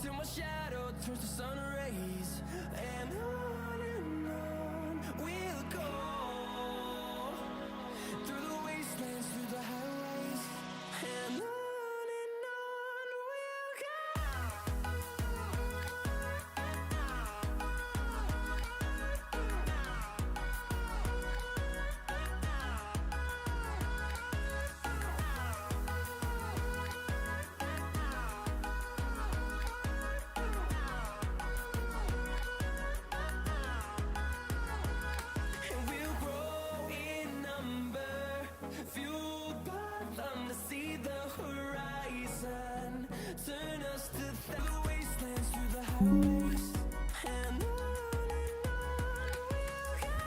till my shadow turns to sun rays, and on we'll go, through the wastelands, through the highways, and on we'll go. And we'll grow in number, fueled by them to see the horizon, turn us to the wastelands, through the highways, and on we'll go.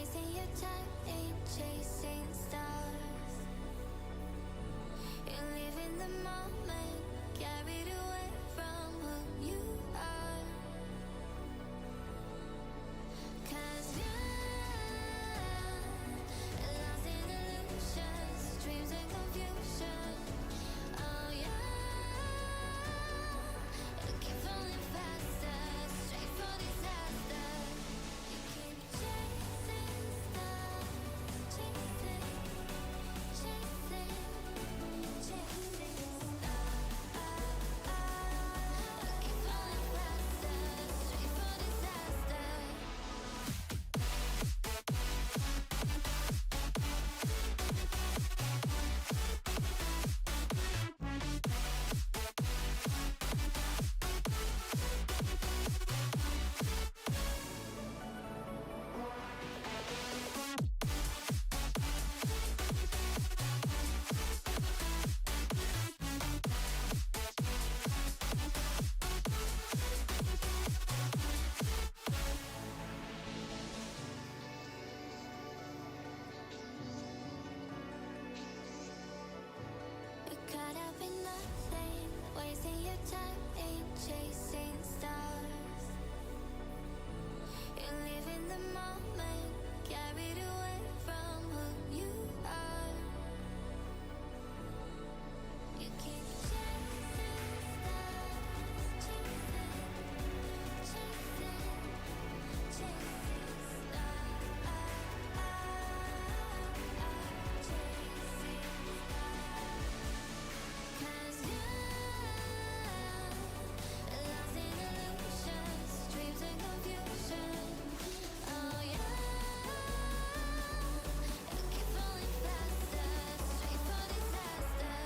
wasting your time in chasing stars. You live in the moment, carried away from who you are. 'Cause you're lost in illusions, dreams and confusion. Oh yeah, you keep falling faster, straight for disaster. You keep chasing stars, chasing, chasing, chasing stars. You keep falling faster, straight for disaster. You're caught up in nothing, wasting your time in chasing stars. You live in the moment, carried away from who you are. You keep chasing stars, chasing, chasing, chasing stars, chasing stars. 'Cause you're lost in illusions, dreams and confusion. Oh yeah, you keep falling faster, straight for disaster.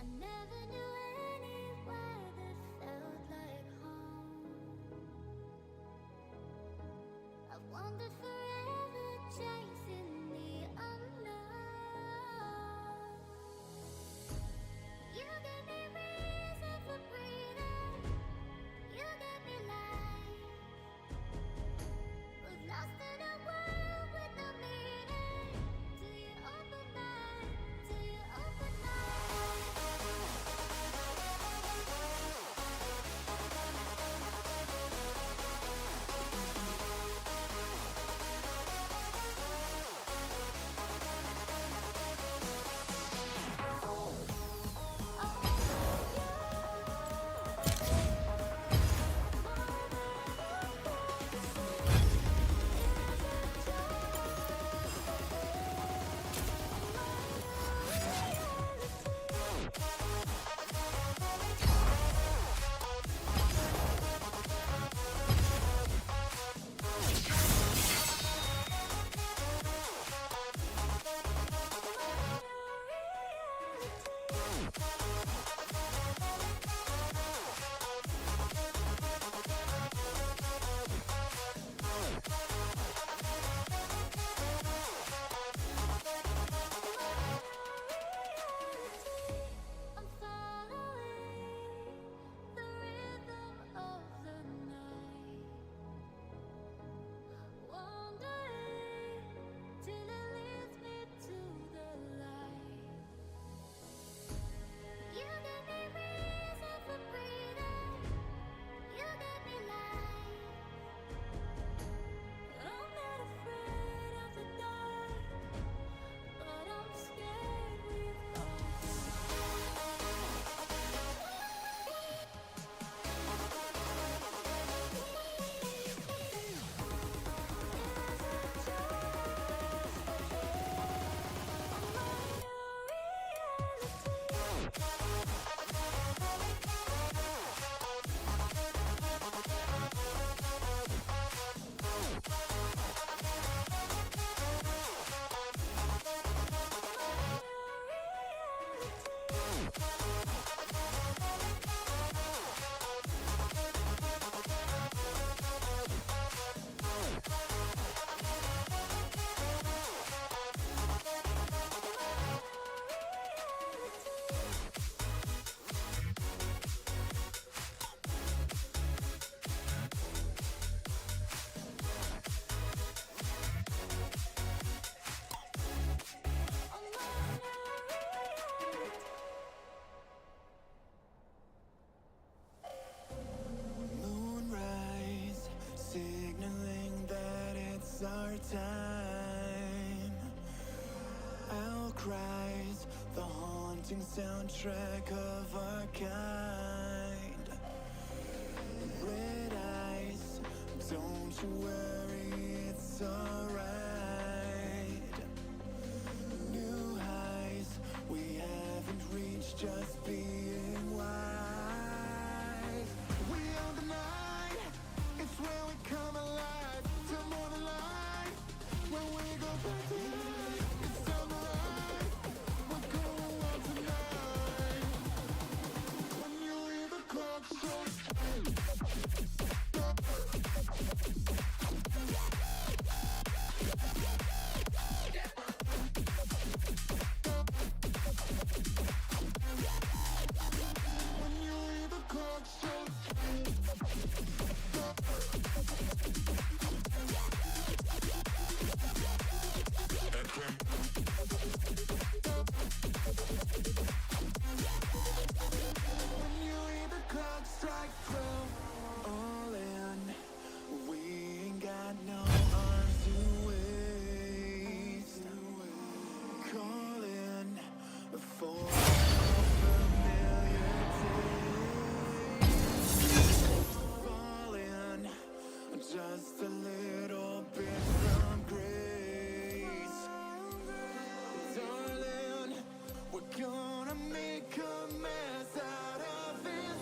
I never knew anywhere that felt like home. I've wandered forever, chasing the unknown. You gave me reason for breathing. You gave me life. Was lost in a world with no meaning. Till you opened my eyes. Till you opened my eyes. time. Our cries, the haunting soundtrack of our kind. Red eyes, don't you worry, it's alright. New highs, we haven't reached, just being wise. We own the night, it's where we come alive. To more than life, when we go back to life, it's on the right. We're going out tonight. When you hear the clock strike. Just a little bit from grace. Darling, we're gonna make a mess out of this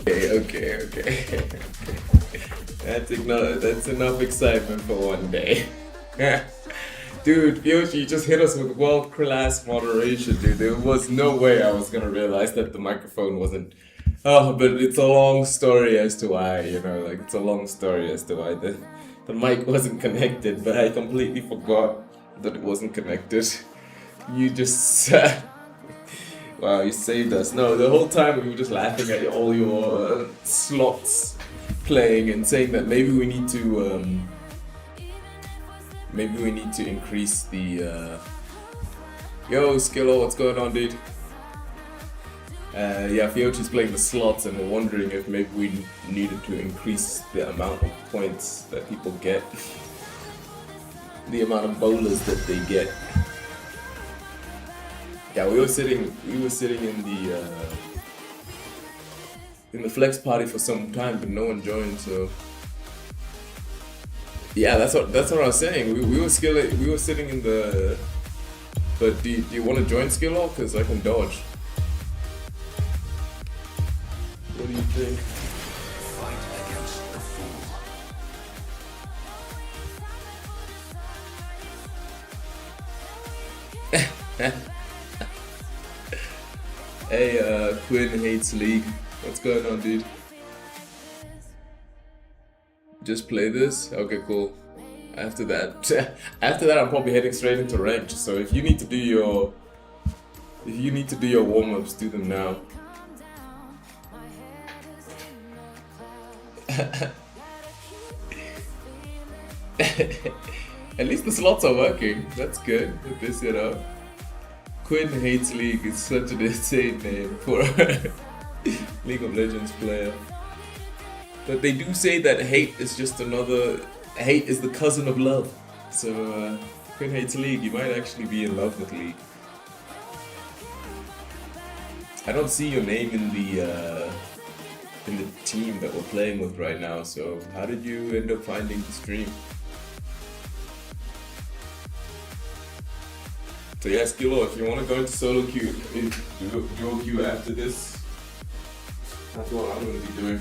Okay. That's enough excitement for one day. Dude, Yoshi just hit us with world-class moderation, dude. There was no way I was gonna realize that the microphone wasn't... Oh, but it's a long story as to why, it's a long story as to why the mic wasn't connected, but I completely forgot that it wasn't connected. You just... Wow, you saved us. No, the whole time we were just laughing at all your slots playing and saying that maybe we need to increase the yo Skillo, what's going on, dude? Yeah, Fiochi's playing the slots and we're wondering if maybe we needed to increase the amount of points that people get, the amount of bowlers that they get. Yeah, we were sitting in the flex party for some time, but no one joined. So yeah, that's what I was saying. We were sitting in the. But do you want to join Skillo? Because I can dodge. What do you think? Fight against the fool. Hey, Quinn hates League. What's going on, dude? Just play this? Okay, cool. After that, I'm probably heading straight into ranked. So if you need to do your warm-ups, do them now. At least the slots are working. That's good with this, Quinn hates League is such an insane name for a League of Legends player. But they do say that hate is the cousin of love. So Quinn hates League, you might actually be in love with League. I don't see your name in the team that we're playing with right now. So how did you end up finding the stream? So yeah, Skillo, if you want to go into solo queue, duo queue after this, that's what I'm going to be doing.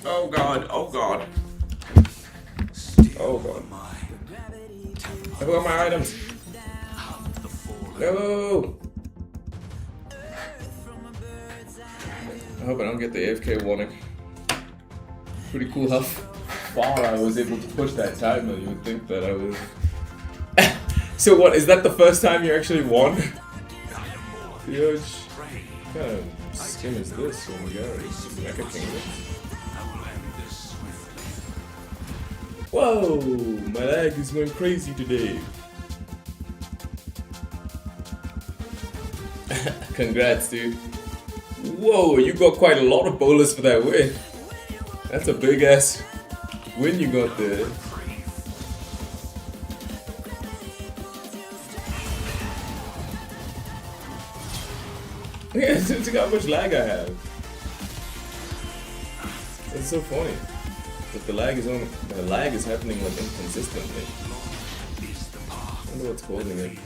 Oh god, oh god. Oh god. Who are my items? No! I hope I don't get the AFK warning. Pretty cool how far I was able to push that timer. You would think that I was... So what, is that the first time you actually won? Huge. What kind of skin is this? Oh my god, it's Mecha Kingdom. Whoa! My lag is going crazy today. Congrats, dude. Whoa, you got quite a lot of bowlers for that win. That's a big ass win you got there. Yeah, look how much lag I have. It's so funny. But the lag is happening like inconsistently. I wonder what's causing it.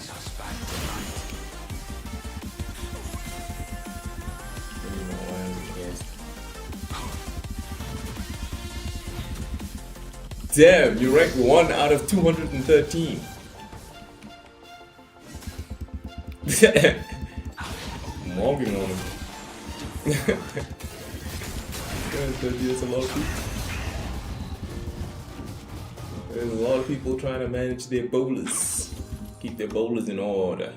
Damn, you ranked 1 out of 213. Mogging on him. There's a lot of people. There's a lot of people trying to manage their bowlers. Keep their bowlers in order.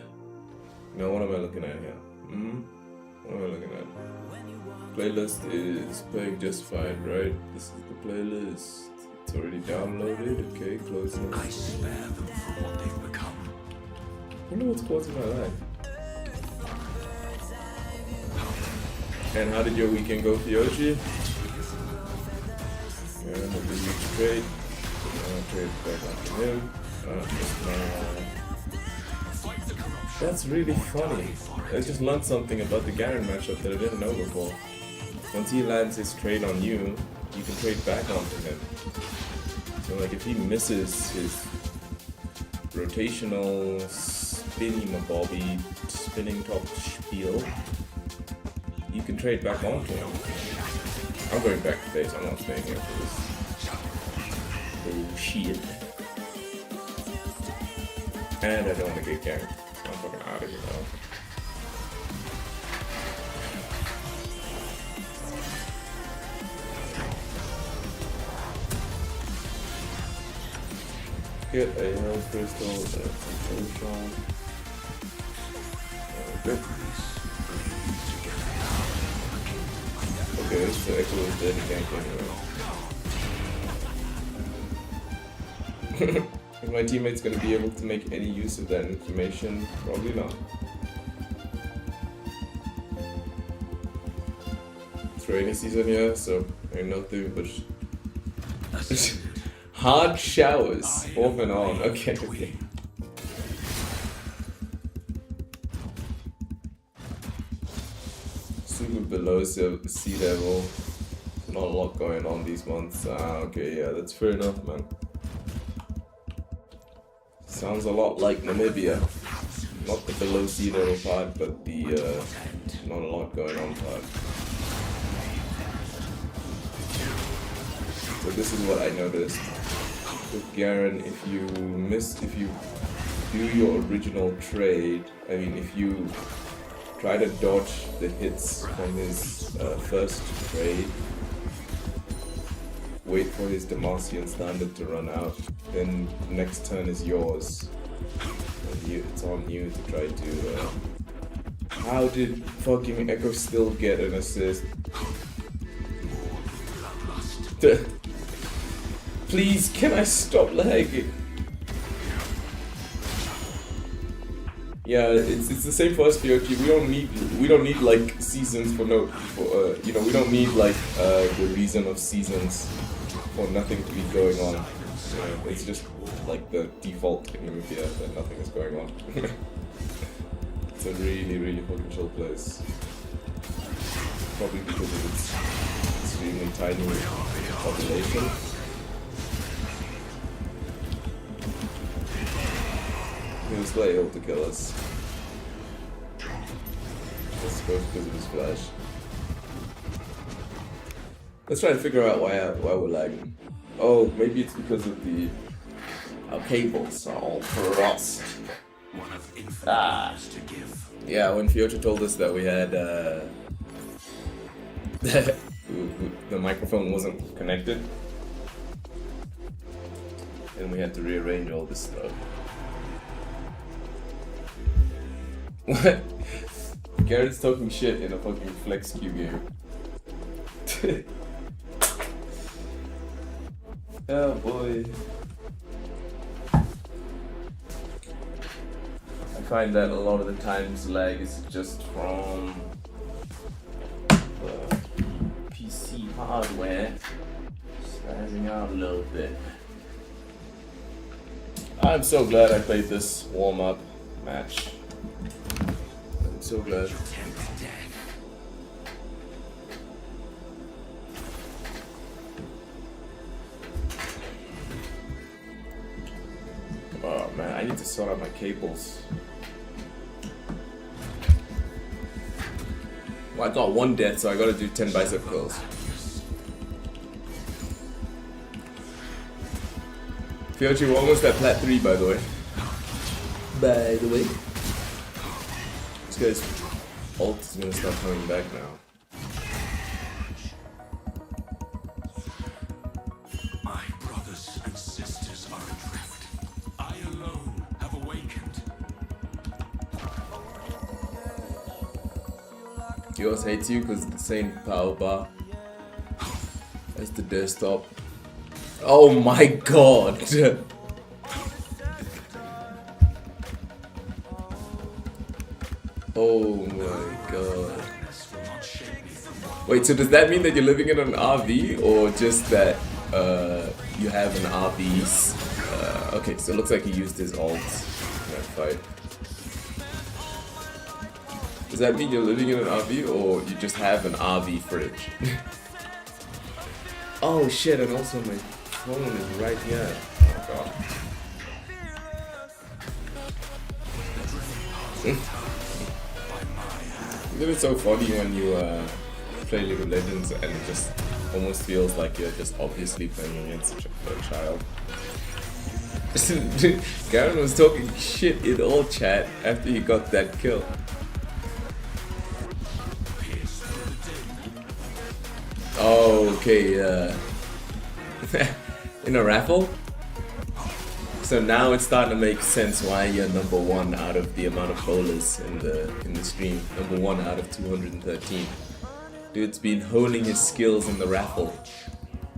Now what am I looking at here? What am I looking at? Playlist is playing just fine, right? This is the playlist. It's already downloaded. Okay, close it. I spare them for what they've become. I wonder what's causing my lag. And how did your weekend go, Yoshi? Yeah, no big trade. Trade back onto him. That's really funny. I just learned something about the Garen matchup that I didn't know before. Once he lands his trade on you, you can trade back onto him. So like if he misses his rotational spinny-mabobby spinning top spiel, you can trade back onto him. I'm going back to base, I'm not staying here for this. Oh shit. And I don't want to get Garen. So I'm fucking out of here now. Get a health crystal, that's so strong. Good. Okay, so Echo is dead, he can't get him. Is my teammates gonna be able to make any use of that information? Probably not. It's rainy season here, so ain't nothing but hard showers, off and on. Okay, okay. Super below sea level. Not a lot going on these months. Okay, yeah, that's fair enough, man. Sounds a lot like Namibia. not the below sea level part, but the not a lot going on part. So this is what I noticed with Garen. If you do your original trade, I mean, if you try to dodge the hits from his first trade, wait for his Demacian standard to run out, then next turn is yours. And it's on you to try to... How did fucking Echo still get an assist? Please, can I stop lagging? Yeah, it's the same for us, POG. We don't need like seasons for you know, we don't need like the reason of seasons for nothing to be going on. It's just like the default in Namibia that nothing is going on. It's a really fucking chill place. Probably because of its extremely tiny population. He was quite able to kill us. I suppose because of his flash. Let's try to figure out why we're lagging. Oh, maybe it's because of our cables are all crossed. Yeah, when Fiota told us that we had the microphone wasn't connected, and we had to rearrange all this stuff. What? Garrett's talking shit in a fucking flex queue game. Oh boy. I find that a lot of the times lag is just from the PC hardware spazzing out a little bit. I'm so glad I played this warm-up match. I'm so glad. Oh man, I need to sort out my cables. Well, I got one death, so I gotta do 10 bicep curls. Fiochi, we're almost at Plat 3, by the way. This guy's ult is gonna start coming back now. My brothers and sisters are adrift. I alone have awakened. Yours hates you because the same power bar as the desktop. Oh my god! Oh my god. Wait, so does that mean that you're living in an RV or just that you have an RV's? Okay, so it looks like he used his ult in that fight. Does that mean you're living in an RV or you just have an RV fridge? Oh shit, and also my phone is right here. Oh god. Isn't it so funny when you play League of Legends and it just almost feels like you're just obviously playing against such a child? Garen was talking shit in all chat after he got that kill. Oh, okay, in a raffle? So now it's starting to make sense why you're number one out of the amount of bowlers in the stream. Number one out of 213. Dude's been honing his skills in the raffle.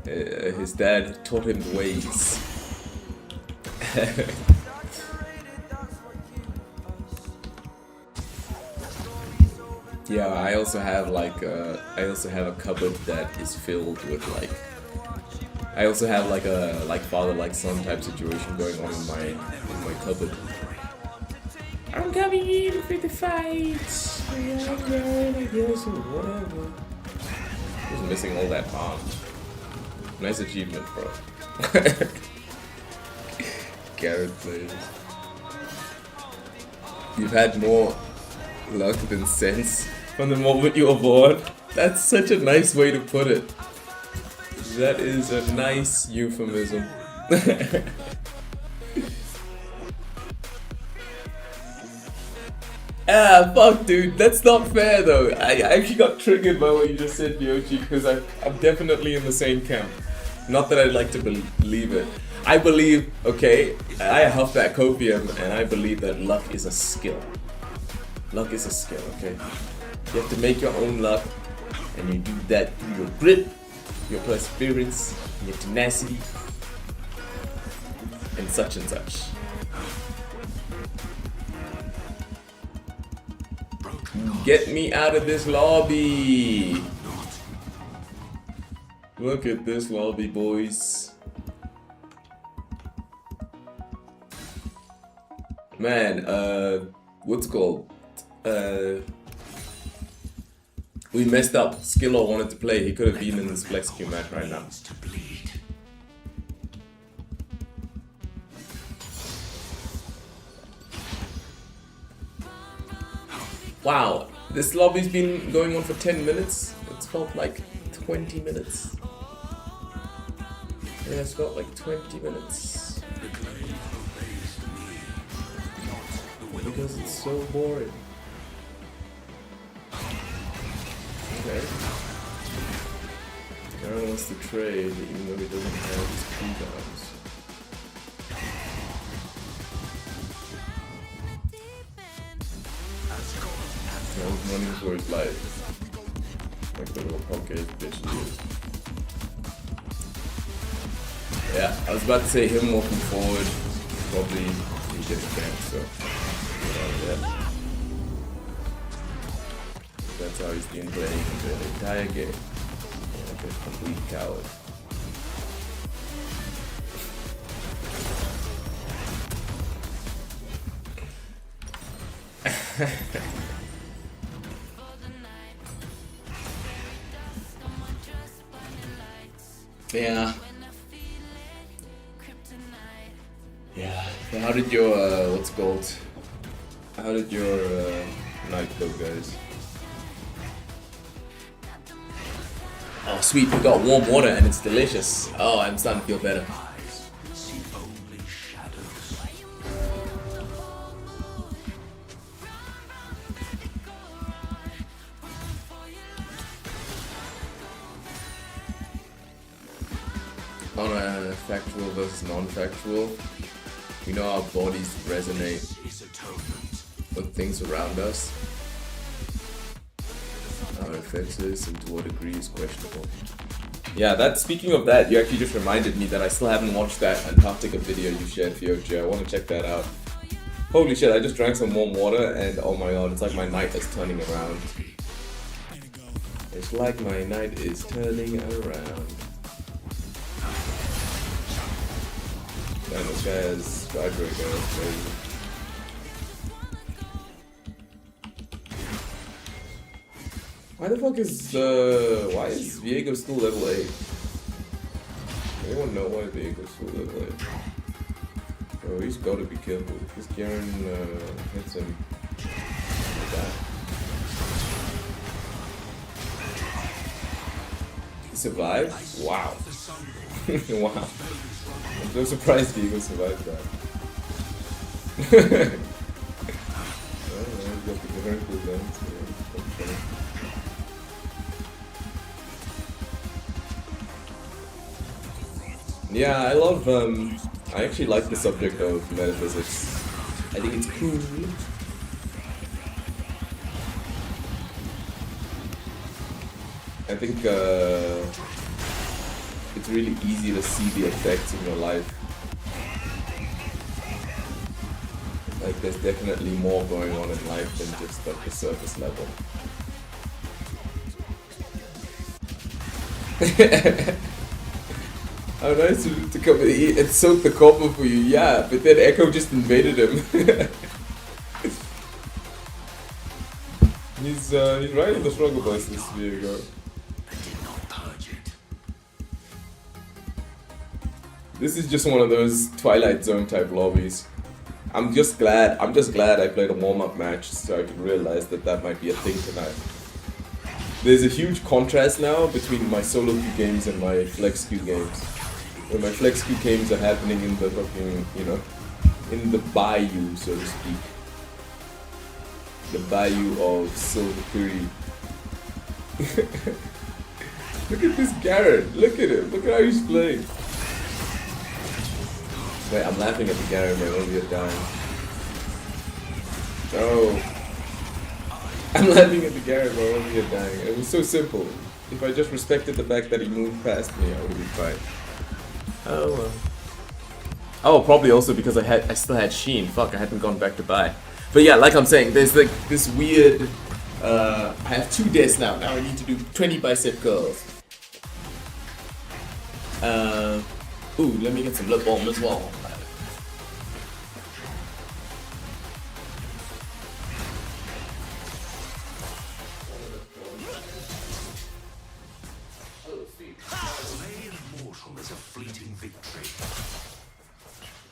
His dad taught him the ways. Yeah, I also have like a cupboard that is filled with like. I also have like a father like son type situation going on in my cupboard. I'm coming in for the fight. I guess or whatever. Just missing all that bomb. Nice achievement, bro. Garrett plays. You've had more luck than sense from the moment you were born. That's such a nice way to put it. That is a nice euphemism. Ah, fuck, dude. That's not fair, though. I actually got triggered by what you just said, Yoshi, because I'm definitely in the same camp. Not that I'd like to believe it. I believe, okay, I huff that copium, and I believe that luck is a skill. Luck is a skill, okay? You have to make your own luck, and you do that through your grit, your perseverance, your tenacity, and such and such. Get me out of this lobby! Look at this lobby, boys. Man, what's it called? We messed up. Skillo wanted to play. He could have been in this Flex Q match right now. Wow, this lobby's been going on for 10 minutes. It's felt like 20 minutes. Yeah, it's felt like 20 minutes. Because it's so boring. Okay. Aaron wants to trade even though he doesn't have his cooldowns. I was running for his life. Like the little pocket bitch he is. Yeah, I was about to say him walking forward. Probably he gets camped, so. Yeah. That's how he's been playing the entire game. Like a complete coward. Yeah. Yeah. So how did your what's it called? How did your night go, guys? Oh sweet, we got warm water and it's delicious. Oh, I'm starting to feel better. On a factual versus non-factual, we know our bodies resonate with things around us. How it affects us and to what degree is questionable. Yeah, that. Speaking of that, you actually just reminded me that I still haven't watched that Antarctica video you shared, Fiochi. I want to check that out. Holy shit, I just drank some warm water and oh my god, it's like my night is turning around. It's like my night is turning around. Damn, this guy has Skybreaker, that's crazy. Why the fuck is why is Viego still level 8? Anyone know why Viego's still level 8? Bro, he's gotta be careful. This Garen hits him like that. He survived? Wow. Wow. I'm so surprised Viego survived that. Oh, he's got the Garen cooldown, so that's funny. Yeah, I love, I actually like the subject of metaphysics. I think it's cool. I think, it's really easy to see the effects in your life. Like, there's definitely more going on in life than just, like, the surface level. How nice to come and soak the Kappa for you, yeah, but then Echo just invaded him. He's riding the struggle bus this Viego. This is just one of those Twilight Zone type lobbies. I'm just glad I played a warm-up match so I could realize that that might be a thing tonight. There's a huge contrast now between my solo queue games and my flex queue games. When my flex queue games are happening in the fucking, you know, in the bayou, so to speak. The bayou of Silver Curry. Look at this Garen. Look at him. Look at how he's playing. Wait, I'm laughing at the Garen man over here dying. No. I'm laughing at the Garen man over here dying. It was so simple. If I just respected the fact that he moved past me, I would have been fine. Oh well. Oh, probably also because I still had Sheen. Fuck, I hadn't gone back to buy. But yeah, like I'm saying, there's like this weird. I have 2 deaths now. Now I need to do 20 bicep curls. Ooh, let me get some lip balm as well.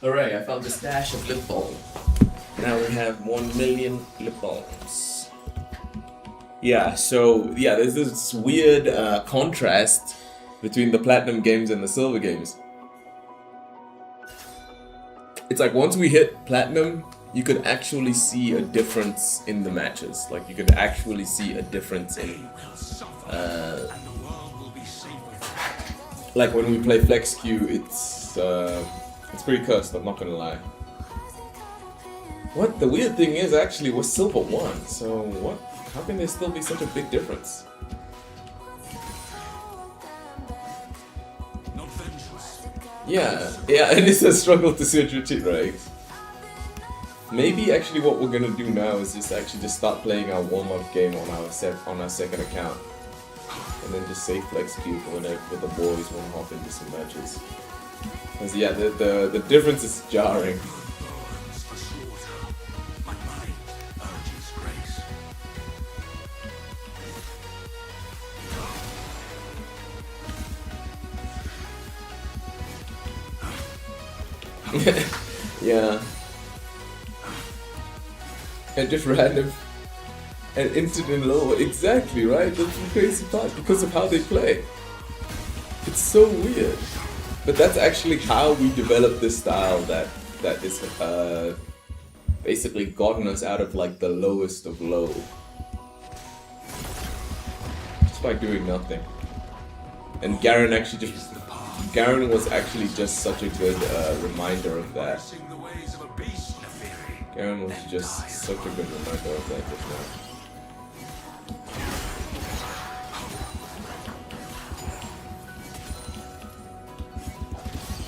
Hooray, I found a stash of lip balm. Now we have 1 million lip balms. Yeah, so yeah, there's this weird contrast between the platinum games and the silver games. It's like once we hit platinum, you could actually see a difference in the matches. Like you could actually see a difference in like when we play flex queue, it's pretty cursed, I'm not gonna lie. What the weird thing is actually we're silver 1, so what? How can there still be such a big difference? Yeah, and it's a struggle to switch routine, right? Maybe actually what we're gonna do now is just start playing our warm-up game on our second account, and then just save flex queue for whenever the boys want to hop into some matches. Cause yeah, the difference is jarring. Yeah. And just random. And instant low. Exactly, right? That's the crazy part. Because of how they play. It's so weird. But that's actually how we developed this style that is basically gotten us out of like the lowest of low. Just by doing nothing. And Garen was actually just such a good reminder of that. Garen was just such a good reminder of that just now.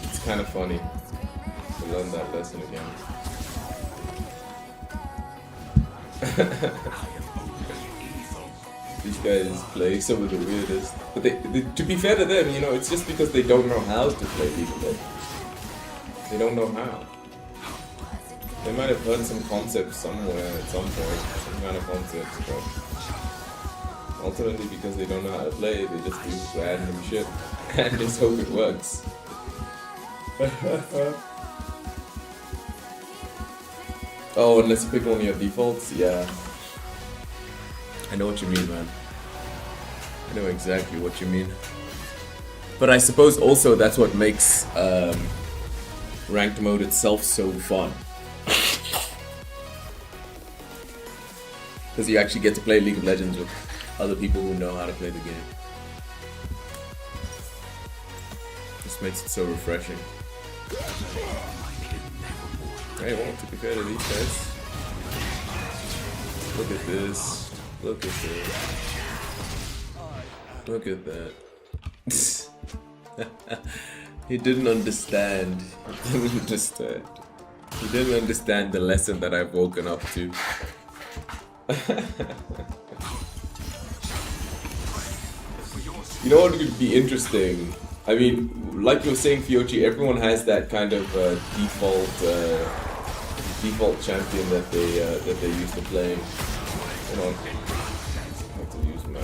It's kind of funny to learn that lesson again. These guys play some of the weirdest. But they, to be fair to them, you know, it's just because they don't know how to play League of Legends. They don't know how. They might have heard some concept somewhere at some point, some kind of concept, but ultimately because they don't know how to play, they just do random shit and just hope it works. Oh, unless you pick one of your defaults, yeah. I know what you mean, man. I know exactly what you mean. But I suppose also that's what makes ranked mode itself so fun. Because you actually get to play League of Legends with other people who know how to play the game. Just makes it so refreshing. Hey, well, to be fair to these guys, look at this. Look at this. Look at that. He didn't understand. He didn't understand. He didn't understand the lesson that I've woken up to. You know what would be interesting? I mean, like you were saying, Fiochi, everyone has that kind of default champion that they used to play. Hold on. I have to use my.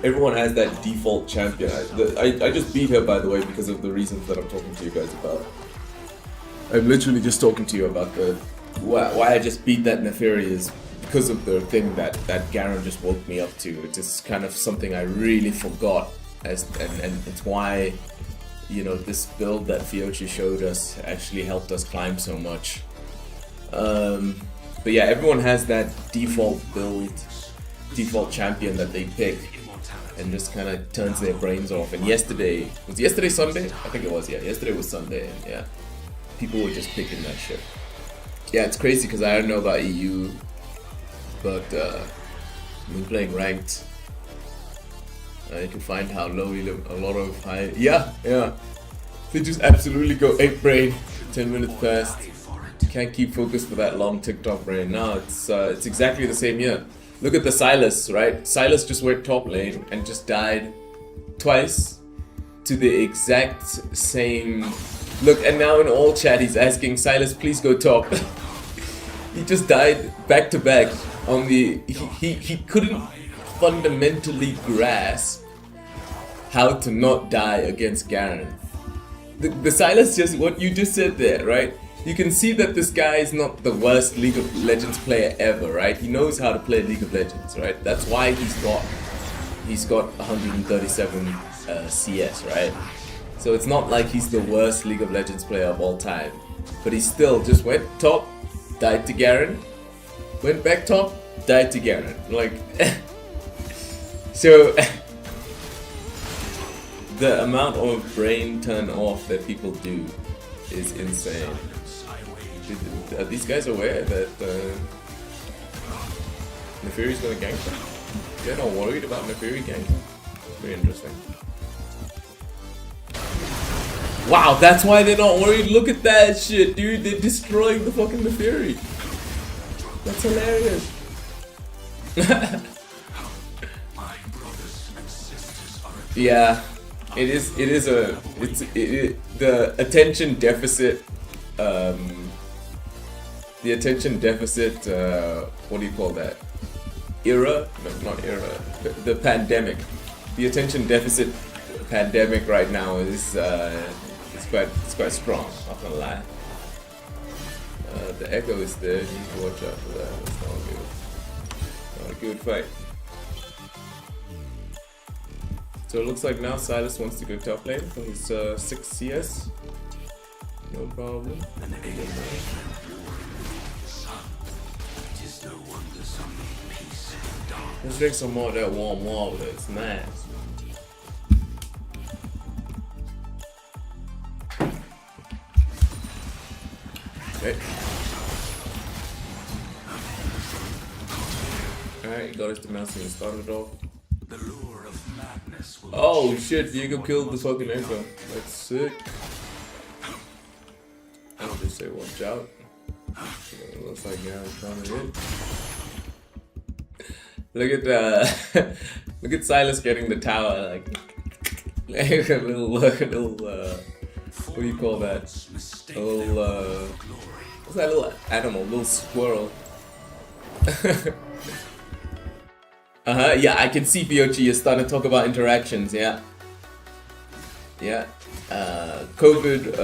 everyone has that default champion. I just beat her, by the way, because of the reasons that I'm talking to you guys about. I'm literally just talking to you about the why I just beat that Neferi is because of the thing that Garen just woke me up to. It's just kind of something I really forgot, and it's why, you know, this build that Fiochi showed us actually helped us climb so much. But yeah, everyone has that default build, default champion that they pick, and just kind of turns their brains off. And yesterday Sunday? I think it was. Yeah, yesterday was Sunday, and yeah, people were just picking that shit. Yeah, it's crazy because I don't know about EU, but when playing ranked, you can find how low a lot of high. Yeah. They just absolutely go 8 brain, 10 minutes past. Can't keep focused for that long TikTok brain. No, it's exactly the same here. Look at the Silas, right? Silas just went top lane and just died twice to the exact same. Look, and now in all chat he's asking Silas, please go top. He just died back to back on the. He couldn't fundamentally grasp how to not die against Garen. The Silas, just what you just said there, right? You can see that this guy is not the worst League of Legends player ever, right? He knows how to play League of Legends, right? That's why he's got 137 CS, right? So it's not like he's the worst League of Legends player of all time, but he still just went top, died to Garen, went back top, died to Garen. Like, so the amount of brain turn off that people do is insane. Are these guys aware that Neferi's gonna gank them? They're not worried about Neferi ganking. Very interesting. Wow, that's why they're not worried. Look at that shit, dude. They're destroying the fucking Neferi. That's hilarious. Yeah, the attention deficit. The attention deficit, what do you call that? Era? No, not era. The pandemic. The attention deficit pandemic right now is it's quite strong. Not gonna lie. The echo is there. You need to watch out for that. It's not good. Not a good fight. So it looks like now Silas wants to go top lane for his 6 CS. No problem. Let's drink some more of that warm water. It's nice. Okay. Alright, got us to mouse and started off. The lure of madness will Oh shit, Diego killed the fucking echo. That's sick. I'll just say watch out. It looks like Garen's coming in. Look at look at Silas getting the tower, like a little what do you call that? A little what's that little animal? Little squirrel. Yeah, I can see Fiochi is starting to talk about interactions. Yeah. COVID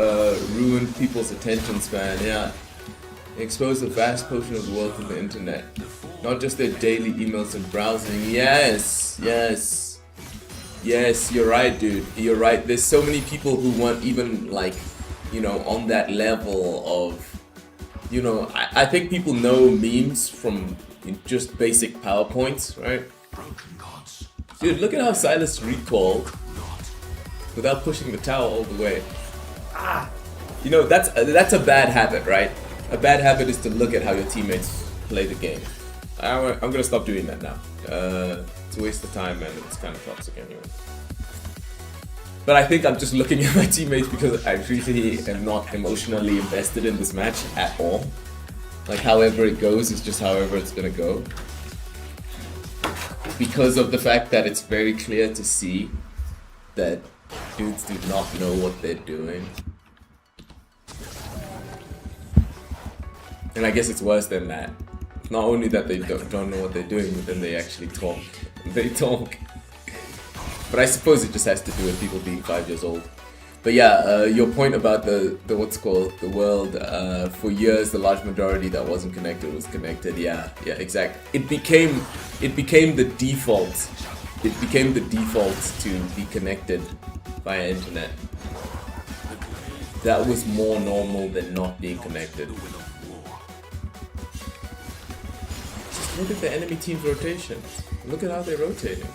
ruined people's attention span. Yeah. Exposed the vast portion of the world to the internet. Not just their daily emails and browsing. Yes, you're right, dude. You're right. There's so many people who weren't even, like, you know, on that level of, you know, I think people know memes from just basic PowerPoints, right? Dude, look at how Silas recalled without pushing the tower all the way. You know, that's a bad habit, right? A bad habit is to look at how your teammates play the game. I'm gonna stop doing that now. It's a waste of time and it's kind of toxic anyway. But I think I'm just looking at my teammates because I really am not emotionally invested in this match at all. Like, however it goes is just however it's gonna go. Because of the fact that it's very clear to see that dudes do not know what they're doing. And I guess it's worse than that. Not only that they don't know what they're doing, but then they actually talk. They talk But I suppose it just has to do with people being 5 years old. But yeah, your point about the what's called the world, for years the large majority that wasn't connected was connected. Yeah, exactly. It became the default. It became the default to be connected via internet. That was more normal than not being connected. Just look at the enemy team's rotations. Look at how they're rotating.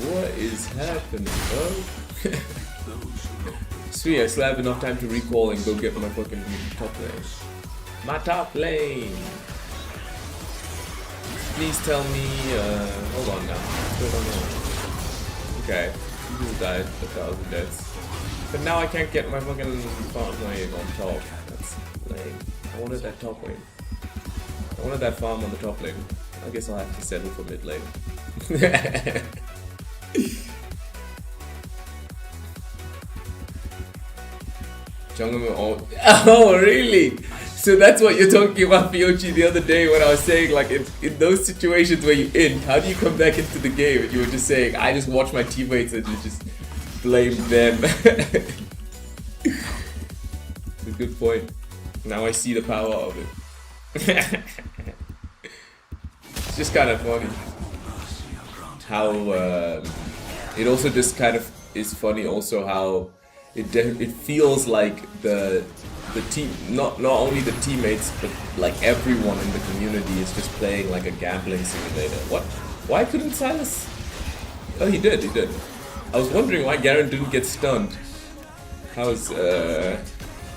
What is happening, bro? Sweet, I still have enough time to recall and go get my fucking top lane. My top lane! Please tell me, hold on now. What's going on now? Okay, people died, 1,000 deaths. But now I can't get my fucking farm lane on top. That's lame. I wanted that top lane. I wanted that farm on the top lane. I guess I'll have to settle for mid lane. Oh, really? So that's what you're talking about, Fiochi, the other day when I was saying, like, in those situations where you end, how do you come back into the game? And you were just saying, I just watch my teammates and just blame them. It's a good point. Now I see the power of it. It's just kind of funny how it also just kind of is funny also how it feels like the team, not only the teammates but like everyone in the community is just playing like a gambling simulator. What? Why couldn't Silas? Oh, he did. I was wondering why Garen didn't get stunned. How's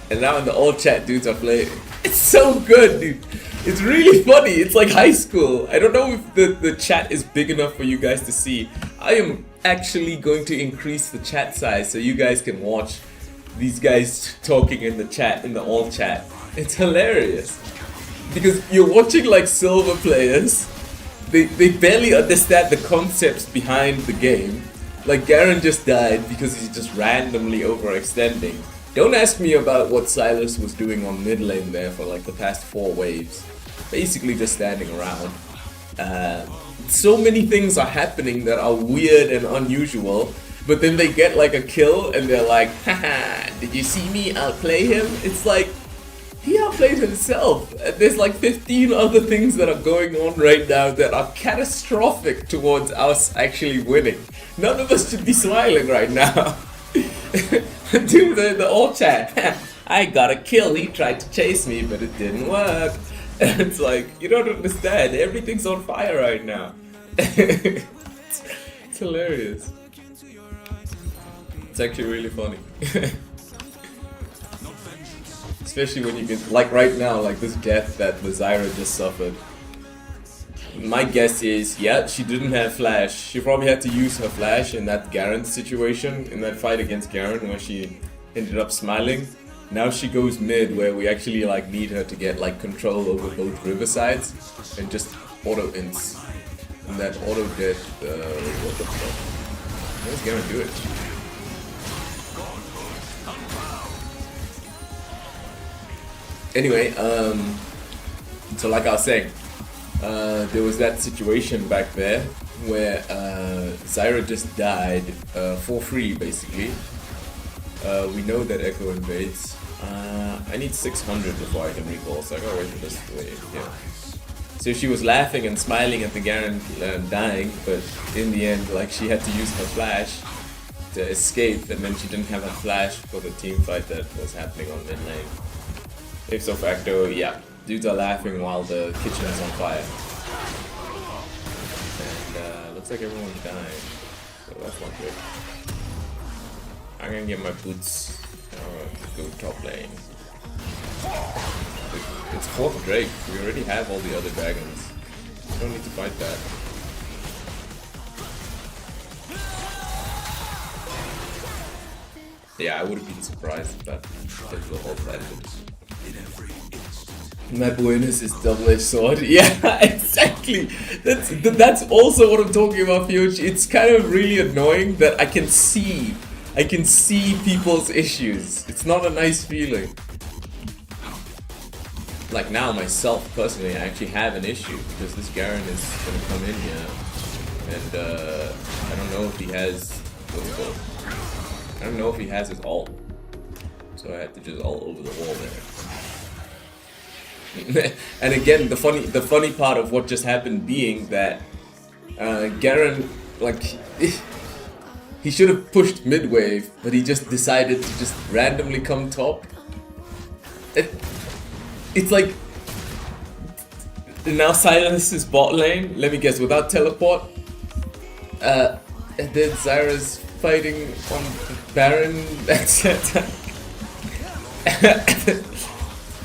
and now in the old chat dudes are playing. It's so good, dude. It's really funny. It's like high school. I don't know if the chat is big enough for you guys to see. I am actually going to increase the chat size so you guys can watch these guys talking in the chat, in the all chat. It's hilarious. Because you're watching like silver players. They barely understand the concepts behind the game. Like Garen just died because he's just randomly overextending. Don't ask me about what Silas was doing on mid lane there for like the past 4 waves. Basically just standing around. So many things are happening that are weird and unusual, but then they get like a kill and they're like, haha, did you see me outplay him? It's like, he outplayed himself. There's like 15 other things that are going on right now that are catastrophic towards us actually winning. None of us should be smiling right now. Dude, the old chat. I got a kill. He tried to chase me, but it didn't work. And it's like, you don't understand. Everything's on fire right now. It's hilarious. It's actually really funny. Especially when you get, like right now, like this death that the Zyra just suffered. My guess is, yeah, she didn't have flash. She probably had to use her flash in that Garen situation, in that fight against Garen where she ended up smiling. Now she goes mid where we actually like need her to get like control over both riversides and just auto ints. And that auto death, what the fuck? How does Garen do it? Anyway, so like I was saying, there was that situation back there where Zyra just died for free, basically. We know that Echo invades. I need 600 before I can recall, so I gotta wait for this wave. Yeah. So she was laughing and smiling at the Garen dying, but in the end, like she had to use her flash to escape, and then she didn't have a flash for the team fight that was happening on mid lane. Ipso facto, yeah. Dudes are laughing while the kitchen is on fire. And looks like everyone's dying. So that's not good. I'm gonna get my boots. Go top lane. It's 4th Drake. We already have all the other dragons. We don't need to fight that. Yeah, I would have been surprised if that the whole landed. My buenos is double-edged sword. Yeah, exactly. That's also what I'm talking about, Fiochi. It's kind of really annoying that I can see people's issues. It's not a nice feeling. like now myself personally, I actually have an issue because this Garen is gonna come in here, and I don't know if he has what's it called. I don't know if he has his ult, so I had to just ult over the wall there. And again, the funny part of what just happened being that Garen, like, he should have pushed mid wave, but he just decided to just randomly come top. It's like now Silas is bot lane. Let me guess, without teleport. And then Zyra's fighting on Baron. That's it.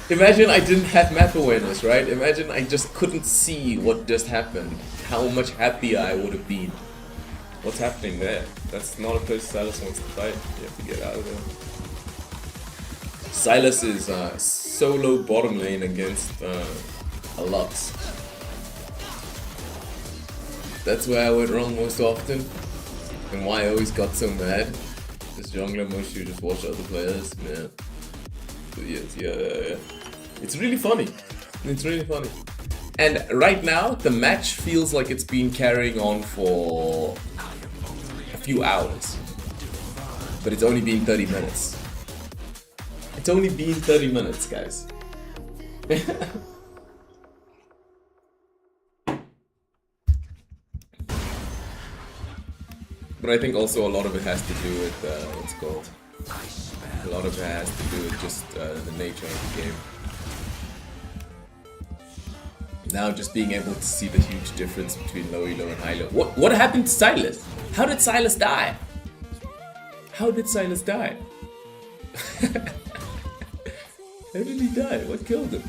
Imagine I didn't have map awareness, right? Imagine I just couldn't see what just happened. How much happier I would have been. What's happening there? That's not a place Silas wants to fight. You have to get out of there. Silas is solo bottom lane against a Lux. That's where I went wrong most often, and why I always got so mad. This jungler mostly just watch other players, man. But yes, yeah. It's really funny. It's really funny. And right now, the match feels like it's been carrying on for a few hours. But it's only been 30 minutes. It's only been 30 minutes, guys. But I think also a lot of it has to do with, what's it called? A lot of it has to do with just the nature of the game. Now just being able to see the huge difference between low elo and high elo. What happened to Silas? How did Silas die? How did Silas die? How did he die? What killed him?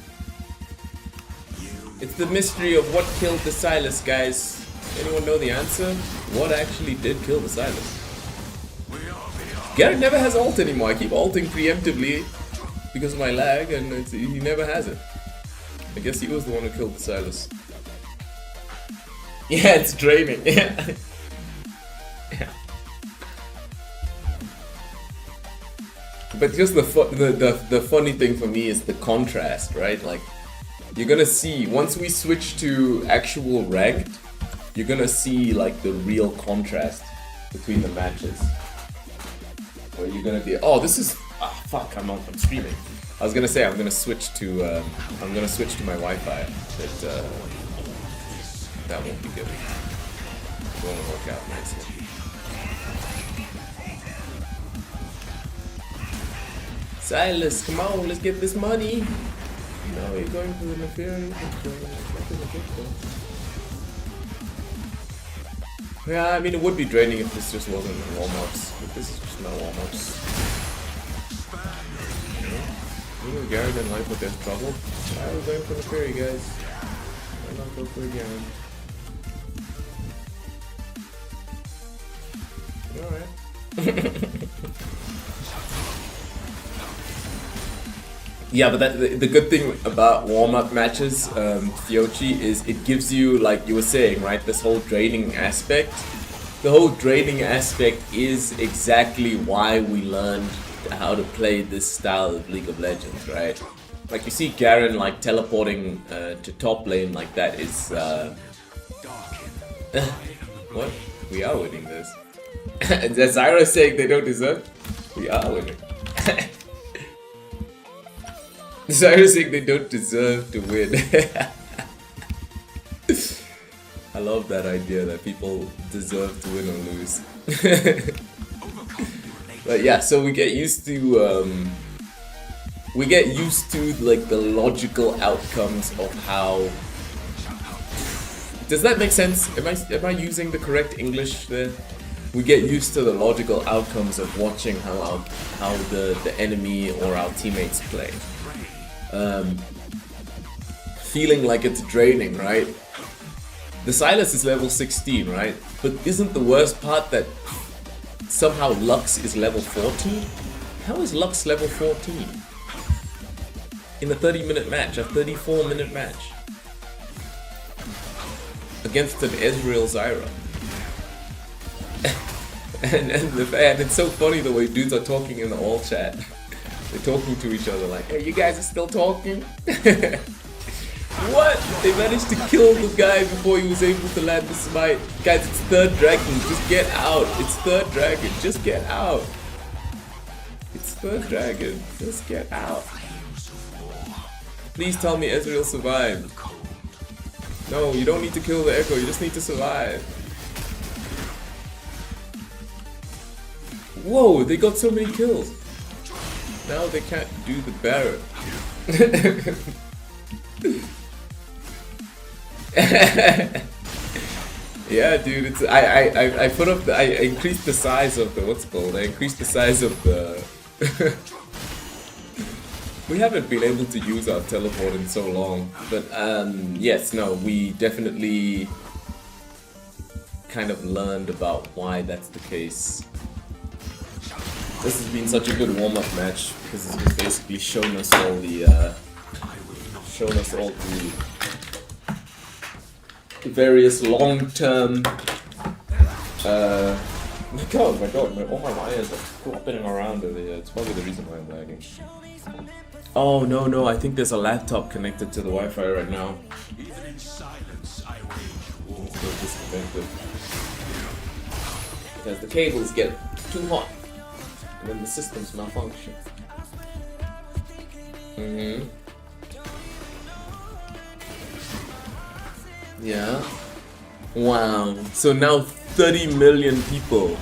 It's the mystery of what killed the Silas, guys. Anyone know the answer? What actually did kill the Silas? Garrett never has ult anymore. I keep ulting preemptively because of my lag, and he never has it. I guess he was the one who killed the Silas. Yeah, it's draining. Yeah. But just the funny thing for me is the contrast, right? Like, you're gonna see once we switch to actual ranked, you're gonna see like the real contrast between the matches. Where you're gonna be, oh, this is, fuck, I'm streaming. I was gonna say I'm gonna switch to my Wi-Fi, but that won't be good. It won't work out nicely. Silas, come on, let's get this money. No, you're going for the nefarious. Yeah, I mean, it would be draining if this just wasn't warm-ups, but this is just not warm-ups. You know, Garen and Life with their trouble. I was going for the fairy, guys. I'm not going for Garen. Alright. Yeah, but the good thing about warm-up matches, Fiochi, is it gives you, like you were saying, right, this whole draining aspect. The whole draining aspect is exactly why we learned how to play this style of League of Legends, right? Like, you see Garen, like, teleporting to top lane like that is, what? We are winning this. And Zyra saying they don't deserve? We are winning. Zyra saying they don't deserve to win. I love that idea that people deserve to win or lose. But yeah, so we get used to like the logical outcomes of how. Does that make sense? Am I using the correct English there? We get used to the logical outcomes of watching how the enemy or our teammates play. Feeling like it's draining, right? The Silas is level 16, right? But isn't the worst part that somehow Lux is level 14? How is Lux level 14? In a 30-minute match, a 34-minute match. Against an Ezreal Zyra. and it's so funny the way dudes are talking in the all chat. They're talking to each other like, hey, you guys are still talking? What? They managed to kill the guy before he was able to land the smite. Guys, it's third dragon. Just get out. It's third dragon. Just get out. It's third dragon. Just get out. Please tell me Ezreal survived. No, you don't need to kill the Echo. You just need to survive. Whoa, they got so many kills. Now they can't do the Baron. Yeah, dude, it's I put up the, I increased the size of the what's it called? I increased the size of the we haven't been able to use our teleport in so long, but yes, no, we definitely kind of learned about why that's the case. This has been such a good warm-up match because it's just basically shown us all the various long-term my god, all my wires are flopping around over here. It's probably the reason why I'm lagging. Oh no, I think there's a laptop connected to the Wi-Fi right now. Even in silence, I wage war. Let's go disconnect it. Because the cables get too hot and then the systems malfunction. Yeah. Wow. So now 30 million people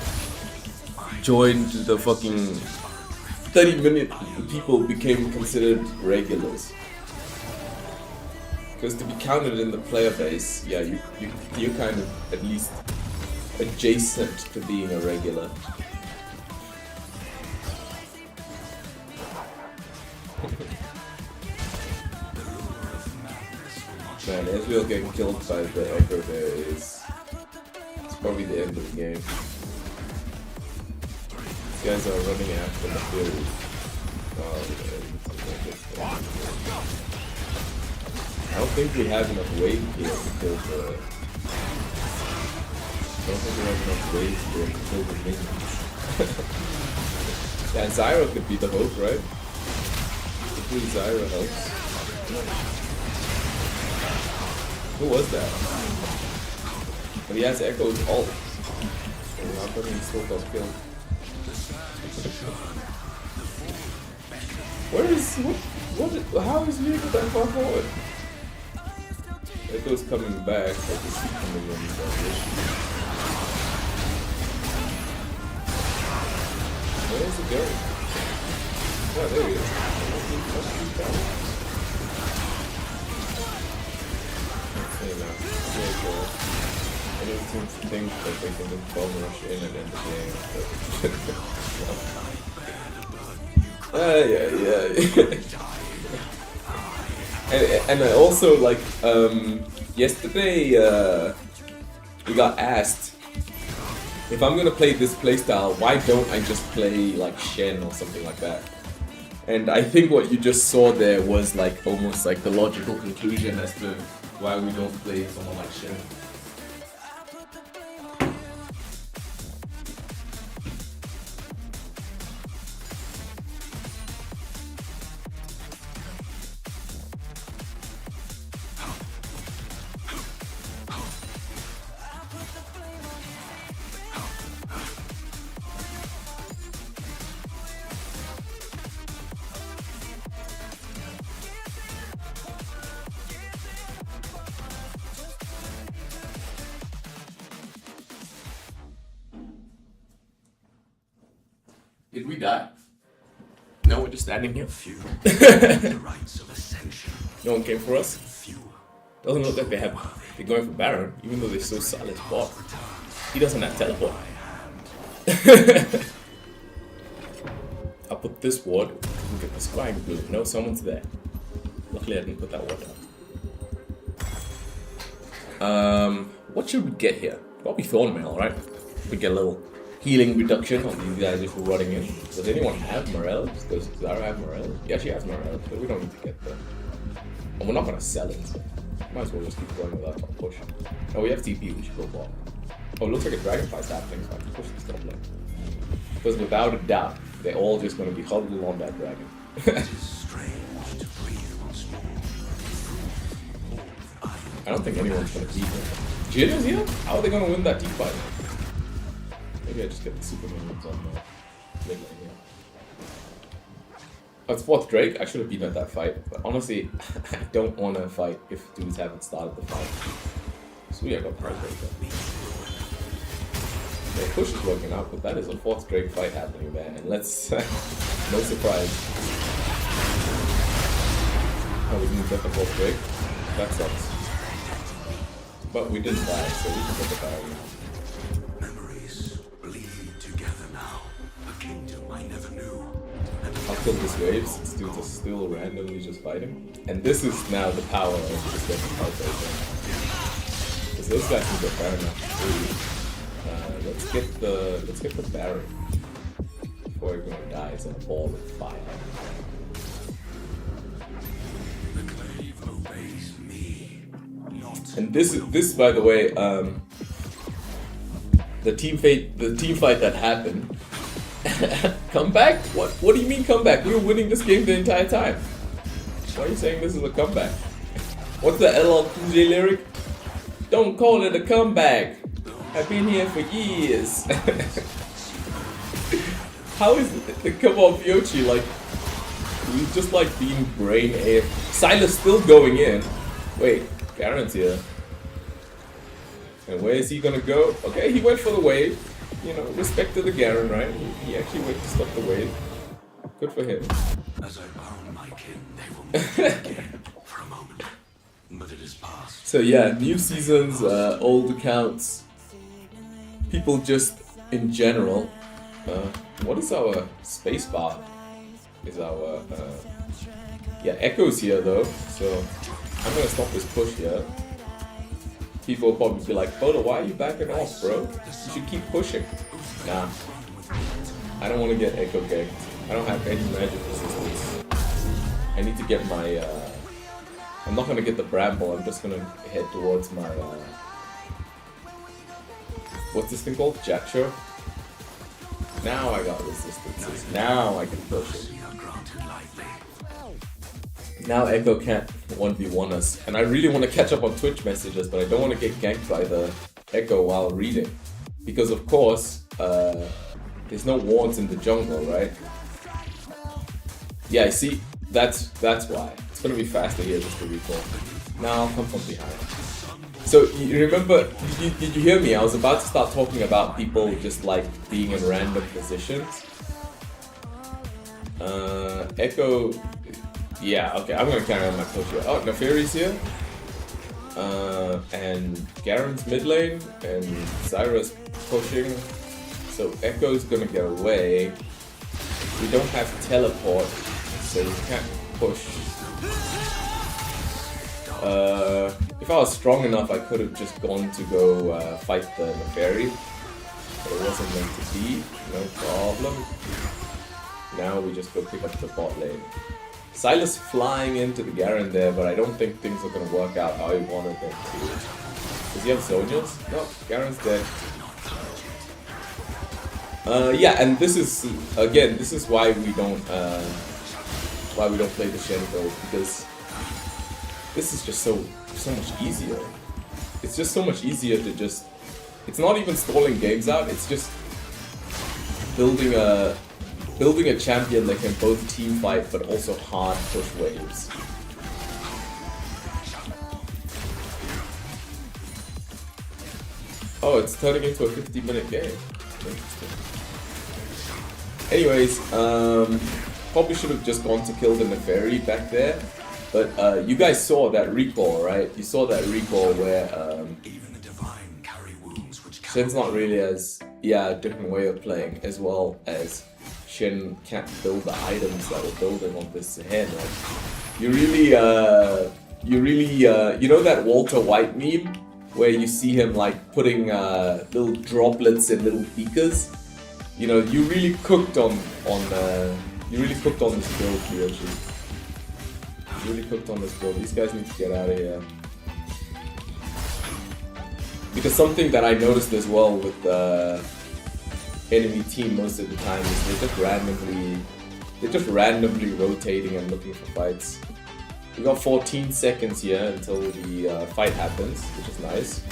joined the fucking 30 million people became considered regulars. Because to be counted in the player base, yeah, you're kind of at least adjacent to being a regular. Man, Ezreal getting killed by the Echo there is it's probably the end of the game. These guys are running after the field. I don't think we have enough wave here to kill the. I don't think we have enough wave here to kill the minions. Yeah, Zyra could be the hope, right? Hopefully Zyra helps. Who was that? But he has Echo's ult. So how come he still got killed? Where is how is he that far forward? Echo's coming back, I can see coming in that issue. Where is it going? Oh, there he is. I don't think that they can just bomb rush in and end the game. Yeah. And I also like yesterday we got asked if I'm gonna play this playstyle, why don't I just play like Shen or something like that? And I think what you just saw there was like almost like the logical conclusion as to why we don't play someone like Shen. Did we die? No, we're just standing here. The rites of ascension. No one came for us. Few. Doesn't look like they're going for Baron, even though they're so solid bot. He doesn't have teleport. I'll put this ward and get the Scrying Blue. No, someone's there. Luckily I didn't put that ward down. What should we get here? Probably Thornmail, right? We get a little healing reduction on these guys if we're running in. Does anyone have Morel? Does Zara have Morel? Yeah, she has Morel, but we don't need to get them. And we're not gonna sell it, so might as well just keep going without our push. Oh, we have TP, we should go ball. Oh, it looks like a dragonfly's happening, so I can push this top lane. Because without a doubt, they're all just gonna be huddled on that dragon. I don't think anyone's gonna beat him. Jin is here? How are they gonna win that team fight? Maybe I just get the super minions on the mid lane here. Oh, it's 4th Drake. I should have been at that fight. But honestly, I don't want to fight if dudes haven't started the fight. So yeah, I got Pride Drake. The push is working out, but that is a 4th Drake fight happening there. And let's... no surprise. Oh, we didn't get the 4th Drake. That sucks. But we didn't die, so we can get the power now. Memories bleed together now. A kingdom I never knew. I'll kill this wave since dudes are still randomly just fighting. And this is now the power of just getting fight open. Because those guys can get Baron now. Let's get the Baron before everyone dies in a ball of fire. The glaive obeys me. Not And this by the way, the team fight that happened. Comeback? What do you mean comeback? We were winning this game the entire time. Why are you saying this is a comeback? What's the LL Cool J lyric? Don't call it a comeback. I've been here for years. How is it? Come on, Fiochi, like we've just like been brain AF. Silas still going in. Wait, Garen's here. And where is he gonna go? Okay, he went for the wave. You know, respect to the Garen, right? He actually went to stop the wave. Good for him. as I bound my kin, they will meet again for a moment. But it is past. So yeah, new seasons, old accounts, people just in general. What is our spacebar? Is our yeah, Echo's here though, so I'm gonna stop this push here. People will probably be like, Boda, why are you backing off, bro? You should keep pushing. Nah, I don't want to get Echo kicked. I don't have any magic resistance. I need to get my. I'm not gonna get the Bramble. I'm just gonna head towards my. What's this thing called? Jackshaw. Now I got resistances. Now I can push it. Now Echo can't 1v1 us. And I really want to catch up on Twitch messages, but I don't want to get ganked by the Echo while reading. Because of course, there's no wards in the jungle, right? Yeah, I see. That's why. It's gonna be faster here just to recall. Now I'll come from behind. So you remember, did you hear me? I was about to start talking about people just like being in random positions. Echo, yeah, okay, I'm gonna carry on my push here. Oh, Nefari's here. And Garen's mid lane, and Zyra's pushing. So Echo's gonna get away. We don't have teleport, so we can't push. If I was strong enough, I could have just gone to go fight the Nefari, but it wasn't meant to be. No problem. Now we just go pick up the bot lane. Silas flying into the Garen there, but I don't think things are gonna work out how he wanted them to. Does he have Zonias? No, Garen's dead. Yeah, and this is again, this is why we don't play the Shen build, because this is just so much easier. It's just so much easier to just. It's not even stalling games out. It's just building a champion that can both team fight but also hard push waves. Oh, it's turning into a 50-minute game. Interesting. Anyways, probably should have just gone to kill the Nefari back there. But you guys saw that recall, right? You saw that recall where Even the divine carry wounds which Shen's not really as, yeah, a different way of playing, as well as Shen can't build the items that we're building on this hand. Like, you know that Walter White meme where you see him like putting little droplets in little beakers. You know, you really cooked on this build here, actually. Really cooked on this build. These guys need to get out of here. Because something that I noticed as well with the enemy team most of the time is they just randomly They're just randomly rotating and looking for fights. We got 14 seconds here until the fight happens, which is nice.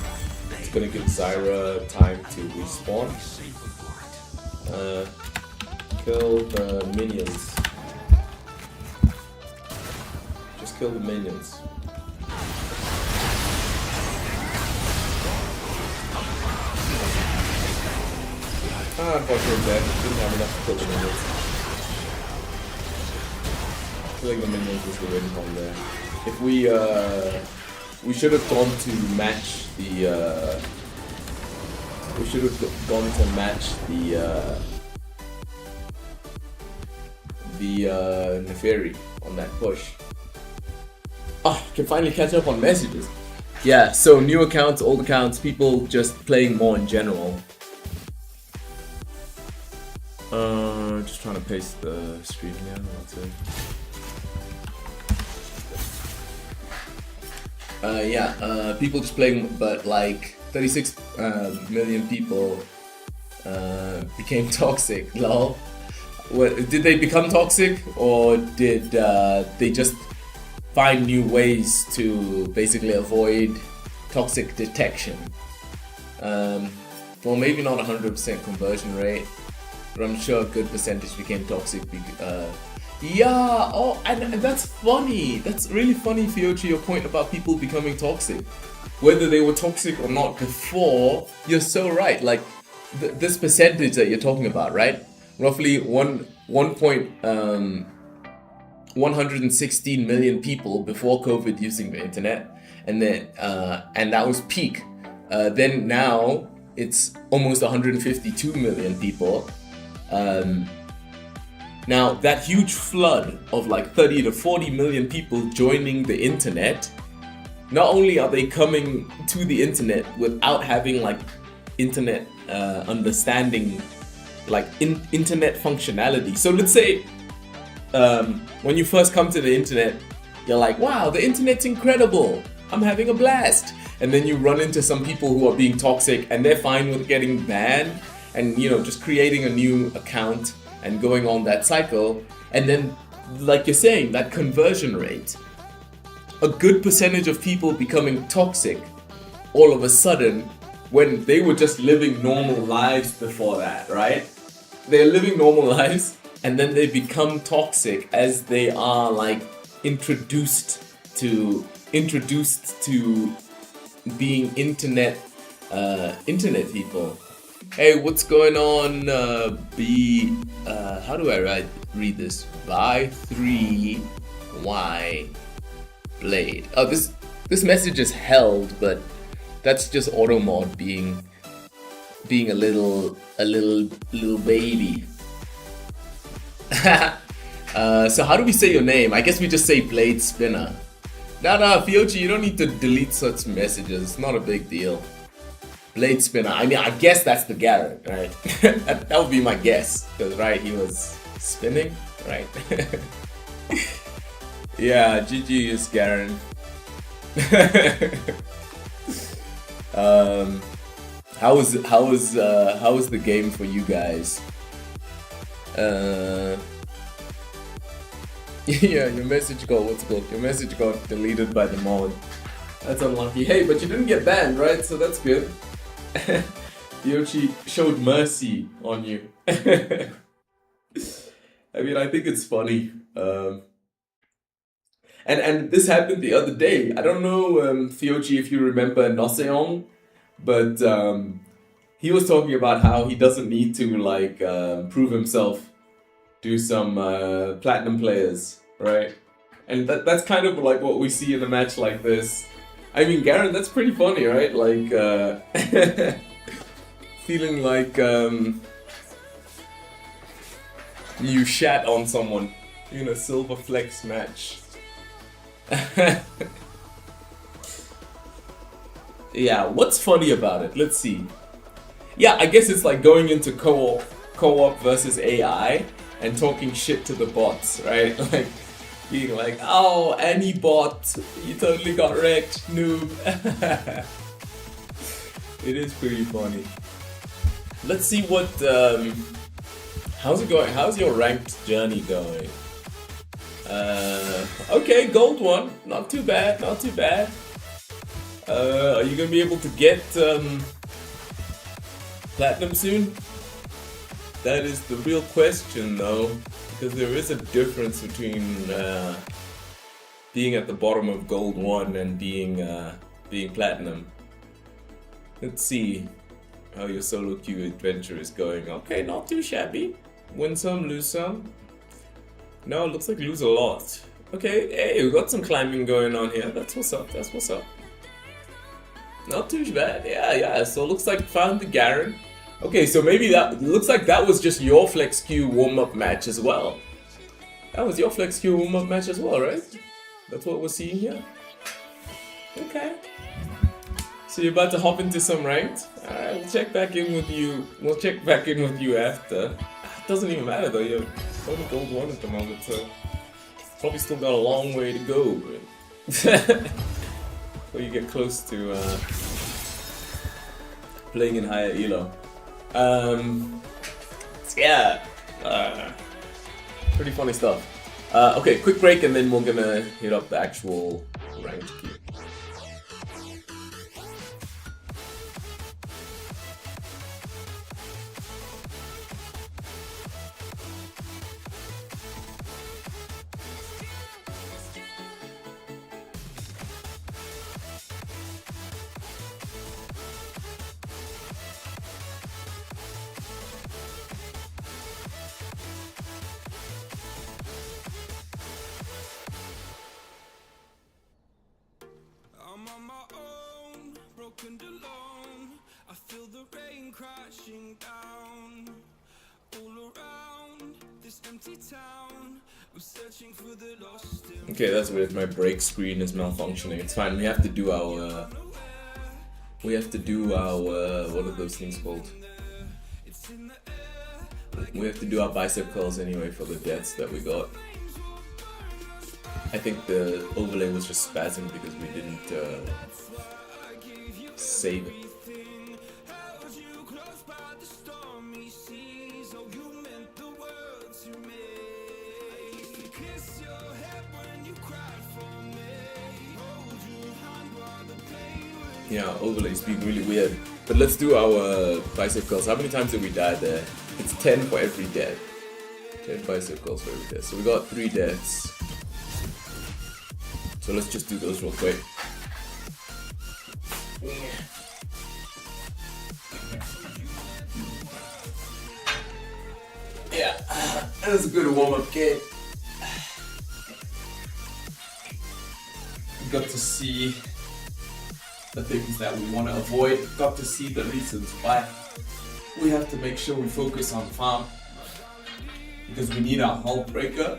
It's gonna give Zyra time to respawn. Kill the minions. Just kill the minions. Unfortunately dead. Didn't have enough to kill the minions. I feel like the minions was the win from there. If we should have gone to match the Neferi on that push. Oh, can finally catch up on messages. Yeah, so new accounts, old accounts, people just playing more in general. Just trying to paste the stream here. People just playing, but like 36 million people became toxic. Lol. What, did they become toxic, or did they just find new ways to basically avoid toxic detection? Well, maybe not 100% conversion rate, but I'm sure a good percentage became toxic. Yeah, oh, and that's funny. That's really funny, Fiochi, your point about people becoming toxic. Whether they were toxic or not before, you're so right. Like, this percentage that you're talking about, right? Roughly 116 million people before COVID using the internet, and then and that was peak. Then now it's almost 152 million people. Now that huge flood of like 30 to 40 million people joining the internet, not only are they coming to the internet without having like internet understanding, like internet functionality. So let's say when you first come to the internet, you're like, wow, the internet's incredible, I'm having a blast. And then you run into some people who are being toxic and they're fine with getting banned and, you know, just creating a new account and going on that cycle. And then, like you're saying, that conversion rate, a good percentage of people becoming toxic all of a sudden when they were just living normal lives before that, right? They're living normal lives and then they become toxic as they are like introduced to being internet people. Hey, what's going on? How do I read this? By 3Y Blade. Oh, this message is held, but that's just automod being a little baby. So how do we say your name? I guess we just say Blade Spinner. Nah, Fiochi, you don't need to delete such messages. It's not a big deal. Blade Spinner. I mean, I guess that's the Garrett, right? that would be my guess, because right, he was spinning, right? Yeah, GG is Garen. How was the game for you guys? Yeah, your message got deleted by the mod. That's unlucky. Hey, but you didn't get banned, right? So that's good. Yoshi showed mercy on you. I mean, I think it's funny. And this happened the other day. I don't know, Fiochi, if you remember Noseong, but he was talking about how he doesn't need to like prove himself to some platinum players, right? And that's kind of like what we see in a match like this. I mean, Garen, that's pretty funny, right? Like feeling like you shat on someone in a Silver Flex match. Yeah, what's funny about it? Let's see. Yeah, I guess it's like going into co-op versus AI and talking shit to the bots, right? Like being like, oh, any bot, you totally got wrecked, noob. It is pretty funny. Let's see what How's it going? How's your ranked journey going? Okay, gold one. Not too bad, not too bad. Are you gonna be able to get platinum soon? That is the real question though, because there is a difference between being at the bottom of gold 1 and being platinum. Let's see how your solo queue adventure is going. Okay, not too shabby. Win some, lose some. No, it looks like lose a lot. Okay, hey, we got some climbing going on here. That's what's up, that's what's up. Not too bad, yeah. So it looks like found the Garen. Okay, so maybe that looks like that was just your flex queue warm-up match as well. That was your flex queue warm-up match as well, right? That's what we're seeing here. Okay. So you're about to hop into some ranked? Alright, we'll check back in with you. We'll check back in with you after. It doesn't even matter though, you're only gold 1 at the moment, so probably still got a long way to go. Before you get close to playing in higher elo. Yeah. Pretty funny stuff. Okay, quick break and then we're gonna hit up the actual ranked queue. I'm on my own, broken alone. I feel the rain crashing down all around this empty town. I'm searching for the lost. Okay, that's weird. My break screen is malfunctioning. It's fine. We have to do our. What are those things called? We have to do our bicep curls anyway for the deaths that we got. I think the overlay was just spazzing because we didn't save it. Yeah, overlays being really weird. But let's do our bicep curls. How many times did we die there? It's 10 for every death. 10 bicep curls for every death. So we got 3 deaths. So let's just do those real quick. Yeah, that was a good warm-up game. We got to see the things that we want to avoid. Got to see the reasons why we have to make sure we focus on farm. Because we need our hull breaker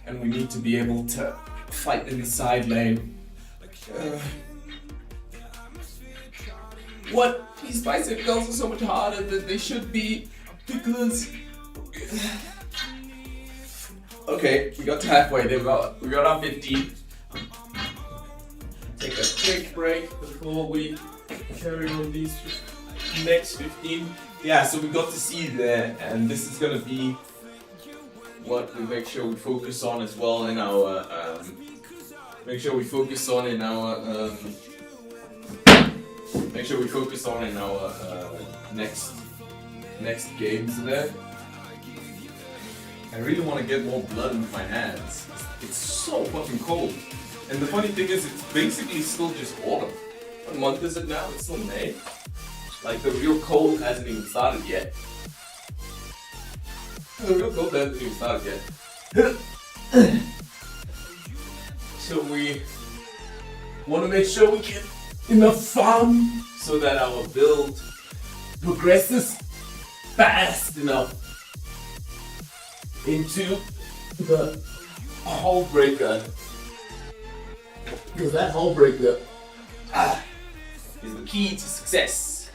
and we need to be able to fight in the side lane. What? These bicep curls are so much harder than they should be because. Okay, we got to halfway. We got our 15. Take a quick break before we carry on these next 15. Yeah, so we got to see there, and this is gonna be what we make sure we focus on as well in our next games there. I really want to get more blood in my hands. It's so fucking cold. And the funny thing is, it's basically still just autumn. What month is it now? It's still May. Like, the real cold hasn't even started yet. So we want to make sure we get enough farm so that our build progresses fast enough into the hull breaker. Because that hull breaker is the key to success.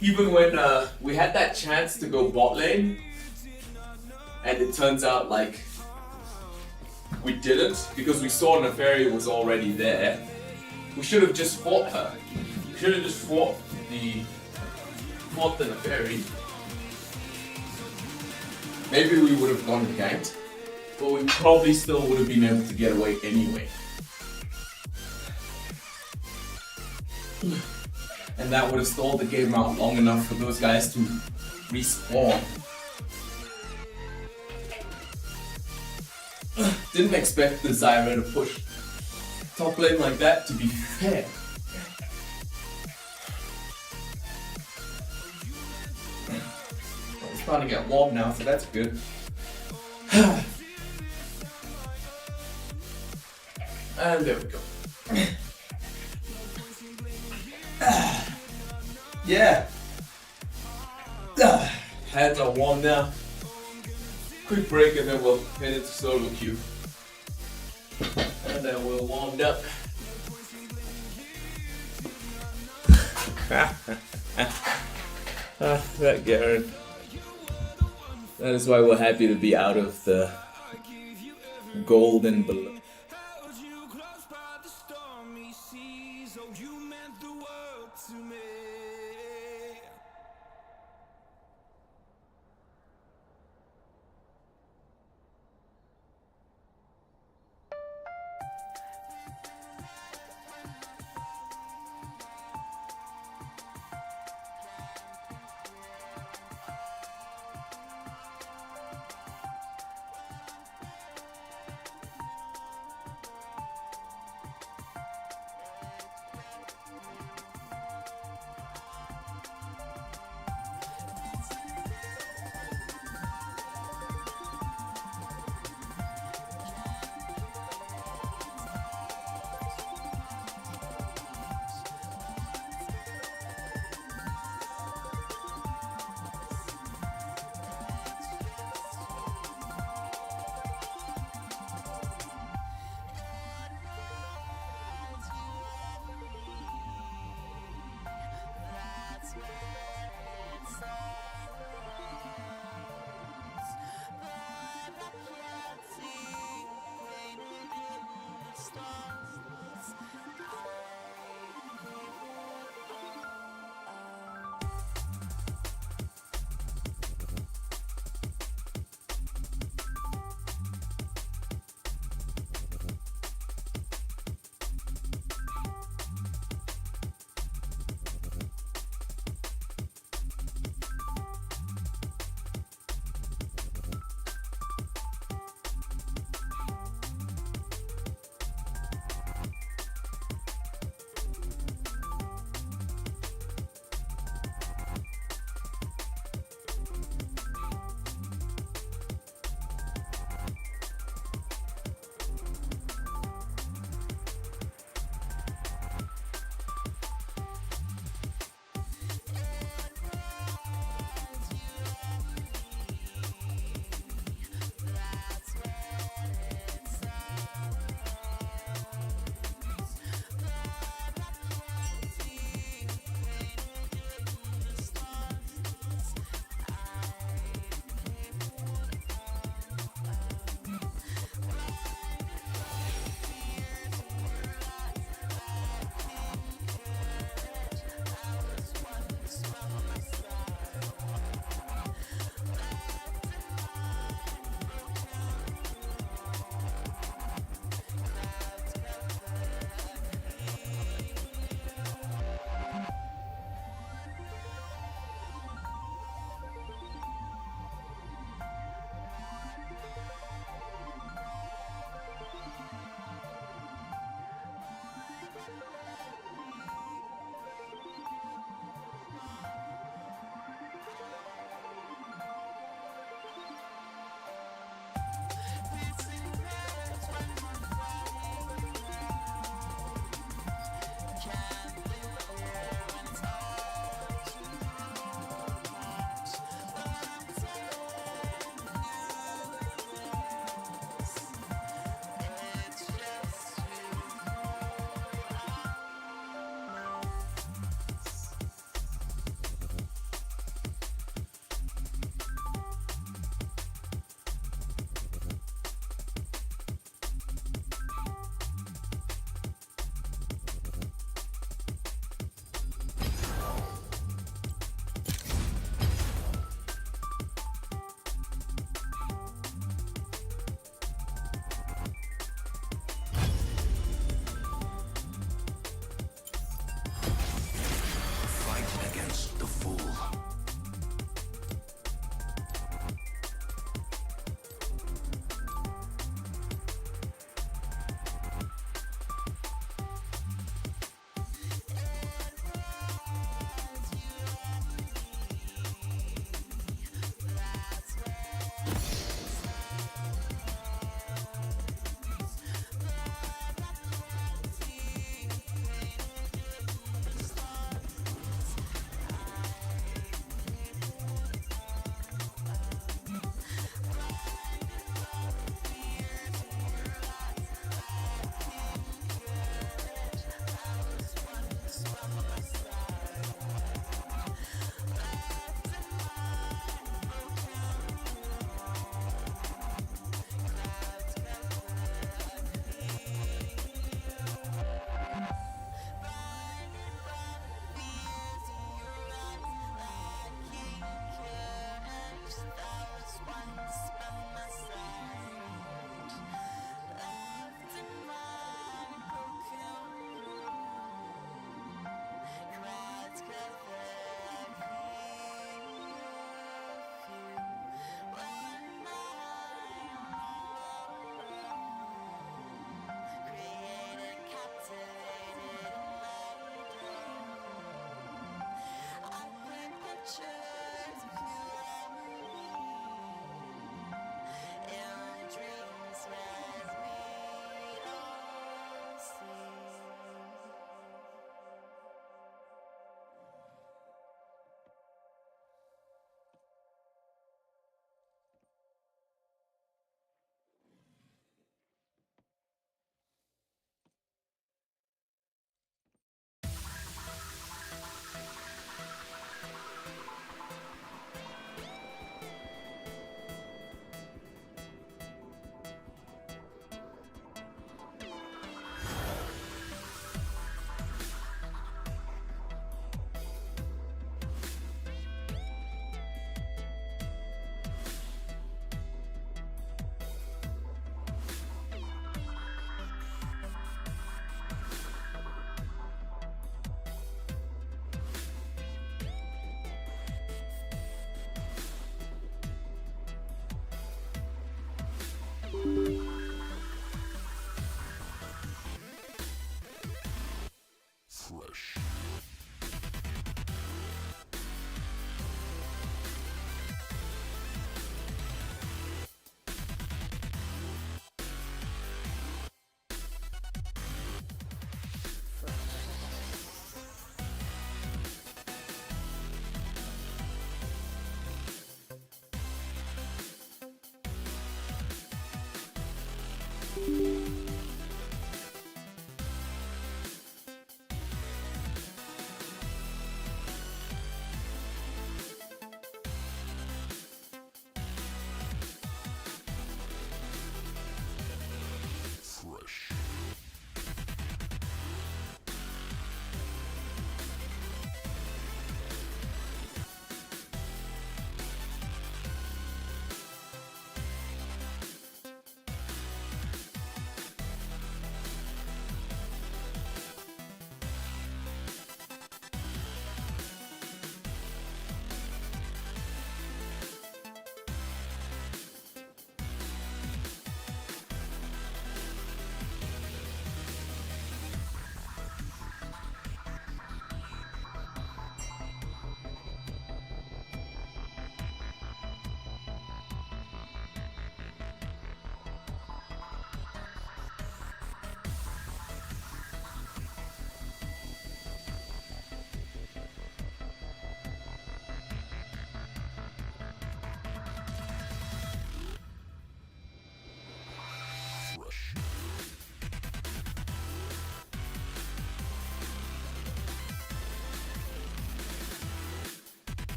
Even when we had that chance to go bot lane, and it turns out like we didn't because we saw Neferi was already there. We should have just fought her. We should have just fought the Neferi. maybe we would have gone ganked, but we probably still would have been able to get away anyway. And that would have stalled the game out long enough for those guys to respawn. Didn't expect the Zyra to push top lane like that, to be fair. It's starting to get warm now, so that's good. And there we go. Yeah. Hands are warm now. Quick break and then we'll head into solo queue. And then we're warmed up. That Garen. That is why we're happy to be out of the golden below.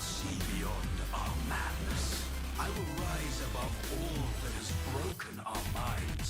will see beyond our madness. I will rise above all that has broken our minds.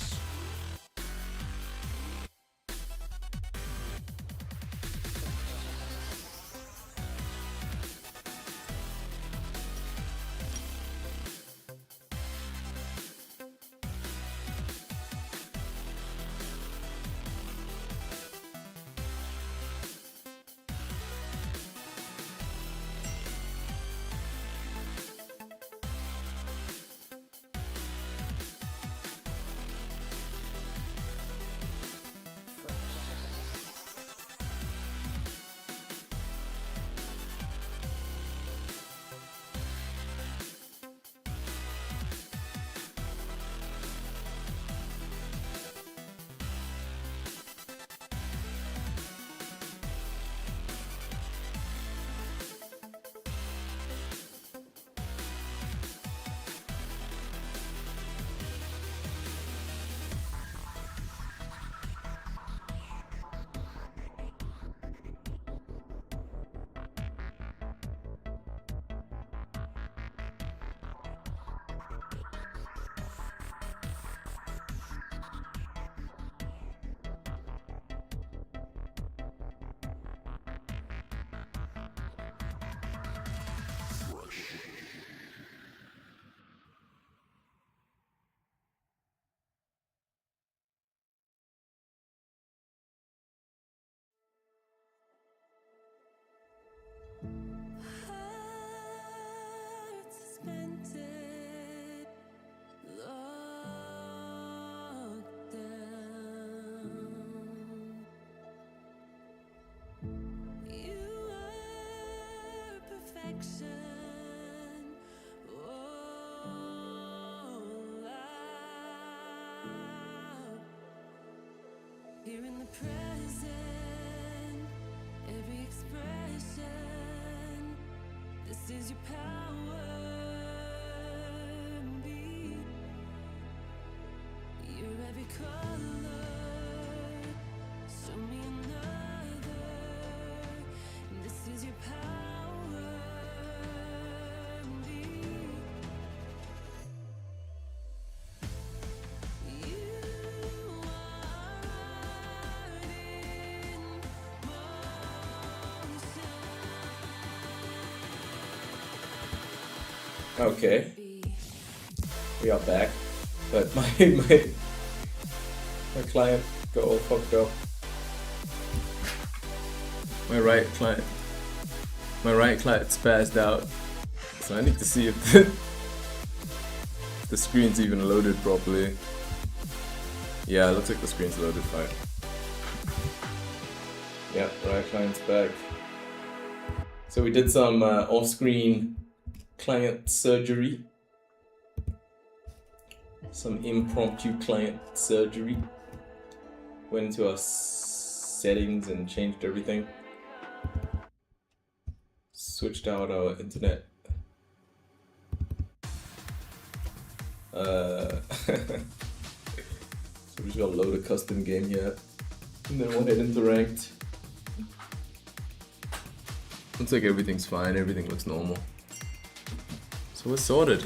Hearts suspended, locked down. You are perfection. All out. Here in the present, every expression. This is your power. Be your every color. Show me another. This is your power. Be you are in motion. Okay, we are back, but my client got all fucked up. My right client spazzed out, so I need to see if the screen's even loaded properly. Yeah, it looks like the screen's loaded fine. Yeah, right client's back. So we did some off-screen client surgery. Some impromptu client surgery. Went into our settings and changed everything. Switched out our internet. So we just gotta load a custom game here. And then we'll head into ranked. Looks like everything's fine, everything looks normal. So we're sorted.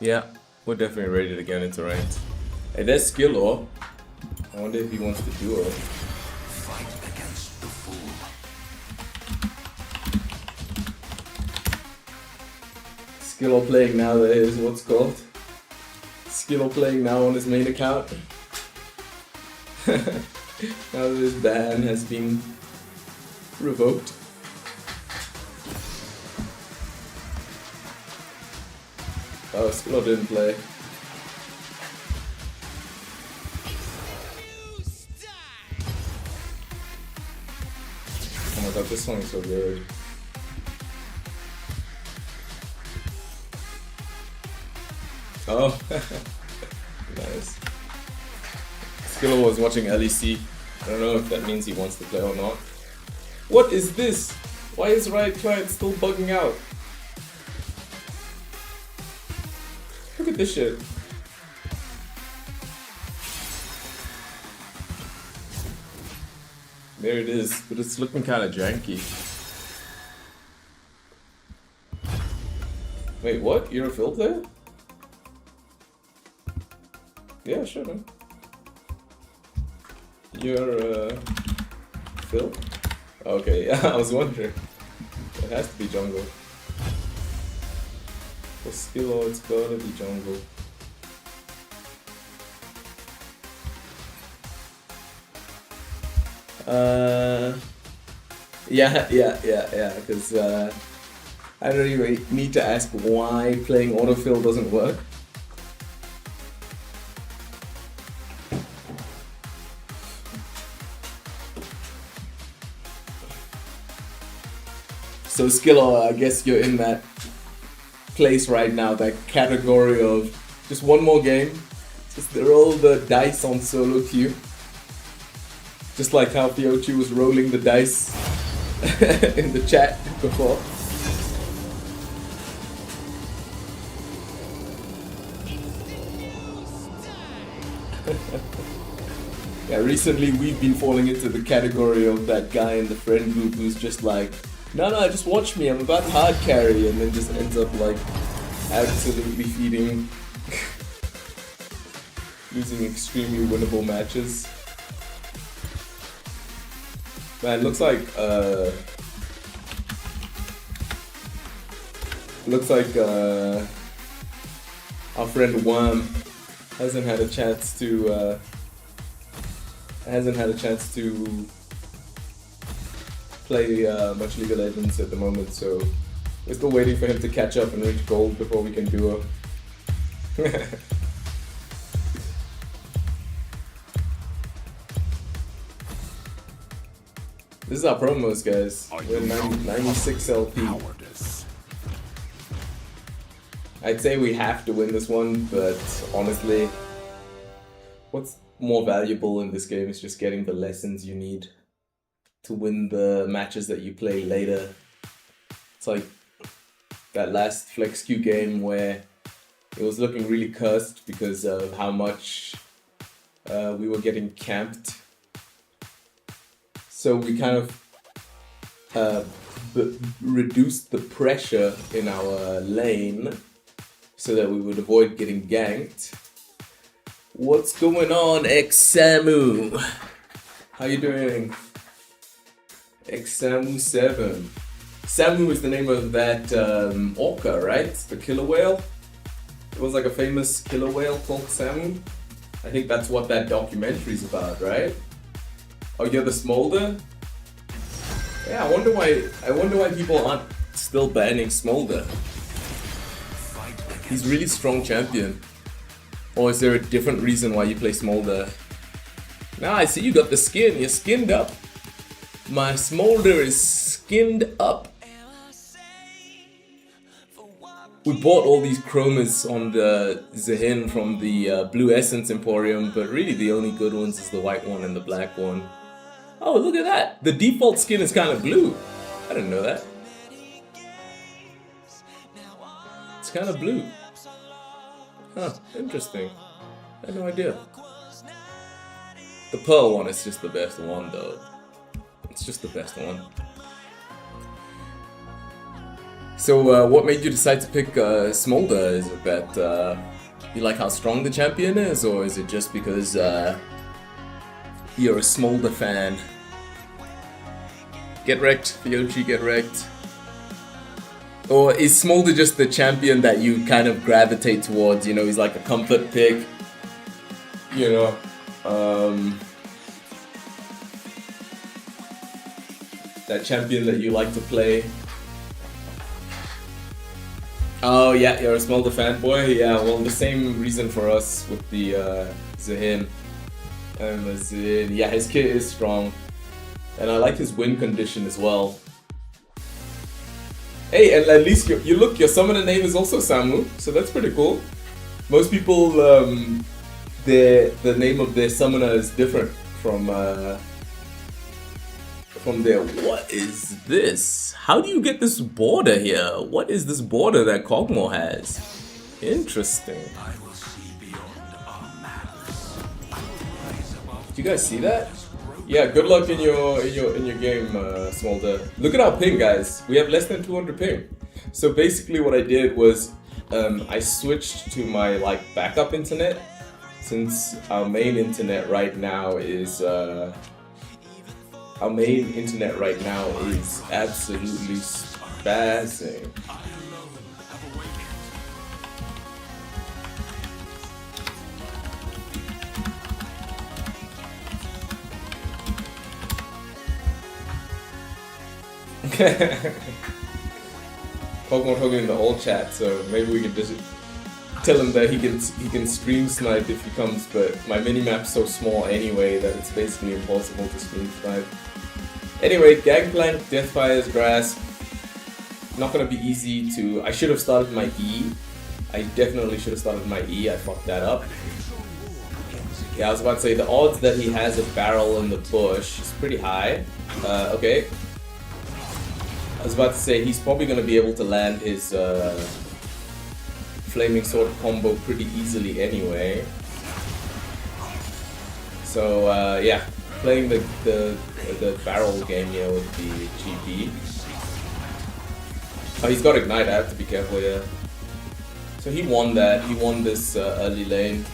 Yeah, we're definitely ready to get into ranked. Hey, there's Skillor. I wonder if he wants to duo. Fight against the fool. Skillor playing now, that is what's called. Skillor playing now on his main account. Now that his ban has been revoked. Oh, Skillor didn't play. Oh my god, this song is so good. Oh, nice. Skillor was watching LEC I don't know if that means he wants to play or not. What is this? Why is Riot Client still bugging out? Look at this shit. There it is, but it's looking kind of janky. Wait, what? You're a Phil player? Yeah, sure, man. You're Phil? Okay, yeah, I was wondering. It has to be jungle. For skill, it's gotta be jungle. Yeah, because I don't even need to ask why playing autofill doesn't work. So Skiller, I guess you're in that place right now, that category of just one more game, just roll the dice on solo queue. Just like how Fiochi was rolling the dice in the chat before. Yeah, recently we've been falling into the category of that guy in the friend group who's just like, no, just watch me, I'm about to hard carry, and then just ends up like absolutely feeding, losing extremely winnable matches. Man, looks like our friend Worm hasn't had a chance to play much League of Legends at the moment, so we're still waiting for him to catch up and reach gold before we can duo. This is our promos, guys. We're 96 LP. I'd say we have to win this one, but honestly, what's more valuable in this game is just getting the lessons you need to win the matches that you play later. It's like that last Flex Q game where it was looking really cursed because of how much we were getting camped. So we kind of reduced the pressure in our lane so that we would avoid getting ganked. What's going on, Xamu? How you doing? Xamu7. Samu is the name of that orca, right? The killer whale? It was like a famous killer whale called Samu. I think that's what that documentary's about, right? Oh, you're the Smolder? Yeah, I wonder why people aren't still banning Smolder. He's a really strong champion. Or is there a different reason why you play Smolder? Now I see you got the skin, you're skinned up. My Smolder is skinned up. We bought all these chromas on the Zahin from the Blue Essence Emporium, but really the only good ones is the white one and the black one. Oh, look at that! The default skin is kind of blue. I didn't know that. It's kind of blue. Huh, interesting. I had no idea. The pearl one is just the best one though. It's just the best one. So what made you decide to pick Smolder? Is it that you like how strong the champion is, or is it just because you're a Smolder fan? Get wrecked, Fiochi, get wrecked. Or is Smolder just the champion that you kind of gravitate towards? You know, he's like a comfort pick. You know, that champion that you like to play. Oh yeah, you're a Smolder fanboy? Yeah, well the same reason for us with the Zahin. Yeah, his kit is strong. And I like his win condition as well. Hey, and at least your summoner name is also Samu, so that's pretty cool. Most people, the name of their summoner is different from from there. What is this? How do you get this border here? What is this border that Kog'Maw has? Interesting. I will see beyond our madness. I will rise above Did you guys see that? Yeah, good luck in your game, Smolder. Look at our ping, guys. We have less than 200 ping. So basically, what I did was I switched to my backup internet, since our main internet right now is absolutely spazzing. Pokemon talking in the whole chat, so maybe we can just tell him that he can stream snipe if he comes, but my minimap's so small anyway that it's basically impossible to stream snipe. Anyway, Gangplank, Deathfire's Grasp. Not gonna be easy to. I should have started my E. I definitely should have started my E. I fucked that up. Yeah, I was about to say the odds that he has a barrel in the bush is pretty high. Okay. I was about to say he's probably gonna be able to land his Flaming Sword combo pretty easily anyway. So yeah, playing the barrel game here would be GP. Oh, he's got Ignite, I have to be careful here. So he won that, he won this early lane.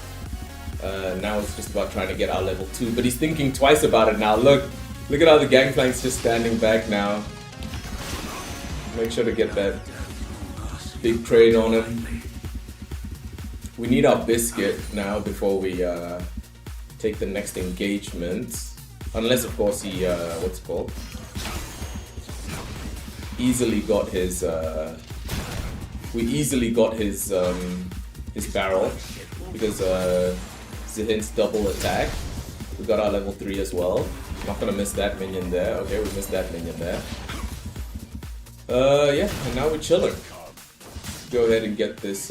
Now it's just about trying to get our level 2, but he's thinking twice about it now. Look at how the Gangplank's just standing back now. Make sure to get that big trade on him. We need our biscuit now before we take the next engagement. Unless, of course, he, what's it called? Easily got his, we easily got his barrel because Zihin's double attack. We got our level 3 as well. Not gonna miss that minion there. Okay, we missed that minion there. Yeah, and now we're chilling. Go ahead and get this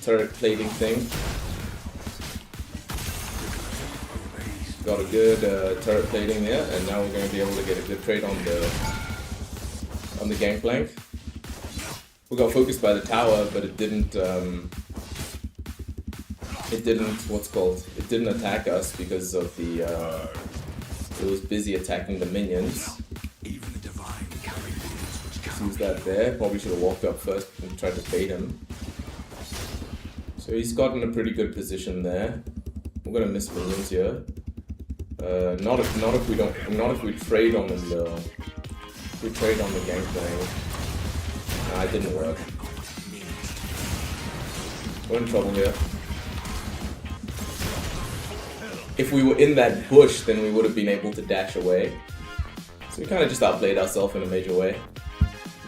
turret plating thing. Got a good turret plating there, and now we're going to be able to get a good trade on the Gangplank. We got focused by the tower, but it didn't what's called? It didn't attack us because of the it was busy attacking the minions. Use that there. Probably should have walked up first and tried to bait him. So he's got in a pretty good position there. We're gonna miss minions here. Not if we trade on him though. If we trade on the Gangplank. Nah, it didn't work. We're in trouble here. If we were in that bush, then we would have been able to dash away. So we kind of just outplayed ourselves in a major way.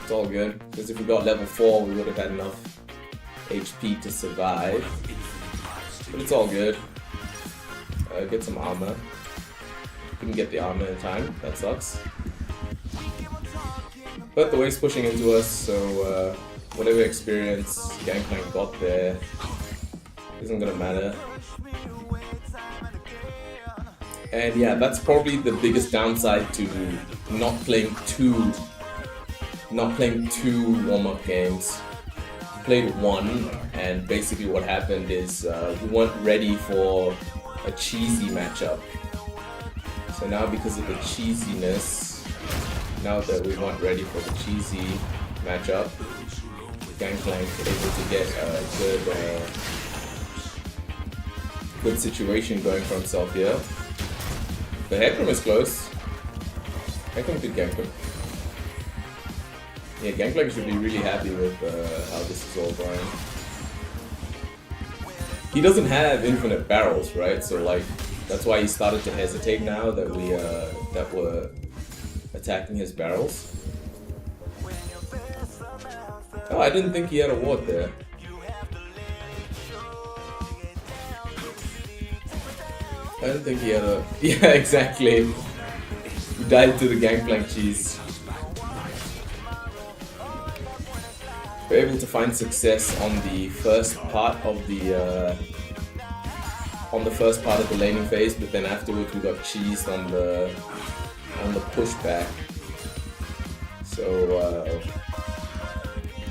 It's all good, because if we got level 4, we would have had enough HP to survive. But it's all good. Get some armor. Couldn't get the armor in time, that sucks. But the wave's pushing into us, so whatever experience Gangplank got there isn't gonna matter. And yeah, that's probably the biggest downside to not playing two warm-up games. Played one, and basically what happened is we weren't ready for a cheesy matchup. So now because of the cheesiness, now that we weren't ready for the cheesy matchup, Gangplank able to get a good situation going for himself here. The Hecarim is close. Hecarim did gank him. Yeah, Gangplank should be really happy with how this is all going. He doesn't have infinite barrels, right? So that's why he started to hesitate now that we're attacking his barrels. Oh, I didn't think he had a ward there. I didn't think he had a... Yeah, exactly. He died to the Gangplank cheese. We're able to find success on the first part of the laning phase, but then afterwards we got cheesed on on the pushback. So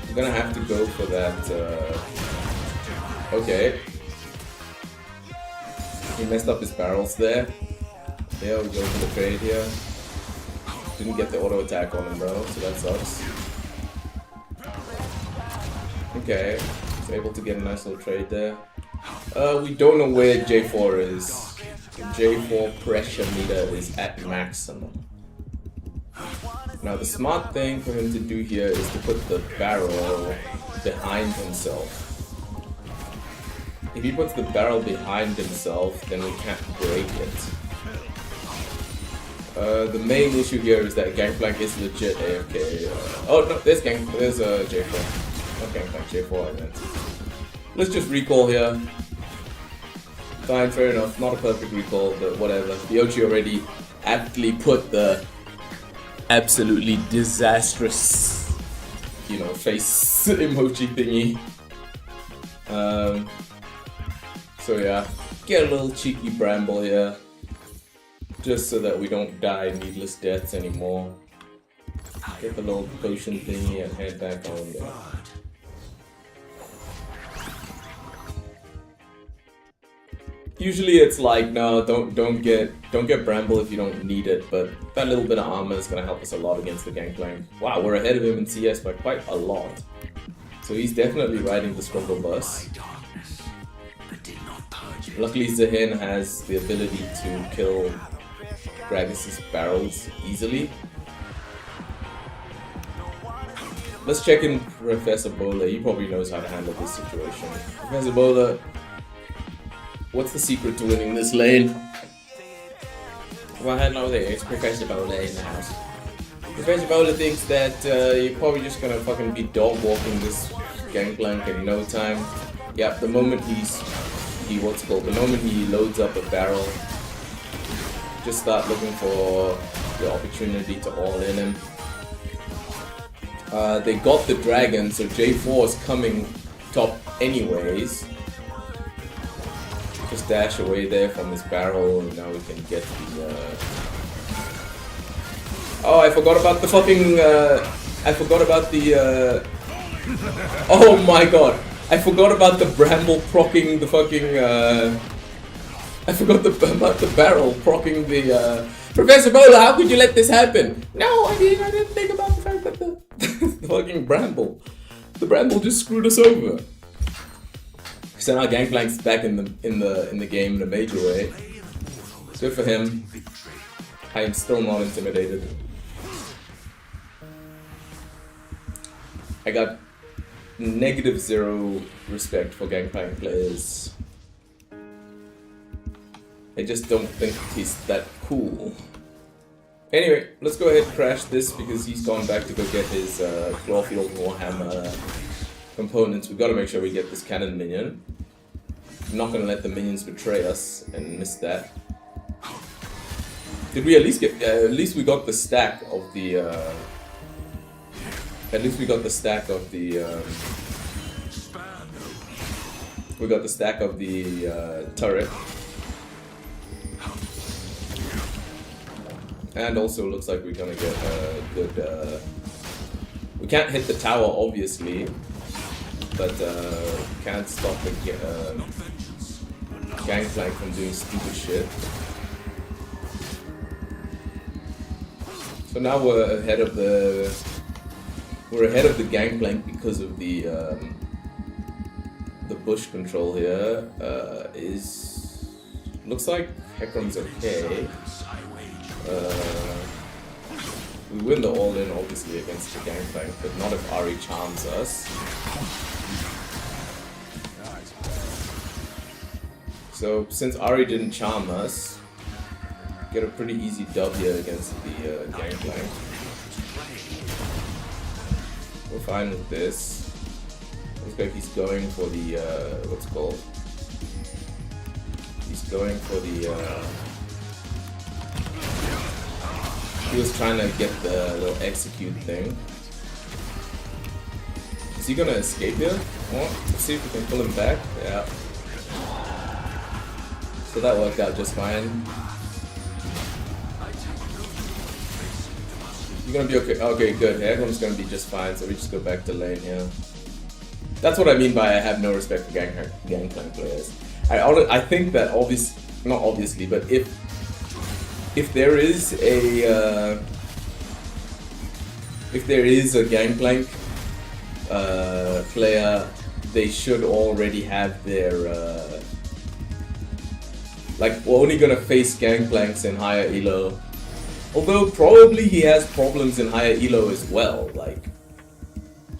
I'm gonna have to go for that. Okay. He messed up his barrels there. Yeah, we go for the trade here. Didn't get the auto attack on him though, so that sucks. Okay, was able to get a nice little trade there. We don't know where J4 is. J4 pressure meter is at maximum. Now the smart thing for him to do here is to put the barrel behind himself. If he puts the barrel behind himself, then we can't break it. The main issue here is that Gangplank is legit AFK. Oh no, there's J4. Not Gangplank, J4 I meant. Let's just recall here. Fine, fair enough. Not a perfect recall, but whatever. The Ochi already aptly put the absolutely disastrous, you know, face emoji thingy. So yeah, get a little cheeky bramble here, just so that we don't die needless deaths anymore. Get the little potion thingy and head back on there. Usually it's like, no, don't get bramble if you don't need it, but that little bit of armor is gonna help us a lot against the Gangplank. Wow, we're ahead of him in CS by quite a lot. So he's definitely riding the stronger bus. Luckily Zahin has the ability to kill Gragas' barrels easily. Let's check in Professor Bola. He probably knows how to handle this situation. Professor Bola, what's the secret to winning this lane? Well, hello there, it's Professor Bola in the house. Professor Bola thinks that you're probably just gonna fucking be dog walking this Gangplank in no time. Yeah, the moment the moment he loads up a barrel, just start looking for the opportunity to all in him. They got the dragon, so J4 is coming top anyways. Just dash away there from his barrel, and now we can get the. Oh, I forgot about the fucking. I forgot about the. Oh my god! I forgot about the bramble procking the fucking. I forgot about the barrel procking the. Professor Bola, how could you let this happen? No, I didn't think about the fact that the fucking bramble. The bramble just screwed us over. So now Gangplank's back in the game in a major way. Good for him. I am still not intimidated. I got -0 respect for Gangplank players. I just don't think he's that cool. Anyway, let's go ahead and crash this because he's gone back to go get his Clawfield Warhammer components. We've got to make sure we get this cannon minion. I'm not gonna let the minions betray us and miss that. Did we at least get? At least we got the stack of the. At least we got the stack of the. We got the stack of the turret. And also looks like we're gonna get a good. We can't hit the tower obviously, but can't stop the Gangplank from doing stupid shit. So now we're ahead of the Gangplank because of the bush control here. Looks like Hecarim's okay. We win the all-in obviously against the Gangplank, but not if Ari charms us. So since Ari didn't charm us, get a pretty easy dub here against the Gangplank. We're fine with this. Looks like he's going for the what's it called? He's going for the he was trying to get the little execute thing. Is he gonna escape here? Well, let's see if we can pull him back. Yeah. So that worked out just fine. You're gonna be okay. Okay, good. Everyone's gonna be just fine, so we just go back to lane here. That's what I mean by I have no respect for Gangplank players. I think that not obviously, but if there is a Gangplank player, they should already have their like, we're only gonna face Gangplanks in higher elo. Although probably he has problems in higher elo as well. Like,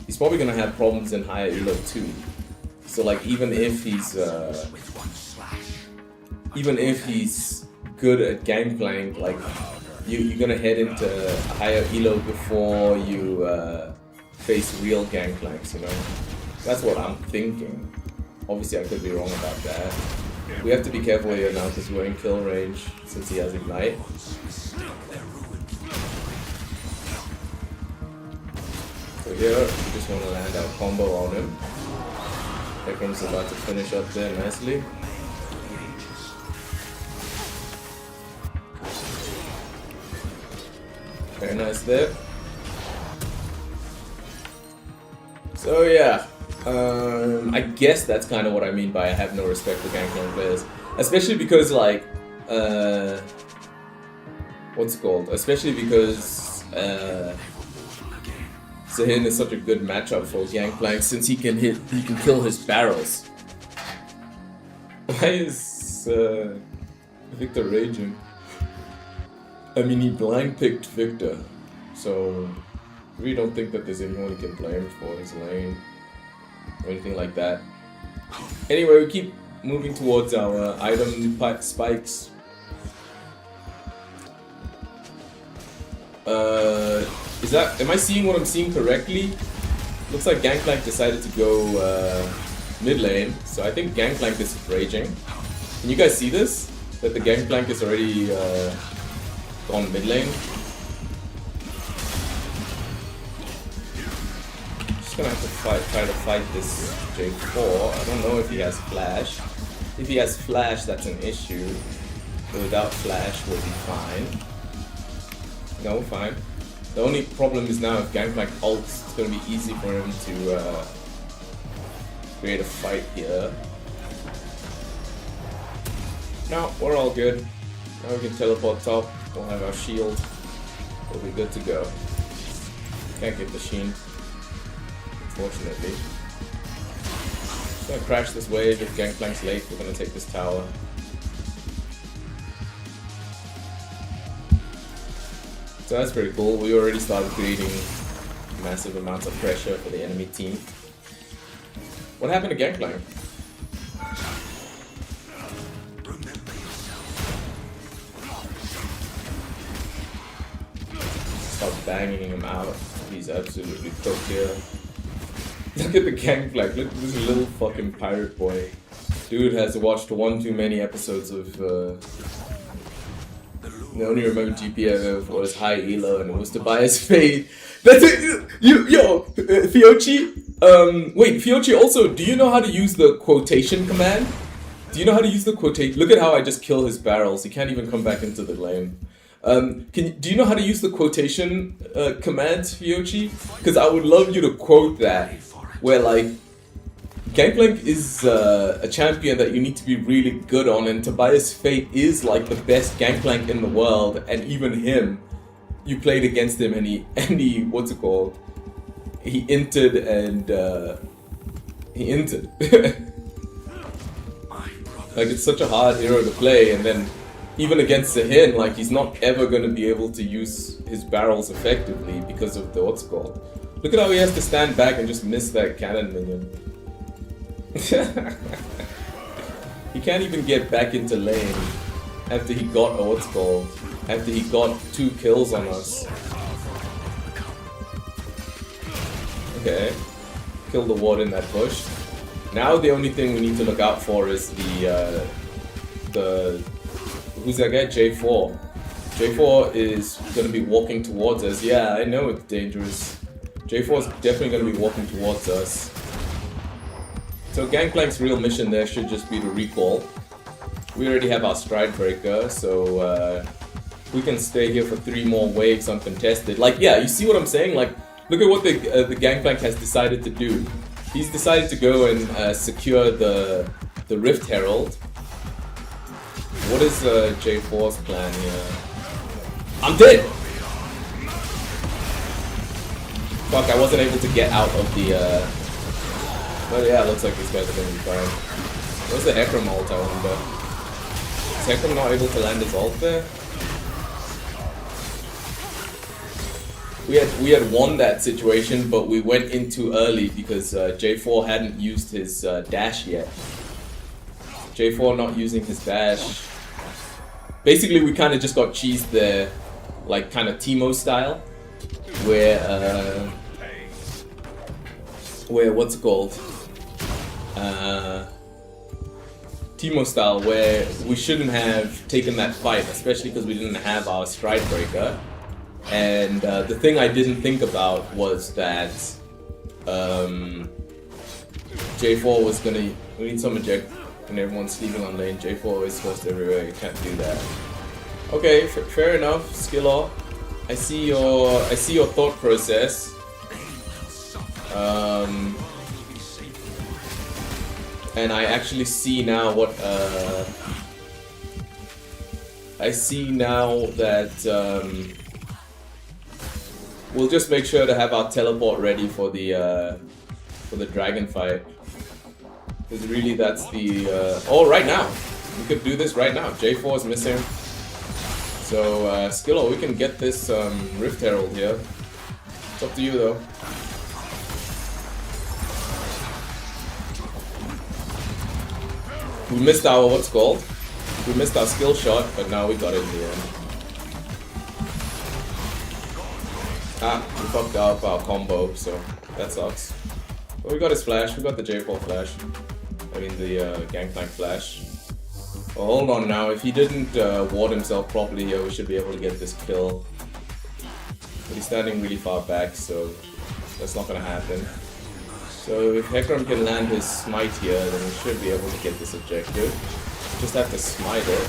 he's probably gonna have problems in higher elo too. So like, even if he's good at Gangplank, like you're gonna head into a higher elo before you face real Gangplanks, you know? That's what I'm thinking. Obviously I could be wrong about that. We have to be careful here now because we're in kill range since he has Ignite. So here, we just want to land our combo on him. Ekram's about to finish up there nicely. Very nice there. So yeah, I guess that's kind of what I mean by I have no respect for Gangplank players. Especially because like, what's it called? Especially because Zahin is such a good matchup for Gangplank since he can kill his barrels. Why is Victor raging? I mean, he blind picked Victor, so I really don't think that there's anyone he can blame for his lane or anything like that. Anyway, we keep moving towards our item spikes. Am I seeing what I'm seeing correctly? Looks like Gangplank decided to go mid lane, so I think Gangplank is raging. Can you guys see this? That the Gangplank is already gone mid lane. Just gonna have to try to fight this J4. I don't know if he has flash. If he has flash, that's an issue. But without flash, we'll be fine. No, fine. The only problem is now if Gangplank ults, it's gonna be easy for him to create a fight here. No, we're all good. Now we can teleport top. We'll have our shield. We'll be good to go. Can't get the Sheen, unfortunately. Just gonna crash this wave. If Gangplank's late, we're gonna take this tower. So that's pretty cool. We already started creating massive amounts of pressure for the enemy team. What happened to Gangplank? Stop banging him out. He's absolutely cooked here. Look at the Gangplank. Look at this little fucking pirate boy. Dude has watched one too many episodes of the only remote GP was high elo and it was Tobias Fade. That's it! Fiochi? Wait, Fiochi also, do you know how to use the quotation command? Do you know how to use the quotation? Look at how I just kill his barrels. He can't even come back into the lane. Do you know how to use the quotation command, Fiochi? Because I would love you to quote that, where like, Gangplank is a champion that you need to be really good on, and Tobias Fate is like the best Gangplank in the world, and even him, you played against him and he what's it called? He inted and he inted. Like, it's such a hard hero to play, and then even against Zahin, like, he's not ever gonna be able to use his barrels effectively because of the what's it called? Look at how he has to stand back and just miss that cannon minion. He can't even get back into lane after he got after he got 2 kills on us. Okay, kill the ward in that bush. Now the only thing we need to look out for is the who's that guy? J4. J4 is gonna be walking towards us. Yeah, I know it's dangerous. J4 is definitely gonna be walking towards us. So Gangplank's real mission there should just be to recall. We already have our stride breaker, so we can stay here for 3 more waves uncontested. Like, yeah, you see what I'm saying? Like, look at what the Gangplank has decided to do. He's decided to go and secure the Rift Herald. What is J4's plan here? I'm dead! Fuck, I wasn't able to get out of the... But yeah, it looks like these guys are gonna be fine. Where's the Hecarim ult, I wonder? Is Hecarim not able to land his ult there? We had won that situation, but we went in too early because J4 hadn't used his dash yet. J4 not using his dash. Basically, we kind of just got cheesed there, like kind of Teemo style, where what's it called? Teemo style, where we shouldn't have taken that fight, especially because we didn't have our stride breaker. And the thing I didn't think about was that J4 was gonna. We need some eject, and everyone's sleeping on lane. J4 is forced everywhere. You can't do that. Okay, fair enough, Skiller. I see your thought process. And I actually see now what I see now that we'll just make sure to have our teleport ready for the dragon fight. Because really that's the oh, right now we could do this right now. J4 is missing, so Skiller, we can get this Rift Herald here. It's up to you though. We missed our what's called? We missed our skill shot, but now we got it in the end. Ah, we fucked up our combo, so that sucks. But we got his flash, we got the J4 flash. I mean the Gangplank flash. Well, hold on now, if he didn't ward himself properly here, we should be able to get this kill. But he's standing really far back, so that's not gonna happen. So if Hecarim can land his smite here, then we should be able to get this objective. Just have to smite it.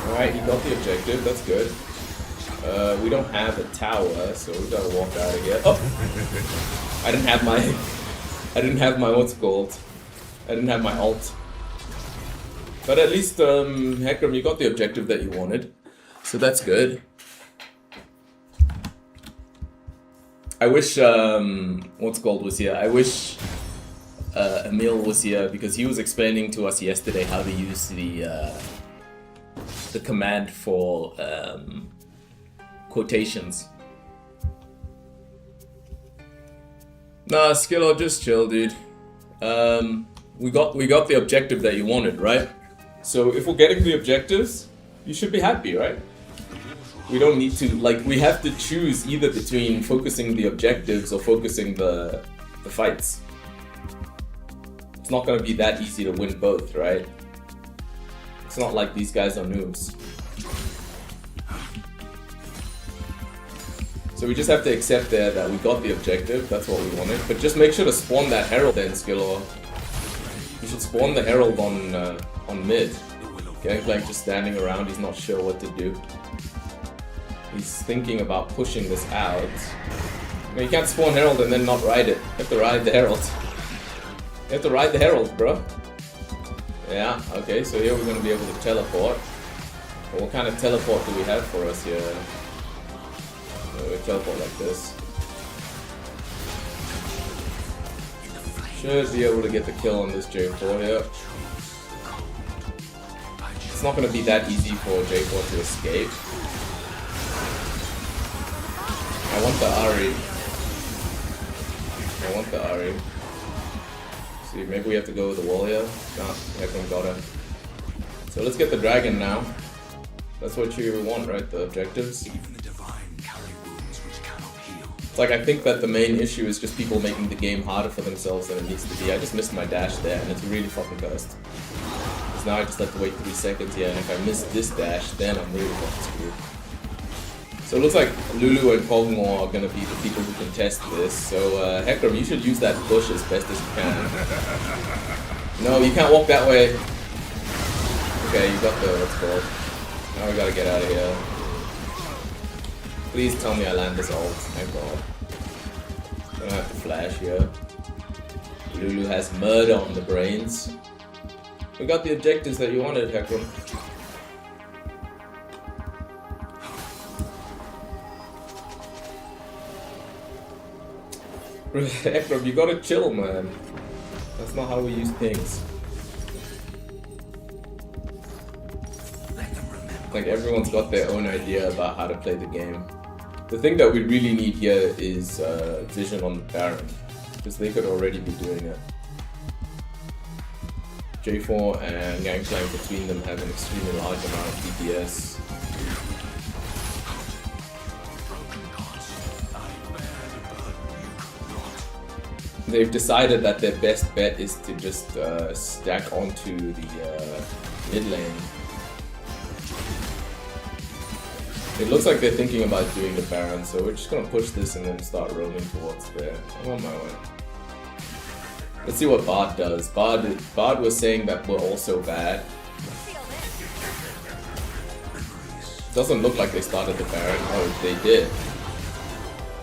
Alright, he got the objective, that's good. We don't have a tower, so we gotta walk out of here. Oh! I didn't have my what's it called? I didn't have my ult. But at least Hecarim, you got the objective that you wanted. So that's good. I wish what's called was here. I wish Emil was here because he was explaining to us yesterday how to use the command for quotations. Nah, Skiller, just chill, dude. We got the objective that you wanted, right? So if we're getting the objectives, you should be happy, right? We don't need to, like, we have to choose either between focusing the objectives or focusing the fights. It's not gonna be that easy to win both, right? It's not like these guys are noobs. So we just have to accept there that we got the objective, that's what we wanted. But just make sure to spawn that Herald then, Skiller. You should spawn the Herald on mid. Gangplank just standing around, he's not sure what to do. He's thinking about pushing this out. I mean, you can't spawn Herald and then not ride it. You have to ride the Herald. You have to ride the Herald, bro. Yeah, okay, so here we're going to be able to teleport. Well, what kind of teleport do we have for us here? We teleport like this. Should be able to get the kill on this J4 here. It's not going to be that easy for J4 to escape. I want the Ahri. I want the Ahri. See, maybe we have to go with the wall here. Nah, Hecarim got it. So let's get the dragon now. That's what you want, right? The objectives. It's like, I think that the main issue is just people making the game harder for themselves than it needs to be. I just missed my dash there, and it's really fucking cursed. Because now I just have to wait 3 seconds here, and if I miss this dash, then I'm really fucking screwed. So it looks like Lulu and Kog'Maw are gonna be the people who contest this. So Hecarim, you should use that bush as best as you can. No, you can't walk that way. Okay, you got the what's called. Now we gotta get out of here. Please tell me I land this ult. Thank God. I don't have to flash here. Lulu has murder on the brains. We got the objectives that you wanted, Hekram. Hekram, you gotta chill, man. That's not how we use things. Like, everyone's got their own idea about how to play the game. The thing that we really need here is vision on the Baron, because they could already be doing it. J4 and Gangplank between them have an extremely large amount of DPS. They've decided that their best bet is to just stack onto the mid lane. It looks like they're thinking about doing the Baron, so we're just gonna push this and then start rolling towards there. I'm on my way. Let's see what Bard does. Bard was saying that we're also bad. Doesn't look like they started the Baron. Oh, they did.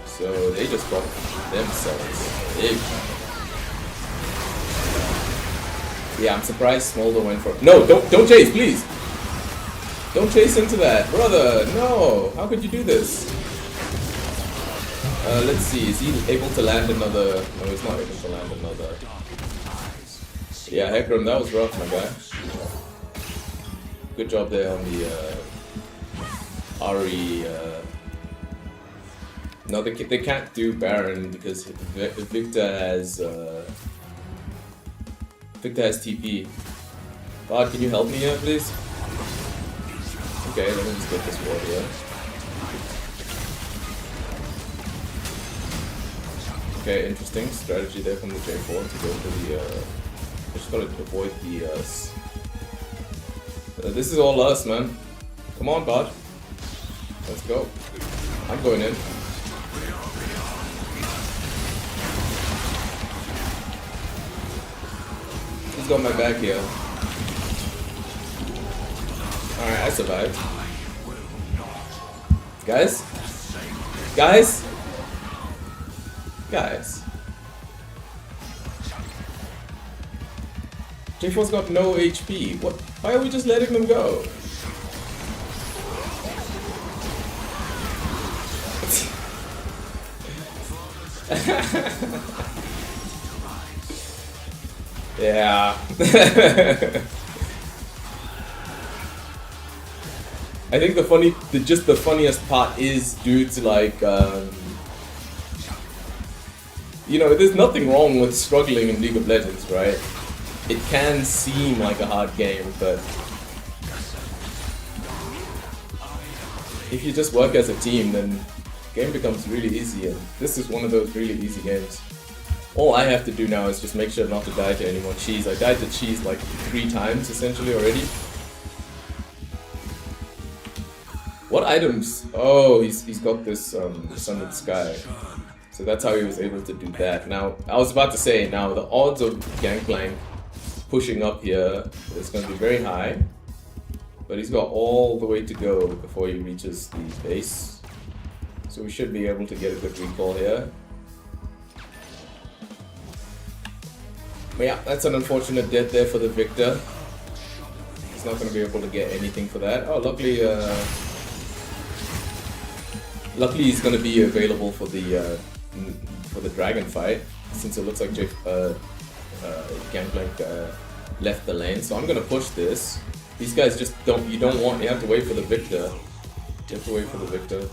So they just got themselves big. Yeah, I'm surprised Smolder went for. No, don't chase, please. Don't chase into that, brother. No, how could you do this? Let's see. Is he able to land another? No, he's not able to land another. Yeah, Hekram, that was rough, my guy. Good job there on the Ari. No, they can't do Baron because Victor has TP. Bard, can you help me here, please? Okay, let me just get this ward here. Okay, interesting strategy there from the J4 to go for the. Just gotta avoid the. This is all us, man. Come on, Bard. Let's go. I'm going in. Who's got my back here? Alright, I survived. Guys? Guys? Guys. J4's got no HP. What? Why are we just letting them go? Yeah. I think the funniest part is dudes like, you know, there's nothing wrong with struggling in League of Legends, right? It can seem like a hard game, but if you just work as a team, then the game becomes really easy, and this is one of those really easy games. All I have to do now is just make sure not to die to any more cheese. I died to cheese like 3 times essentially already. What items? Oh, he's got this Sun in the Sky. So that's how he was able to do that. Now, I was about to say, now the odds of Gangplank pushing up here is going to be very high. But he's got all the way to go before he reaches the base. So we should be able to get a good recall here. But yeah, that's an unfortunate death there for the Victor. He's not going to be able to get anything for that. Oh, luckily he's going to be available for the dragon fight, since it looks like Gangplank left the lane. So I'm going to push this. These guys just you have to wait for the Victor. You have to wait for the Victor.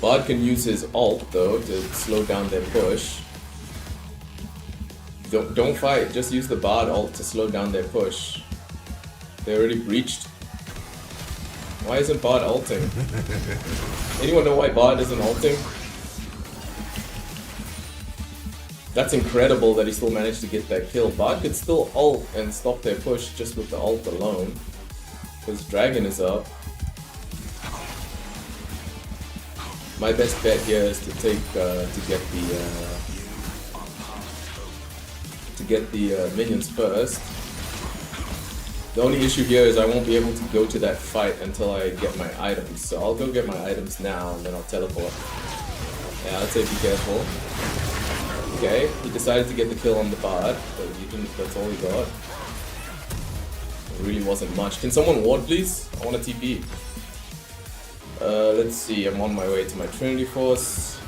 Bard can use his ult though to slow down their push. Don't fight, just use the Bard ult to slow down their push. They already breached. Why isn't Bard ulting? Anyone know why Bard isn't ulting? That's incredible that he still managed to get that kill. Bard could still ult and stop their push just with the ult alone. Because Dragon is up. My best bet here is to take to get the minions first. The only issue here is I won't be able to go to that fight until I get my items. So I'll go get my items now and then I'll teleport. Yeah, I'd say be careful. Okay, he decided to get the kill on the bard, but he didn't, that's all he got. It really wasn't much. Can someone ward please? I want a TP. Let's see, I'm on my way to my Trinity Force.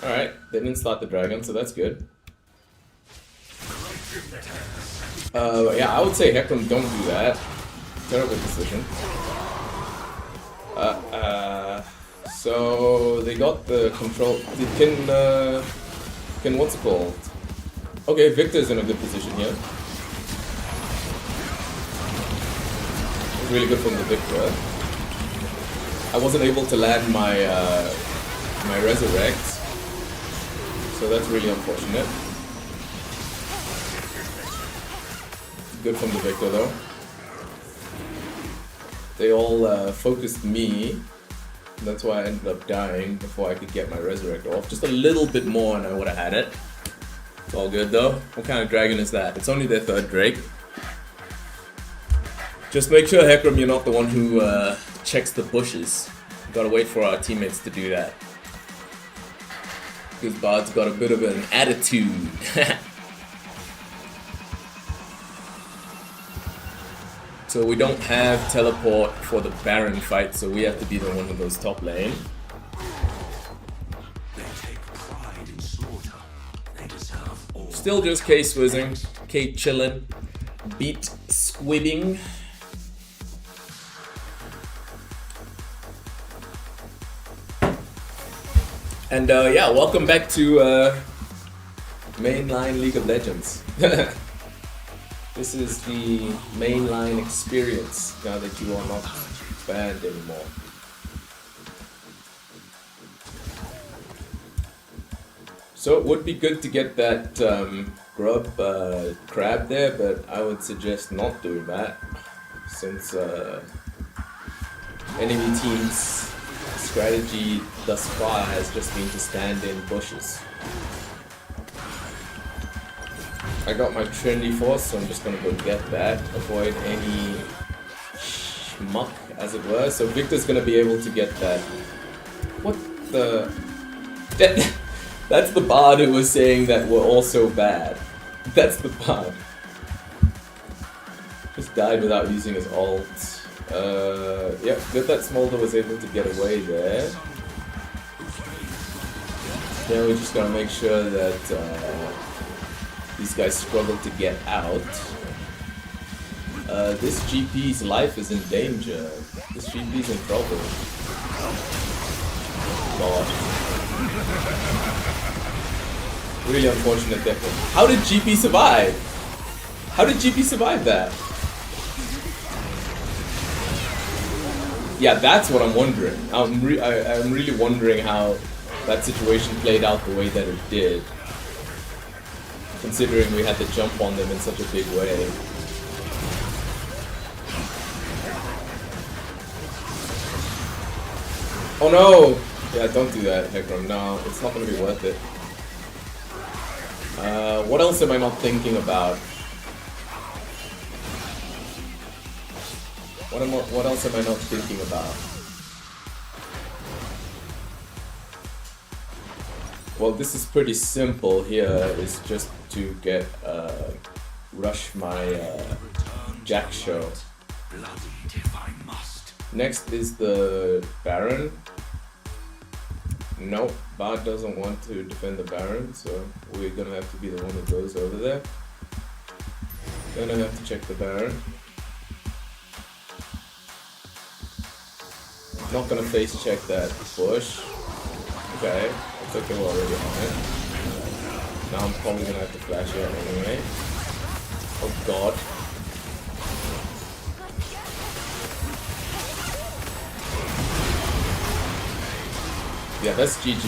Alright, they didn't start the dragon, so that's good. Yeah, I would say Heckram, don't do that. Terrible decision. So they got the control. Can what's it called? Okay, Victor's in a good position here. Really good from the Victor. I wasn't able to land my my resurrect, so that's really unfortunate. Good from the Victor though. They all focused me. That's why I ended up dying before I could get my resurrect off. Just a little bit more and I would have had it. It's all good though. What kind of dragon is that? It's only their third Drake. Just make sure, Heckram, you're not the one who checks the bushes. We gotta wait for our teammates to do that. Because Bard's got a bit of an attitude. So we don't have teleport for the Baron fight, so we have to be the one who goes top lane. They take pride in slaughter. They deserve all. Still just K-swizzing, K-chillin', beat squibbing. And yeah, welcome back to mainline League of Legends. This is the mainline experience now that you are not banned anymore. So it would be good to get that grub crab there, but I would suggest not doing that since enemy team's strategy thus far has just been to stand in bushes. I got my Trinity Force, so I'm just gonna go get that. Avoid any schmuck, as it were. So Victor's gonna be able to get that. What the? That's the bard who was saying that we're all so bad. That's the bard. Just died without using his ult. Yep, good that Smolder was able to get away there. Now we just gotta make sure that these guys struggle to get out. This GP's life is in danger. This GP's in trouble. God. Really unfortunate that. How did GP survive? How did GP survive that? Yeah, that's what I'm wondering. I'm really wondering how that situation played out the way that it did. Considering we had to jump on them in such a big way. Oh no! Yeah, don't do that, Heckram. No, it's not gonna be worth it. What else am I not thinking about? What else am I not thinking about? Well, this is pretty simple here. It's just to get rush my Jack show. Next is the Baron. Nope, Bard doesn't want to defend the Baron, so we're gonna have to be the one who goes over there. Gonna have to check the Baron. Not gonna face check that bush. Okay, it's okay, we're already on it. Now I'm probably gonna have to flash out anyway. Oh god. Yeah, that's GG.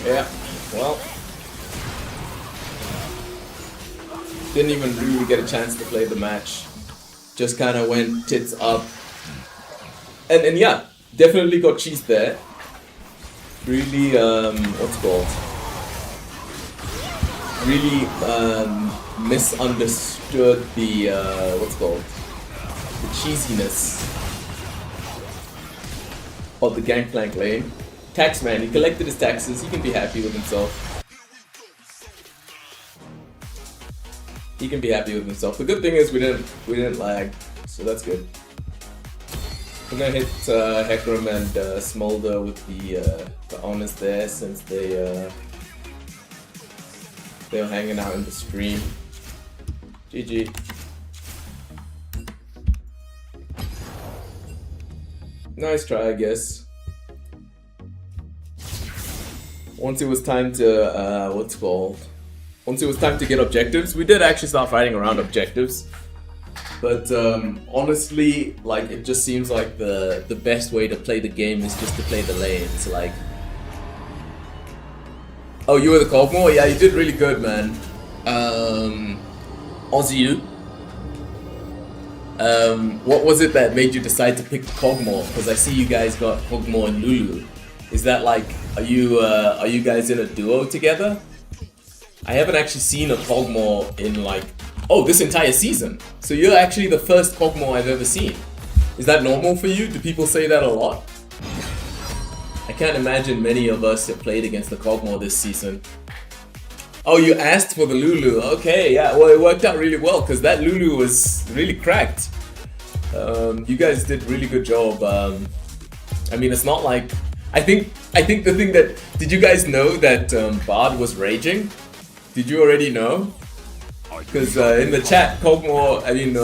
Yeah, well. Didn't even really get a chance to play the match. Just kind of went tits up. And yeah, definitely got cheesed there. Really, what's it called? really misunderstood the what's called the cheesiness of the Gangplank lane. Taxman, he collected his taxes. He can be happy with himself. He can be happy with himself. The good thing is we didn't lag, so that's good. We're gonna hit Hecarim and Smolder with the honors there, since they were hanging out in the stream. GG. Nice try, I guess. Once it was time to once it was time to get objectives, we did actually start fighting around objectives. But honestly, like, it just seems like the best way to play the game is just to play the lanes. Like, oh, you were the Kog'Maw? Yeah, you did really good, man. Ozzy, what was it that made you decide to pick Kog'Maw? Because I see you guys got Kog'Maw and Lulu. Is that like, are you guys in a duo together? I haven't actually seen a Kog'Maw in like, oh, this entire season. So you're actually the first Kog'Maw I've ever seen. Is that normal for you? Do people say that a lot? I can't imagine many of us have played against the Kog'Maw this season. Oh, you asked for the Lulu. Okay, yeah, well, it worked out really well because that Lulu was really cracked. You guys did really good job. I mean, it's not like, I think the thing that, did you guys know that Bard was raging? Did you already know? Because in the chat, Kog'Maw, I mean,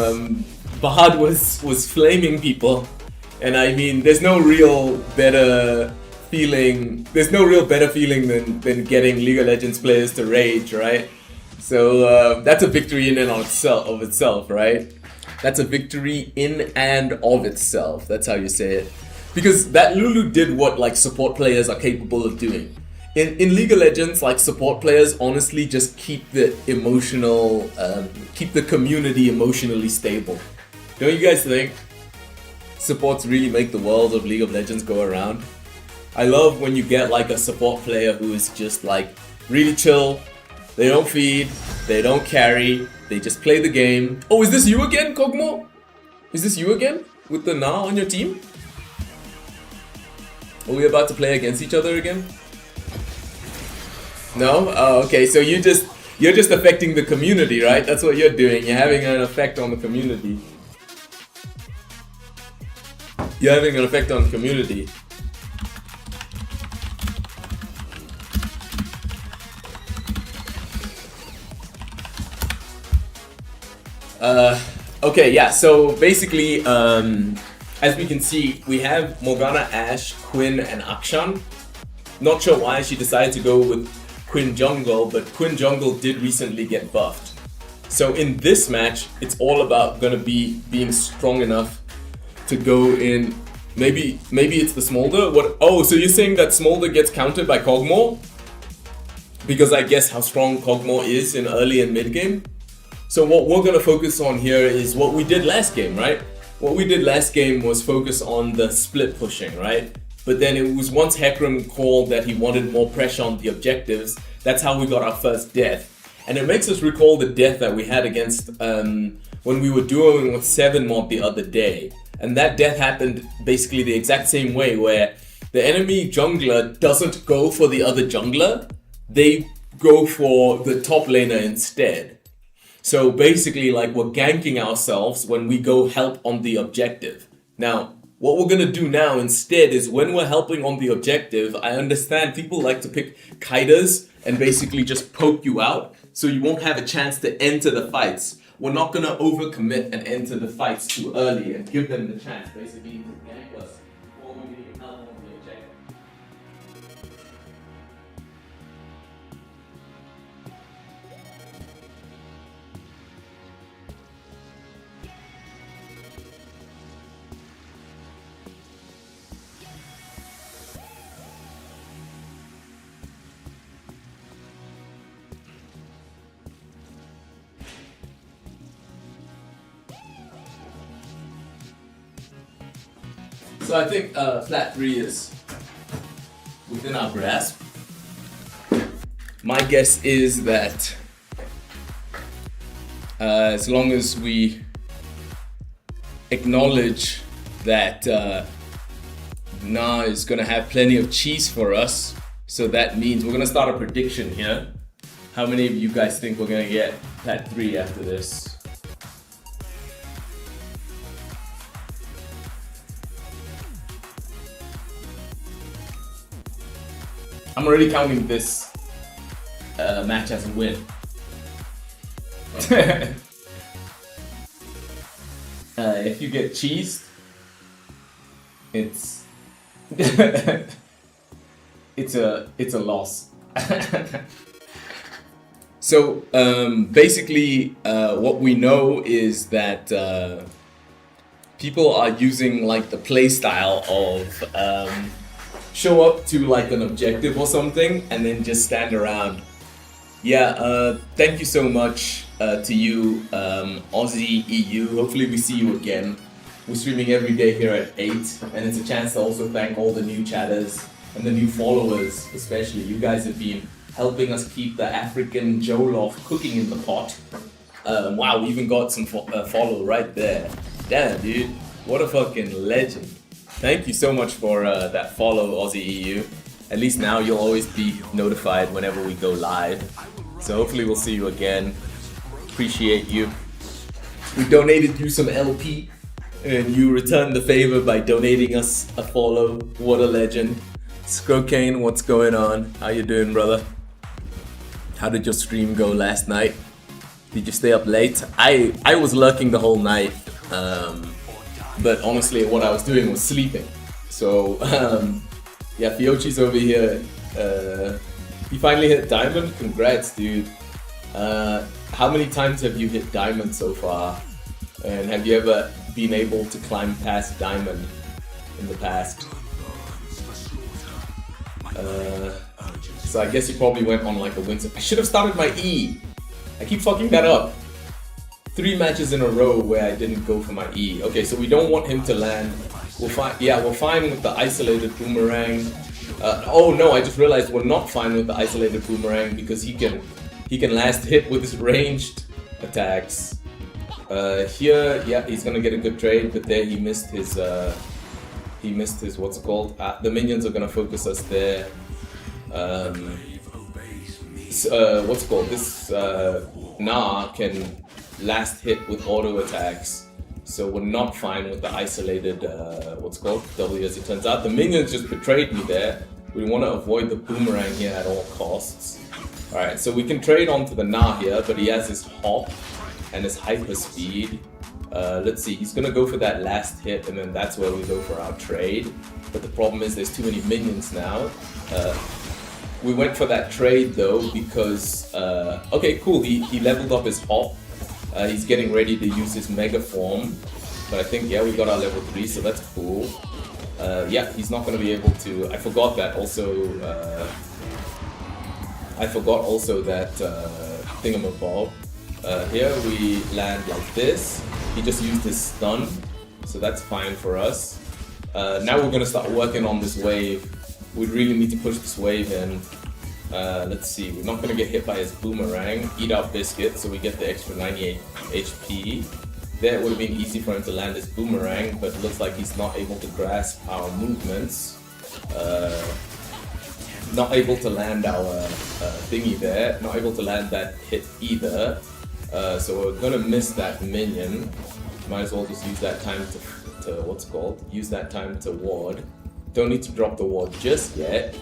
Bard was flaming people, and I mean, there's no real better feeling than getting League of Legends players to rage, right? So that's a victory in and of itself, right? That's a victory in and of itself. That's how you say it. Because that Lulu did what like support players are capable of doing. In League of Legends, like, support players honestly just keep the community emotionally stable. Don't you guys think? Supports really make the world of League of Legends go around. I love when you get like a support player who is just like really chill. They don't feed, they don't carry, they just play the game. Oh, is this you again, Kog'Maw? Is this you again? With the Na on your team? Are we about to play against each other again? No? Oh, okay, so you're just affecting the community, right? That's what you're doing. You're having an effect on the community. You're having an effect on the community. Okay, yeah, so basically, as we can see, we have Morgana, Ashe, Quinn, and Akshan. Not sure why she decided to go with Quinn Jungle, but Quinn Jungle did recently get buffed. So in this match, it's all about gonna be being strong enough to go in. Maybe it's the Smolder. What? Oh, so you're saying that Smolder gets countered by Kog'Maw? Because I guess how strong Kog'Maw is in early and mid game. So what we're gonna focus on here is what we did last game, right? What we did last game was focus on the split pushing, right? But then it was once Hecarim called that he wanted more pressure on the objectives, that's how we got our first death. And it makes us recall the death that we had against when we were duoing with 7mod the other day. And that death happened basically the exact same way, where the enemy jungler doesn't go for the other jungler, they go for the top laner instead. So basically, like, we're ganking ourselves when we go help on the objective. Now, what we're gonna do now instead is when we're helping on the objective, I understand people like to pick Kaidas and basically just poke you out so you won't have a chance to enter the fights. We're not gonna overcommit and enter the fights too early and give them the chance basically to gank us before we need help on the objective. So I think flat 3 is within our grasp. My guess is that as long as we acknowledge that Na is gonna have plenty of cheese for us. So that means we're gonna start a prediction here. How many of you guys think we're gonna get Plat 3 after this? I'm already counting this match as a win. If you get cheesed, it's it's a loss. So basically, what we know is that people are using like the play style of show up to like an objective or something and then just stand around. Yeah, thank you so much to you, Aussie EU. Hopefully we see you again. We're streaming every day here at 8, and it's a chance to also thank all the new chatters and the new followers, especially. You guys have been helping us keep the African Jollof cooking in the pot. Wow, we even got some follow right there. Damn, dude, what a fucking legend. Thank you so much for that follow, Aussie EU. At least now you'll always be notified whenever we go live. So hopefully we'll see you again. Appreciate you. We donated you some LP and you returned the favor by donating us a follow. What a legend. Scrokane, what's going on? How you doing, brother? How did your stream go last night? Did you stay up late? I was lurking the whole night. But honestly, what I was doing was sleeping. So, yeah, Fiochi's over here. You finally hit diamond? Congrats, dude. How many times have you hit diamond so far? And have you ever been able to climb past diamond in the past? So I guess you probably went on like a win. I should have started my E. I keep fucking that up. 3 matches in a row where I didn't go for my E. Okay, so we don't want him to land. We're fine with the isolated boomerang. Oh no, I just realized we're not fine with the isolated boomerang because he can last hit with his ranged attacks. Here, yeah, he's gonna get a good trade, but there he missed his what's it called? The minions are gonna focus us there. What's it called? This Na can last hit with auto attacks, so we're not fine with the isolated what's it called? W, as it turns out. The minions just betrayed me there. We want to avoid the boomerang here at all costs. Alright, so we can trade onto the Na here, but he has his hop and his hyper speed. Let's see, he's gonna go for that last hit, and then that's where we go for our trade. But the problem is there's too many minions now. We went for that trade though because okay, cool, he leveled up his hop. He's getting ready to use his mega form, but I think, yeah, we got our level 3, so that's cool. Yeah, he's not going to be able to. I forgot that thingamabob. Here we land like this. He just used his stun, so that's fine for us. Now we're going to start working on this wave. We really need to push this wave in. Let's see, we're not going to get hit by his boomerang. Eat our biscuit so we get the extra 98 HP. There it would have been easy for him to land his boomerang, but it looks like he's not able to grasp our movements. Not able to land our thingy there. Not able to land that hit either. So we're going to miss that minion. Might as well just use that time to what's it called? Use that time to ward. Don't need to drop the ward just yet.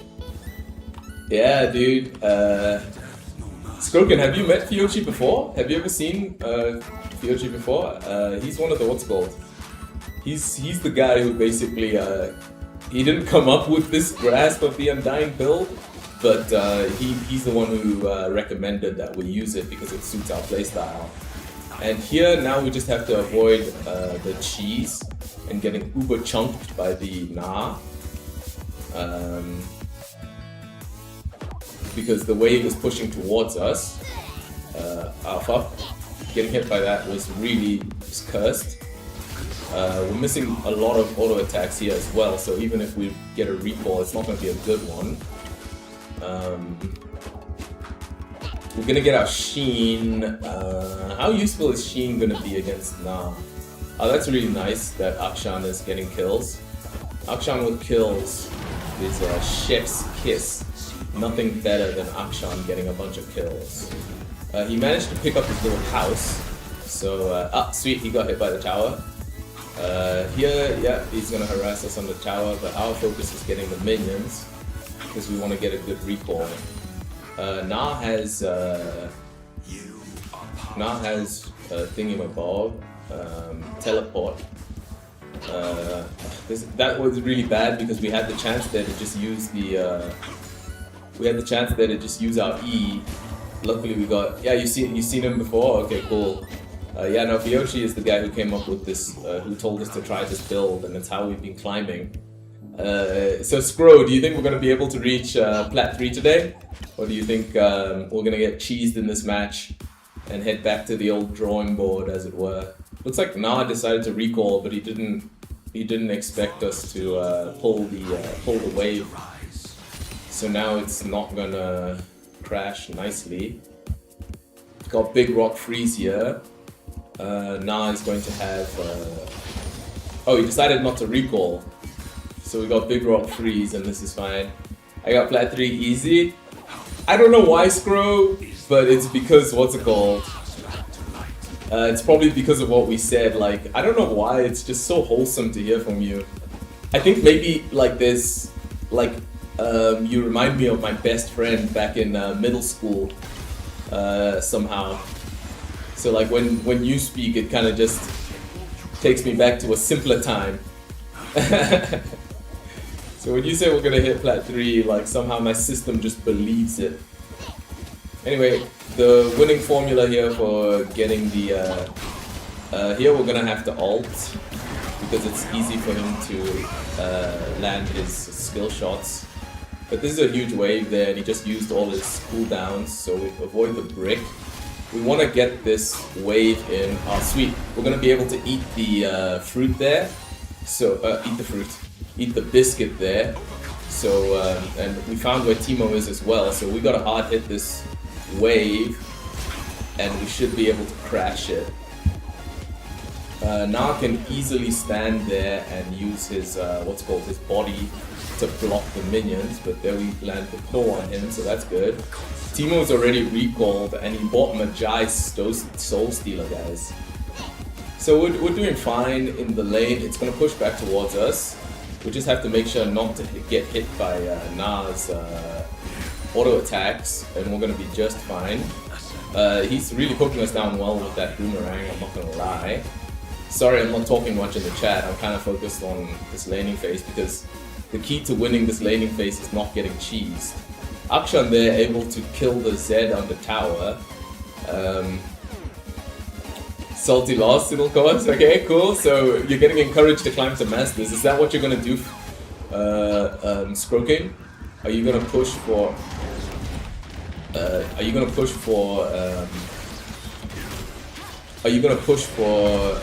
Yeah, dude. Skroken, have you met Fiochi before? Have you ever seen Fiochi before? He's one of the what's called. He's the guy who basically he didn't come up with this grasp of the Undying build, but he's the one who recommended that we use it because it suits our playstyle. And here now we just have to avoid the cheese and getting uber chunked by the Na. Because the wave is pushing towards us. Alpha, getting hit by that was really just cursed. We're missing a lot of auto attacks here as well, so even if we get a recall, it's not going to be a good one. We're gonna get our Sheen. How useful is Sheen gonna be against Na? Oh, that's really nice that Akshan is getting kills. Akshan with kills is a chef's kiss. Nothing better than Akshan getting a bunch of kills. He managed to pick up his little house. So, sweet, he got hit by the tower. Here, yeah, he's gonna harass us on the tower, but our focus is getting the minions because we want to get a good recall. Na has thingy-my-bob, teleport. That was really bad because we had the chance there to just use our E. Luckily we got, yeah, you've seen him before? Okay, cool. Yeah, no, Fiochi is the guy who came up with this, who told us to try this build, and it's how we've been climbing. So Scro, do you think we're going to be able to reach Plat 3 today? Or do you think we're going to get cheesed in this match and head back to the old drawing board, as it were? Looks like Na decided to recall, but he didn't expect us to pull the wave. So now it's not gonna crash nicely. Got Big Rock Freeze here. Na is going to have... oh, he decided not to recall. So we got Big Rock Freeze and this is fine. I got Plat 3 easy. I don't know why, Scro, but it's because, what's it called? It's probably because of what we said. Like, I don't know why, it's just so wholesome to hear from you. I think maybe like this, like, you remind me of my best friend back in middle school, somehow. So like when you speak, it kind of just takes me back to a simpler time. So when you say we're gonna hit Plat 3, like somehow my system just believes it. Anyway, the winning formula here for getting the... here we're gonna have to ult, because it's easy for him to land his skill shots. But this is a huge wave there, and he just used all his cooldowns, so we avoid the brick. We want to get this wave in. Oh, sweet. We're going to be able to eat the fruit there. So, eat the biscuit there. So, and we found where Timo is as well, so we got to hard hit this wave, and we should be able to crash it. Na can easily stand there and use his, his body to block the minions, but there we land the claw on him, so that's good. Timo's already recalled, and he bought Majai's Soul Stealer, guys. So we're doing fine in the lane. It's going to push back towards us. We just have to make sure not to get hit by Na's auto attacks, and we're going to be just fine. He's really hooking us down well with that boomerang, I'm not going to lie. Sorry, I'm not talking much in the chat. I'm kind of focused on this laning phase because the key to winning this laning phase is not getting cheesed. Akshan there able to kill the Z on the tower. Salty loss, it'll cause. Okay, cool. So you're getting encouraged to climb to Masters. Is that what you're gonna do, Scroking? Are you gonna push for? Are you gonna push for?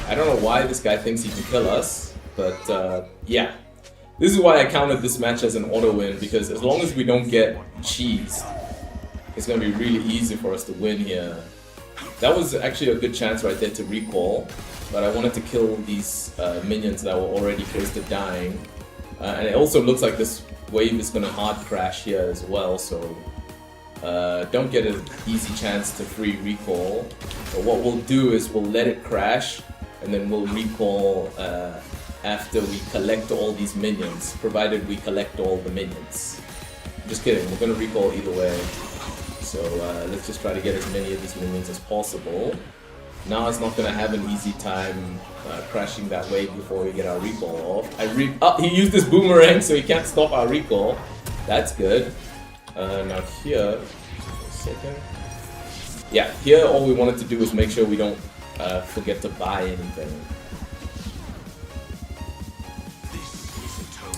I don't know why this guy thinks he can kill us, but yeah. This is why I counted this match as an auto win, because as long as we don't get cheesed, it's going to be really easy for us to win here. That was actually a good chance right there to recall, but I wanted to kill these minions that were already close to dying. And it also looks like this wave is going to hard crash here as well, so don't get an easy chance to free recall. But what we'll do is we'll let it crash, and then we'll recall after we collect all these minions, provided we collect all the minions. Just kidding, we're gonna recall either way. So let's just try to get as many of these minions as possible. Now it's not gonna have an easy time crashing that wave before we get our recall off. He used this boomerang, so he can't stop our recall. That's good. Now here, a second. Yeah, here all we wanted to do is make sure we don't forget to buy anything.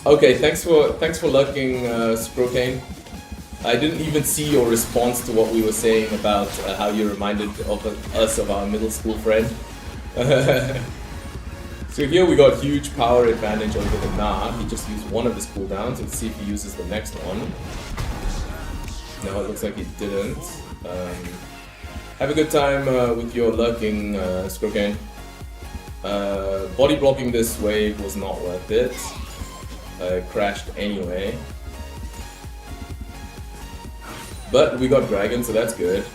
Okay, thanks for lurking, Sprocane. I didn't even see your response to what we were saying about how you reminded us of our middle school friend. So here we got huge power advantage over the Na. He just used one of his cooldowns. Let's see if he uses the next one. No, it looks like he didn't. Have a good time with your lurking, Scrokane. Body blocking this wave was not worth it. Crashed anyway. But we got Dragon, so that's good.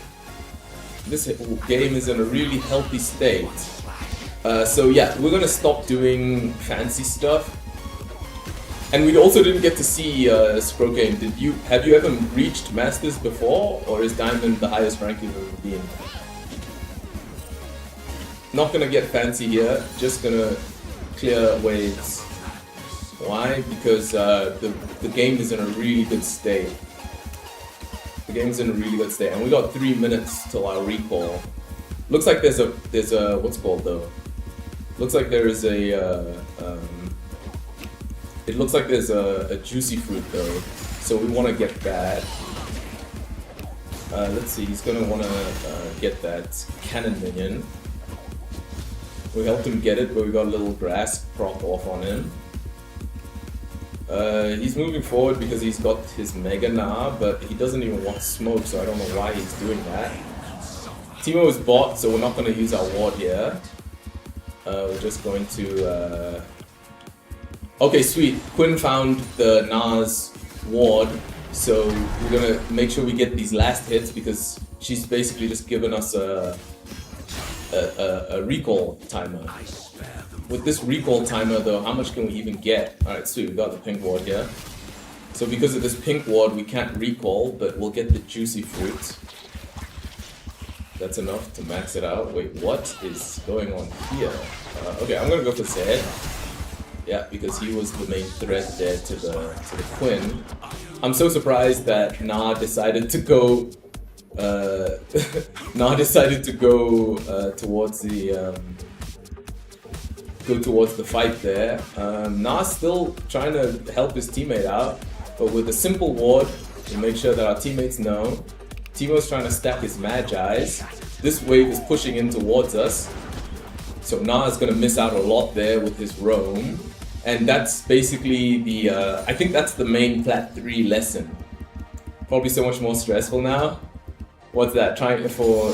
This game is in a really healthy state. So yeah, we're gonna stop doing fancy stuff. And we also didn't get to see Scrokane. Have you ever reached Masters before, or is Diamond the highest rank you've ever been? Not gonna get fancy here, just gonna clear waves. Why? Because the game is in a really good state. The game's in a really good state, and we got 3 minutes till our recall. Looks like there's a what's it called though? Looks like there is a it looks like there's a juicy fruit though, so we want to get that. Let's see, he's gonna want to get that cannon minion. We helped him get it, but we got a little grass crop off on him. He's moving forward because he's got his Mega Nah, but he doesn't even want smoke, so I don't know why he's doing that. Teemo is bot, so we're not going to use our ward here. We're just going to... Okay, sweet. Quinn found the Nah's ward, so we're going to make sure we get these last hits because she's basically just given us a recall timer. With this recall timer though, how much can we even get? Alright, sweet, we got the pink ward here. So because of this pink ward, we can't recall, but we'll get the juicy fruit. That's enough to max it out. Wait, what is going on here? Okay, I'm gonna go for Zed. Yeah, because he was the main threat there to the Quinn. I'm so surprised that Nah decided to go towards the fight there. Nah's still trying to help his teammate out, but with a simple ward, we make sure that our teammates know. Teemo's trying to stack his Magi's. This wave is pushing in towards us, so Nah is gonna miss out a lot there with his roam, and that's basically the. I think that's the main Plat 3 lesson. Probably so much more stressful now. What's that? Trying for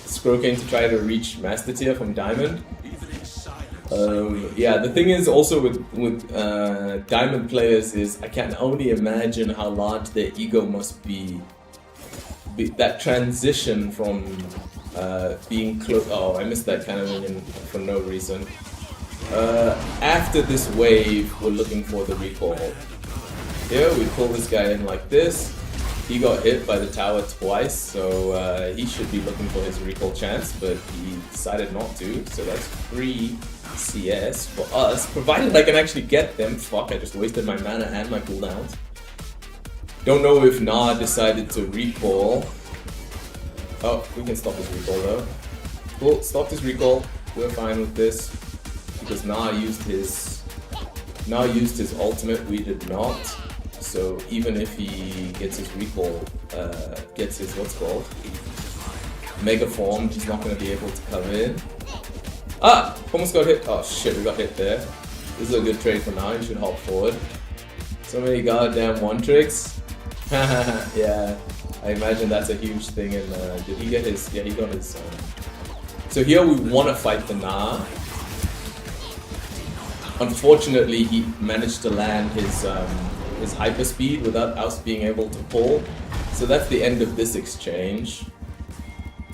Scrokane to try to reach Master Tier from Diamond. Yeah, the thing is also with Diamond players is I can only imagine how large their ego must be. That transition from being close. Oh, I missed that kind of minion for no reason. After this wave, we're looking for the recall. Here, we pull this guy in like this. He got hit by the tower twice, so he should be looking for his recall chance, but he decided not to, so that's free CS for us, provided I can actually get them. Fuck, I just wasted my mana and my cooldowns. Don't know if Nah decided to recall. Oh, we can stop his recall though. Cool, stopped his recall. We're fine with this because Nah used his ultimate. We did not. So even if he gets his recall, gets his what's called mega form, he's not going to be able to come in. Ah, almost got hit. Oh shit, we got hit there. This is a good trade for now. You should hop forward. So many goddamn one tricks. Yeah, I imagine that's a huge thing. And did he get his? Yeah, he got his. So here we want to fight the Nah. Unfortunately, he managed to land his hyper speed without us being able to pull. So that's the end of this exchange.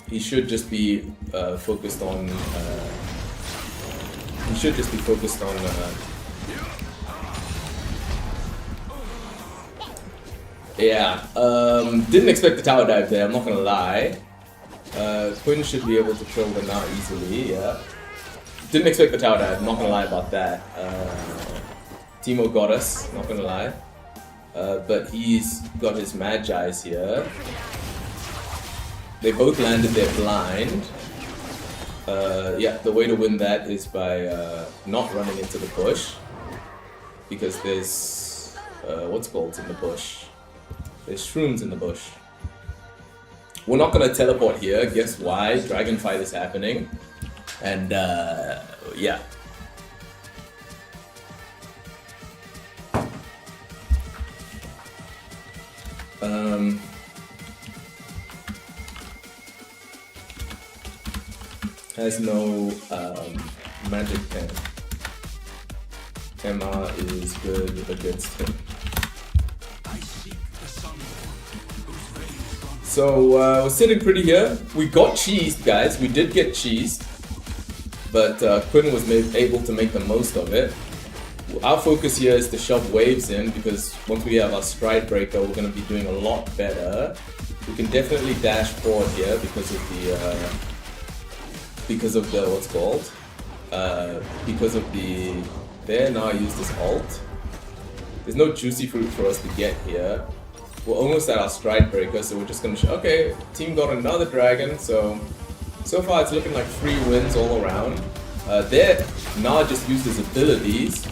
He should just be focused on. Yeah, didn't expect the tower dive there, I'm not gonna lie. Quinn should be able to kill the Nah easily, yeah. Didn't expect the tower dive, not gonna lie about that. Teemo got us, not gonna lie. But he's got his Magi's here. They both landed their blind. Yeah, the way to win that is by not running into the bush. Because there's... what's called in the bush? There's shrooms in the bush. We're not gonna teleport here, guess why? Dragon fight is happening. And yeah. has no magic pen. Emma is good against him. So we're sitting pretty here. We got cheesed, guys. We did get cheesed, but Quinn was able to make the most of it. Our focus here is to shove waves in, because once we have our stride breaker, we're going to be doing a lot better. We can definitely dash forward here because of the what's called there. Now I use this ult. There's no juicy fruit for us to get here. We're almost at our stride breaker, so we're just gonna okay, team got another dragon, so far it's looking like 3 wins all around. There, Na just used his abilities.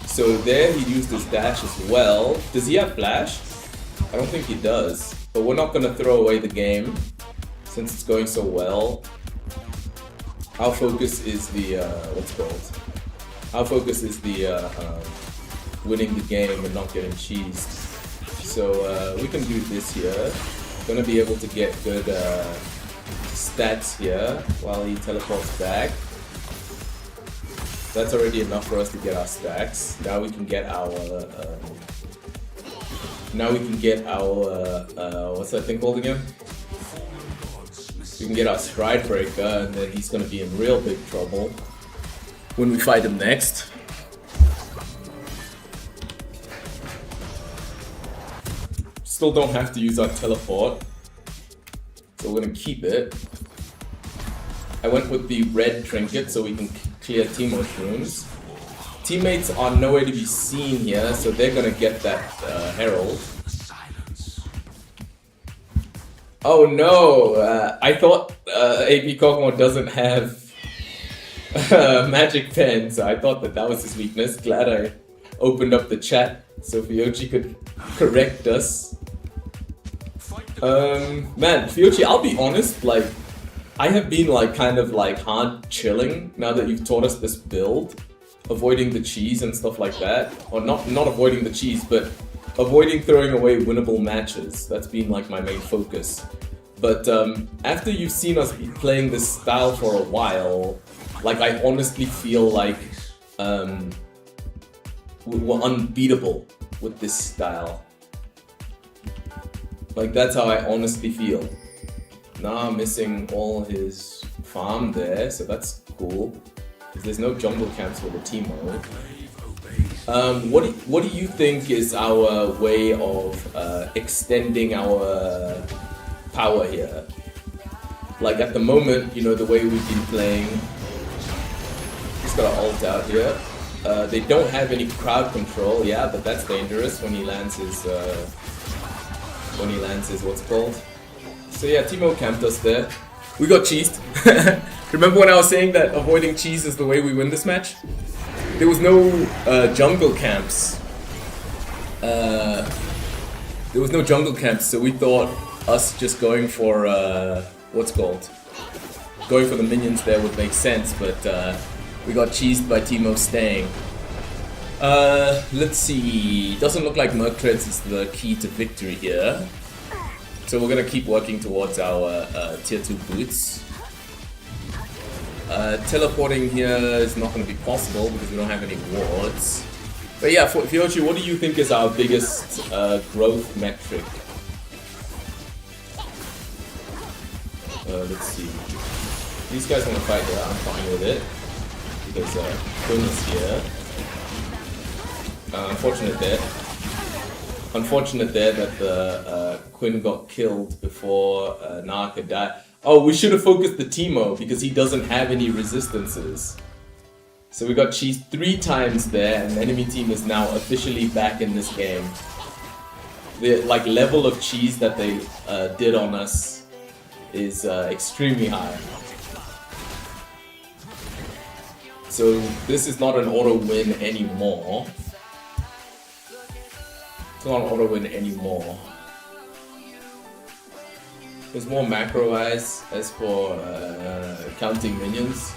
So there he used his dash as well. Does he have flash? I don't think he does. But we're not gonna throw away the game since it's going so well. Our focus is the Our focus is the winning the game and not getting cheesed. So we can do this here. Gonna be able to get good stats here while he teleports back. That's already enough for us to get our stacks. Now we can get our what's that thing called again? We can get our stride breaker, and then he's gonna be in real big trouble when we fight him next. Still don't have to use our teleport, so we're gonna keep it. I went with the red trinket so we can clear Timo's runes. Teammates are nowhere to be seen here, so they're gonna get that herald. Oh no! I thought AP Kog'Maw doesn't have magic pen, so I thought that was his weakness. Glad I opened up the chat so Fiochi could correct us. Man, Fiochi, I'll be honest, like, I have been like kind of like hard chilling now that you've taught us this build, avoiding the cheese and stuff like that, or not avoiding the cheese, but avoiding throwing away winnable matches. That's been like my main focus. But after you've seen us be playing this style for a while, like I honestly feel like we're unbeatable with this style. Like that's how I honestly feel. Now I'm missing all his farm there, so that's cool. There's no jungle camps for the Timo. What do you think is our way of extending our power here? Like at the moment, you know, the way we've been playing, he's got an ult out here. They don't have any crowd control, yeah, but that's dangerous when he lands his what's it called? So yeah, Timo camped us there. We got cheesed. Remember when I was saying that avoiding cheese is the way we win this match? There was no jungle camps. There was no jungle camps, so we thought us just going for going for the minions there would make sense, but we got cheesed by Timo staying. Let's see. Doesn't look like Merc Treads is the key to victory here. So we're gonna keep working towards our tier 2 boots. Teleporting here is not gonna be possible because we don't have any wards. But yeah, Fiochi, what do you think is our biggest growth metric? Let's see. These guys wanna fight here, I'm fine with it. Because Quinn is here. Unfortunate there that the Quinn got killed before Na could die. Oh, we should have focused the Timo because he doesn't have any resistances. So we got cheesed 3 times there, and the enemy team is now officially back in this game. The like level of cheese that they did on us is extremely high. So this is not an auto win anymore. It's not an auto win anymore. There's more macro as for counting minions.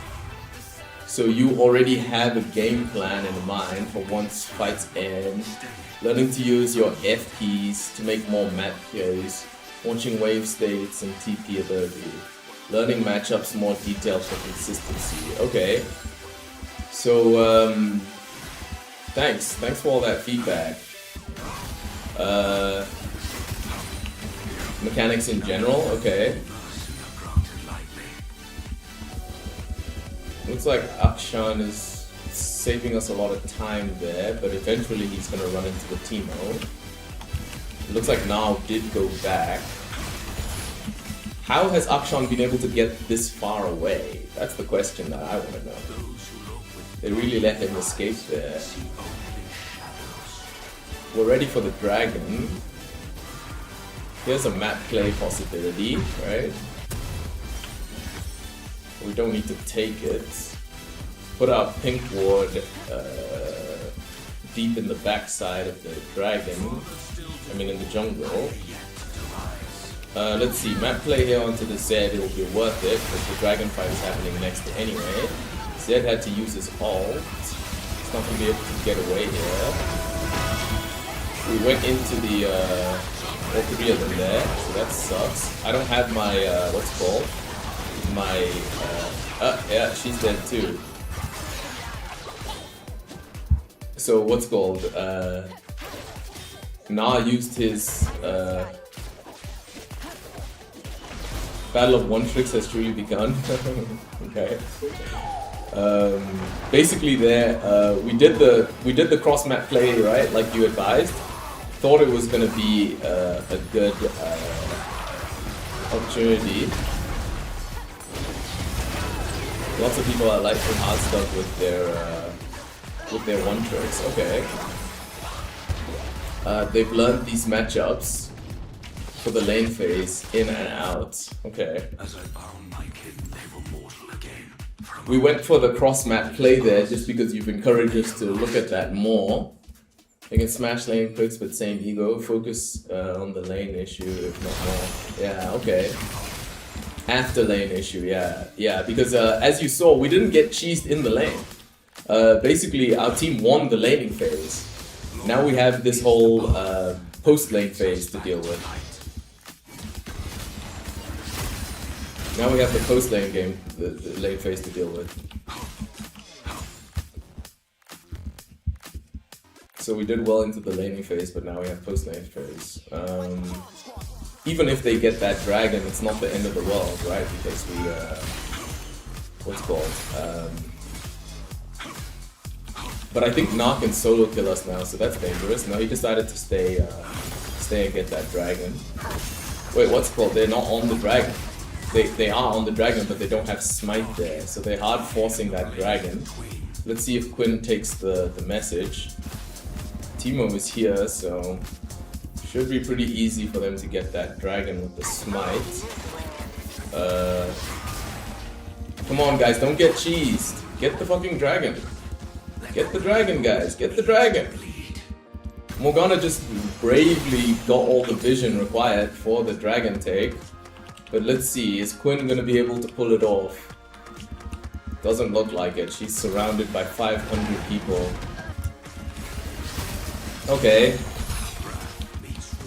So you already have a game plan in mind for once fights end. Learning to use your F keys to make more map plays. Launching wave states and TP ability. Learning matchups more detailed for consistency. Okay. So, thanks for all that feedback. Mechanics in general, okay. Looks like Akshan is saving us a lot of time there, but eventually he's gonna run into the Teemo. It looks like Now did go back. How has Akshan been able to get this far away? That's the question that I want to know. They really let him escape there. We're ready for the dragon. Here's a map play possibility, right? We don't need to take it. Put our pink ward deep in the backside of the dragon. I mean in the jungle. Let's see, map play here onto the Zed, it will be worth it, because the dragon fight is happening next anyway. Zed had to use his ult. He's not going to be able to get away here. We went into the, all three of them there, so that sucks. I don't have my, what's it called? My, yeah, she's dead too. So what's it called? Na used his, Battle of One Tricks has truly begun. Okay. Basically, there we did the cross map play, right? Like you advised. Thought it was gonna be a good opportunity. Lots of people are liking hard stuff with their one tricks. Okay. They've learned these matchups for the lane phase, in and out. Okay. As I found my kin, they were mortal again. We went for the cross map play there just because you've encouraged us to look at that more. You can smash lane quicks but same ego. Focus on the lane issue if not more. Yeah, okay. After lane issue, yeah. Yeah, because as you saw, we didn't get cheesed in the lane. Basically, our team won the laning phase. Now we have this whole post lane phase to deal with. Now we have the post lane game, the lane phase to deal with. So we did well into the laning phase, but now we have post lane phase. Even if they get that dragon, it's not the end of the world, right? Because we, what's it called? But I think Nak can solo kill us now, so that's dangerous. No, he decided to stay and get that dragon. Wait, what's it called? They're not on the dragon. They are on the dragon, but they don't have smite there, so they're hard forcing that dragon. Let's see if Quinn takes the message. Teemo is here, so should be pretty easy for them to get that dragon with the smite. Come on, guys, don't get cheesed. Get the fucking dragon. Get the dragon, guys. Get the dragon. Morgana just bravely got all the vision required for the dragon take. But let's see, is Quinn gonna be able to pull it off? Doesn't look like it. She's surrounded by 500 people. Okay.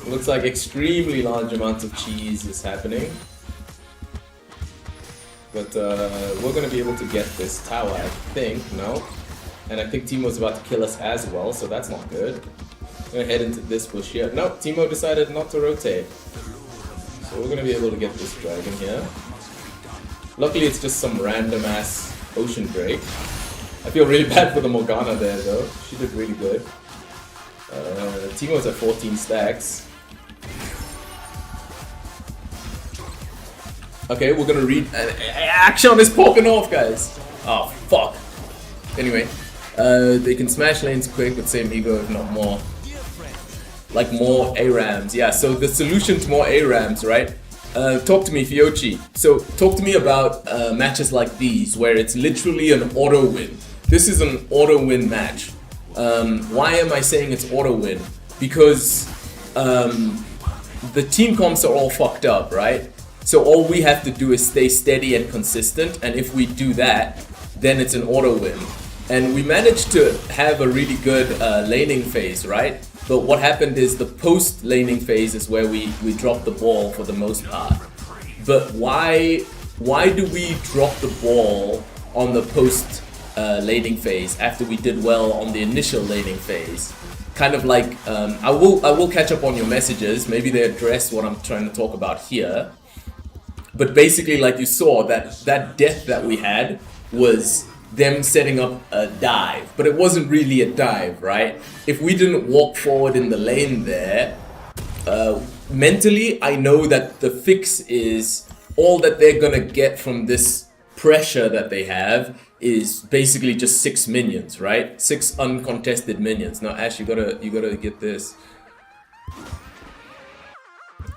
Looks like extremely large amounts of cheese is happening. But we're gonna be able to get this tower, I think. No? And I think Teemo's about to kill us as well, so that's not good. I'm gonna head into this bush here. No, Teemo decided not to rotate. So we're gonna be able to get this dragon here. Luckily it's just some random ass ocean drake. I feel really bad for the Morgana there though. She did really good. Teemo's at 14 stacks. Okay, we're gonna read. Action is popping off, guys! Oh, fuck. Anyway, they can smash lanes quick with same ego, if not more. Like more ARAMs, yeah. So the solution to more ARAMs, right? Talk to me, Fiochi. So talk to me about matches like these, where it's literally an auto win. This is an auto win match. Why am I saying it's auto win? Because the team comps are all fucked up, right? So all we have to do is stay steady and consistent, and if we do that, then it's an auto win. And we managed to have a really good laning phase, right? But what happened is the post laning phase is where we dropped the ball for the most part. But why why do we drop the ball on the post laning phase after we did well on the initial laning phase? Kind of like, I will catch up on your messages, maybe they address what I'm trying to talk about here. But basically, like you saw, that death that we had was them setting up a dive, but it wasn't really a dive, right? If we didn't walk forward in the lane there, mentally I know that the fix is all that they're gonna get from this pressure that they have is basically just 6 minions, right? 6 uncontested minions. Now Ash, you gotta get this.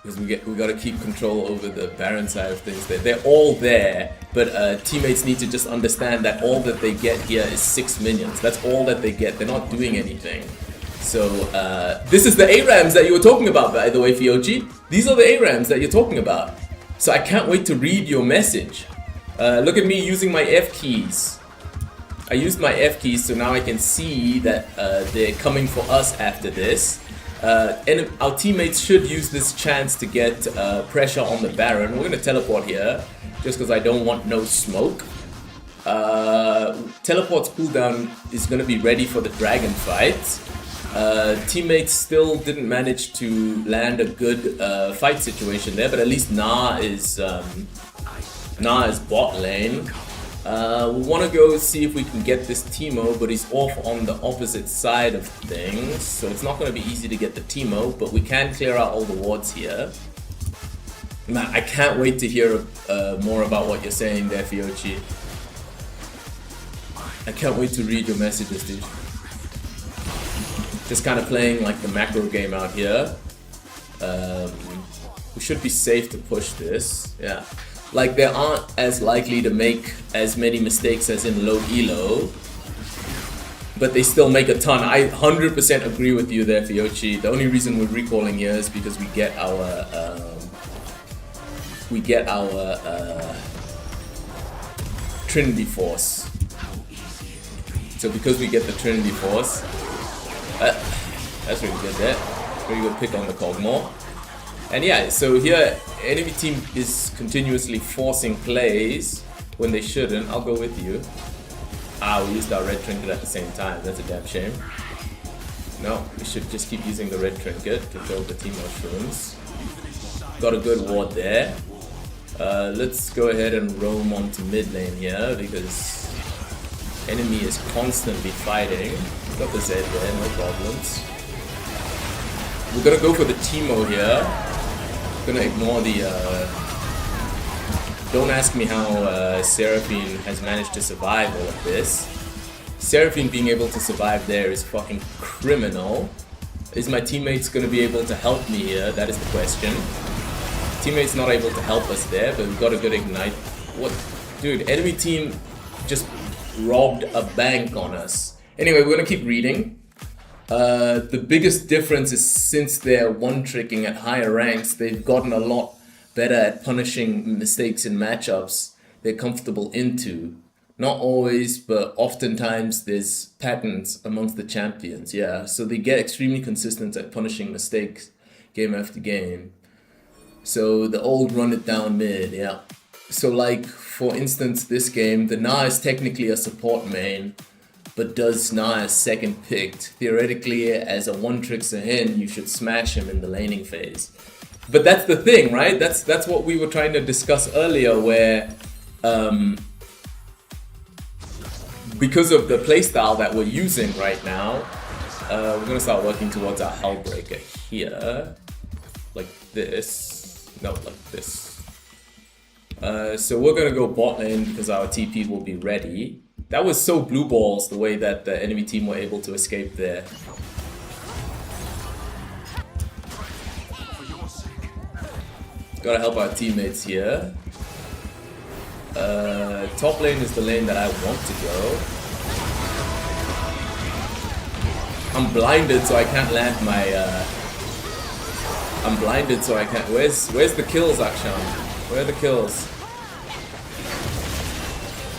Because we gotta keep control over the Baron side of things. They're all there, but teammates need to just understand that all that they get here is 6 minions. That's all that they get. They're not doing anything. So this is the ARAMs that you were talking about, by the way, Fiochi. These are the ARAMs that you're talking about. So I can't wait to read your message. Look at me using my F keys. I used my F keys, so now I can see that they're coming for us after this. And our teammates should use this chance to get pressure on the Baron. We're going to teleport here, just because I don't want no smoke. Teleport's cooldown is going to be ready for the dragon fight. Teammates still didn't manage to land a good fight situation there, but at least Na is bot lane. We want to go see if we can get this Teemo, but he's off on the opposite side of things, so it's not going to be easy to get the Teemo, but we can clear out all the wards here. Man, I can't wait to hear more about what you're saying there, Fiochi. I can't wait to read your messages, dude. Just kind of playing like the macro game out here. We should be safe to push this, yeah. Like, they aren't as likely to make as many mistakes as in low elo, but they still make a ton. I 100% agree with you there, Fiochi. The only reason we're recalling here is because we get our Trinity Force. So because we get the Trinity Force, that's really good there. Very good pick on the Kog'Maw. And yeah, so here, enemy team is continuously forcing plays when they shouldn't. I'll go with you. Ah, we used our red trinket at the same time. That's a damn shame. No, we should just keep using the red trinket to kill the team mushrooms. Got a good ward there. Let's go ahead and roam onto mid lane here because enemy is constantly fighting. Got the Z there, no problems. We're gonna go for the Teemo here. Gonna ignore the don't ask me how Seraphine has managed to survive all of this. Seraphine being able to survive there is fucking criminal. Is my teammates gonna be able to help me here? That is the question. Teammates not able to help us there, but we got a good ignite. What? Dude, enemy team just robbed a bank on us. Anyway, we're gonna keep reading. The biggest difference is since they're one-tricking at higher ranks, they've gotten a lot better at punishing mistakes in matchups they're comfortable into. Not always, but oftentimes there's patterns amongst the champions, yeah. So they get extremely consistent at punishing mistakes game after game. So the old run it down mid, yeah. So like, for instance, this game, the Na is technically a support main, but does Na as second picked. Theoretically, as a one-trick Sahin, you should smash him in the laning phase. But that's the thing, right? That's what we were trying to discuss earlier, where because of the playstyle that we're using right now, we're gonna start working towards our Hellbreaker here, like this. No, like this. So we're gonna go bot lane because our TP will be ready. That was so blue balls the way that the enemy team were able to escape there. Gotta help our teammates here. Top lane is the lane that I want to go. I'm blinded, so I can't land my. I'm blinded, so I can't. Where's the kills, Akshan? Where are the kills?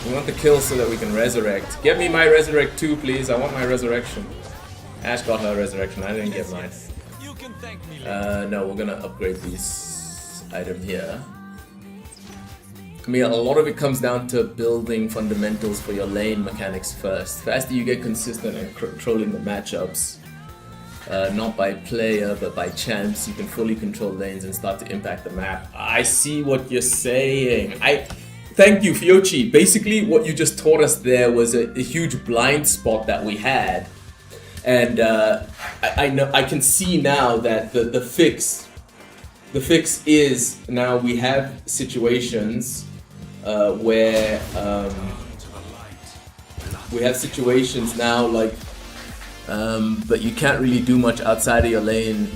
We want the kills so that we can resurrect. Get me my resurrect too, please. I want my resurrection. Ash got her resurrection. I didn't get mine. No, we're gonna upgrade this item here. I mean, a lot of it comes down to building fundamentals for your lane mechanics first. Faster you get consistent and controlling the matchups, not by player but by champs, you can fully control lanes and start to impact the map. I see what you're saying. Thank you, Fiochi. Basically, what you just taught us there was a huge blind spot that we had, and I know I can see now that the fix is now we have situations where we have situations now like, but you can't really do much outside of your lane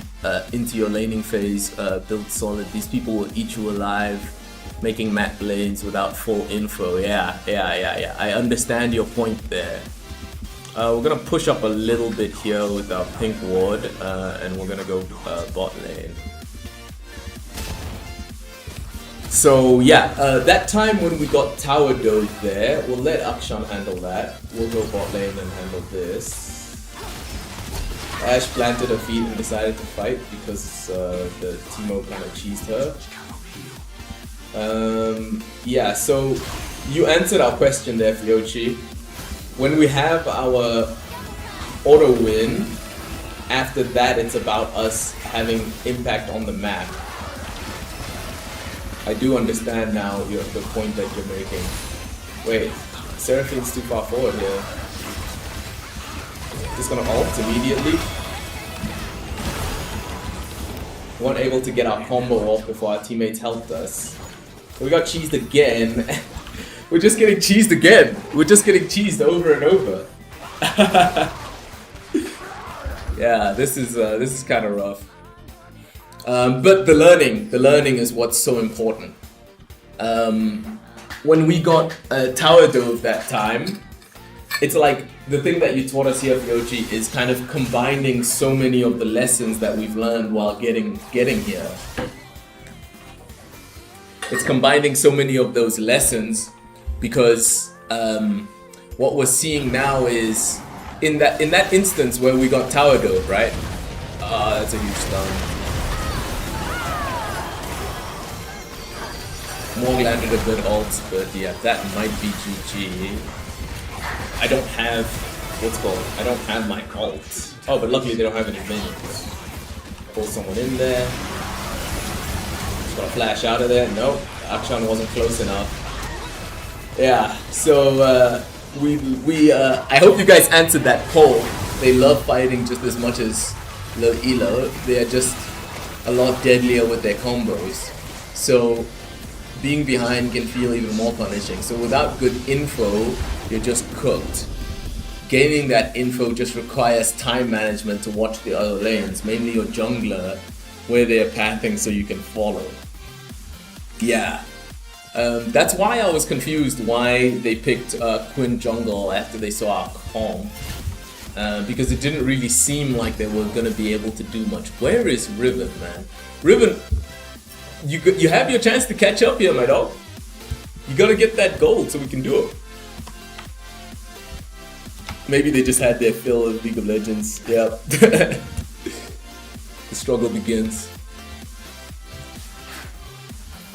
into your laning phase. Build solid. These people will eat you alive, making map lanes without full info. Yeah. I understand your point there. We're gonna push up a little bit here with our pink ward, and we're gonna go bot lane. So yeah, that time when we got tower dove there, we'll let Akshan handle that. We'll go bot lane and handle this. Ashe planted her feet and decided to fight because the Teemo kind of cheesed her. Yeah, so you answered our question there, Fiochi. When we have our auto win, after that it's about us having impact on the map. I do understand now the point that you're making. Wait, Seraphine's too far forward here. Just gonna ult immediately. We weren't able to get our combo off before our teammates helped us. So we got cheesed again. We're just getting cheesed again. We're just getting cheesed over and over. Yeah, this is kind of rough. But the learning is what's so important. When we got Tower Dove that time, it's like the thing that you taught us here, Fiochi, is kind of combining so many of the lessons that we've learned while getting here. It's combining so many of those lessons because what we're seeing now is in that instance where we got Tower Dove, right? That's a huge stun. Morg landed a good ult, but yeah, that might be GG. I don't have, I don't have my ult. Oh, but luckily they don't have any minions. Pull someone in there. Just gonna flash out of there. Nope, Akshan wasn't close enough. Yeah, so I hope you guys answered that poll. They love fighting just as much as love Elo. They are just a lot deadlier with their combos. So being behind can feel even more punishing. So without good info, you're just cooked. Gaining that info just requires time management to watch the other lanes, mainly your jungler, where they're pathing so you can follow. Yeah. That's why I was confused why they picked Quinn jungle after they saw our comp. Because it didn't really seem like they were gonna be able to do much. Where is Riven, man? Riven, you have your chance to catch up here, my dog. You gotta get that gold so we can do it. Maybe they just had their fill of League of Legends. Yep. The struggle begins.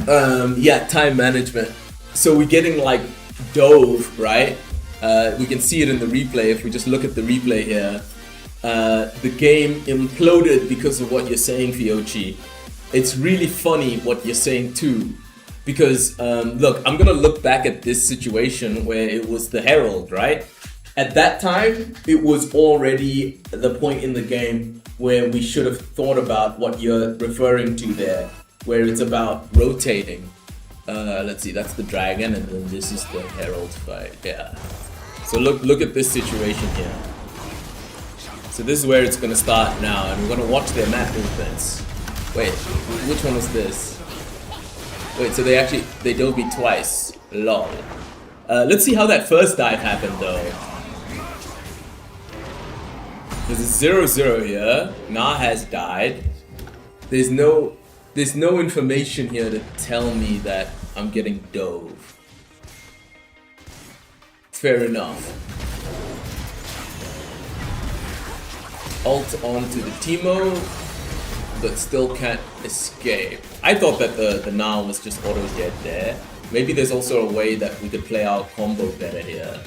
Yeah, time management. So we're getting like dove, right? We can see it in the replay if we just look at the replay here. The game imploded because of what you're saying, Fiochi. It's really funny what you're saying too. Because, look, I'm gonna look back at this situation where it was the Herald, right? At that time, it was already the point in the game where we should have thought about what you're referring to there, where it's about rotating. Let's see, that's the dragon, and then this is the Herald fight. Yeah. So look at this situation here. So this is where it's gonna start now, and we're gonna watch their map movements. Wait, which one was this? Wait, so they dove me twice. Lol. Let's see how that first dive happened though. There's a 0-0 here. Na has died. There's no information here to tell me that I'm getting dove. Fair enough. Ult onto the Teemo, but still can't escape. I thought that the Na was just auto dead there. Maybe there's also a way that we could play our combo better here.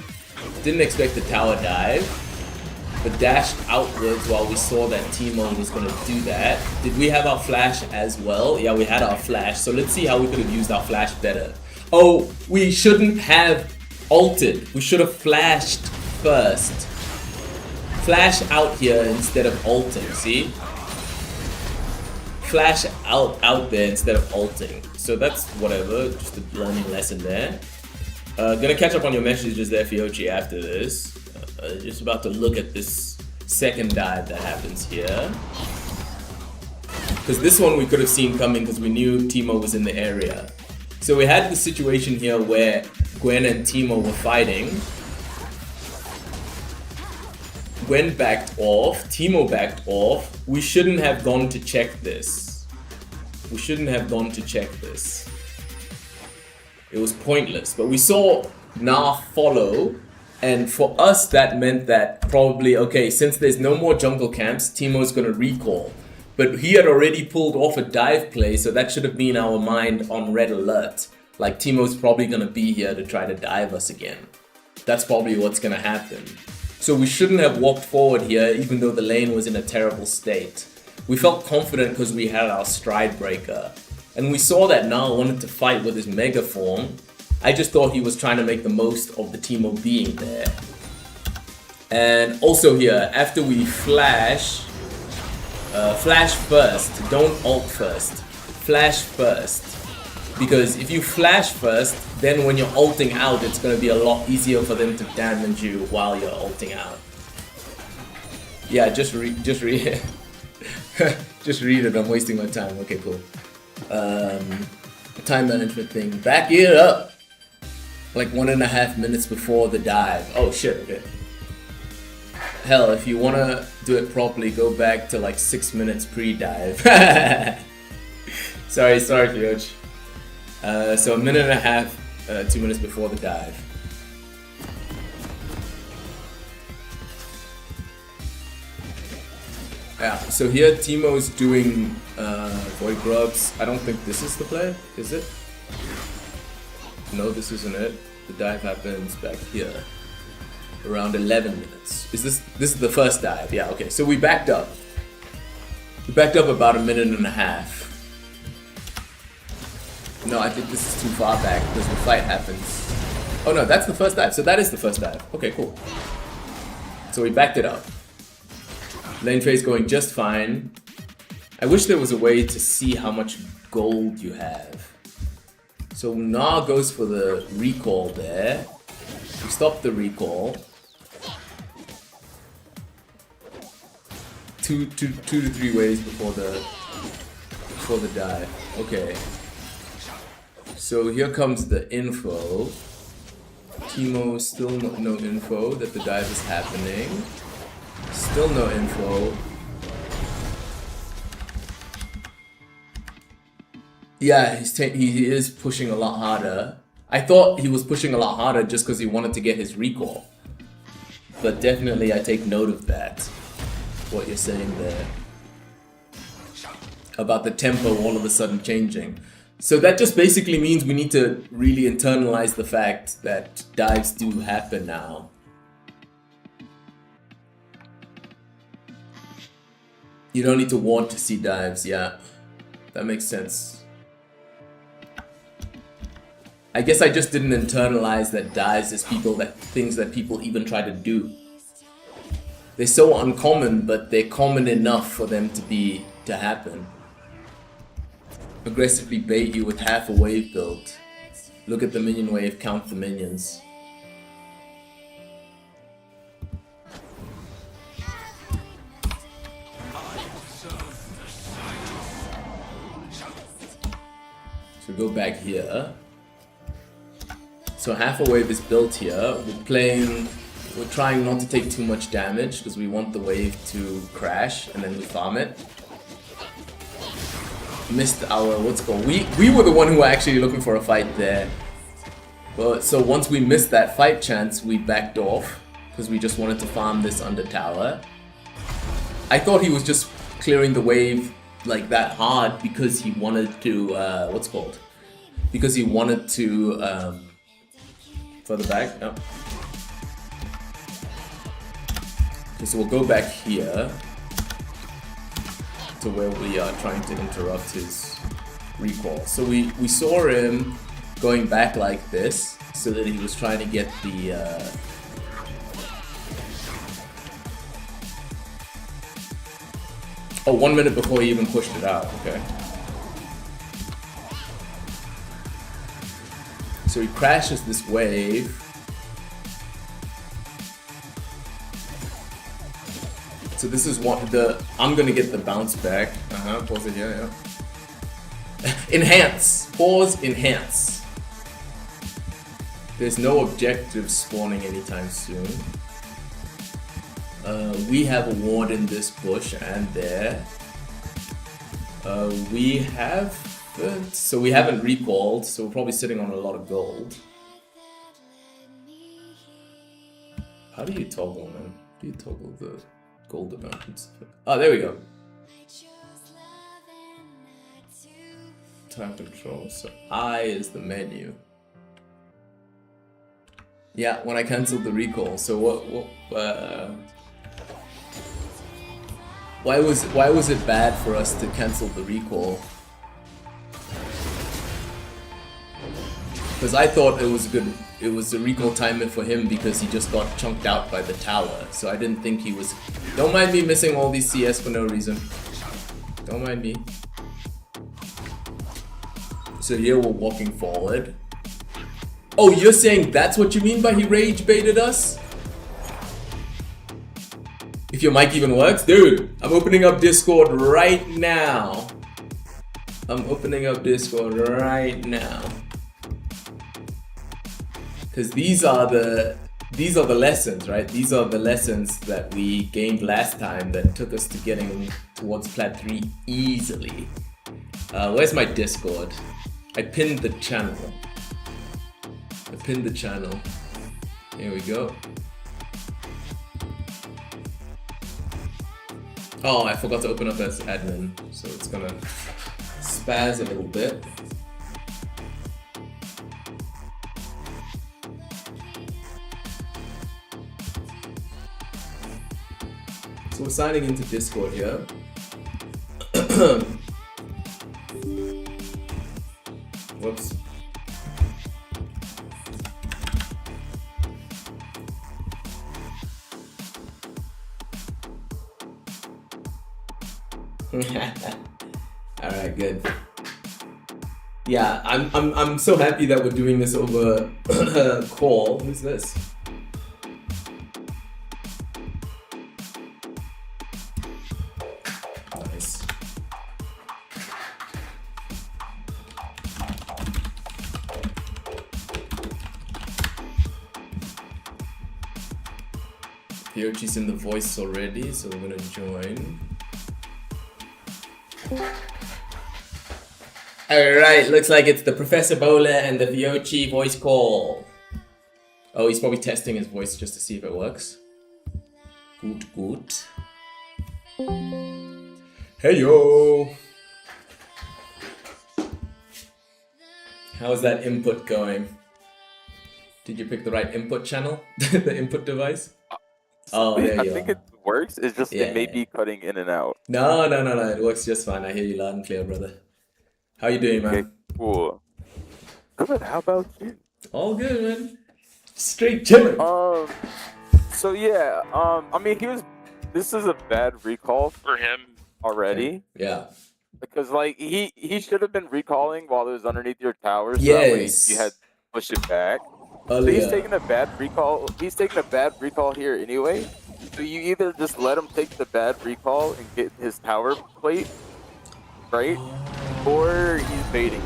Didn't expect the tower dive, but dashed outwards while we saw that Teemo was gonna do that. Did we have our flash as well? Yeah, we had our flash, so let's see how we could have used our flash better. Oh, we shouldn't have ulted. We should have flashed first. Flash out here instead of ulting, see? Flash out there instead of ulting. So that's whatever, just a learning lesson there. Gonna catch up on your messages there, Fiochi, after this. Just about to look at this second dive that happens here. Because this one we could have seen coming because we knew Teemo was in the area. So we had the situation here where Gwen and Teemo were fighting. Gwen backed off, Teemo backed off. We shouldn't have gone to check this. We shouldn't have gone to check this. It was pointless, but we saw Na follow, and for us that meant that probably, okay, since there's no more jungle camps, Teemo's gonna recall. But he had already pulled off a dive play, so that should have been our mind on red alert. Like Teemo's probably gonna be here to try to dive us again. That's probably what's gonna happen. So we shouldn't have walked forward here, even though the lane was in a terrible state. We felt confident because we had our stride breaker. And we saw that Na wanted to fight with his mega form. I just thought he was trying to make the most of the Teemo being there. And also here, after we flash first, don't ult first. Flash first. Because if you flash first, then when you're ulting out, it's going to be a lot easier for them to damage you while you're ulting out. Yeah, just read just read it, I'm wasting my time. Okay, cool. Time management thing. Back it up! Like 1.5 minutes before the dive. Oh shit, okay. Hell, if you wanna do it properly, go back to like 6 minutes pre-dive. sorry, Fioch. So 1.5 minutes, 2 minutes before the dive. Yeah, so here Teemo's doing Void Grubs. I don't think this is the play, is it? No, this isn't it. The dive happens back here. Around 11 minutes. This is the first dive? Yeah, okay. So we backed up. We backed up about 1.5 minutes. No, I think this is too far back because the fight happens. Oh no, that's the first dive. So that is the first dive. Okay, cool. So we backed it up. Lane phase going just fine. I wish there was a way to see how much gold you have. So Na goes for the recall there. We stop the recall. Two to 3 waves before the dive. Okay. So here comes the info. Teemo still no info that the dive is happening. Still no info. Yeah, he is pushing a lot harder. I thought he was pushing a lot harder just because he wanted to get his recall. But definitely I take note of that. What you're saying there. About the tempo all of a sudden changing. So that just basically means we need to really internalize the fact that dives do happen now. You don't need to want to see dives, yeah. That makes sense. I guess I just didn't internalize that dives is things that people even try to do. They're so uncommon, but they're common enough for them to happen. Aggressively bait you with half a wave build. Look at the minion wave, count the minions. So go back here. So half a wave is built here. We're trying not to take too much damage because we want the wave to crash and then we farm it. Missed our what's called. We were the one who were actually looking for a fight there. But so once we missed that fight chance, we backed off because we just wanted to farm this under tower. I thought he was just clearing the wave like that hard because he wanted to because he wanted to further back. No. Okay, so we'll go back here to where we are trying to interrupt his recall. So we saw him going back like this, so that he was trying to get the oh, 1 minute before he even pushed it out. Okay. So he crashes this wave. So this is I'm gonna get the bounce back. Pause it here, yeah. Enhance. Pause, enhance. There's no objective spawning anytime soon. We have a ward in this bush and there. We haven't recalled, so we're probably sitting on a lot of gold. How do you toggle, man? How do you toggle the gold amounts? Oh, there we go. Time control. So I is the menu. Yeah, when I canceled the recall. So why was it bad for us to cancel the recall? Because I thought it was a recall timer for him because he just got chunked out by the tower. So I didn't think he was. Don't mind me missing all these CS for no reason. Don't mind me. So here we're walking forward. Oh, you're saying that's what you mean by he rage baited us? If your mic even works? Dude, I'm opening up Discord right now. I'm opening up Discord right now. Because these are the lessons, right? These are the lessons that we gained last time that took us to getting towards Plat 3 easily. Where's my Discord? I pinned the channel. Here we go. Oh, I forgot to open up as admin, so it's gonna spaz a little bit. So we're signing into Discord here. Whoops. All right, good. Yeah, I'm so happy that we're doing this over call. Who's this? Nice. Yochi's in the voice already, so we're gonna join. Alright, looks like it's the Professor Bola and the Vyochi voice call. Oh, he's probably testing his voice just to see if it works. Good. Hey yo! How's that input going? Did you pick the right input channel? The input device? Oh, there you are. I think it works, it's just it may be cutting in and out. No, it works just fine. I hear you loud and clear, brother. How you doing, man? Okay, cool. Good, how about you? All good, man. Straight chilling. So yeah, I mean, this is a bad recall for him already. Yeah. Because like he should have been recalling while it was underneath your tower, so yes. that way you had to push it back. So he's taking a bad recall. He's taking a bad recall here anyway. So you either just let him take the bad recall and get his tower plate, right? Or he's baiting,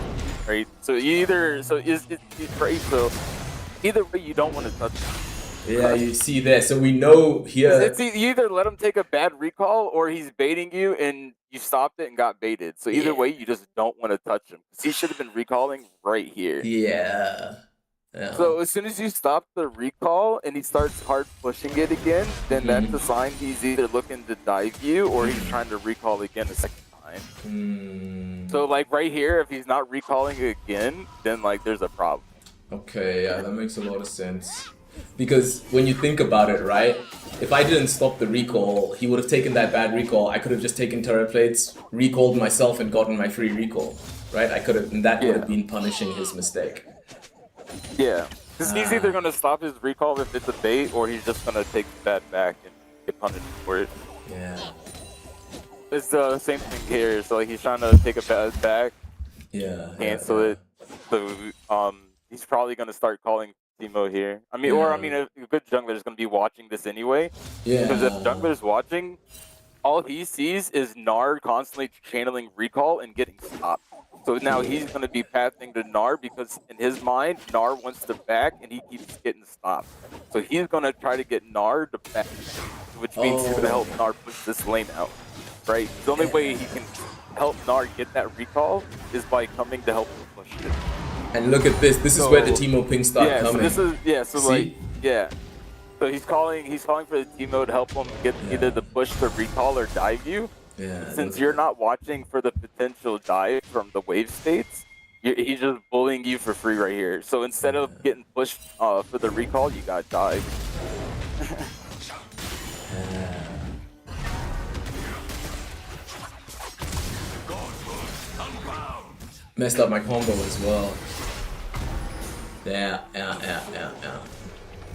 right? So either way you don't want to touch him. Yeah, you see that. So we know here. You either let him take a bad recall or he's baiting you and you stopped it and got baited. So either way, you just don't want to touch him. He should have been recalling right here. Yeah. So as soon as you stop the recall and he starts hard pushing it again, then that's a sign he's either looking to dive you or he's trying to recall again a second time. So like right here, if he's not recalling it again, then like there's a problem. Okay, yeah, that makes a lot of sense. Because when you think about it, right? If I didn't stop the recall, he would have taken that bad recall. I could have just taken turret plates, recalled myself, and gotten my free recall, right? I could have, and that would have been punishing his mistake. Yeah, because he's either gonna stop his recall if it's a bait, or he's just gonna take that back and get punished for it. Yeah. It's the same thing here. So like he's trying to take a bad back, cancel it. So he's probably gonna start calling Timo here. I mean, or I mean, a good jungler is gonna be watching this anyway. Yeah. Because if jungler's watching, all he sees is Gnar constantly channeling recall and getting stopped. So now he's gonna be pathing to Gnar because in his mind, Gnar wants to back and he keeps getting stopped. So he's gonna try to get Gnar to back, which means he's gonna help Gnar push this lane out. Right? The only way he can help Gnar get that recall is by coming to help him push it. And look at this. This is where the Timo pings start coming. So So he's calling for the Timo to help him get either the push to recall or dive you. Yeah. Since you're not watching for the potential dive from the wave states, he's just bullying you for free right here. So instead of getting pushed for the recall, you got dive. Messed up my combo as well. Yeah.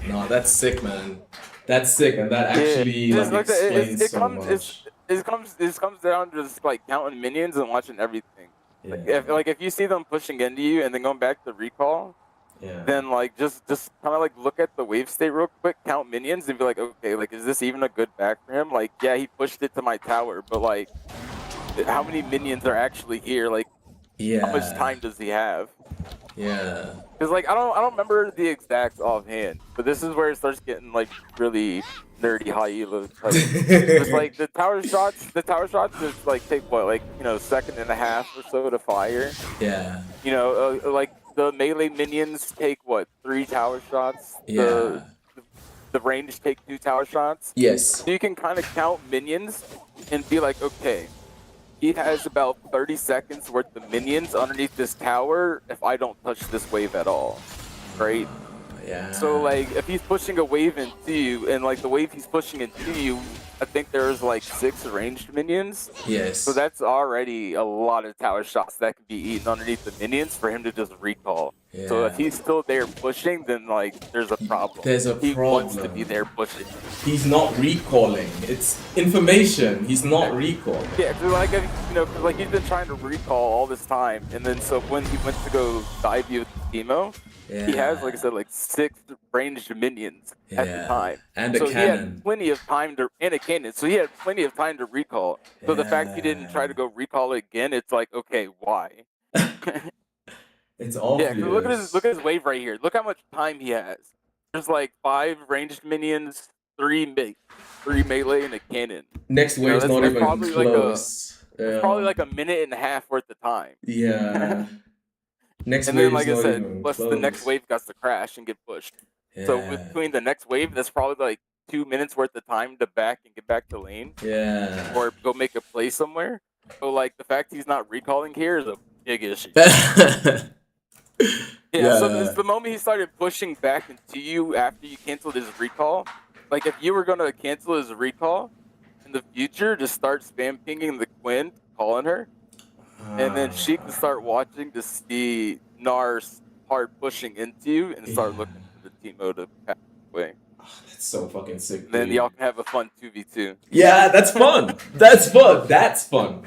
No, that's sick, man. That's sick, and that actually explains so much. It comes down to just like counting minions and watching everything. Yeah. If you see them pushing into you and then going back to recall, then like just kind of like look at the wave state real quick, count minions, and be like, okay, like is this even a good back for him? Like, yeah, he pushed it to my tower, but like, how many minions are actually here? Like, how much time does he have? Yeah. Because like I don't remember the exacts offhand, but this is where it starts getting like really nerdy high elo. It's like the tower shots just like take what, like, you know, second and a half or so to fire. Yeah. You know, like the melee minions take what, 3 tower shots. Yeah. The range take 2 tower shots. Yes. So you can kind of count minions and be like, okay, he has about 30 seconds worth of minions underneath this tower if I don't touch this wave at all, right? Yeah. So like if he's pushing a wave into you, and like the wave he's pushing into you, I think there's like 6 ranged minions. Yes. So that's already a lot of tower shots that can be eaten underneath the minions for him to just recall. Yeah. So if he's still there pushing, then like there's a problem. There's a he problem. wants to be there pushing. He's not recalling. It's information. He's not recalling. Yeah, cause like, you know, cause like he's been trying to recall all this time, and then so when he went to go dive you with Timo, he has, like I said, like 6 ranged minions at the time. And a so cannon. He had plenty of time to, and a cannon. So he had plenty of time to recall. So the fact he didn't try to go recall it again, it's like, okay, why? It's obvious. Yeah, look at his wave right here. Look how much time he has. There's like 5 ranged minions, 3 melee, and a cannon. Next wave's not even probably close. It's probably like a minute and a half worth of time. Yeah. Next and wave's then, like I not said, even plus close. the next wave got to crash and get pushed. Yeah. So between the next wave, that's probably like 2 minutes worth of time to back and get back to lane. Yeah. Or go make a play somewhere. So like the fact he's not recalling here is a big issue. So the moment he started pushing back into you after you canceled his recall, like if you were gonna cancel his recall in the future, just start spam pinging the Quinn, calling her, and then she can start watching to see Gnar's hard pushing into you and start looking for the Timo to pass away. That's so fucking sick. And then y'all can have a fun 2v2. Yeah, that's fun. That's fun. That's fun.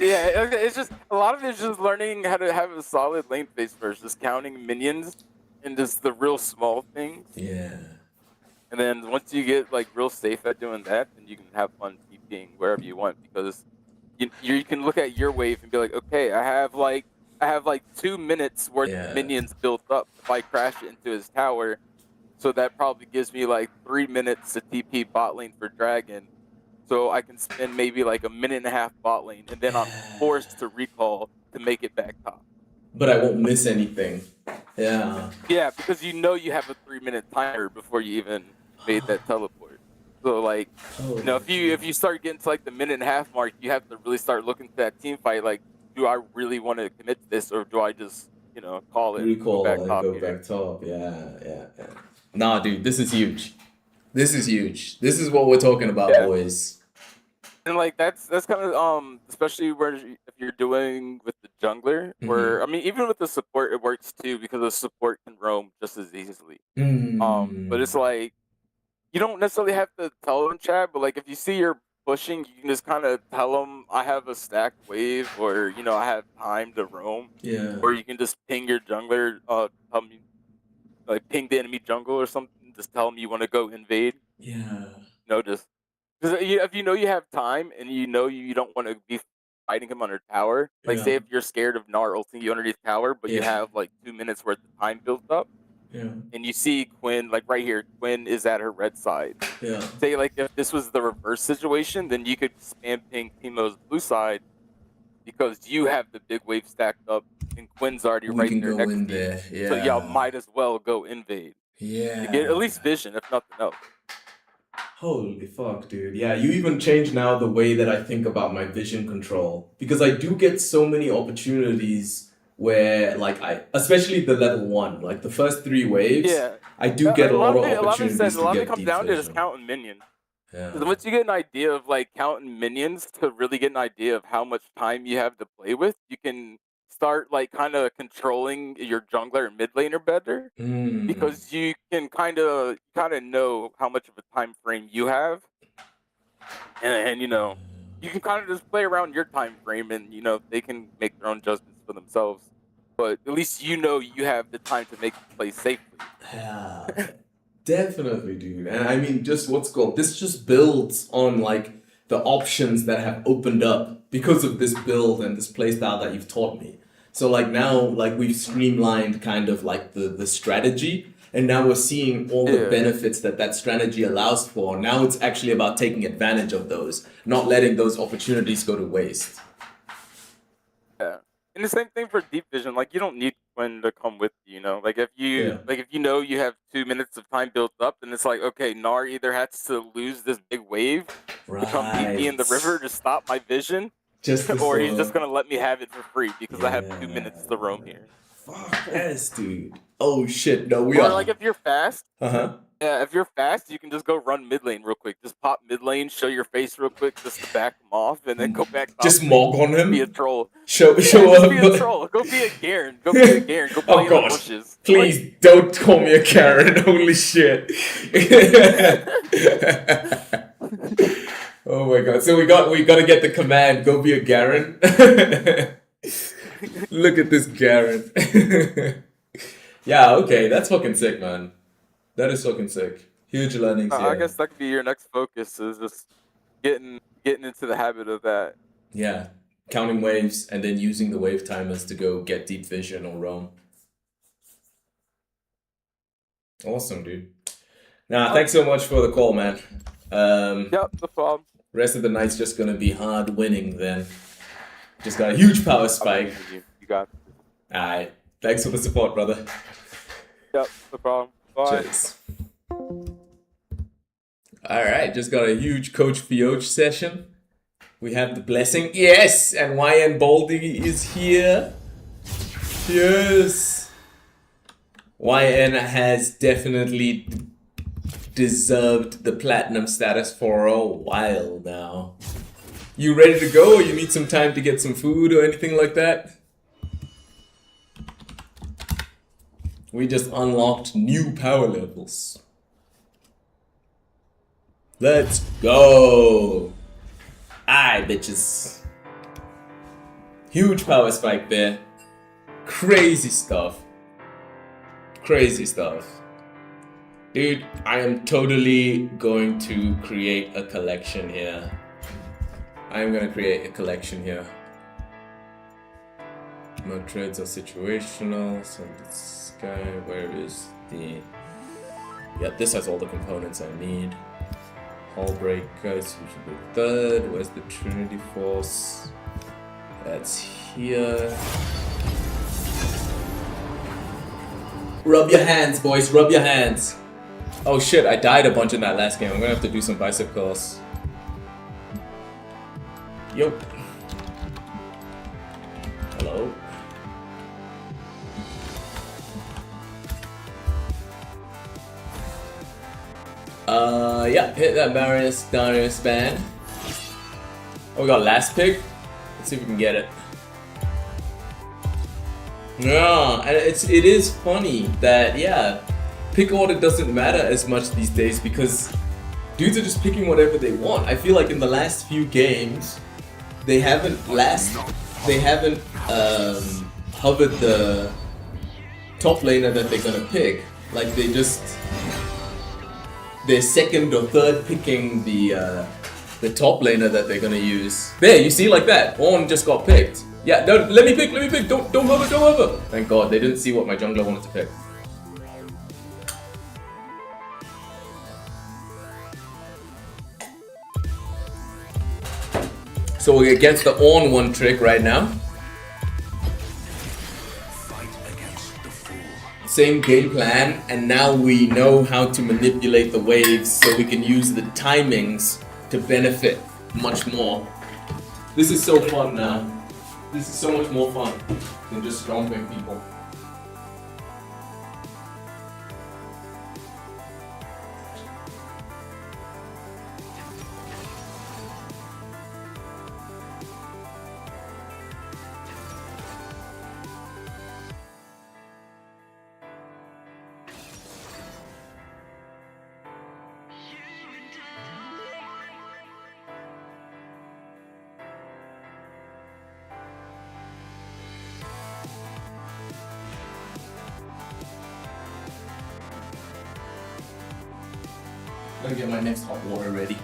Yeah, it's just a lot of it's just learning how to have a solid lane phase first, just counting minions and just the real small things. Yeah. And then once you get like real safe at doing that, then you can have fun TPing wherever you want, because you can look at your wave and be like, okay, I have like 2 minutes worth of minions built up if I crash it into his tower, so that probably gives me like 3 minutes to TP bot lane for Dragon. So I can spend maybe like a minute and a half bot lane, and then I'm forced to recall to make it back top. But I won't miss anything. Yeah. Yeah, because you know you have a 3-minute timer before you even made that teleport. So like, you know, if you start getting to like the minute and a half mark, you have to really start looking at that team fight. Like, do I really want to commit to this, or do I just, you know, call it and go back Recall and top go here? back top. Yeah. Nah, dude, this is huge. This is huge. This is what we're talking about, boys. And like that's kind of especially where if you're doing with the jungler, where I mean even with the support it works too because the support can roam just as easily. But it's like you don't necessarily have to tell them chat, but like if you see you're pushing, you can just kind of tell them I have a stacked wave, or you know I have time to roam. Yeah. Or you can just ping your jungler, tell me like ping the enemy jungle or something. Just tell them you want to go invade. Yeah. You know, just because if you know you have time and you know you don't want to be fighting him under tower, like say if you're scared of Gnar ulting you underneath tower, but you have like 2 minutes worth of time built up, and you see Quinn, like right here, Quinn is at her red side. Yeah. Say like if this was the reverse situation, then you could spam ping Teemo's blue side because you have the big wave stacked up and Quinn's already right there next to you. Yeah. So y'all might as well go invade. Yeah. To get at least vision, if nothing else. Holy fuck, dude. Yeah, you even changed now the way that I think about my vision control. Because I do get so many opportunities where, like, especially the level 1, like the first 3 waves, I do get a lot of opportunities a lot of it to comes get down deep to just vision. counting minions. Yeah. Because once you get an idea of, like, counting minions to really get an idea of how much time you have to play with, you can start, like, kind of controlling your jungler and mid laner better. Because you can kind of know how much of a time frame you have, and you know you can kind of just play around your time frame, and you know they can make their own judgments for themselves. But at least you know you have the time to make the play safely. Yeah, definitely, dude. And I mean, just what's called this just builds on like the options that have opened up because of this build and this playstyle that you've taught me. So like now, like we've streamlined kind of like the strategy, and now we're seeing all the benefits that strategy allows for. Now it's actually about taking advantage of those, not letting those opportunities go to waste. Yeah, and the same thing for deep vision. Like you don't need Quinn to come with you. You know, like if you if you know you have 2 minutes of time built up, then it's like okay, Gnar either has to lose this big wave to come beat me in the river to stop my vision. Or he's just gonna let me have it for free because I have 2 minutes to roam here. Fuck yes, dude. Oh shit, no, we are. Or like if you're fast, yeah, if you're fast, you can just go run mid lane real quick. Just pop mid lane, show your face real quick, just to back him off, and then go back. Just mog on him. Be a troll. Show just up. Be a troll. Go be a Garen. Go be a Garen. Go play in the bushes. Please don't call me a Karen. Holy shit. Oh my god. So we gotta get the command, go be a Garen. Look at this Garen. Yeah, okay, that's fucking sick, man. That is fucking sick. Huge learnings here. I guess that could be your next focus, is just getting into the habit of that. Yeah. Counting waves and then using the wave timers to go get deep vision or roam. Awesome, dude. Nah, thanks so much for the call, man. Yep, no problem. Rest of the night's just gonna be hard winning then. Just got a huge power spike. You got it. Alright. Thanks for the support, brother. Yep, no problem. Bye. Cheers. Alright, just got a huge Coach Fioch session. We have the blessing. Yes! And YN Baldy is here. Yes! YN has definitely deserved the platinum status for a while now. You ready to go, or you need some time to get some food or anything like that? We just unlocked new power levels. Let's go! Aye, bitches. Huge power spike there. Crazy stuff. Crazy stuff. Dude, I am totally going to create a collection here. I am gonna create a collection here. My trades are situational, so this guy, where is the... Yeah, this has all the components I need. Hull breakers, usually third. Where's the Trinity Force? That's here. Rub your hands, boys, rub your hands. Oh shit, I died a bunch in that last game. I'm gonna have to do some bicep curls. Yo. Hello. Yeah, hit that Darius band. Oh, we got last pick. Let's see if we can get it. Yeah, and it is funny that, yeah, pick order doesn't matter as much these days because dudes are just picking whatever they want. I feel like in the last few games, they haven't hovered the top laner that they're gonna pick. Like they're second or third picking the top laner that they're gonna use. There, you see, like that. Ornn just got picked. Yeah, no, let me pick. Don't hover. Thank God, they didn't see what my jungler wanted to pick. So we're against the Ornn one trick right now. Same game plan, and now we know how to manipulate the waves so we can use the timings to benefit much more. This is so fun now. This is so much more fun than just stomping people. Gotta get my next hot water ready.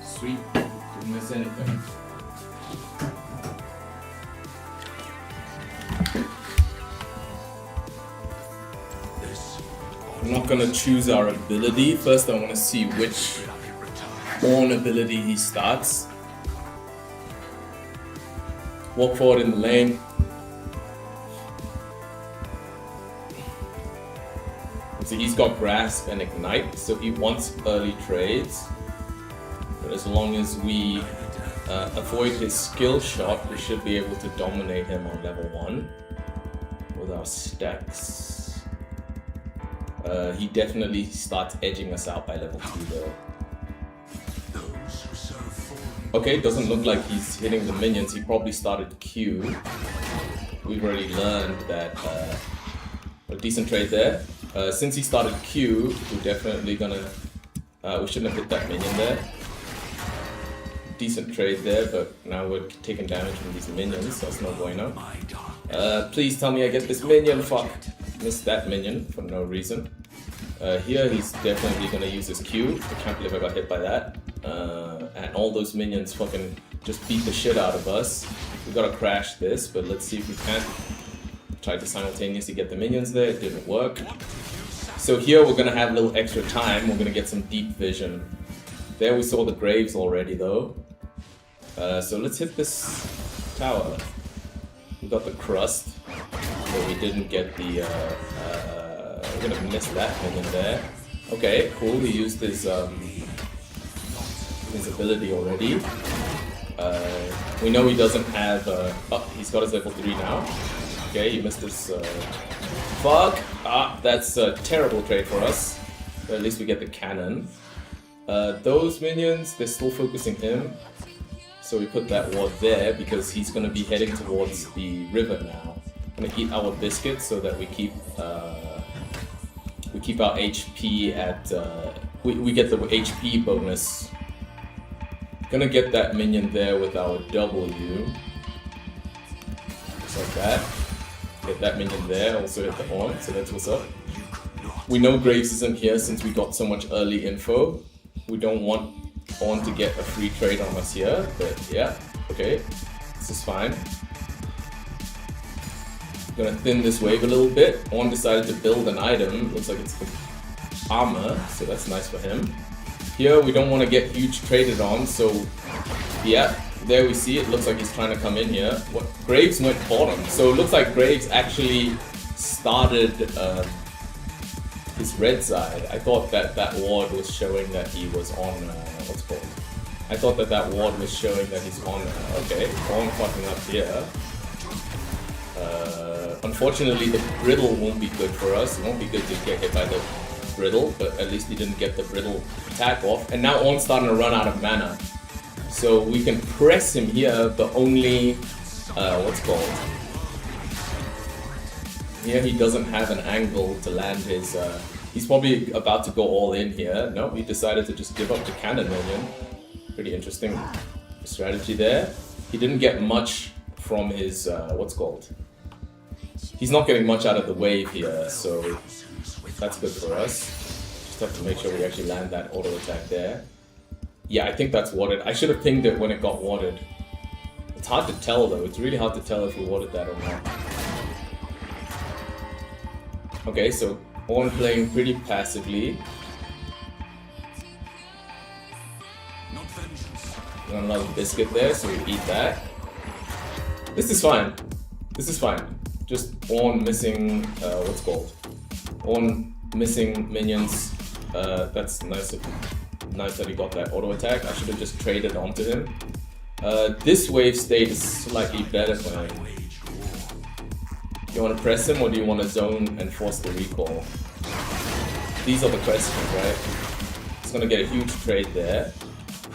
Sweet, didn't miss anything. I'm not gonna choose our ability. First, I want to see which Ornn ability he starts. Walk forward in the lane. So he's got Grasp and Ignite, so he wants early trades. But as long as we avoid his skill shot, we should be able to dominate him on level 1 with our stacks. He definitely starts edging us out by level 2 though. Okay, doesn't look like he's hitting the minions. He probably started Q. We've already learned that a decent trade there. Since he started Q, we're definitely gonna... we shouldn't have hit that minion there. Decent trade there, but now we're taking damage from these minions, so that's no bueno. Please tell me I get this minion, fuck. Missed that minion for no reason. Here he's definitely gonna use his Q. I can't believe I got hit by that. And all those minions fucking just beat the shit out of us. We gotta crash this, but let's see if we can. Tried to simultaneously get the minions there, it didn't work. So here we're gonna have a little extra time, we're gonna get some deep vision. There we saw the graves already though. So let's hit this tower. We got the crust, but we didn't get the... we're gonna miss that minion there. Okay, cool, he used his his ability already. We know he doesn't have... oh, he's got his level 3 now. Okay, he missed his... fuck! Ah, that's a terrible trade for us. But at least we get the cannon. Those minions, they're still focusing him. So we put that ward there because he's going to be heading towards the river now. Gonna eat our biscuit so that we keep our HP at... we get the HP bonus. Gonna get that minion there with our W. Just like that. Get that minion there, also hit the horn, so that's what's up. We know Graves isn't here since we got so much early info. We don't want Ornn to get a free trade on us here, but yeah, okay. This is fine. Gonna thin this wave a little bit. Ornn decided to build an item. Looks like it's armor, so that's nice for him. Here we don't want to get huge traded on, so yeah, there we see it. Looks like he's trying to come in here. What? Graves went bottom, so it looks like Graves actually started his red side. I thought that that ward was showing that he was on what's it called? I thought that that ward was showing that he's on. Okay, Ornn fucking up here. Unfortunately, the brittle won't be good for us. It won't be good to get hit by the brittle, but at least he didn't get the brittle attack off. And now Ornn's starting to run out of mana. So we can press him here, but only, what's it called? Here he doesn't have an angle to land his, he's probably about to go all in here. No, he decided to just give up the cannon minion. Pretty interesting strategy there. He didn't get much from his, what's it called? He's not getting much out of the wave here, so that's good for us. Just have to make sure we actually land that auto attack there. Yeah, I think that's warded. I should have pinged it when it got warded. It's hard to tell though. It's really hard to tell if we warded that or not. Okay, so Ornn playing pretty passively. Got another biscuit there, so we eat that. This is fine. This is fine. Just Ornn missing, what's it called? Ornn missing minions. That's nice. Nice that he got that auto attack. I should have just traded onto him. This wave state is slightly better for him. Do you want to press him or do you want to zone and force the recall? These are the questions, right? He's gonna get a huge trade there.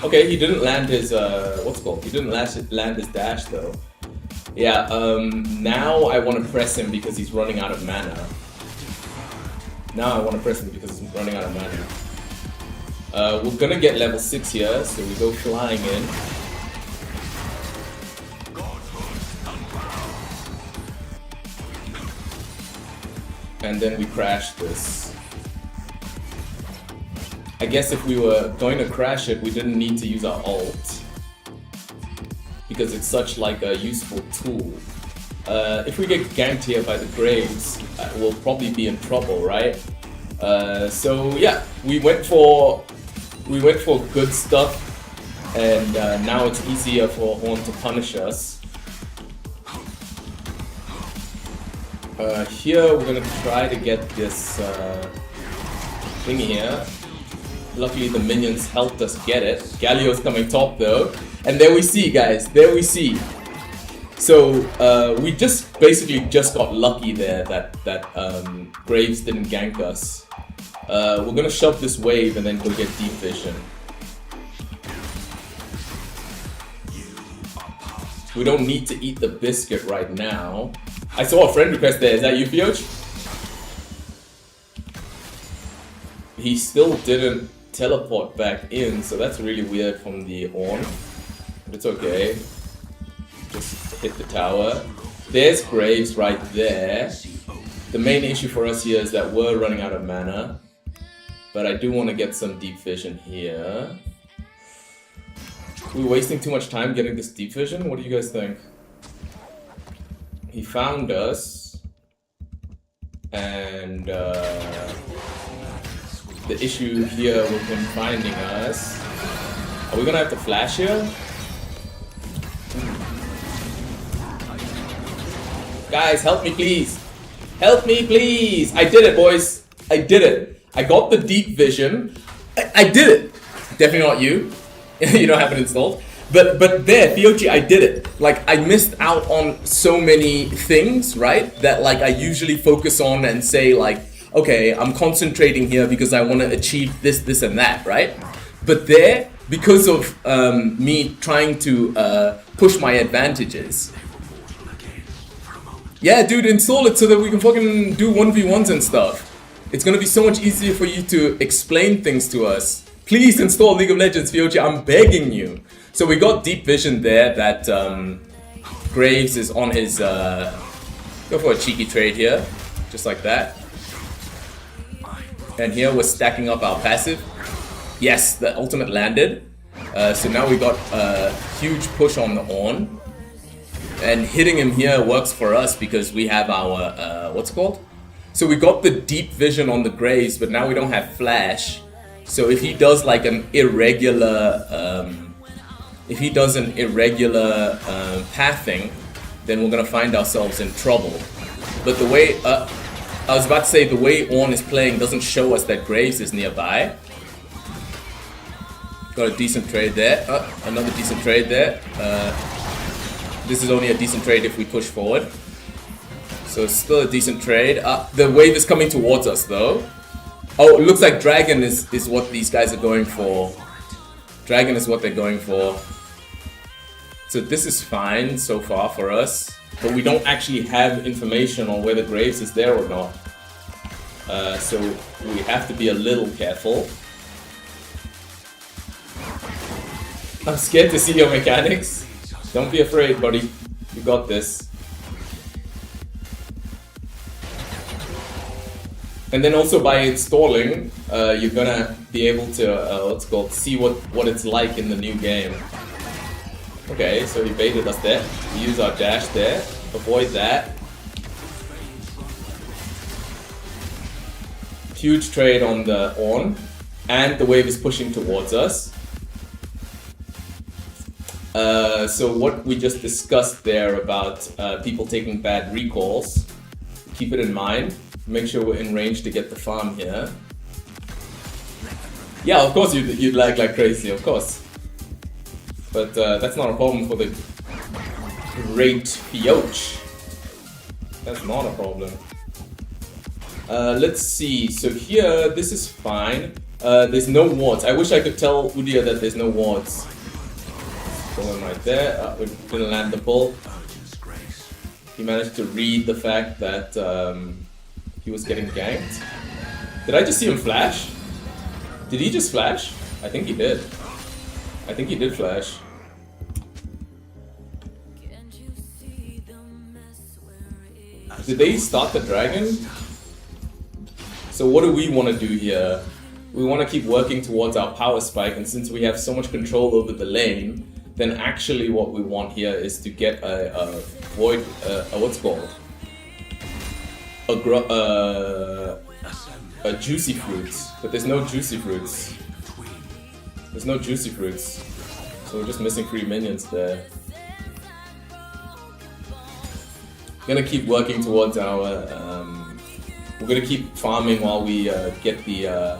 Okay, he didn't land his what's it called? He didn't land his dash though. Yeah, now I want to press him because he's running out of mana. Now I want to press him because he's running out of mana. We're gonna get level 6 here, so we go flying in. And then we crash this. I guess if we were going to crash it, we didn't need to use our ult. Because it's such like a useful tool. If we get ganked here by the Graves, we'll probably be in trouble, right? So yeah, we went for good stuff, and now it's easier for Ornn to punish us. Here we're gonna try to get this thingy here. Luckily the minions helped us get it. Galio's coming top though. And there we see, guys, there we see. So we just basically just got lucky there that Graves didn't gank us. We're gonna shove this wave and then go get deep vision. We don't need to eat the biscuit right now. I saw a friend request there. Is that you, Fioch? He still didn't teleport back in, so that's really weird from the Ornn. But it's okay. Just hit the tower. There's Graves right there. The main issue for us here is that we're running out of mana. But I do want to get some deep vision here. We're wasting too much time getting this deep vision? What do you guys think? He found us. And the issue here with him finding us... Are we gonna have to flash here? Guys, help me please! Help me please! I did it, boys! I did it! I got the deep vision. I did it! Definitely not you. You don't have it installed. But there, Fiochi, I did it. Like, I missed out on so many things, right? That like I usually focus on and say like, okay, I'm concentrating here because I want to achieve this, this, and that, right? But there, because of me trying to push my advantages. Yeah, dude, install it so that we can fucking do 1v1s and stuff. It's gonna be so much easier for you to explain things to us. Please install League of Legends, Fiochi, I'm begging you. So we got deep vision there that Graves is on his, go for a cheeky trade here, just like that. And here we're stacking up our passive. Yes, the ultimate landed. So now we got a huge push on the Ornn. And hitting him here works for us because we have our, what's it called? So we got the deep vision on the Graves, but now we don't have flash. So if he does like an irregular, pathing, then we're gonna find ourselves in trouble. But the way, I was about to say, the way Ornn is playing doesn't show us that Graves is nearby. Got a decent trade there. Another decent trade there. This is only a decent trade if we push forward. So it's still a decent trade. The wave is coming towards us though. Oh, it looks like Dragon is what these guys are going for. Dragon is what they're going for. So this is fine so far for us. But we don't actually have information on whether Graves is there or not. So we have to be a little careful. I'm scared to see your mechanics. Don't be afraid, buddy. You got this. And then also by installing, you're gonna be able to, see what it's like in the new game. Okay, so he baited us there. We use our dash there. Avoid that. Huge trade on the Ornn. And the wave is pushing towards us. So what we just discussed there about people taking bad recalls, keep it in mind. Make sure we're in range to get the farm here. Yeah, of course you'd lag like crazy, of course. But that's not a problem for the great Fioch. That's not a problem. Let's see, so here, this is fine. There's no wards. I wish I could tell Udia that there's no wards. Going right there. We didn't land the pull. He managed to read the fact that he was getting ganked. Did I just see him flash? Did he just flash? I think he did. I think he did flash. Did they start the dragon? So what do we want to do here? We want to keep working towards our power spike, and since we have so much control over the lane, then actually what we want here is to get a void, what's it called? A juicy fruits, but there's no juicy fruits. There's no juicy fruits, so we're just missing 3 minions there. Gonna keep working towards our. We're gonna keep farming while we get the.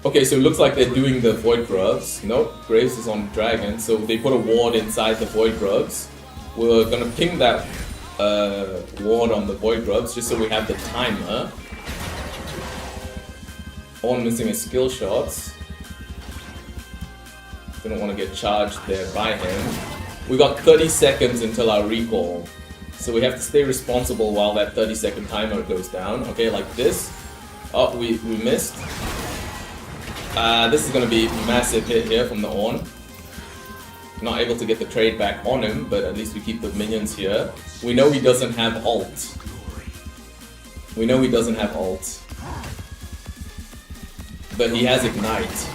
Okay, so it looks like they're doing the Void Grubs. Nope, Graves is on Dragon, so they put a ward inside the Void Grubs. We're gonna ping that ward on the Void Grubs just so we have the timer. Ornn missing his skill shots. Didn't want to get charged there by him. We got 30 seconds until our recall. So we have to stay responsible while that 30-second timer goes down. Okay, like this. Oh, we missed. This is going to be a massive hit here from the Ornn. Not able to get the trade back on him, but at least we keep the minions here. We know he doesn't have ult. We know he doesn't have ult. But he has Ignite.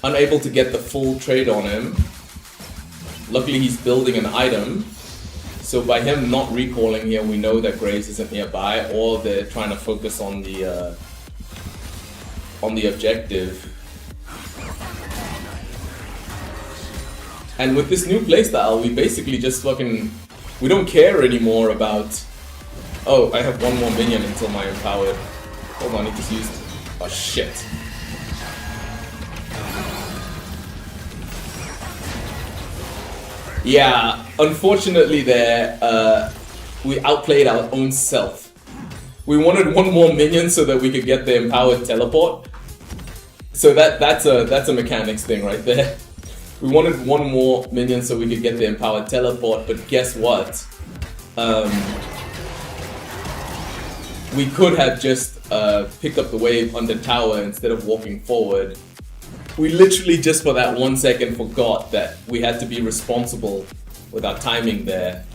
Unable to get the full trade on him. Luckily he's building an item. So by him not recalling here, we know that Graves isn't nearby, or they're trying to focus on the objective. And with this new playstyle, we basically just fucking... We don't care anymore about Oh, I have one more minion until my empowered. Hold on, he just used... Oh, shit. Yeah, unfortunately there, we outplayed our own self. We wanted one more minion so that we could get the empowered teleport. So that's a mechanics thing right there. We wanted one more minion so we could get the empowered teleport, but guess what? We could have just picked up the wave on the tower instead of walking forward. We literally just for that 1 second forgot that we had to be responsible with our timing there.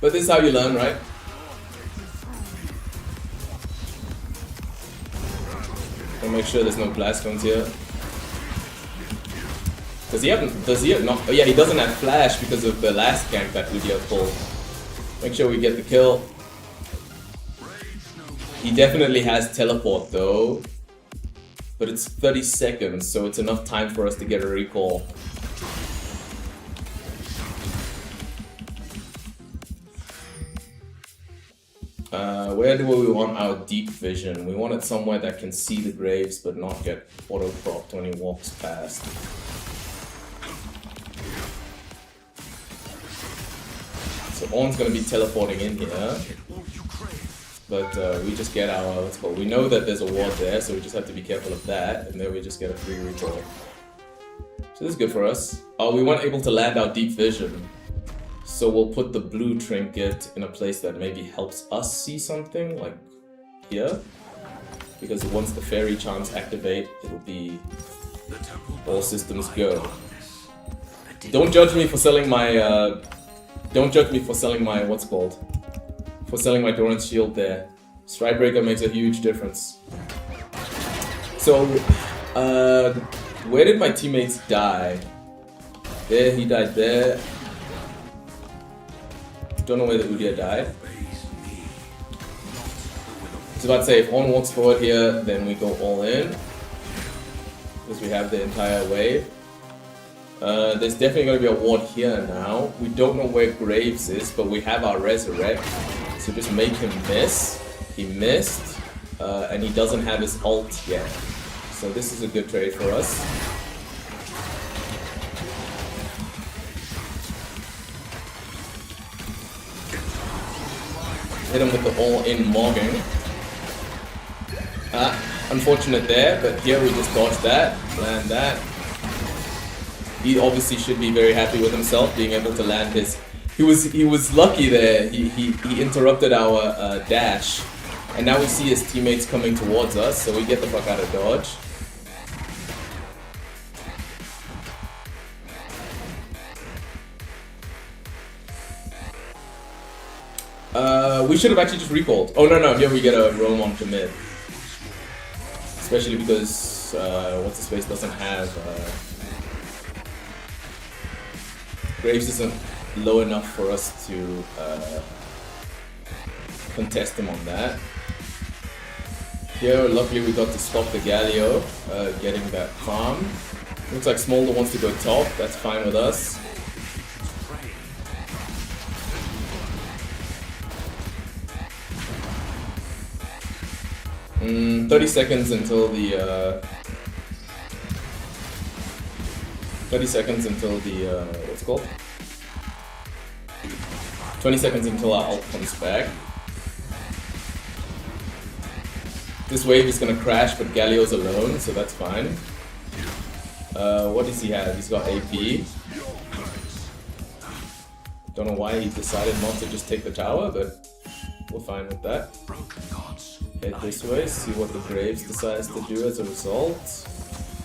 But this is how you learn, right? I'll make sure there's no blast stones here. Does he have not? Oh yeah, he doesn't have flash because of the last gank that Udyr pulled. Make sure we get the kill. He definitely has teleport though. But it's 30 seconds, so it's enough time for us to get a recall. Where do we want our deep vision? We want it somewhere that can see the graves but not get auto-propped when he walks past. So Ornn's gonna be teleporting in here. But we just get our, what's it called? We know that there's a ward there, so we just have to be careful of that, and then we just get a free recall. So this is good for us. We weren't able to land our deep vision, so we'll put the blue trinket in a place that maybe helps us see something, like here. Because once the fairy charms activate, it'll be all systems go. Don't judge me for selling my, what's it called? For selling my Doran's shield there. Strikebreaker makes a huge difference. So, where did my teammates die? There, he died there. Don't know where the Udyr died. I was about to say, if Ornn walks forward here, then we go all in. Because we have the entire wave. There's definitely going to be a ward here now. We don't know where Graves is, but we have our Resurrect. So just make him miss. He missed. And he doesn't have his ult yet. So this is a good trade for us. Hit him with the all-in mogging. Unfortunate there, but here we just dodge that, land that. He obviously should be very happy with himself being able to land his. He was lucky there. He interrupted our dash, and now we see his teammates coming towards us, so we get the fuck out of dodge. We should have actually just recalled. Oh no, here we get a roam on to mid. Especially because what's his face doesn't have Graves isn't low enough for us to contest him on that. Here, luckily we got to stop the Galio, getting that farm. Looks like Smolder wants to go top, that's fine with us. 30 seconds until the 30 seconds until the what's it called? 20 seconds until our ult comes back. This wave is gonna crash, but Galio's alone, so that's fine. What does he have? He's got AP. Don't know why he decided not to just take the tower, but we're fine with that. Head this way, see what the Graves decides to do as a result.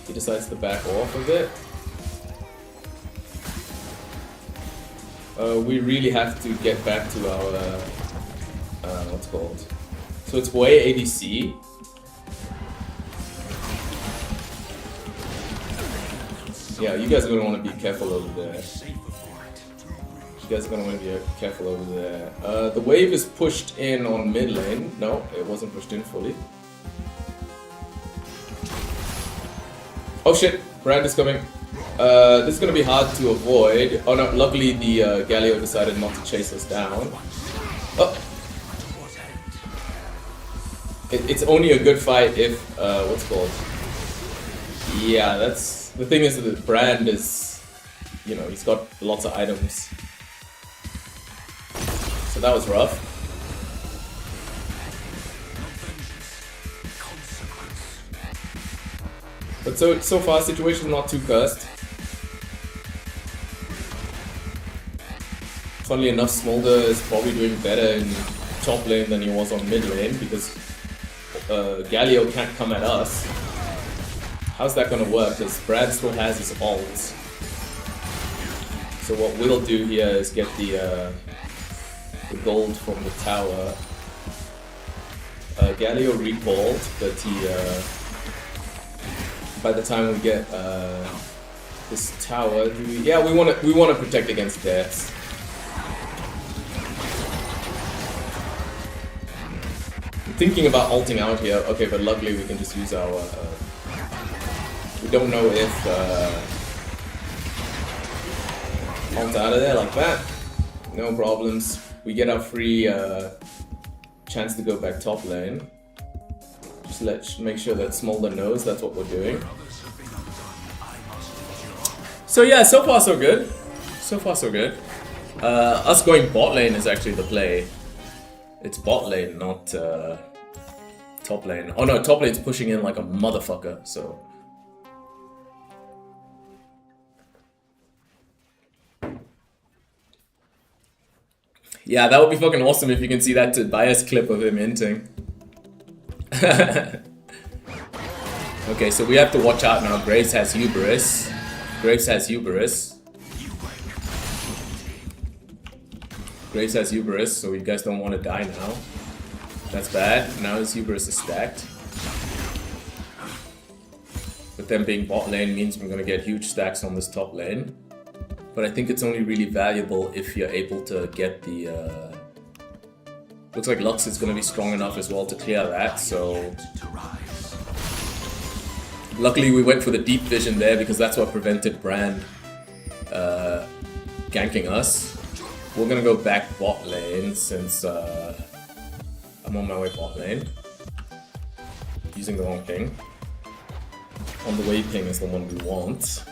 He decides to back off of it. We really have to get back to our what's it called? So it's way ADC. Yeah, you guys are gonna want to be careful over there. You guys are gonna want to be careful over there. The wave is pushed in on mid lane. No, it wasn't pushed in fully. Oh shit, Brand is coming. This is gonna be hard to avoid. Oh no, luckily the Galio decided not to chase us down. It's only a good fight if what's it called? Yeah, that's the thing is that the brand is, you know, he's got lots of items. So that was rough. But so far, situation not too cursed. Funnily enough, Smolder is probably doing better in top lane than he was on mid lane because Galio can't come at us. How's that gonna work? Because Brad still has his ult. So what we'll do here is get the gold from the tower. Galio recalled, but he by the time we get this tower, we want to protect against deaths. I'm thinking about ulting out here. Okay, but luckily we can just use our. We don't know if ult out of there like that. No problems. We get our free chance to go back top lane. Just let's make sure that Smolder knows that's what we're doing. So yeah, so far so good. So far so good. Us going bot lane is actually the play. It's bot lane, not top lane. Oh no, top lane's pushing in like a motherfucker, so. Yeah, that would be fucking awesome if you can see that Tobias clip of him inting. Okay, so we have to watch out now. Graves has hubris. Graves has hubris. Graves has hubris, so you guys don't want to die now. That's bad. Now his hubris is stacked. But them being bot lane means we're gonna get huge stacks on this top lane. But I think it's only really valuable if you're able to get the... Looks like Lux is going to be strong enough as well to clear that, so... Luckily we went for the deep vision there because that's what prevented Brand ganking us. We're going to go back bot lane since I'm on my way bot lane. Using the wrong ping. On the way ping is the one we want.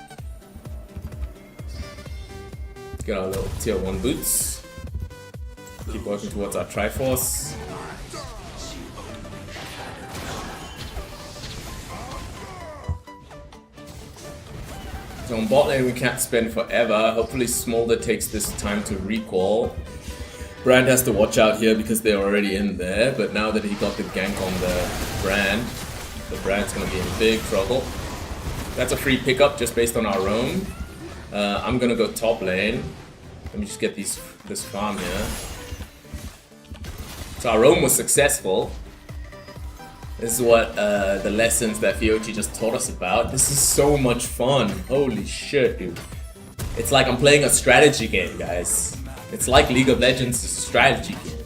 Get our little tier 1 boots. Keep working towards our Triforce. So on bot lane we can't spend forever. Hopefully Smolder takes this time to recall. Brand has to watch out here because they're already in there, but now that he got the gank on the Brand's gonna be in big trouble. That's a free pickup just based on our roam. I'm gonna go top lane. Let me just get this farm here. So our roam was successful. This is what the lessons that Fiochi just taught us about. This is so much fun. Holy shit, dude. It's like I'm playing a strategy game, guys. It's like League of Legends is a strategy game.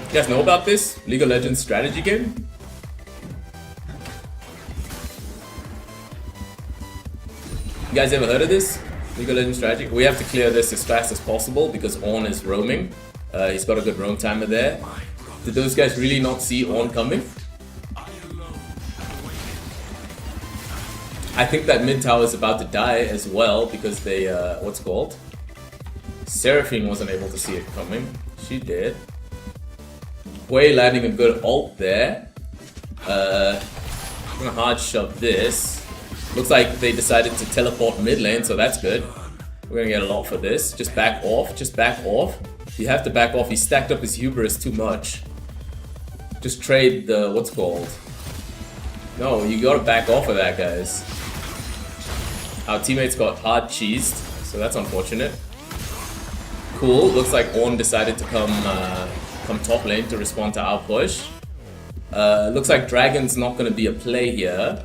You guys know about this? League of Legends strategy game? You guys ever heard of this? League of Legends strategy? We have to clear this as fast as possible because Ornn is roaming. He's got a good roam timer there. Did those guys really not see Ornn coming? I think that mid tower is about to die as well because they, what's it called? Seraphine wasn't able to see it coming. She did. Hui landing a good ult there. I'm gonna hard shove this. Looks like they decided to teleport mid lane, so that's good. We're gonna get a lot for this. Just back off, just back off. You have to back off. He stacked up his hubris too much. Just trade the, what's it called? No, you gotta back off of that, guys. Our teammates got hard cheesed, so that's unfortunate. Cool, looks like Ornn decided to come top lane to respond to our push. Looks like Dragon's not gonna be a play here.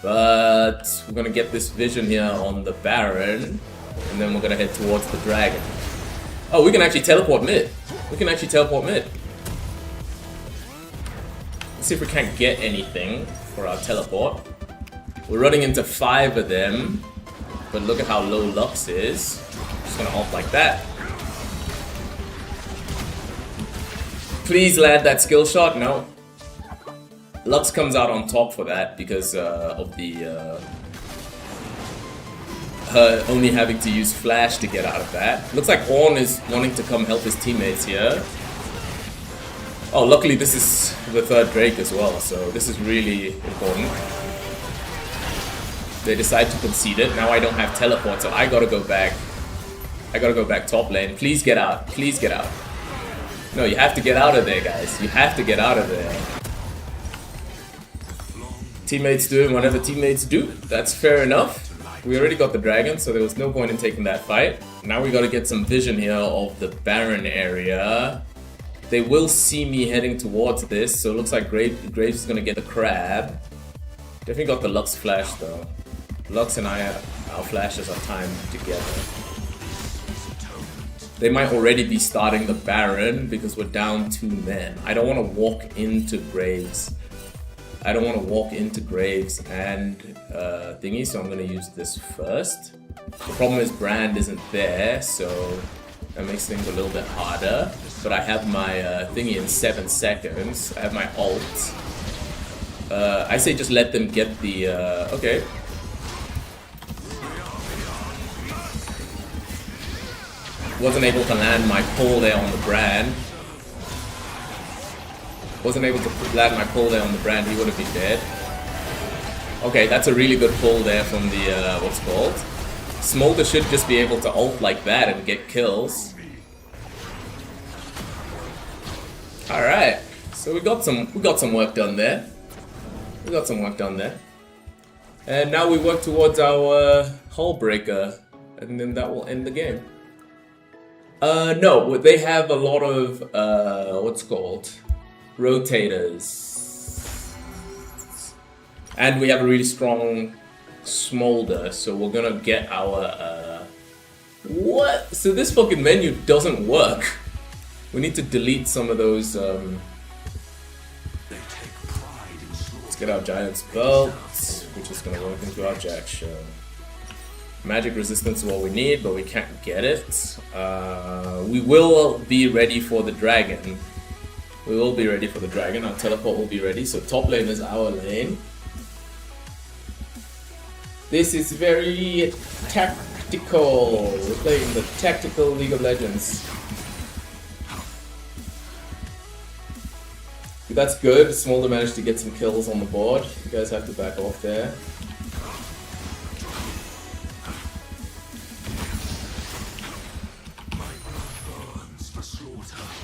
But we're gonna get this vision here on the Baron, and then we're gonna head towards the Dragon. Oh, we can actually teleport mid. We can actually teleport mid. Let's see if we can't get anything for our teleport. We're running into 5 of them, but look at how low Lux is. Just gonna ult like that. Please land that skill shot. No. Lux comes out on top for that because of the her only having to use flash to get out of that. Looks like Ornn is wanting to come help his teammates here. Oh, luckily this is the third Drake as well, so this is really important. They decide to concede it. Now I don't have teleport, so I gotta go back. I gotta go back top lane. Please get out. Please get out. No, you have to get out of there, guys. You have to get out of there. Teammates doing whatever teammates do. That's fair enough. We already got the dragon, so there was no point in taking that fight. Now we gotta get some vision here of the Baron area. They will see me heading towards this, so it looks like Graves is gonna get the crab. Definitely got the Lux flash though. Lux and our flashes are timed together. They might already be starting the Baron because we're down 2 men. I don't want to walk into Graves. I don't want to walk into Graves and thingy, so I'm going to use this first. The problem is Brand isn't there, so that makes things a little bit harder. But I have my thingy in 7 seconds. I have my ult. I say just let them get the... okay. Wasn't able to land my pull there on the Brand. Wasn't able to land my pull there on the Brand, he would have been dead. Okay, that's a really good pull there from the, what's called. Smolder should just be able to ult like that and get kills. Alright, so we got some work done there. We got some work done there. And now we work towards our hull breaker, and then that will end the game. No, they have a lot of, what's called, rotators. And we have a really strong smolder, so we're gonna get our, what? So this fucking menu doesn't work. We need to delete some of those, let's get our Giant's Belt, which is gonna work into our Jack Show. Magic resistance is what we need, but we can't get it. We will be ready for the dragon. We will be ready for the dragon. Our teleport will be ready. So top lane is our lane. This is very tactical. We're playing the tactical League of Legends. That's good. Smolder managed to get some kills on the board. You guys have to back off there.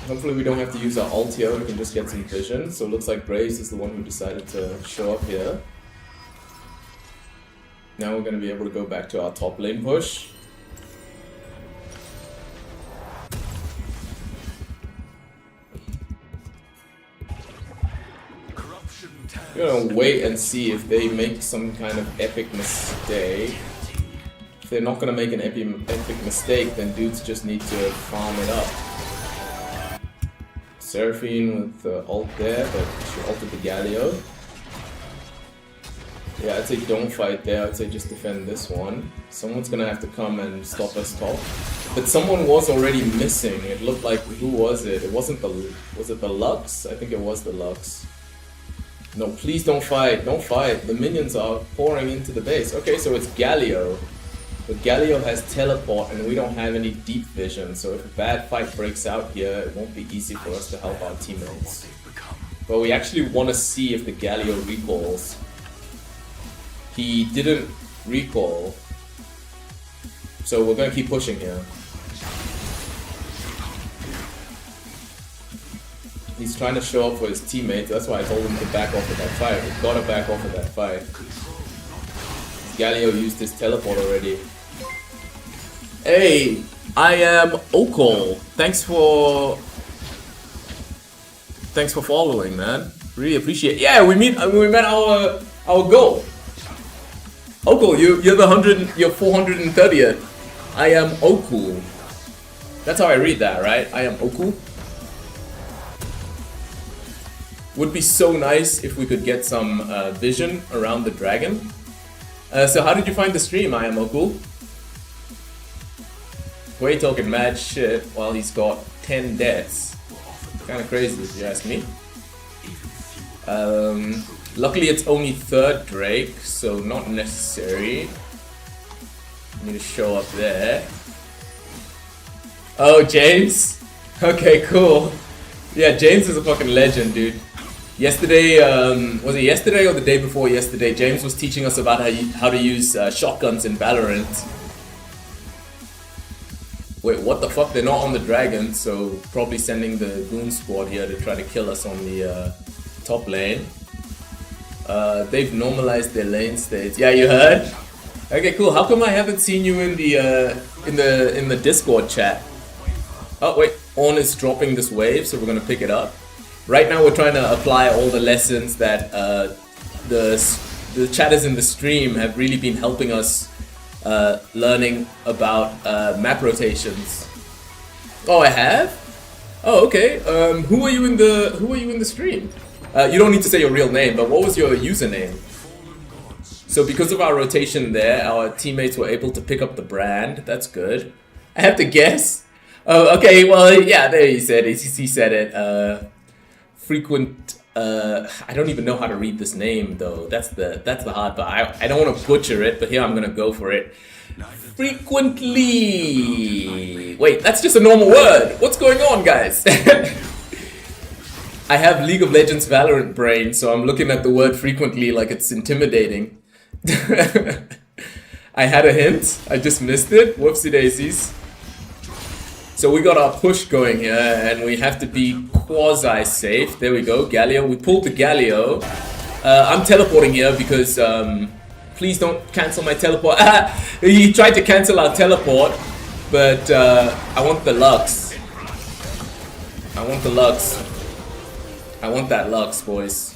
Hopefully we don't have to use our ult here, we can just get some vision. So it looks like Graves is the one who decided to show up here. Now we're going to be able to go back to our top lane push. We're going to wait and see if they make some kind of epic mistake. If they're not going to make an epic mistake, then dudes just need to farm it up. Seraphine with the ult there, but she ulted the Galio. Yeah, I'd say don't fight there, I'd say just defend this one. Someone's gonna have to come and stop us top. But someone was already missing. It looked like, who was it? It wasn't the, was it the Lux? I think it was the Lux. No, please don't fight, don't fight. The minions are pouring into the base. Okay, so it's Galio. But Galio has teleport and we don't have any deep vision, so if a bad fight breaks out here, it won't be easy for us to help our teammates. But we actually want to see if the Galio recalls. He didn't recall, so we're going to keep pushing here. He's trying to show up for his teammates, that's why I told him to back off of that fight. We've got to back off of that fight. Galio used his teleport already. Hey, I am Okol. Thanks for following, man. Really appreciate it. Yeah, we met our goal. Okul, you're the 430th. I am Okul. That's how I read that, right? I am Okul. Would be so nice if we could get some vision around the dragon. So how did you find the stream, I am Okul? Way talking mad shit while he's got 10 deaths. Kind of crazy if you ask me. Luckily it's only third Drake, so not necessary. I need to show up there. Oh, James? Okay, cool. Yeah, James is a fucking legend, dude. Yesterday, was it yesterday or the day before yesterday, James was teaching us about how to use shotguns in Valorant. Wait, what the fuck? They're not on the dragon, so probably sending the goon squad here to try to kill us on the top lane. They've normalized their lane states. Yeah, you heard? Okay, cool. How come I haven't seen you in the Discord chat? Oh wait, On is dropping this wave, so we're gonna pick it up. Right now we're trying to apply all the lessons that the chatters in the stream have really been helping us learning about map rotations. Oh, I have? Oh, okay. Who are you in the stream? You don't need to say your real name, but what was your username? So because of our rotation there, our teammates were able to pick up the brand. That's good. I have to guess. Oh, okay. Well, yeah. There he said it. He said it. Frequent. I don't even know how to read this name though. That's the hard part. I don't want to butcher it, but here I'm gonna go for it. Frequently. Wait, that's just a normal word. What's going on, guys? I have League of Legends Valorant brain, so I'm looking at the word frequently like it's intimidating. I had a hint. I just missed it. Whoopsie daisies. So we got our push going here, and we have to be quasi-safe. There we go, Galio. We pulled the Galio. I'm teleporting here because, please don't cancel my teleport. He tried to cancel our teleport, but I want the Lux. I want the Lux. I want that Lux, boys.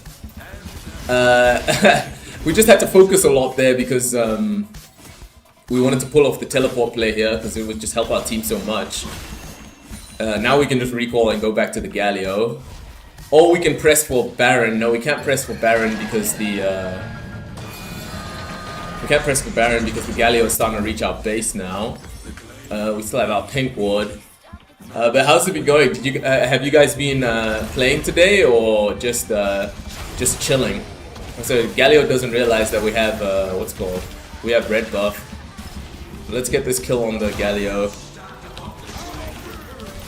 We just had to focus a lot there because we wanted to pull off the teleport play here because it would just help our team so much. Now we can just recall and go back to the Galio. Or we can press for Baron. No, we can't press for Baron because the Galio is starting to reach our base now. We still have our pink ward. But how's it been going? Did you have you guys been playing today or just chilling? So Galio doesn't realize that we have we have red buff. Let's get this kill on the Galio.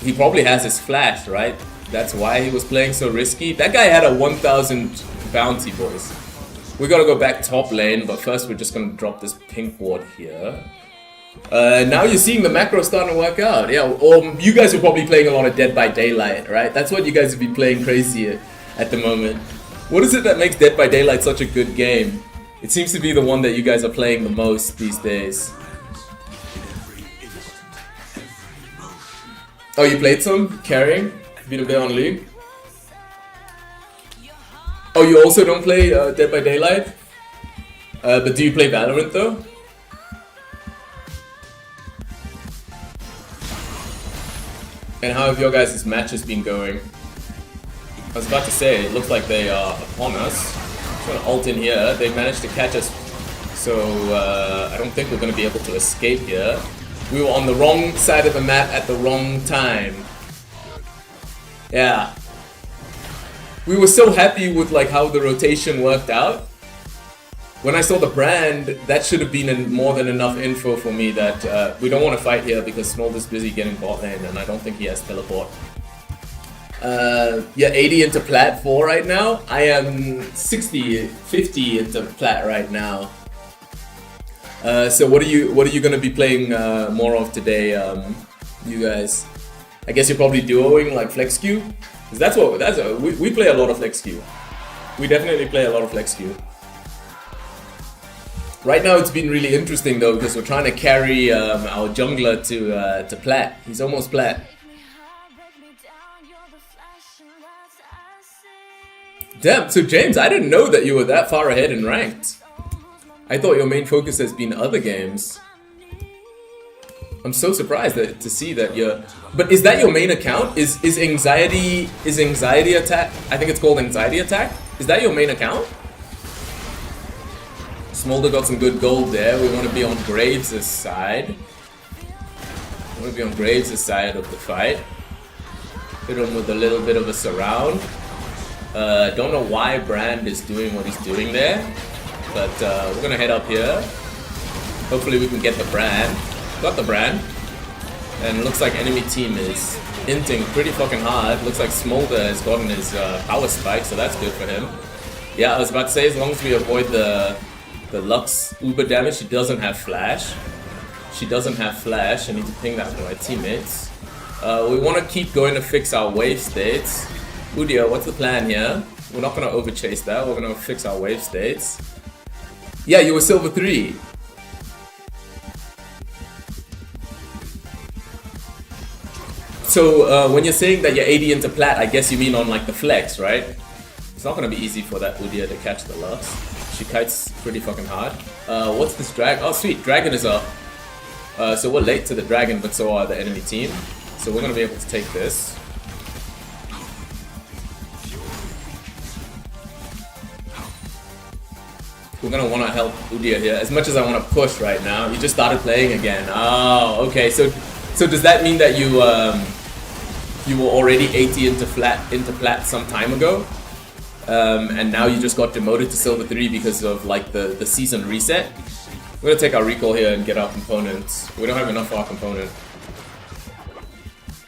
He probably has his flash, right? That's why he was playing so risky. That guy had a 1000 bounty, boys. We gotta go back top lane, but first we're just gonna drop this pink ward here. Now you're seeing the macro starting to work out. Yeah, or you guys are probably playing a lot of Dead by Daylight, right? That's what you guys have been playing crazy at the moment. What is it that makes Dead by Daylight such a good game? It seems to be the one that you guys are playing the most these days. Oh, you played some? Carrying? Been a bit on League? Oh, you also don't play Dead by Daylight? But do you play Valorant though? And how have your guys' matches been going? I was about to say, it looks like they are upon us. I'm trying to ult in here. They managed to catch us, so I don't think we're going to be able to escape here. We were on the wrong side of the map at the wrong time. Yeah. We were so happy with like how the rotation worked out. When I saw the brand, that should have been more than enough info for me that we don't want to fight here because Snold is busy getting bot lane and I don't think he has teleport. Yeah, 80 into Plat 4 right now. I am 50 into Plat right now. So what are you gonna be playing more of today, you guys? I guess you're probably duoing like Flex Q, because we play a lot of Flex Q. We definitely play a lot of Flex Q. Right now it's been really interesting though because we're trying to carry our jungler to Plat. He's almost Plat. Damn, so James, I didn't know that you were that far ahead in ranked. I thought your main focus has been other games. I'm so surprised to see that you're... But is that your main account? Is anxiety attack? I think it's called anxiety attack. Is that your main account? Smolder got some good gold there. We want to be on Graves' side. We want to be on Graves' side of the fight. Hit him with a little bit of a surround. Don't know why Brand is doing what he's doing there, but we're gonna head up here. Hopefully we can get the Brand. Got the Brand. And looks like enemy team is inting pretty fucking hard. Looks like Smolder has gotten his power spike, so that's good for him. Yeah, I was about to say, as long as we avoid the Lux uber damage, she doesn't have flash. She doesn't have flash. I need to ping that to my teammates. We want to keep going to fix our wave states. Udia, what's the plan here? We're not going to overchase that. We're going to fix our wave states. Yeah, you were silver 3. So when you're saying that you're 80 into plat, I guess you mean on like the flex, right? It's not going to be easy for that Udia to catch the Lux. She kites pretty fucking hard. What's this drag? Oh sweet, dragon is up. So we're late to the dragon, but so are the enemy team. So we're going to be able to take this. We're going to want to help Udia here. As much as I want to push right now, you just started playing again. Oh, okay. So does that mean that you were already 80 into plat some time ago? And now you just got demoted to silver 3 because of like the season reset? We're gonna take our recall here and get our components. We don't have enough for our component.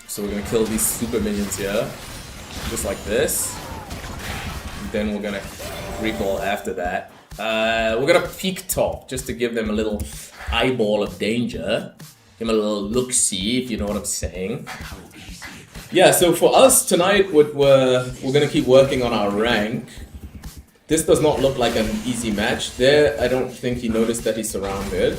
So we're gonna kill these super minions here. Just like this. And then we're gonna recall after that. We're gonna peek top just to give them a little eyeball of danger. Give them a little look-see, if you know what I'm saying. Yeah, so for us tonight, we're gonna keep working on our rank. This does not look like an easy match. There, I don't think he noticed that he's surrounded.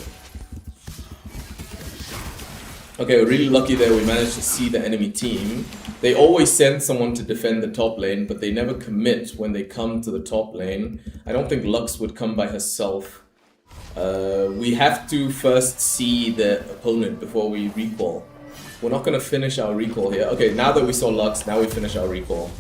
Okay, we're really lucky there we managed to see the enemy team. They always send someone to defend the top lane, but they never commit when they come to the top lane. I don't think Lux would come by herself. We have to first see the opponent before we recall. We're not going to finish our recall here. Okay, now that we saw Lux, now we finish our recall.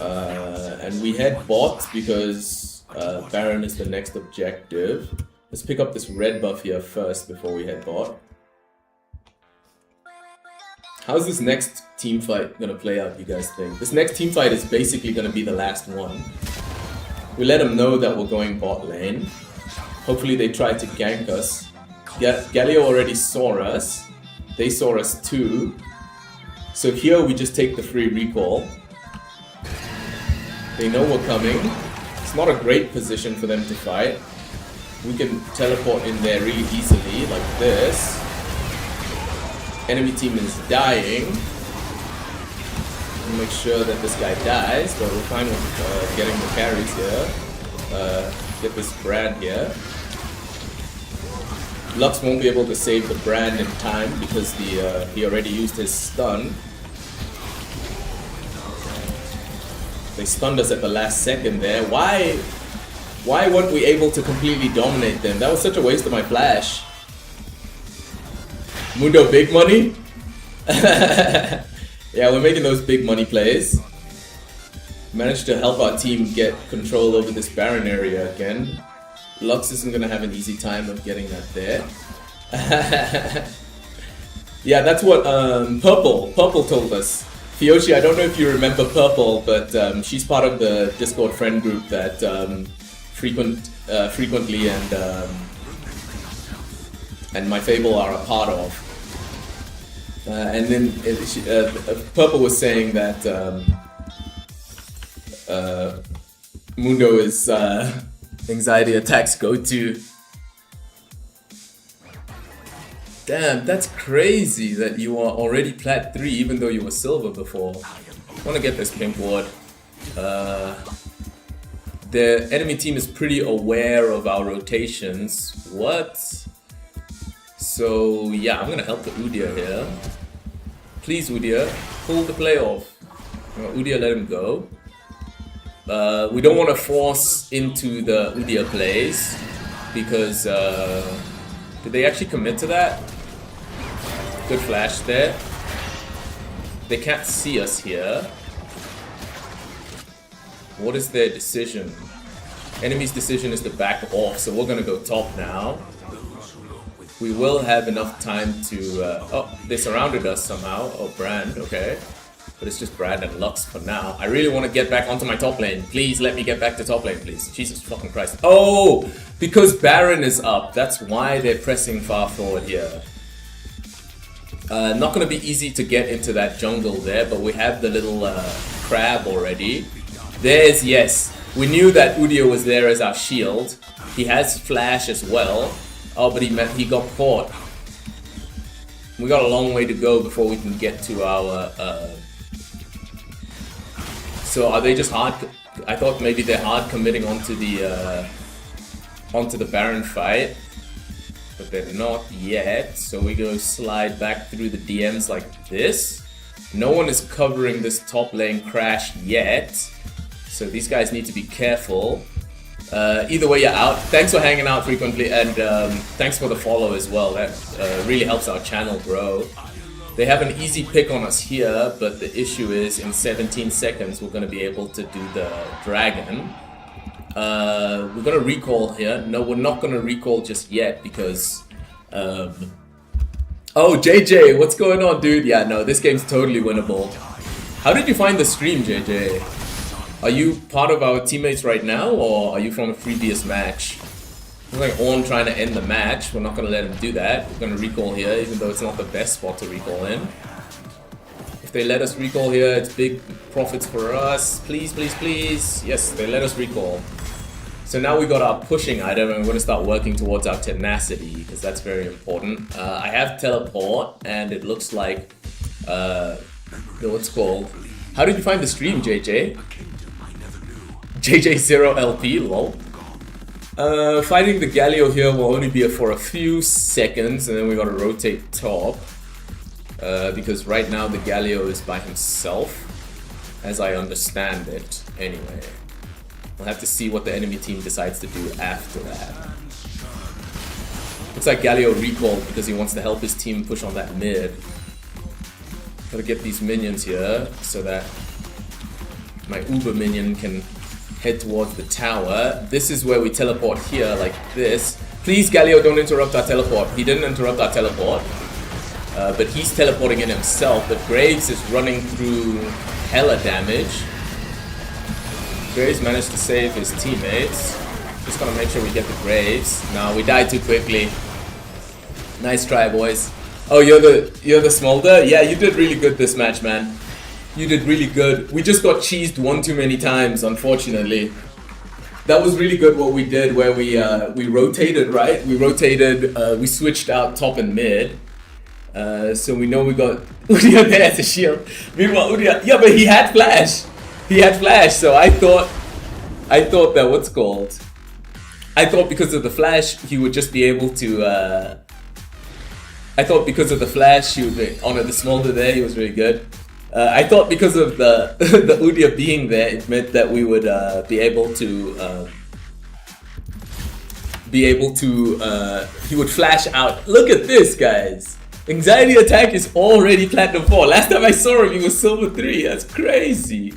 And we head bot because Baron is the next objective. Let's pick up this red buff here first before we head bot. How's this next team fight going to play out, you guys think? This next team fight is basically going to be the last one. We let them know that we're going bot lane. Hopefully they try to gank us. Galio already saw us. They saw us too. So here we just take the free recall. They know we're coming. It's not a great position for them to fight. We can teleport in there really easily, like this. Enemy team is dying. We'll make sure that this guy dies, but we're fine with getting the carries here. Get this Brand here. Lux won't be able to save the Brand in time because he already used his stun. They stunned us at the last second there. Why weren't we able to completely dominate them? That was such a waste of my flash. Mundo big money? Yeah, we're making those big money plays. Managed to help our team get control over this Baron area again. Lux isn't gonna have an easy time of getting that there. Yeah, that's what Purple told us. Fiyoshi, I don't know if you remember Purple, but she's part of the Discord friend group that frequently and my Fable are a part of. And then Purple was saying that Mundo is anxiety attacks go-to. Damn, that's crazy that you are already plat 3 even though you were silver before. I want to get this pink ward. The enemy team is pretty aware of our rotations. What? So yeah, I'm gonna help the Udia here. Please Udia, pull the play off. Udia, let him go. We don't want to force into the Udia plays because did they actually commit to that? Good flash there. They can't see us here. What is their decision? Enemy's decision is to back off, so we're gonna go top now. We will have enough time to... oh, they surrounded us somehow. Oh, Brand, okay. But it's just Brad and Lux for now. I really want to get back onto my top lane. Please let me get back to top lane, please. Jesus fucking Christ. Oh, because Baron is up. That's why they're pressing far forward here. Not going to be easy to get into that jungle there, but we have the little crab already. There's, yes. We knew that Udio was there as our shield. He has flash as well. Oh, but he got caught. We got a long way to go before we can get to our... So are they just hard? I thought maybe they're hard committing onto the Baron fight, but they're not yet. So we go slide back through the DMs like this. No one is covering this top lane crash yet, so these guys need to be careful. Either way, you're out. Thanks for hanging out frequently, and thanks for the follow as well. That really helps our channel grow. They have an easy pick on us here, but the issue is in 17 seconds we're going to be able to do the dragon. We're going to recall here. No, we're not going to recall just yet because... Oh, JJ, what's going on, dude? Yeah, no, this game's totally winnable. How did you find the stream, JJ? Are you part of our teammates right now, or are you from a previous match? It's like Orn trying to end the match. We're not going to let him do that. We're going to recall here, even though it's not the best spot to recall in. If they let us recall here, it's big profits for us. Please, please, please. Yes, they let us recall. So now we got our pushing item, and we're going to start working towards our tenacity, because that's very important. I have teleport, and it looks like... what's it called? How did you find the stream, JJ? JJ0LP, lol. Fighting the Galio here will only be for a few seconds, and then we gotta rotate top. Because right now the Galio is by himself, as I understand it. Anyway, we'll have to see what the enemy team decides to do after that. Looks like Galio recalled because he wants to help his team push on that mid. Gotta get these minions here so that my Uber minion can head towards the tower. This is where we teleport here, like this. Please, Galio, don't interrupt our teleport. He didn't interrupt our teleport. But he's teleporting in himself. But Graves is running through hella damage. Graves managed to save his teammates. Just gonna make sure we get the Graves. No, we died too quickly. Nice try, boys. Oh, you're the Smolder? Yeah, you did really good this match, man. You did really good. We just got cheesed one too many times, unfortunately. That was really good what we did, where we rotated, right? We rotated, we switched out top and mid. So we know we got Udia there as a shield. Meanwhile, Udia, yeah, but he had flash. He had flash, so I thought that, what's it called? I thought because of the flash, he would just be able to, I thought because of the flash, he would be, on the Smolder there, he was really good. I thought because of the the Udia being there, it meant that we would be able to he would flash out. Look at this, guys. Anxiety attack is already platinum 4. Last time I saw him, he was silver 3. That's crazy.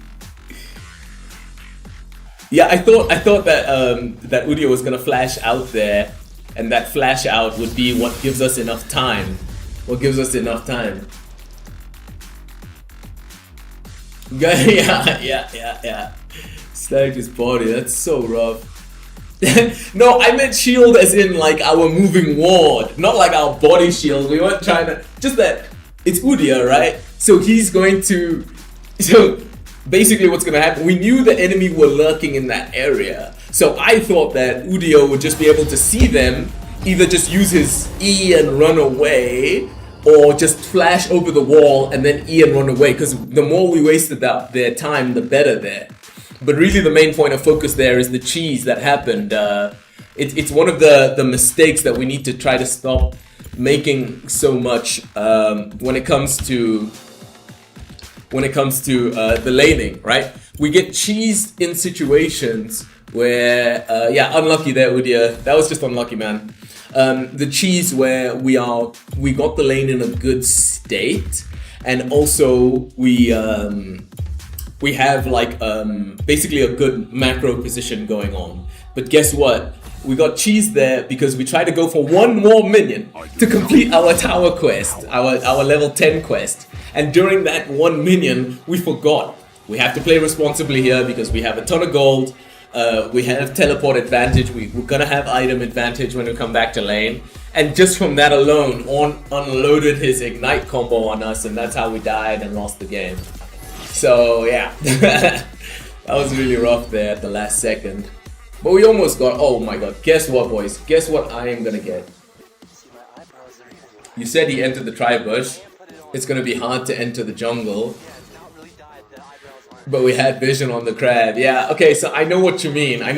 Yeah, I thought that that Udia was gonna flash out there, and that flash out would be what gives us enough time. What gives us enough time. Yeah. Stacked his body, that's so rough. No, I meant shield as in like our moving ward, not like our body shield. We weren't trying to, just that it's Udia, right? So he's going to, so basically what's gonna happen, we knew the enemy were lurking in that area. So I thought that Udio would just be able to see them, either just use his E and run away, or just flash over the wall and then E and run away, because the more we wasted their time, the better there. But really the main point of focus there is the cheese that happened. It's one of the mistakes that we need to try to stop making so much when it comes to the laning, right? We get cheesed in situations where, yeah, unlucky there, Udia. That was just unlucky, man. The cheese where we got the lane in a good state, and also we have like basically a good macro position going on. But guess what? We got cheese there because we tried to go for one more minion to complete our tower quest, our level 10 quest. And during that one minion, we forgot. We have to play responsibly here because we have a ton of gold. We have teleport advantage. We're gonna have item advantage when we come back to lane. And just from that alone, unloaded his ignite combo on us, and that's how we died and lost the game. So yeah, that was really rough there at the last second. But we almost got, oh my god, guess what boys? Guess what I am gonna get? You said he entered the tri-bush. It's gonna be hard to enter the jungle. But we had vision on the crab. Yeah, okay, so I know what you mean. I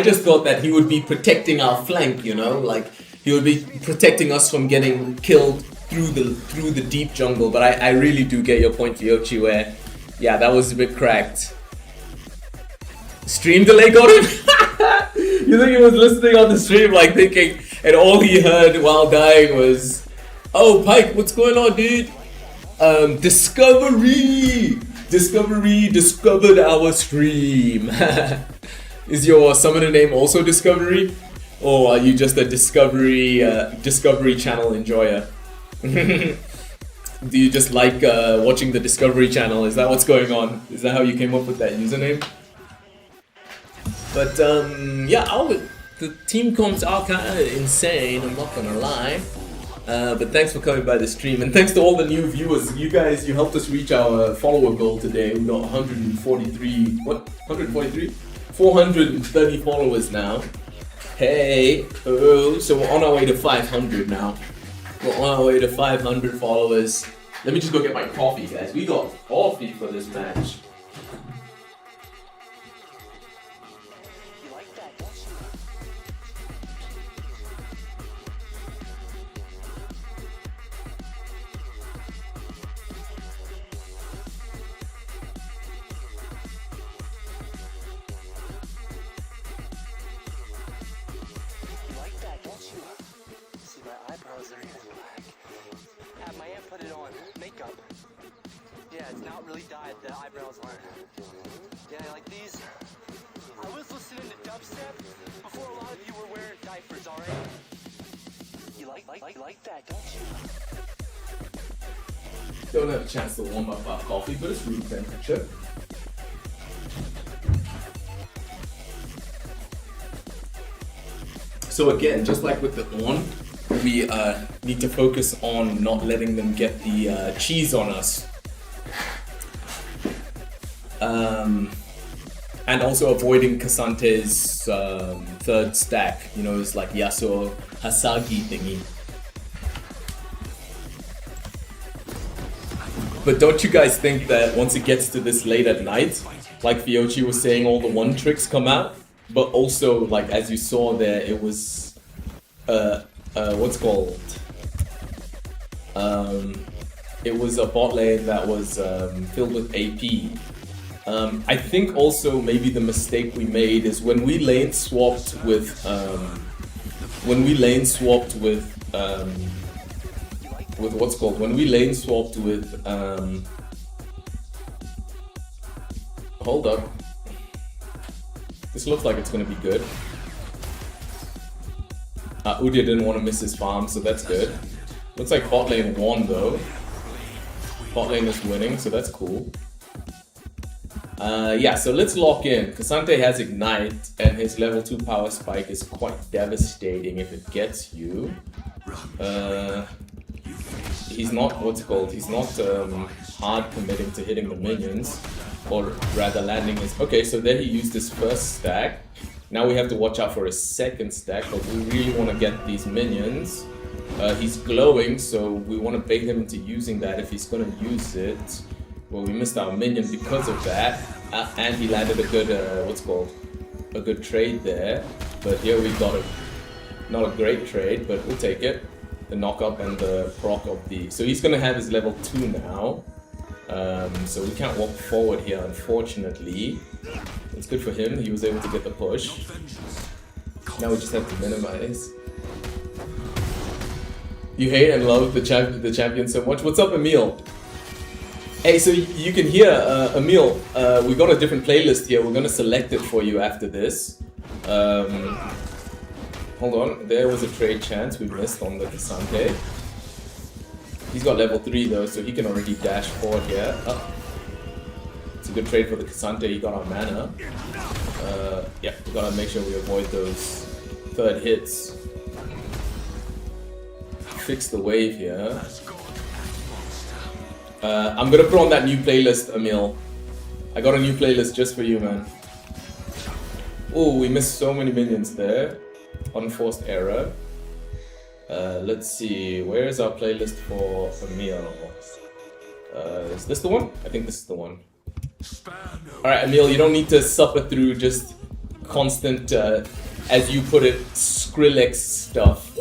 just thought that he would be protecting our flank, you know? Like, he would be protecting us from getting killed through the deep jungle. But I really do get your point, Fiochi, where, yeah, that was a bit cracked. Stream delay got him? You think he was listening on the stream, like thinking, and all he heard while dying was, oh, Pike, what's going on, dude? Discovery discovered our stream. Is your summoner name also Discovery? Or are you just a Discovery Channel enjoyer? Do you just like watching the Discovery Channel? Is that what's going on? Is that how you came up with that username? But yeah, the team comps are kind of insane, I'm not gonna lie. But thanks for coming by the stream, and thanks to all the new viewers. You guys, you helped us reach our follower goal today. We got 143, what? 143? 430 followers now. Hey, oh, so we're on our way to 500 now. We're on our way to 500 followers. Let me just go get my coffee, guys. We got coffee for this match. Yeah, it's not really dyed, the eyebrows aren't. Yeah, like these. I was listening to dubstep before a lot of you were wearing diapers, alright? You like that, don't you? Don't have a chance to warm up our coffee, but it's room temperature. So again, just like with the Ornn, we need to focus on not letting them get the cheese on us. And also avoiding Kasante's third stack, you know, it's like Yasuo Hasagi thingy. But don't you guys think that once it gets to this late at night, like Fiochi was saying, all the one tricks come out? But also, like as you saw there, it was what's called? It was a bot lane that was filled with AP. I think also maybe the mistake we made is when we lane swapped with what's called, when we lane swapped with hold up, this looks like it's gonna be good. Udia didn't want to miss his farm, so that's good. Looks like bot lane won though. Bot lane is winning, so that's cool. Yeah, so let's lock in. Kasante has Ignite, and his level 2 power spike is quite devastating if it gets you. He's not, what's it called, he's not hard committing to hitting the minions, or rather landing his... Okay, so there he used his first stack. Now we have to watch out for his second stack, but we really want to get these minions. He's glowing, so we want to bait him into using that if he's going to use it. Well, we missed our minion because of that, and he landed a good, what's called, a good trade there. But here we got not a great trade, but we'll take it. The knock up and the proc of the... So he's gonna have his level 2 now. So we can't walk forward here, unfortunately. It's good for him, he was able to get the push. Now we just have to minimize. You hate and love the champion so much. What's up, Emil? Hey, so you can hear, Emil, we got a different playlist here. We're gonna select it for you after this. Hold on, there was a trade chance we missed on the Kasante. He's got level 3 though, so he can already dash forward here. Oh. It's a good trade for the Cassante, he got our mana. Yeah, we gotta make sure we avoid those third hits. Fix the wave here. I'm gonna put on that new playlist, Emil. I got a new playlist just for you, man. Oh, we missed so many minions there. Unforced error. Let's see, where is our playlist for Emil? Is this the one? I think this is the one. Alright, Emil, you don't need to suffer through just constant, as you put it, Skrillex stuff.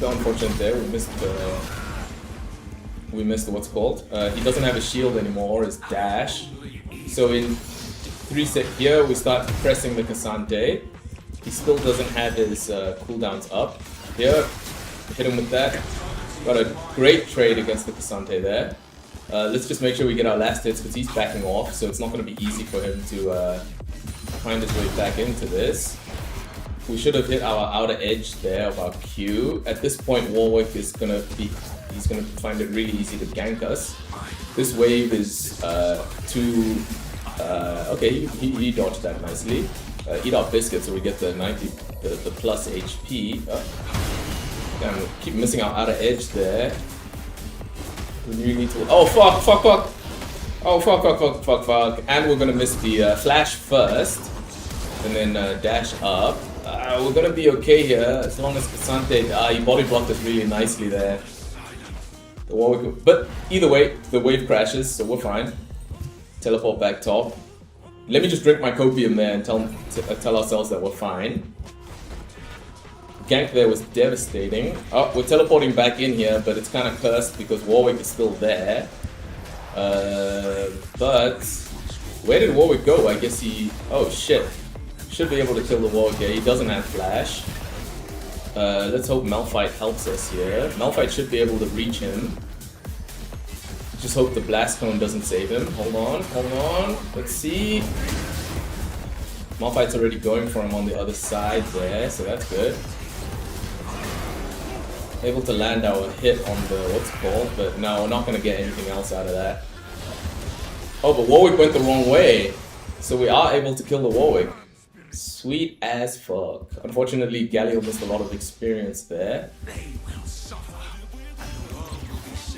Unfortunate there, we missed what's called. He doesn't have a shield anymore, his dash. So in 3 sec here, we start pressing the Cassante. He still doesn't have his cooldowns up. Here, hit him with that. Got a great trade against the Cassante there. Let's just make sure we get our last hits because he's backing off, so it's not going to be easy for him to find his way back into this. We should have hit our outer edge there of our Q. At this point, Warwick is gonna find it really easy to gank us. This wave is too. Okay, he dodged that nicely. Eat our biscuit so we get the 90, the plus HP. Damn, keep missing our outer edge there. We really need to. Oh fuck! Oh fuck! And we're gonna miss the flash first, and then dash up. We're gonna be okay here as long as Cassante. He body blocked us really nicely there. But either way, the wave crashes, so we're fine. Teleport back top. Let me just drink my copium there and tell ourselves that we're fine. Gank there was devastating. Oh, we're teleporting back in here, but it's kind of cursed because Warwick is still there. But where did Warwick go? I guess he. Oh shit. Should be able to kill the Warwick here. He doesn't have flash. Let's hope Malphite helps us here. Malphite should be able to reach him. Just hope the Blast Cone doesn't save him. Hold on. Let's see. Malphite's already going for him on the other side there, so that's good. Able to land our hit on the what's it called, but no, we're not gonna get anything else out of that. Oh, but Warwick went the wrong way, so we are able to kill the Warwick. Sweet as fuck. Unfortunately, Galio missed a lot of experience there.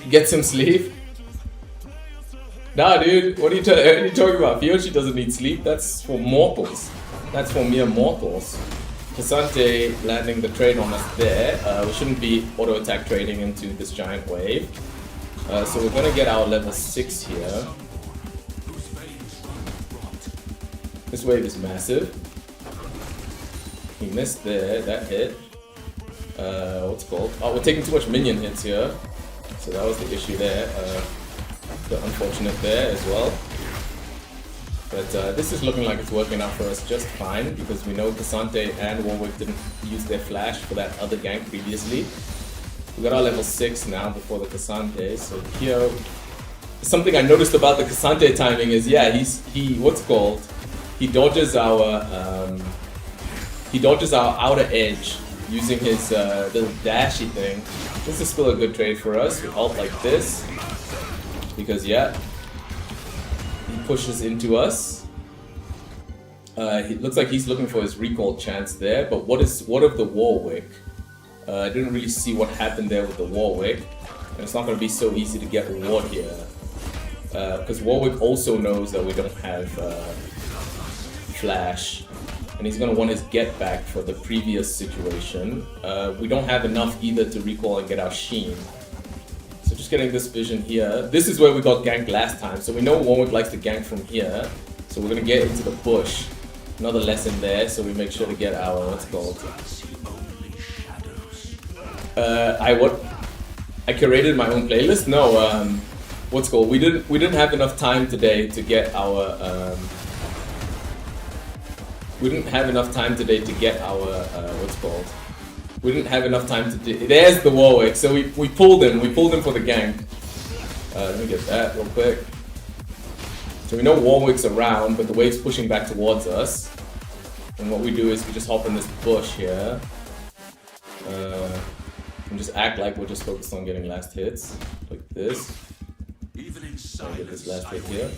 Get some sleep. Nah, dude, what are you talking about? Fiochi doesn't need sleep. That's for mortals. That's for mere mortals. Cassante landing the trade on us there. We shouldn't be auto attack trading into this giant wave. So we're gonna get our level 6 here. This wave is massive. He missed there, that hit. What's it called? Oh, we're taking too much minion hits here. So that was the issue there. The unfortunate there as well. But this is looking like it's working out for us just fine because we know Cassante and Warwick didn't use their flash for that other gank previously. We got our level 6 now before the Cassante. So here, something I noticed about the Cassante timing is, yeah, he dodges our outer edge using his little dashy thing. This is still a good trade for us. We ult like this because yeah, he pushes into us. It looks like he's looking for his recall chance there. But what of the Warwick? I didn't really see what happened there with the Warwick, and it's not going to be so easy to get reward here because Warwick also knows that we don't have flash. And he's going to want his get back for the previous situation. We don't have enough either to recall and get our Sheen. So just getting this vision here. This is where we got ganked last time. So we know Warwick likes to gank from here. So we're going to get into the bush. Another lesson there. So we make sure to get our, what's it called? I curated my own playlist? No, what's it called? We didn't have enough time today to get our, we didn't have enough time today to get our, what's it called? We didn't have enough time to do, there's the Warwick, so we pulled him for the gank. Let me get that real quick. So we know Warwick's around, but the wave's pushing back towards us. And what we do is we just hop in this bush here. And just act like we're just focused on getting last hits, like this. Even in I'll get this silence, last hit here.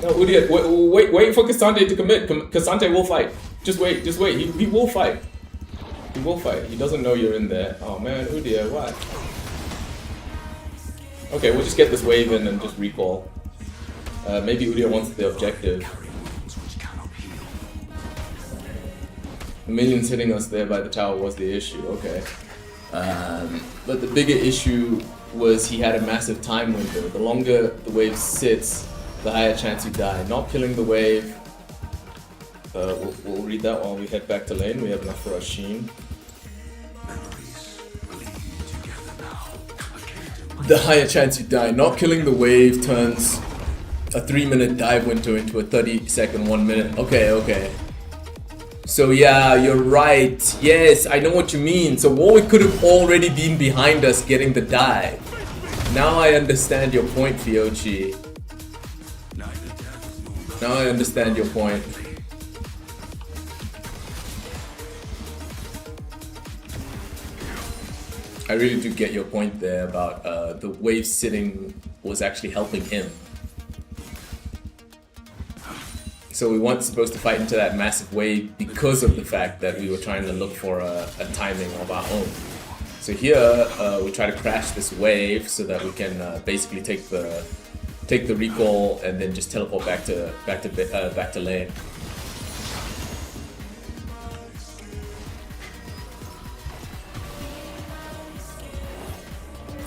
No, Udyr, wait for Cassante to commit. Cassante will fight. Just wait. He will fight. He will fight. He doesn't know you're in there. Oh man, Udyr, what? Okay, we'll just get this wave in and just recall. Maybe Udyr wants the objective. The minions hitting us there by the tower was the issue, okay. But the bigger issue was he had a massive time window. The longer the wave sits, the higher chance you die. Not killing the wave. We'll read that while we head back to lane. We have enough for our Sheen. The higher chance you die. Not killing the wave turns a 3-minute dive window into a 30-second 1 minute. Okay. So yeah, you're right. Yes, I know what you mean. So Warwick could have already been behind us getting the dive. Now I understand your point, Fiochi. Now I understand your point. I really do get your point there about the wave sitting was actually helping him. So we weren't supposed to fight into that massive wave because of the fact that we were trying to look for a timing of our own. So here we try to crash this wave so that we can basically take the recall and then just teleport back to lane.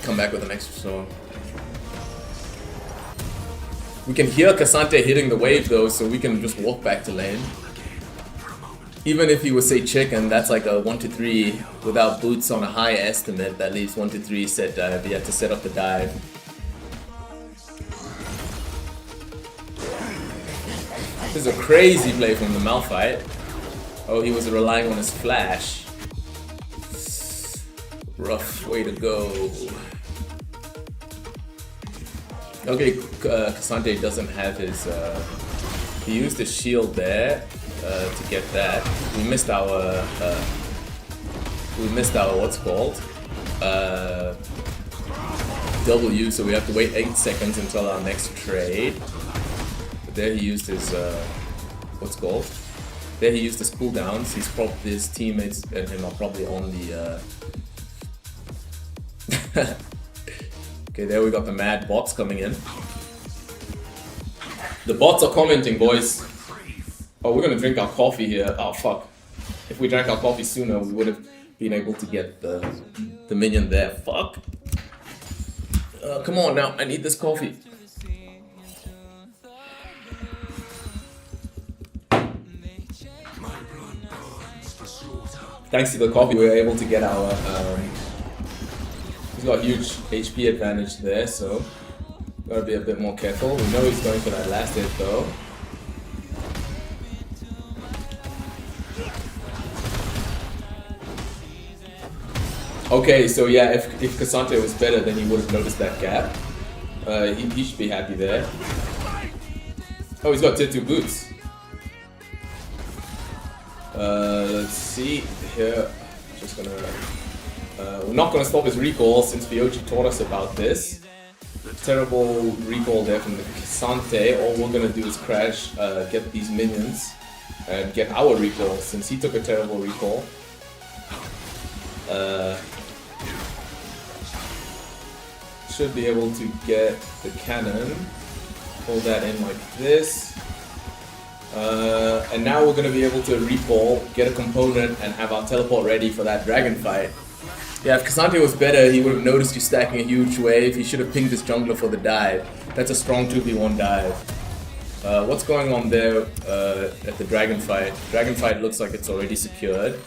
Come back with an extra storm. We can hear Cassante hitting the wave though, so we can just walk back to lane. Even if he was say chicken, that's like a 1 to 3 without boots on a high estimate. That leaves 1 to 3 set dive. You have to set up the dive. This is a crazy play from the Malphite. Oh, he was relying on his flash. Rough way to go. Okay, Cassante doesn't have his. He used his shield there to get that. We missed our. What's called W. So we have to wait 8 seconds until our next trade. But there he used his. What's called? There he used his cooldowns. His teammates and him are probably on the. Okay, there we got the mad bots coming in. The bots are commenting, boys. Oh, we're gonna drink our coffee here. Oh, fuck. If we drank our coffee sooner, we would have been able to get the minion there. Fuck. Come on now, I need this coffee. Thanks to the coffee, we were able to get our... He's got a huge HP advantage there, so gotta be a bit more careful. We know he's going for that last hit though. Okay, so yeah, if Cassante was better, then he would have noticed that gap. He should be happy there. Oh, he's got tier 2 boots. Let's see here. Just gonna. We're not going to stop his recall since Fiochi taught us about this. Terrible recall there from the Cassante. All we're going to do is crash, get these minions, and get our recall since he took a terrible recall. Should be able to get the cannon, pull that in like this. And now we're going to be able to recall, get a component, and have our teleport ready for that dragon fight. Yeah, if Cassante was better, he would have noticed you stacking a huge wave. He should have pinged his jungler for the dive. That's a strong 2v1 dive. What's going on there at the dragon fight? Dragon fight looks like it's already secured.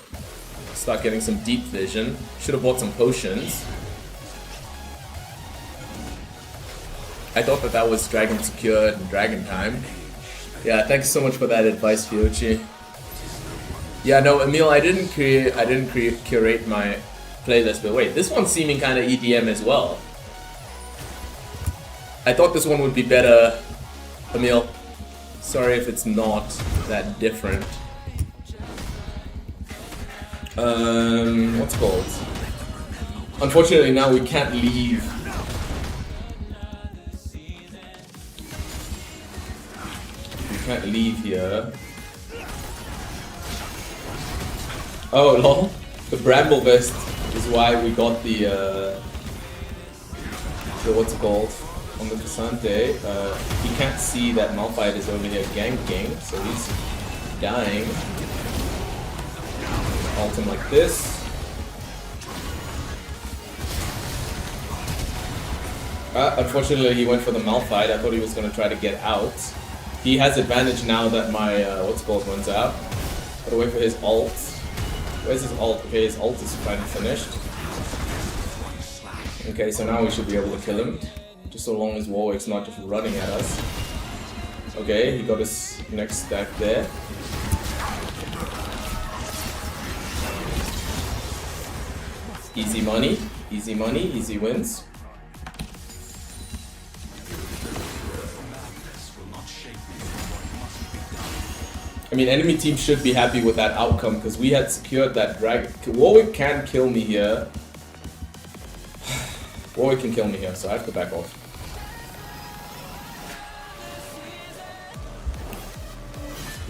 Start getting some deep vision. Should have bought some potions. I thought that was dragon secured and dragon time. Yeah, thanks so much for that advice, Fiochi. Yeah, no, Emil, I didn't curate my playlist, but wait, this one's seeming kind of EDM as well. I thought this one would be better, Emil. Sorry if it's not that different. What's it called? Unfortunately, now we can't leave. We can't leave here. Oh lol, the bramble vest is why we got the what's it called on the Cassante. He can't see that Malphite is over here ganking, so he's dying. Ult him like this. Unfortunately, he went for the Malphite. I thought he was going to try to get out. He has advantage now that my what's it called runs out. Gotta wait for his ult. Where's his ult? Okay, his ult is finally finished. Okay, so now we should be able to kill him. Just so long as Warwick's not just running at us. Okay, he got his next stack there. Easy money, easy wins. I mean, enemy team should be happy with that outcome because we had secured that dragon. Warwick can kill me here. Warwick can kill me here, so I have to back off.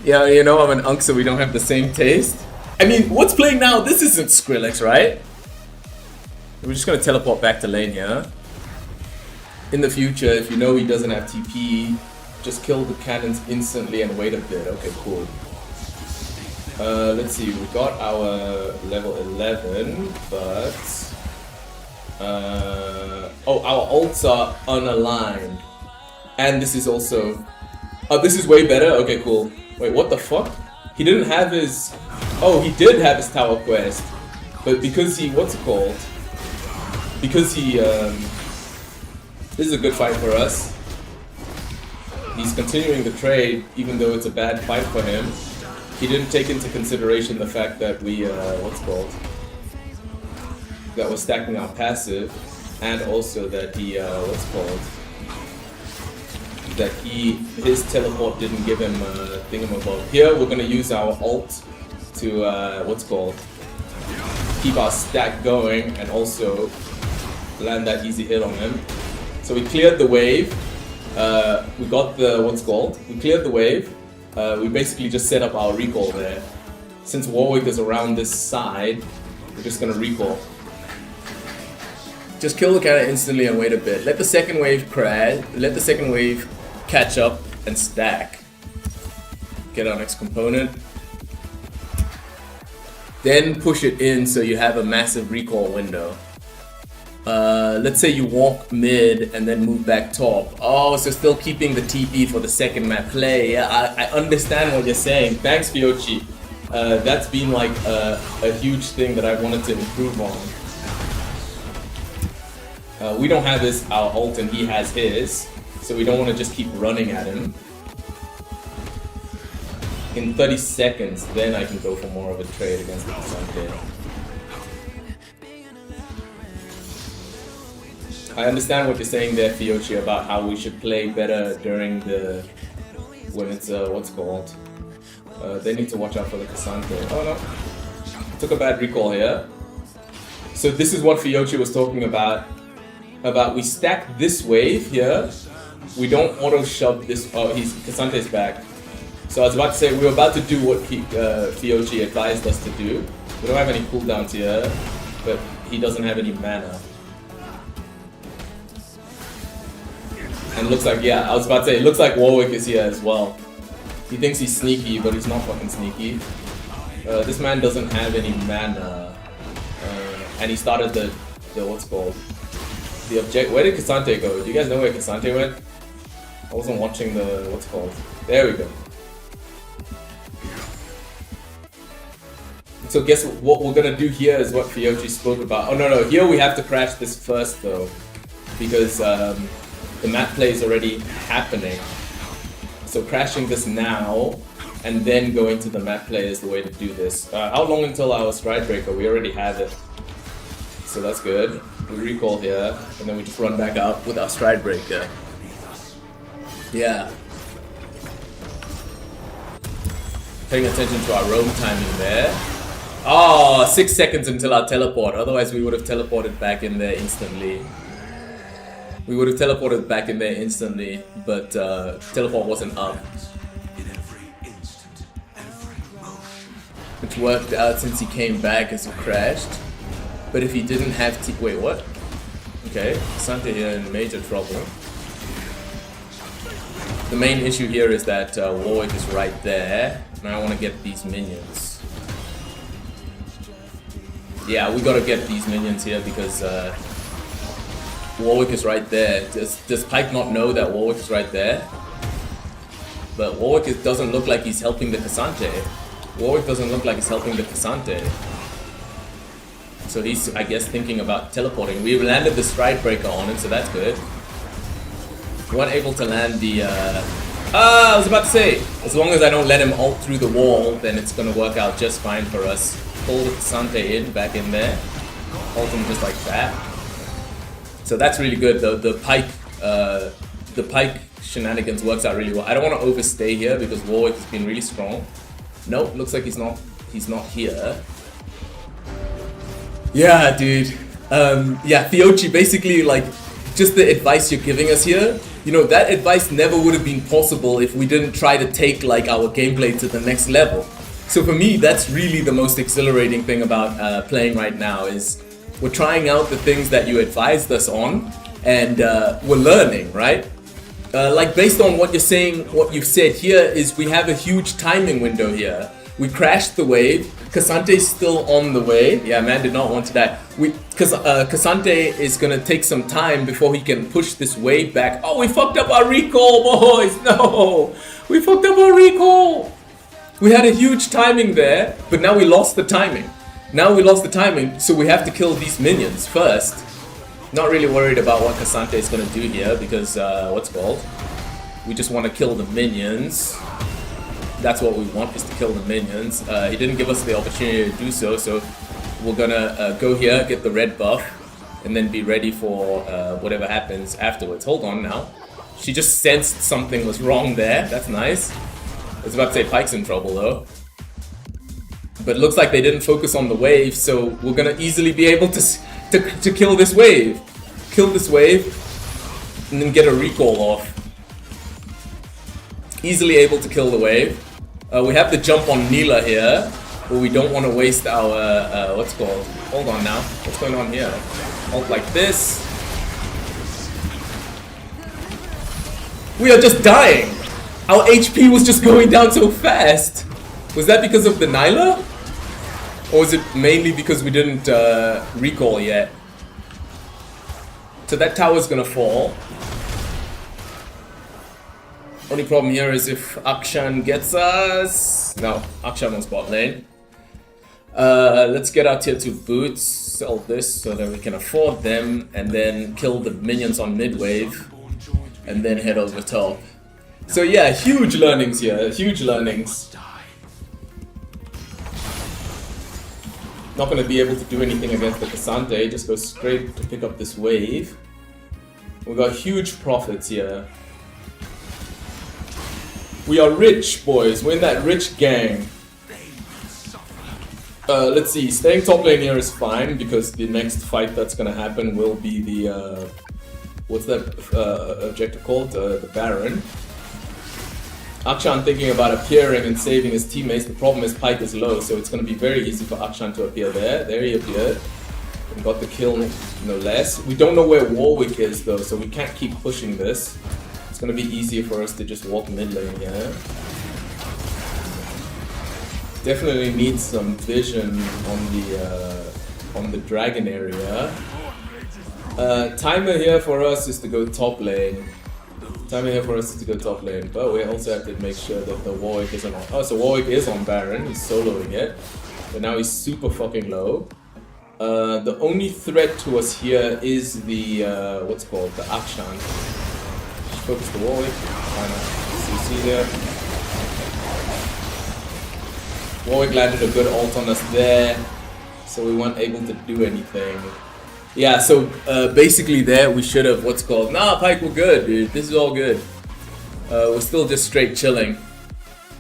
Yeah, you know, I'm an unk, so we don't have the same taste. I mean, what's playing now? This isn't Skrillex, right? We're just gonna teleport back to lane here. In the future, if you know he doesn't have TP, just kill the cannons instantly and wait a bit. Okay, cool. Let's see, we got our level 11, but... oh, our ults are unaligned. And this is also... Oh, this is way better? Okay, cool. Wait, what the fuck? He didn't have his... Oh, he did have his tower quest. But because he... What's it called? Because he... This is a good fight for us. He's continuing the trade, even though it's a bad fight for him. He didn't take into consideration the fact that we, what's it called? That we're stacking our passive, and also that he, what's it called? That his teleport didn't give him a thingamabob. Here, we're gonna use our ult to, what's it called? Keep our stack going, and also land that easy hit on him. So we cleared the wave. We got the, what's called? We cleared the wave. We basically just set up our recall there. Since Warwick is around this side, we're just gonna recall. Just kill the cannon instantly and wait a bit. Let the second wave crash. Let the second wave catch up and stack. Get our next component. Then push it in so you have a massive recall window. Let's say you walk mid and then move back top. Oh, so still keeping the TP for the second map play. Yeah, I understand what you're saying. Thanks, Fiochi. That's been like a huge thing that I wanted to improve on. We don't have our ult and he has his, so we don't want to just keep running at him. In 30 seconds, then I can go for more of a trade against the Cassante. I understand what you're saying there, Fiochi, about how we should play better during when it's, what's it called? They need to watch out for the Cassante. Oh no, took a bad recall here. So this is what Fiochi was talking about we stack this wave here. We don't auto shove this, oh, Cassante's back. So I was about to say, we were about to do what Fiochi advised us to do. We don't have any cooldowns here, but he doesn't have any mana. And it looks like, yeah, I was about to say, it looks like Warwick is here as well. He thinks he's sneaky, but he's not fucking sneaky. This man doesn't have any mana. And he started the what's it called? The object. Where did Cassante go? Do you guys know where Cassante went? I wasn't watching the, what's it called? There we go. So guess what we're gonna do here is what Fiochi spoke about. Oh no, here we have to crash this first though. Because, the map play is already happening. So crashing this now and then going to the map play is the way to do this. How long until our stride breaker? We already have it. So that's good. We recall here and then we just run back up with our stride breaker. Yeah. Paying attention to our roam timing there. Oh, 6 seconds until our teleport. Otherwise, we would have teleported back in there instantly. We would have teleported back in there instantly, but teleport wasn't up. In every instant, every motion. Which worked out since he came back as he crashed. But if he didn't have wait, what? Okay, Sante here in major trouble. The main issue here is that Warwick is right there, and I want to get these minions. Yeah, we gotta get these minions here because Warwick is right there. Does Pike not know that Warwick is right there? But Warwick doesn't look like he's helping the Cassante. Warwick doesn't look like he's helping the Cassante. So he's, I guess, thinking about teleporting. We landed the Stride Breaker on him, so that's good. We weren't able to land the... I was about to say, as long as I don't let him ult through the wall, then it's gonna work out just fine for us. Pull the Cassante in, back in there. Ult him just like that. So that's really good. The Pike shenanigans works out really well. I don't want to overstay here because Warwick has been really strong. Nope, looks like he's not here. Yeah, dude. Yeah, Theochi, basically, like, just the advice you're giving us here, you know, that advice never would have been possible if we didn't try to take, like, our gameplay to the next level. So for me, that's really the most exhilarating thing about playing right now is we're trying out the things that you advised us on, and we're learning, right? Like based on what you're saying, what you've said here is we have a huge timing window here. We crashed the wave. Cassante's still on the way. Yeah, man did not want to die. Cassante is gonna take some time before he can push this wave back. Oh, we fucked up our recall, boys! No! We fucked up our recall! We had a huge timing there, but now we lost the timing. Now we lost the timing, so we have to kill these minions first. Not really worried about what Cassante is gonna do here because, we just want to kill the minions. That's what we want, is to kill the minions. He didn't give us the opportunity to do so, so we're gonna go here, get the red buff, and then be ready for whatever happens afterwards. Hold on now. She just sensed something was wrong there. That's nice. I was about to say Pike's in trouble though. But it looks like they didn't focus on the wave, so we're gonna easily be able to kill this wave. Kill this wave, and then get a recall off. Easily able to kill the wave. We have the jump on Neela here, but we don't want to waste our, hold on now. What's going on here? Ult like this. We are just dying. Our HP was just going down so fast. Was that because of the Nyla? Or was it mainly because we didn't recall yet? So that tower's gonna fall. Only problem here is if Akshan gets us. No, Akshan on spot lane. Let's get our tier 2 boots, sell this so that we can afford them, and then kill the minions on mid wave, and then head over top. So yeah, huge learnings here, huge learnings. Not going to be able to do anything against the Cassante, just go straight to pick up this wave. We got huge profits here. We are rich, boys. We're in that rich gang. Let's see. Staying top lane here is fine because the next fight that's gonna happen will be the what's that objective called? The Baron. Akshan thinking about appearing and saving his teammates. The problem is Pike is low, so it's gonna be very easy for Akshan to appear there. There he appeared. And got the kill, no less. We don't know where Warwick is though, so we can't keep pushing this. It's gonna be easier for us to just walk mid lane here. Definitely need some vision on the dragon area. Timer here for us is to go top lane. Timer here for us is to go top lane, but we also have to make sure that the Warwick isn't on. Oh, so Warwick is on Baron. He's soloing it, but now he's super fucking low. The only threat to us here is the what's called the Akshan. Focus the Warwick. CC there. Warwick landed a good ult on us there, so we weren't able to do anything. Yeah, so basically there we should have nah, Pike, we're good, dude. This is all good. We're still just straight chilling.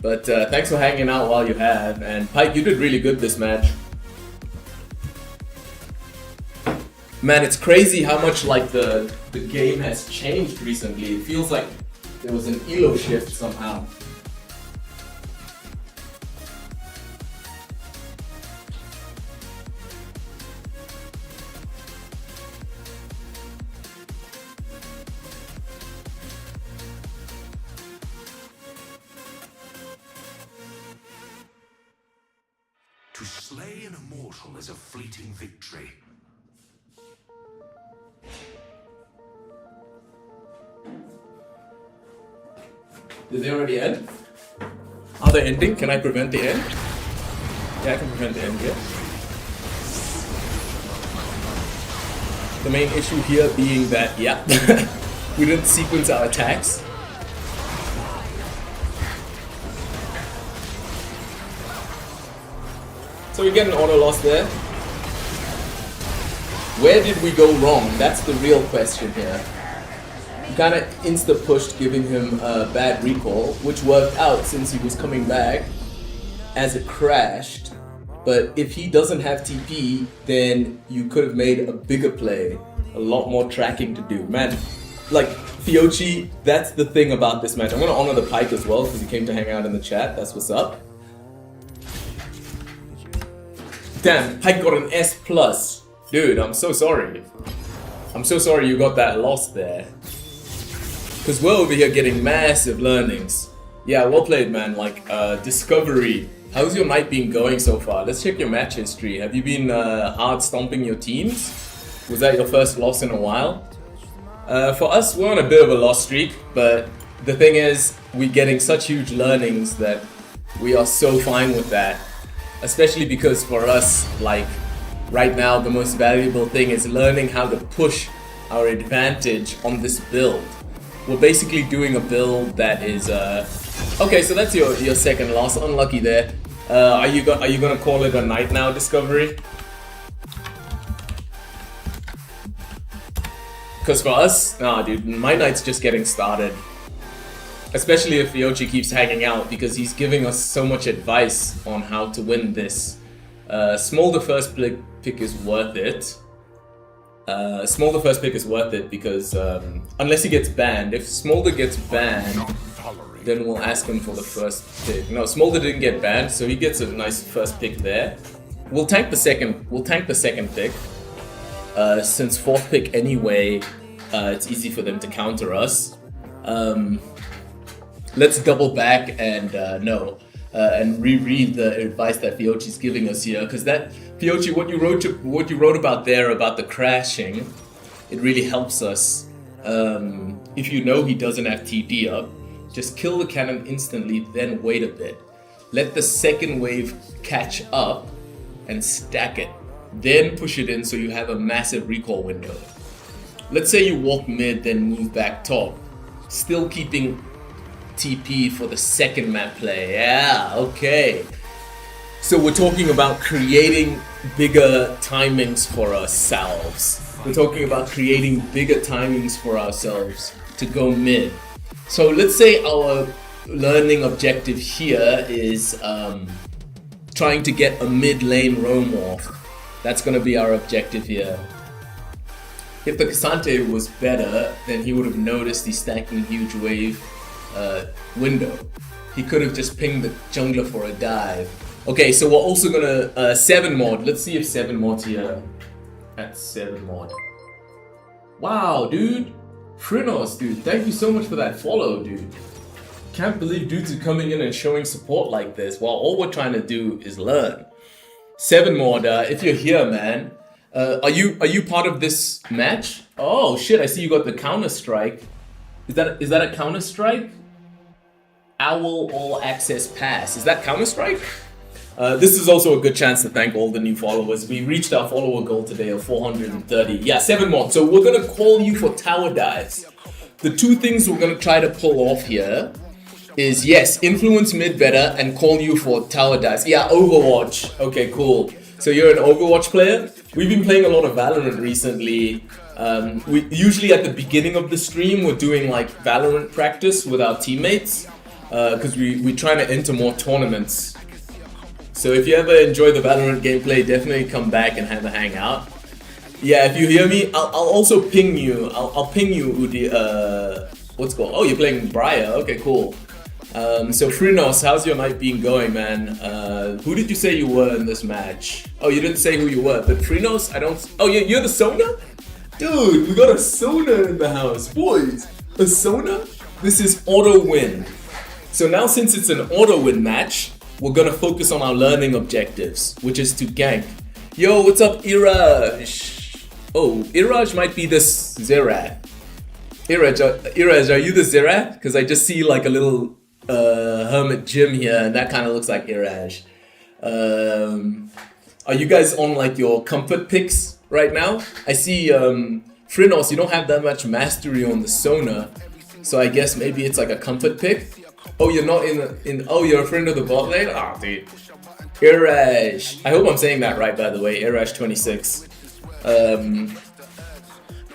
But thanks for hanging out while you have. And Pike, you did really good this match. Man, it's crazy how much like the game has changed recently. It feels like there was an elo shift somehow. To slay an immortal is a fleeting victory. Did they already end? Are they ending? Can I prevent the end? Yeah, I can prevent the end here. The main issue here being that, yeah, we didn't sequence our attacks. So we get an auto loss there. Where did we go wrong? That's the real question here. We kind of insta-pushed, giving him a bad recall, which worked out since he was coming back as it crashed. But if he doesn't have TP, then you could have made a bigger play. A lot more tracking to do. Man, like, Fiochi, that's the thing about this match. I'm going to honor the Pike as well, because he came to hang out in the chat. That's what's up. Damn, Pike got an S+. Dude, I'm so sorry. I'm so sorry you got that loss there. Because we're over here getting massive learnings. Yeah, well played, man. Like, Discovery. How's your night been going so far? Let's check your match history. Have you been hard stomping your teams? Was that your first loss in a while? For us, we're on a bit of a loss streak, but the thing is, we're getting such huge learnings that we are so fine with that. Especially because for us, like, right now, the most valuable thing is learning how to push our advantage on this build. We're basically doing a build that is, okay, so that's your second loss. Unlucky there. Are you gonna call it a night now, Discovery? Because for us, nah, dude, my night's just getting started. Especially if Fiochi keeps hanging out, because he's giving us so much advice on how to win this. Small the first pick is worth it. Small the first pick is worth it because unless he gets banned. If Smolder gets banned, then we'll ask him for the first pick. No, Smolder didn't get banned, so he gets a nice first pick there. We'll tank the second. We'll tank the second pick. Since fourth pick anyway, it's easy for them to counter us. Let's double back and and reread the advice that Fiochi's giving us here, because that Fiochi, what you wrote about there about the crashing, it really helps us. If you know he doesn't have TD up, just kill the cannon instantly, then wait a bit. Let the second wave catch up and stack it. Then push it in so you have a massive recall window. Let's say you walk mid, then move back top, still keeping TP for the second map play. Yeah, okay. So we're talking about creating bigger timings for ourselves. We're talking about creating bigger timings for ourselves to go mid. So let's say our learning objective here is trying to get a mid lane roam off. That's going to be our objective here. If the Cassante was better, then he would have noticed the stacking huge wave window. He could have just pinged the jungler for a dive. Okay, so we're also gonna 7 mod. Let's see if 7 mod's here. At 7 mod. Wow, dude. Frinos, dude. Thank you so much for that follow, dude. Can't believe dudes are coming in and showing support like this while all we're trying to do is learn. 7 mod, if you're here, man. Are you part of this match? Oh shit, I see you got the counter strike. Is that a counter strike? Owl all access pass. Is that counter strike? This is also a good chance to thank all the new followers. We reached our follower goal today of 430. Yeah, 7 more. So we're gonna call you for tower dives. The two things we're gonna try to pull off here is, yes, influence mid better and call you for tower dives. Yeah, Overwatch. Okay, cool. So you're an Overwatch player? We've been playing a lot of Valorant recently. We usually at the beginning of the stream we're doing like Valorant practice with our teammates because we're trying to enter more tournaments. So if you ever enjoy the Valorant gameplay, definitely come back and have a hangout. Yeah, if you hear me, I'll also ping you. I'll ping you, Udi. What's it called? Oh, you're playing Briar. Okay, cool. So Frinos, how's your night been going, man? Who did you say you were in this match? Oh, you didn't say who you were, but Frinos, I don't. Oh, you're the Sona? Dude, we got a Sona in the house, boys. A Sona? This is auto win. So now, since it's an auto win match, we're gonna focus on our learning objectives, which is to gank. Yo, what's up, Iraj? Oh, Iraj might be this Zerath. Iraj, are you the Zerath? Because I just see like a little hermit gym here, and that kind of looks like Iraj. Are you guys on like your comfort picks right now? I see Frinos, you don't have that much mastery on the Sona, so I guess maybe it's like a comfort pick. Oh, you're not in. Oh, you're a friend of the bot lane? Ah, dude. Iraj. I hope I'm saying that right, by the way. Iraj26.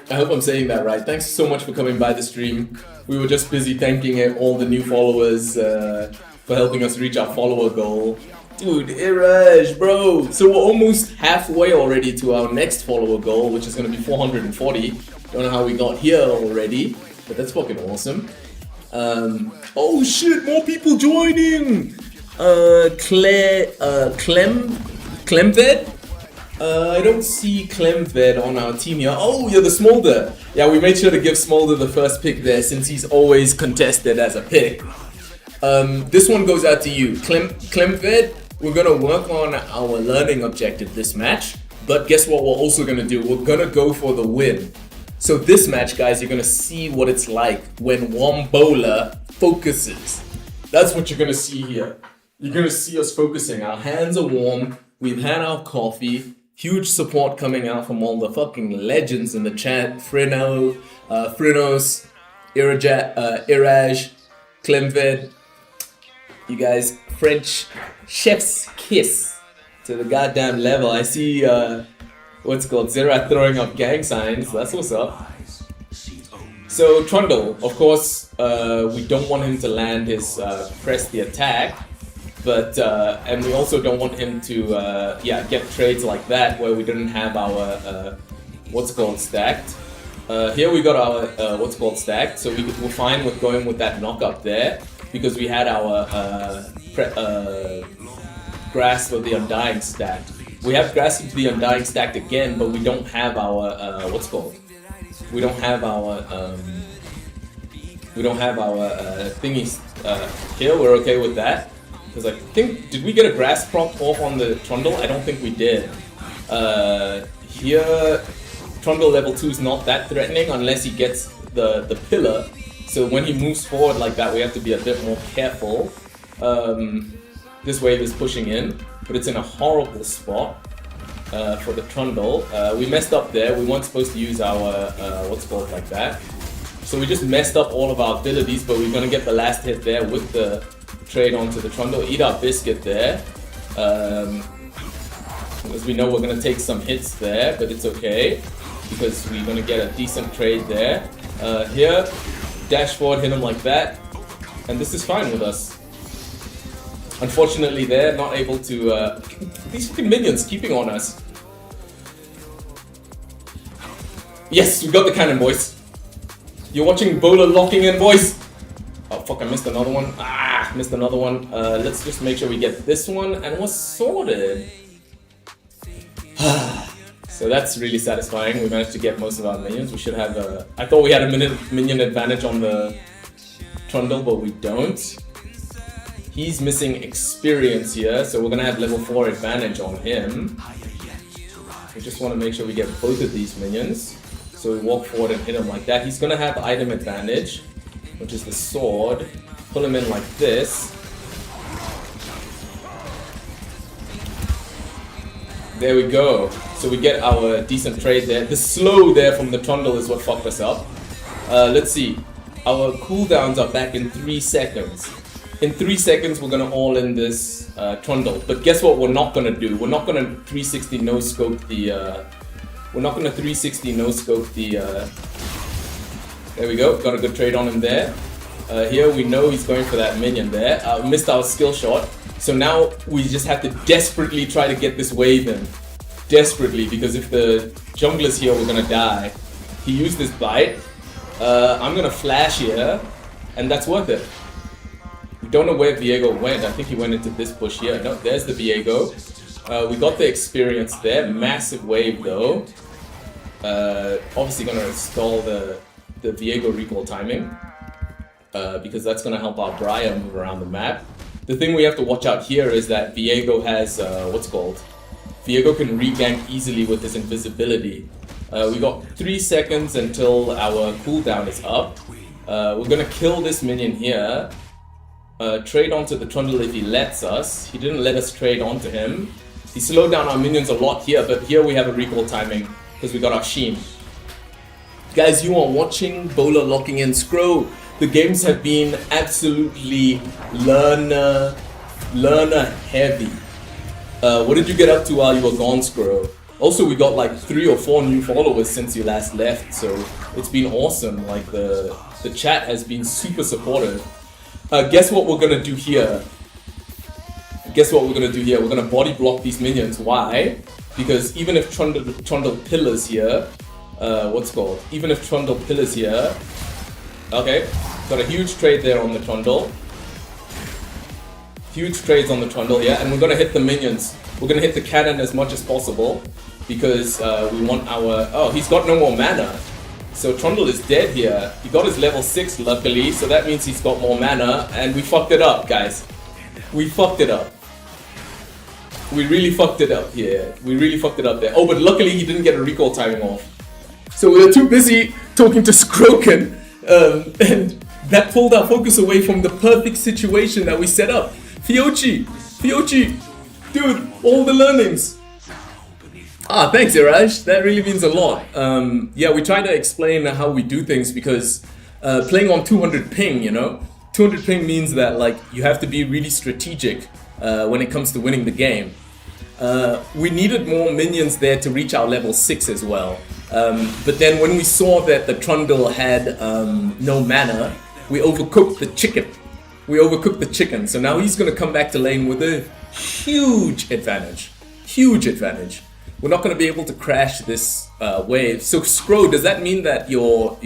I hope I'm saying that right. Thanks so much for coming by the stream. We were just busy thanking all the new followers for helping us reach our follower goal. Dude, Iraj, bro. So we're almost halfway already to our next follower goal, which is going to be 440. Don't know how we got here already, but that's fucking awesome. Oh shit, more people joining! Clemved? I don't see Clemved on our team here. Oh, you're the Smolder! Yeah, we made sure to give Smolder the first pick there since he's always contested as a pick. This one goes out to you. Clemved, we're gonna work on our learning objective this match, but guess what we're also gonna do? We're gonna go for the win. So this match, guys, you're gonna see what it's like when Wombola focuses. That's what you're gonna see here. You're gonna see us focusing. Our hands are warm. We've had our coffee. Huge support coming out from all the fucking legends in the chat. Frinos, Iraj, Clemved. You guys, French chef's kiss to the goddamn level. I see, what's it called? Zera throwing up gang signs. That's what's up. So Trundle, of course, we don't want him to land his press the attack, but and we also don't want him to get trades like that where we didn't have our what's called stacked. Here we got our what's called stacked, so we're fine with going with that knock up there because we had our Grasp of the Undying stacked. We have Grasp of the Undying stacked again, but we don't have our what's called. We don't have our thingies here. We're okay with that because I think, did we get a Grasp prop off on the Trundle? I don't think we did. Here Trundle level 2 is not that threatening unless he gets the pillar. So when he moves forward like that, we have to be a bit more careful. This wave is pushing in, but it's in a horrible spot for the Trundle. We messed up there. We weren't supposed to use our what's called like that. So we just messed up all of our abilities, but we're gonna get the last hit there with the trade onto the Trundle. Eat our biscuit there. As we know, we're gonna take some hits there, but it's okay because we're gonna get a decent trade there. Here, dash forward, hit him like that, and this is fine with us. Unfortunately, they're not able to. These fucking minions keeping on us. Yes, we got the cannon, boys. You're watching Bola locking in, boys. Oh fuck! I missed another one. Missed another one. Let's just make sure we get this one, and we're sorted. So that's really satisfying. We managed to get most of our minions. We should have a... I thought we had a minion advantage on the Trundle, but we don't. He's missing experience here, so we're gonna have level 4 advantage on him. We just want to make sure we get both of these minions. So we walk forward and hit him like that. He's gonna have item advantage, which is the sword. Pull him in like this. There we go. So we get our decent trade there. The slow there from the Trundle is what fucked us up. Let's see. Our cooldowns are back in 3 seconds. In 3 seconds, we're gonna all in this Trundle. But guess what we're not gonna do? We're not gonna 360 no scope the. We're not gonna 360 no scope the. There we go. Got a good trade on him there. Here we know he's going for that minion there. Missed our skill shot. So now we just have to desperately try to get this wave in. desperately because if the junglers here were gonna die, he used this bite. I'm gonna flash here, and that's worth it. We don't know where Viego went. I think he went into this bush here. No, there's the Viego. We got the experience there. Massive wave though. Obviously gonna install the Viego recall timing because that's gonna help our Briar move around the map. The thing we have to watch out here is that Viego has Viego can regank easily with his invisibility. We got 3 seconds until our cooldown is up. We're gonna kill this minion here. Trade onto the Trundle if he lets us. He didn't let us trade onto him. He slowed down our minions a lot here, but here we have a recall timing because we got our Sheen. Guys, you are watching Bowler Locking in Scroll. The games have been absolutely learner heavy. What did you get up to while you were gone, Scroll? Also, we got like 3 or 4 new followers since you last left, so it's been awesome. Like the chat has been super supportive. Guess what we're gonna do here? We're gonna body block these minions. Why? Because even if Trundle pillars here, even if Trundle pillars here, okay, got a huge trade there on the Trundle. Huge trades on the Trundle, yeah, and we're gonna hit the minions. We're gonna hit the cannon as much as possible because we want our. Oh, he's got no more mana. So Trundle is dead here. He got his level 6 luckily, so that means he's got more mana, and we fucked it up, guys. We fucked it up. We really fucked it up here. We really fucked it up there. Oh, but luckily he didn't get a recall timing off. So we were too busy talking to Skroken, and that pulled our focus away from the perfect situation that we set up. Fiochi, dude, all the learnings. Ah, thanks, Iraj. That really means a lot. Yeah, we try to explain how we do things because playing on 200 ping, 200 ping means that like you have to be really strategic when it comes to winning the game. We needed more minions there to reach our level 6 as well. But then when we saw that the Trundle had no mana, we overcooked the chicken. So now he's going to come back to lane with a huge advantage. We're not going to be able to crash this wave. So Scro, does that mean that your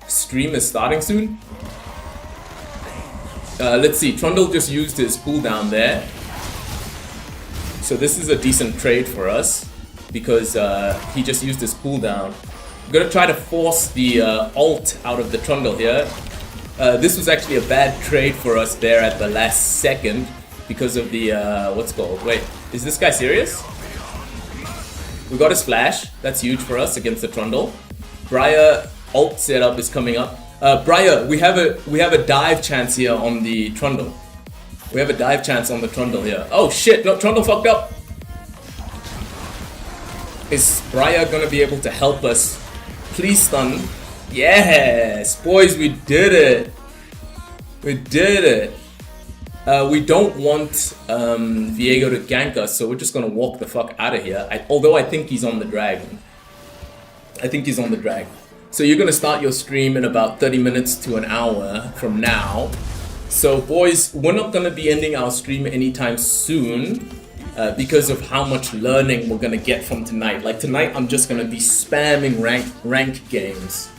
stream is starting soon? Let's see, Trundle just used his cooldown there. So this is a decent trade for us because he just used his cooldown. I'm gonna try to force the ult out of the Trundle here. This was actually a bad trade for us there at the last second because of the, wait, is this guy serious? We got his flash, that's huge for us against the Trundle. Briar ult setup is coming up. Briar, we have a dive chance here on the Trundle. We have a dive chance on the Trundle here. Oh shit, no, Trundle fucked up. Is Briar gonna be able to help us? Please stun. Yes, boys, we did it. We don't want Viego to gank us, so we're just gonna walk the fuck out of here. Although I think he's on the dragon. So you're gonna start your stream in about 30 minutes to an hour from now. So boys, we're not gonna be ending our stream anytime soon because of how much learning we're gonna get from tonight. Like tonight, I'm just gonna be spamming rank games.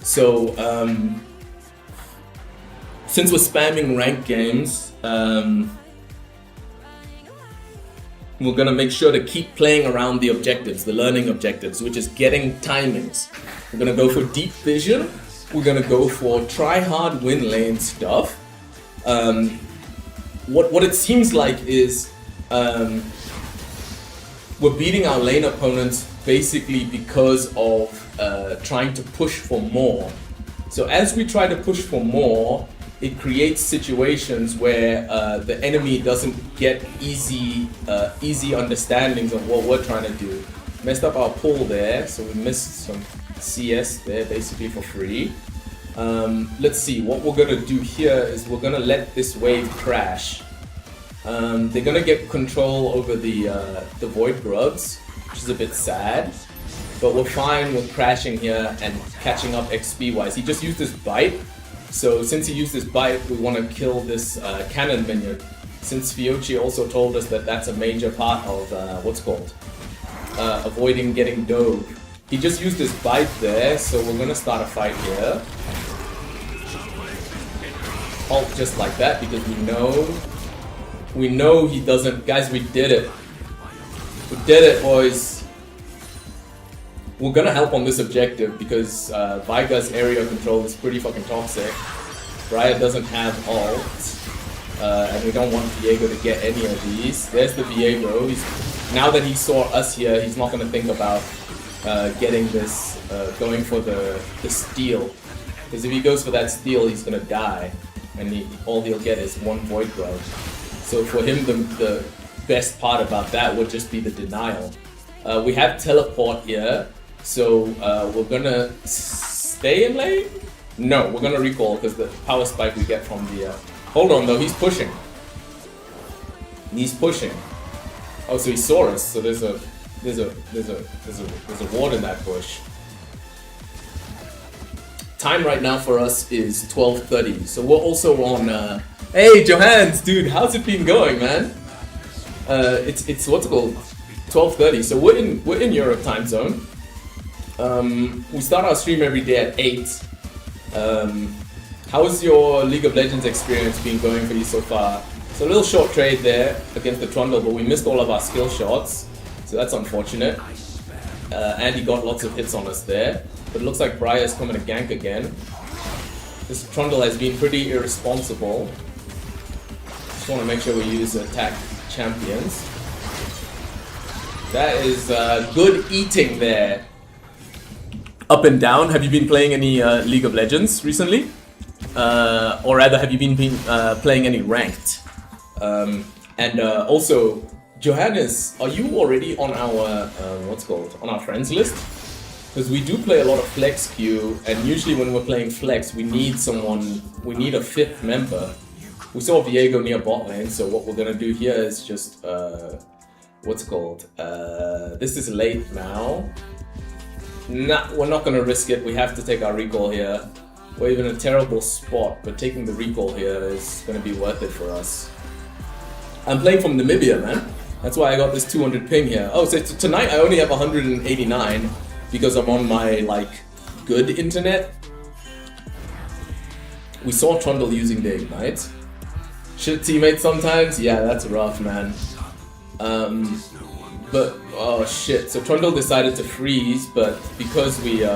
So since we're spamming rank games, we're gonna make sure to keep playing around the objectives, the learning objectives, which is getting timings. We're gonna go for deep vision. We're gonna go for try hard win lane stuff. What it seems like is we're beating our lane opponents basically because of trying to push for more. So as we try to push for more, it creates situations where the enemy doesn't get easy understandings of what we're trying to do. Messed up our pull there, so we missed some CS there basically for free. Let's see, what we're gonna do here is we're gonna let this wave crash. They're gonna get control over the Void Grubs, which is a bit sad. But we're fine with crashing here and catching up XP wise. He just used his bite. So since he used his bite, we want to kill this cannon minion. Since Fiochi also told us that that's a major part of avoiding getting dove. He just used his bite there, so we're gonna start a fight here. Ult just like that because we know he doesn't. Guys, we did it. We did it, boys. We're gonna help on this objective because Veiga's area control is pretty fucking toxic. Briar doesn't have ult. And we don't want Viego to get any of these. There's the Viego. Now that he saw us here, he's not gonna think about getting this, going for the steal. Because if he goes for that steal, he's gonna die. And all he'll get is one Void Grudge. So for him, the best part about that would just be the denial. We have teleport here, so we're gonna stay in lane? No, we're gonna recall because the power spike we get from the... Hold on though, he's pushing. He's pushing. Oh, so he saw us, so there's a ward in that bush. Time right now for us is 12:30, so we're also on. Hey, Johans, dude, how's it been going, man? It's what's it called? 12:30, so we're in Europe time zone. We start our stream every day at 8. How's your League of Legends experience been going for you so far? So a little short trade there against the Trundle, but we missed all of our skill shots, so that's unfortunate. Andy got lots of hits on us there. But it looks like Briar's coming to gank again. This Trundle has been pretty irresponsible. Just want to make sure we use attack champions. That is good eating there. Up and down. Have you been playing any League of Legends recently? Or rather, have you been playing any ranked? And also, Johannes, are you already on our on our friends list? Because we do play a lot of flex queue, and usually when we're playing flex, we need a 5th member. We saw Viego near bot lane, so what we're gonna do here is just, this is late now. Nah, we're not gonna risk it, we have to take our recall here. We're even in a terrible spot, but taking the recall here is gonna be worth it for us. I'm playing from Namibia, man. That's why I got this 200 ping here. Oh, so tonight I only have 189. Because I'm on my, good internet. We saw Trundle using the Ignite. Shit teammate sometimes? Yeah, that's rough, man. But, oh shit. So Trundle decided to freeze, but because we,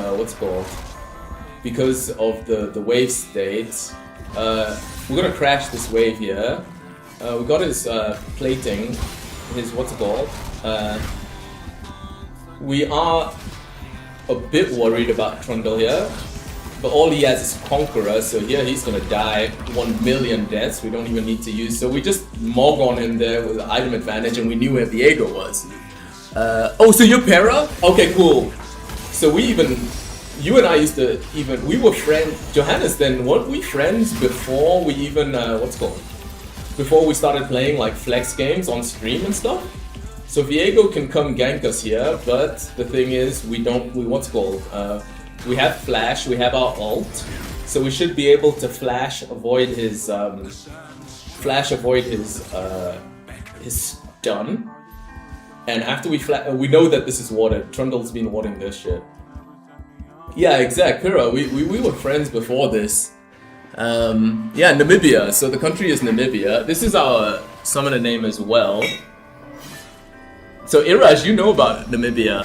because of the wave state, we're gonna crash this wave here. We got his, plating, his, we are a bit worried about Trundle here, but all he has is Conqueror, so here he's gonna die 1 million deaths. We don't even need to use, so we just mog on in there with the item advantage, and we knew where Viego was. Oh, so you're Para? Okay, cool. So you and I used to we were friends. Johannes, then weren't we friends before we even before we started playing like flex games on stream and stuff? So Viego can come gank us here, but the thing is, we have flash, we have our ult, so we should be able to flash avoid his stun. And after we know that this is watered. Trundle's been watering this shit. Yeah, exact, Pira. We were friends before this. Yeah, Namibia. So the country is Namibia. This is our summoner name as well. So Iraj, you know about Namibia.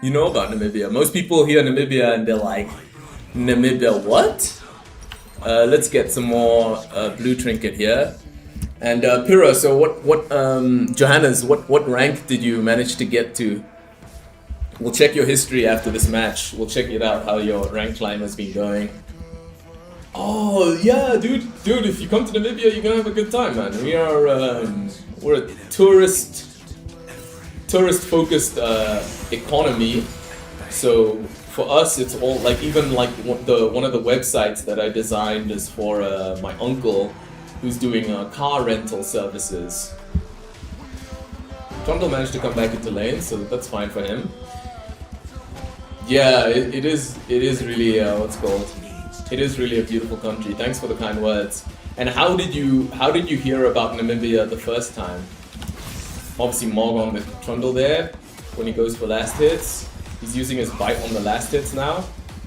You know about Namibia. Most people hear Namibia and they're like, Namibia what? Let's get some more blue trinket here. And Pira, so Johannes, what rank did you manage to get to? We'll check your history after this match. We'll check it out, how your rank climb has been going. Oh yeah, dude, if you come to Namibia, you're gonna have a good time, man. We're a tourist-focused economy, so for us, it's all like even like one of the websites that I designed is for my uncle, who's doing car rental services. Trundle managed to come back into lane, so that's fine for him. Yeah, it is really It is really a beautiful country. Thanks for the kind words. And how did you hear about Namibia the first time? obviously Mog on the Trundle there when he goes for last hits. He's using his bite on the last hits now,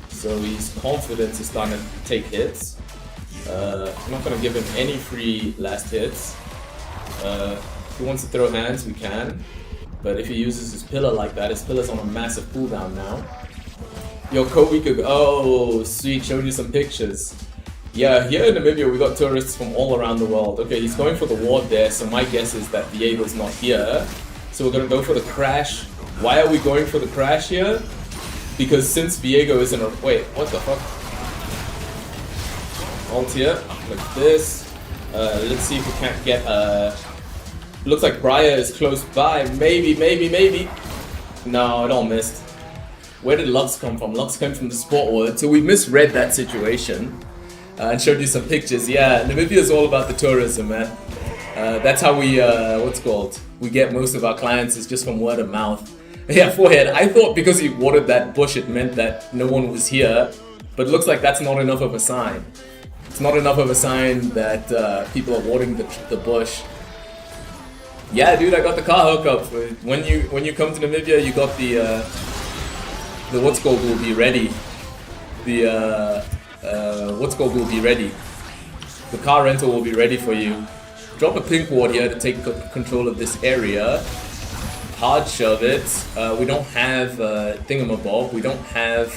so his confidence is starting to take hits. I'm not gonna give him any free last hits. If he wants to throw hands, we can. But if he uses his pillar like that, his pillar's on a massive cooldown now. Yo, Kobe could. Oh, sweet, showed you some pictures. Yeah, here in Namibia, we got tourists from all around the world. Okay, he's going for the ward there, so my guess is that Diego's not here. So we're gonna go for the crash. Why are we going for the crash here? Because since Viego isn't a. Wait, what the fuck? Ult here, like this. Let's see if we can't get. Looks like Briar is close by. Maybe. No, it all missed. Where did Lux come from? Lux came from the sport world, so we misread that situation. And showed you some pictures. Yeah, Namibia is all about the tourism, man. That's how we, what's called? We get most of our clients is just from word of mouth. Yeah, Forehead, I thought because he watered that bush it meant that no one was here, but it looks like that's not enough of a sign. It's not enough of a sign that people are watering the bush. Yeah, dude, I got the car hookup. When you come to Namibia, you got the what's called will be ready. The what's called will be ready. The car rental will be ready for you. Drop a pink ward here to take control of this area. Hard shove it. We don't have thingamabob. We don't have.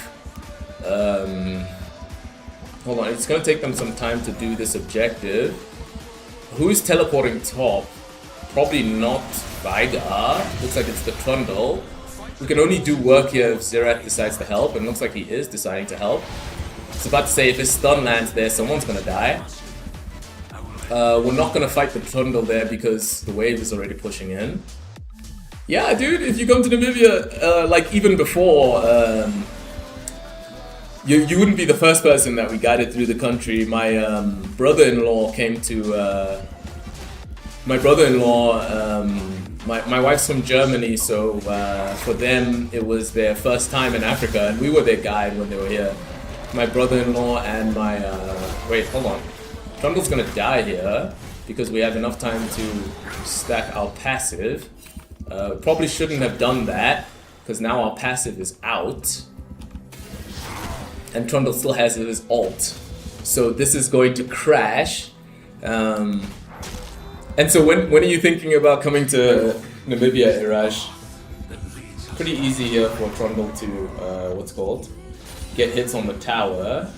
Hold on, it's gonna take them some time to do this objective. Who's teleporting top? Probably not Vigar. Looks like it's the Trundle. We can only do work here if Zerat decides to help, and looks like he is deciding to help. I was about to say, if his stun lands there, someone's gonna die. We're not gonna fight the Trundle there because the wave is already pushing in. Yeah, dude, if you come to Namibia, like even before, you wouldn't be the first person that we guided through the country. My brother-in-law came to. My brother-in-law, my wife's from Germany, so for them it was their first time in Africa, and we were their guide when they were here. My brother-in-law and my wait, hold on. Trundle's gonna die here because we have enough time to stack our passive. Probably shouldn't have done that because now our passive is out, and Trundle still has his ult. So this is going to crash. And so when are you thinking about coming to Namibia, Iraj? Pretty easy here for Trundle to what's called get hits on the tower.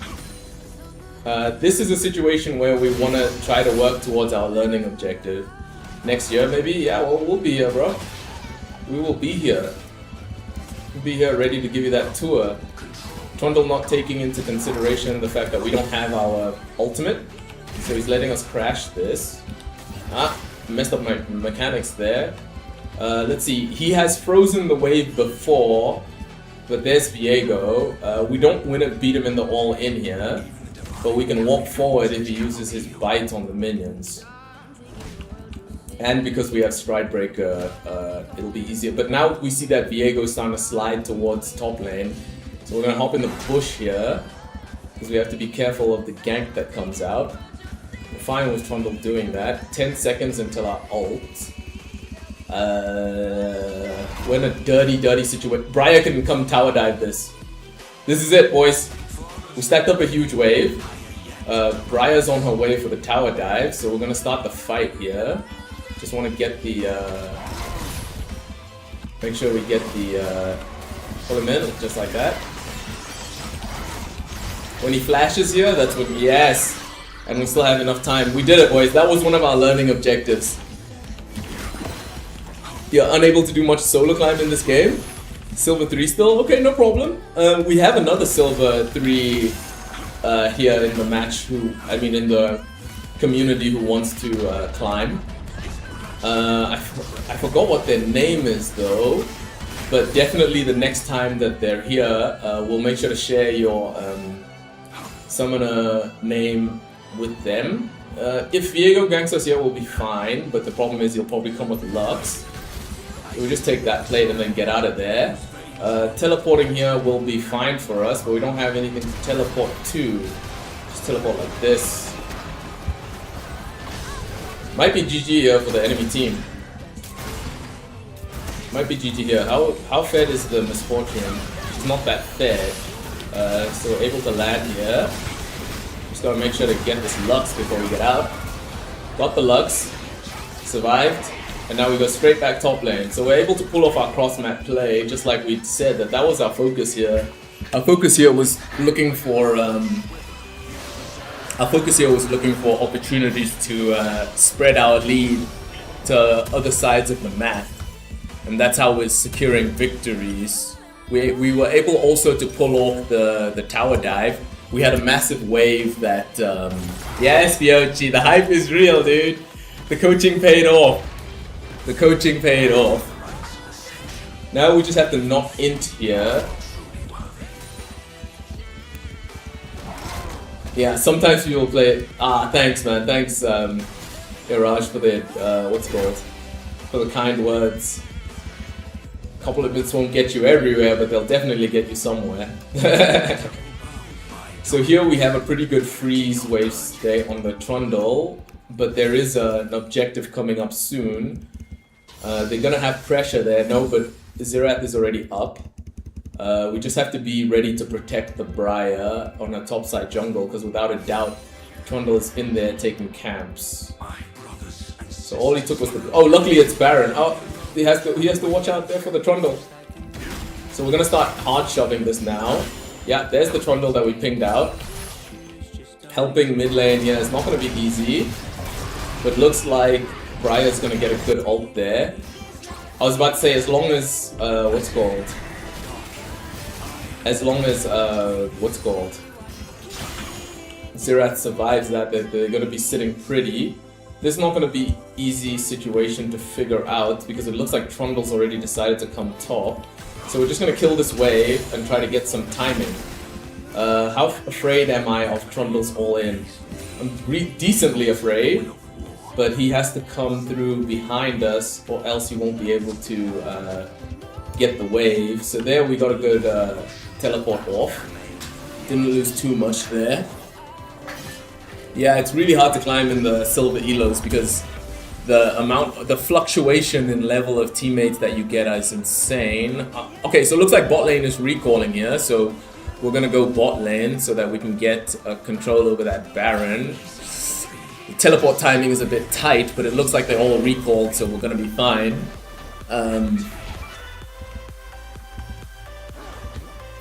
This is a situation where we want to try to work towards our learning objective. Next year, maybe? Yeah, well, we'll be here, bro. We will be here. We'll be here ready to give you that tour. Trundle not taking into consideration the fact that we don't have our ultimate, so he's letting us crash this. Ah, messed up my mechanics there. Let's see, he has frozen the wave before, but there's Viego. We don't win it, beat him in the all-in here, but we can walk forward if he uses his bite on the minions. And because we have Stride Breaker, it'll be easier. But now we see that Viego is starting to slide towards top lane. So we're gonna hop in the bush here, because we have to be careful of the gank that comes out. We're fine with Trundle doing that. 10 seconds until our ult. We're in a dirty situation. Briar can come tower dive this. This is it, boys. We stacked up a huge wave. Briar's on her way for the tower dive, so we're gonna start the fight here. Just want to get the, make sure we get the, pull him in, just like that. When he flashes here, that's when, yes! And we still have enough time. We did it, boys. That was one of our learning objectives. You're unable to do much solo climb in this game. Silver 3 still? Okay, no problem. We have another Silver 3 here in the match in the community who wants to climb. I forgot what their name is though, but definitely the next time that they're here, we'll make sure to share your summoner name with them. If Viego ganks us here, we'll be fine, but the problem is he'll probably come with Lux. We'll just take that plate and then get out of there. Teleporting here will be fine for us, but we don't have anything to teleport to. Just teleport like this. Might be GG here for the enemy team. Might be GG here. How fed is the Misfortune? It's not that fed. So we're able to land here. Just gotta make sure to get this Lux before we get out. Got the Lux. Survived. And now we go straight back top lane. So we're able to pull off our cross-map play, just like we said that was our focus here. Our focus here was looking for opportunities to spread our lead to other sides of the map. And that's how we're securing victories. We were able also to pull off the tower dive. We had a massive wave that, yes, Biochi, the hype is real, dude. The coaching paid off. The coaching paid off. Now we just have to knock int here. Yeah, sometimes people play. Thanks, man. Thanks, Garage, for the for the kind words. A couple of bits won't get you everywhere, but they'll definitely get you somewhere. So here we have a pretty good freeze wave stay on the Trundle, but there is an objective coming up soon. They're gonna have pressure there, no, but Zerath is already up. We just have to be ready to protect the Briar on a topside jungle, because without a doubt, Trundle is in there taking camps. So all he took was the... Oh, luckily it's Baron. Oh, he has to watch out there for the Trundle. So we're gonna start hard shoving this now. Yeah, there's the Trundle that we pinged out. Helping mid lane, yeah, it's not gonna be easy. But looks like Briar's gonna get a good ult there. I was about to say, as long as, Zerath survives that, they're gonna be sitting pretty. This is not gonna be easy situation to figure out, because it looks like Trundle's already decided to come top. So we're just gonna kill this wave and try to get some timing. How afraid am I of Trundle's all-in? I'm decently afraid, but he has to come through behind us, or else he won't be able to get the wave. So there we got a good teleport off. Didn't lose too much there. Yeah, it's really hard to climb in the silver elos because the fluctuation in level of teammates that you get is insane. Okay, so it looks like bot lane is recalling here, so we're gonna go bot lane so that we can get control over that Baron. The teleport timing is a bit tight, but it looks like they're all recalled, so we're gonna be fine.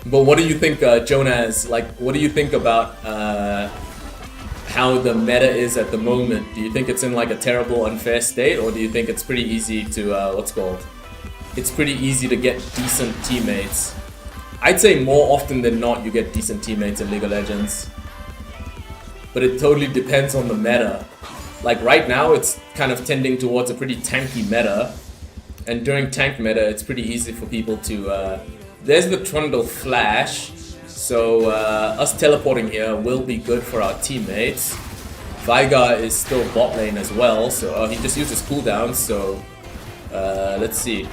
But what do you think, Jonas? Like, what do you think about how the meta is at the moment? Do you think it's in like a terrible, unfair state, or do you think it's pretty easy to it's pretty easy to get decent teammates? I'd say more often than not you get decent teammates in League of Legends, but it totally depends on the meta. Like right now it's kind of tending towards a pretty tanky meta, and during tank meta it's pretty easy for people to there's the Trundle flash. So us teleporting here will be good for our teammates. Veigar is still bot lane as well, so he just used his cooldown, so let's see.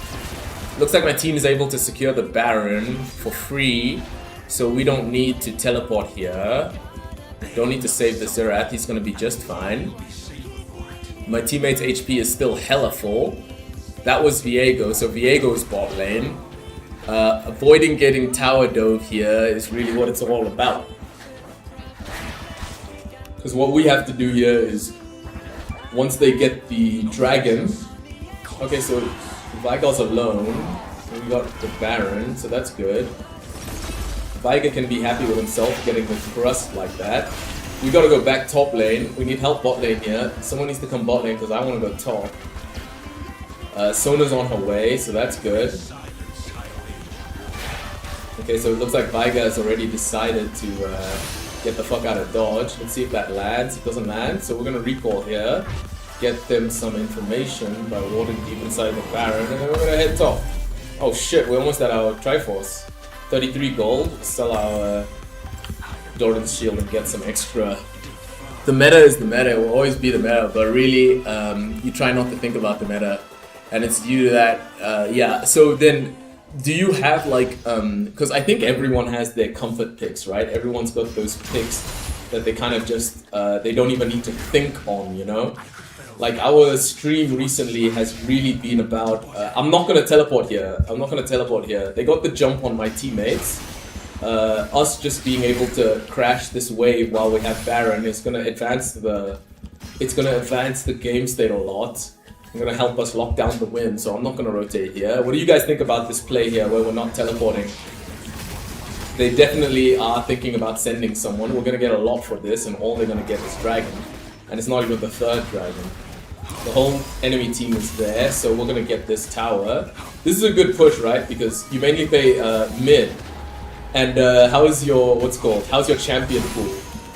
Looks like my team is able to secure the Baron for free, so we don't need to teleport here. Don't need to save the Zerath, he's gonna be just fine. My teammate's HP is still hella full. That was Viego, so Viego's bot lane. Avoiding getting tower dove here is really what it's all about. Because what we have to do here is, once they get the dragon... Okay, so Veigar's alone. We got the Baron, so that's good. Veigar can be happy with himself getting the thrust like that. We gotta go back top lane. We need help bot lane here. Someone needs to come bot lane because I want to go top. Sona's on her way, so that's good. Okay, so it looks like Veigar has already decided to get the fuck out of dodge. Let's see if that lands. It doesn't land, so we're gonna recall here. Get them some information by warding deep inside the Baron, and then we're gonna head top. Oh shit, we're almost at our Triforce. 33 gold. Sell our Doran's shield and get some extra. The meta is the meta. It will always be the meta, but really, you try not to think about the meta, and it's due to that. Yeah. So then, do you have like, because I think everyone has their comfort picks, right? Everyone's got those picks that they kind of just, they don't even need to think on, you know? Like our stream recently has really been about. I'm not gonna teleport here. They got the jump on my teammates. Us just being able to crash this wave while we have Baron is gonna advance the. It's gonna advance the game state a lot. I'm gonna help us lock down the win, so I'm not gonna rotate here. What do you guys think about this play here where we're not teleporting? They definitely are thinking about sending someone. We're gonna get a lot for this, and all they're gonna get is Dragon. And it's not even the third Dragon. The whole enemy team is there, so we're gonna get this tower. This is a good push, right? Because you mainly play mid. And how's your champion pool?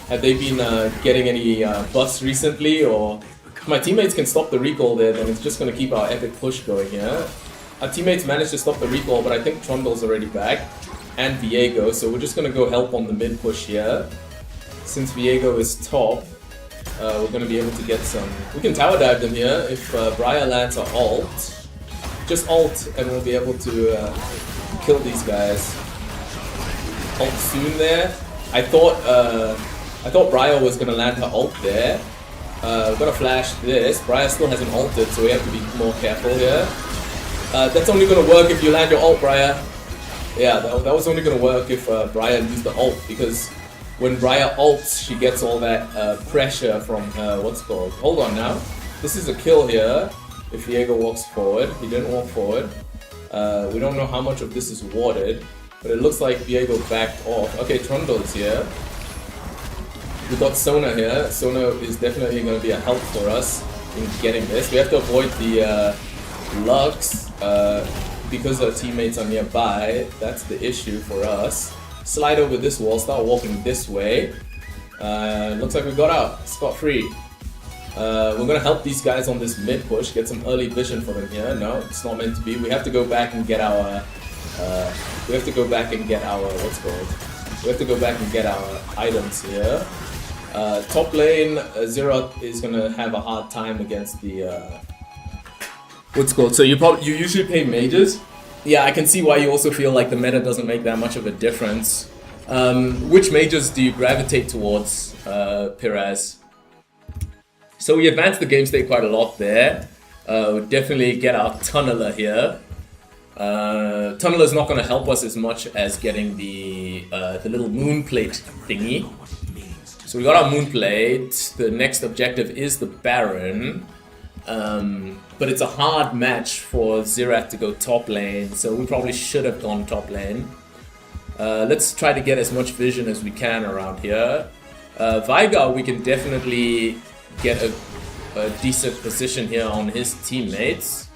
Have they been getting any buffs recently, or... If my teammates can stop the recall there, then it's just going to keep our epic push going here. Our teammates managed to stop the recall, but I think Trundle's already back. And Viego, so we're just going to go help on the mid push here. Since Viego is top, we're going to be able to get some... We can tower dive them here if Briar lands our ult. Just ult, and we'll be able to kill these guys. Ult soon there. I thought Briar was going to land her ult there. We're gonna flash this. Briar still hasn't ulted, so we have to be more careful here. That's only gonna work if you land your ult, Briar. Yeah, that was only gonna work if Briar used the ult, because when Briar ults, she gets all that pressure from her, Hold on now. This is a kill here. If Viego walks forward. He didn't walk forward. We don't know how much of this is warded, but it looks like Viego backed off. Okay, Trundle's here. We got Sona here. Sona is definitely going to be a help for us in getting this. We have to avoid the Lux because our teammates are nearby. That's the issue for us. Slide over this wall, start walking this way. Looks like we got out scot-free. We're going to help these guys on this mid push, get some early vision for them here. No, it's not meant to be. We have to go back and get our... we have to go back and get our... We have to go back and get our items here. Top lane, Zeroth is gonna have a hard time against the So you usually play mages? Yeah, I can see why you also feel like the meta doesn't make that much of a difference. Which mages do you gravitate towards, Piraz? So we advanced the game state quite a lot there. We'll definitely get our Tunneler here. Tunneler's not gonna help us as much as getting the little moon plate thingy. So we got our moon plate. The next objective is the Baron. But it's a hard match for Xerath to go top lane, so we probably should have gone top lane. Let's try to get as much vision as we can around here. Veigar, we can definitely get a decent position here on his teammates.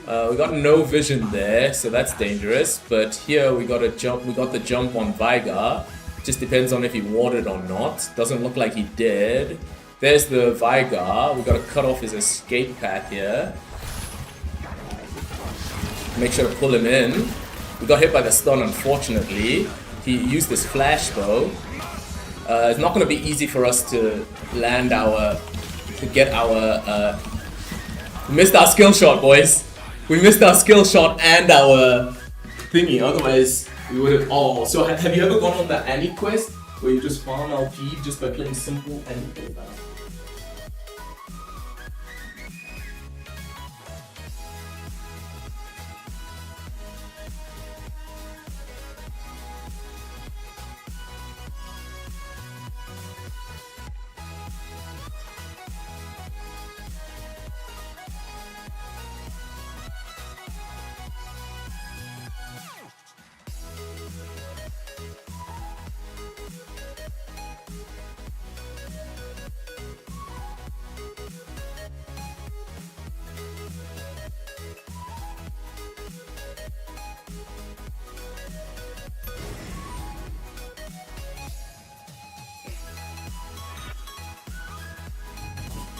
We got no vision there, so that's dangerous. But here we got a jump. We got the jump on Veigar. Just depends on if he warded or not. Doesn't look like he did. There's the Veigar. We got to cut off his escape path here. Make sure to pull him in. We got hit by the stun, unfortunately. He used his flash though. It's not going to be easy for us to land our... We missed our skill shot, boys. We missed our skill shot and our thingy. Otherwise, we would have... Oh, so have you ever gone on the Annie quest? Where you just farm LP just by playing simple Annie play battle?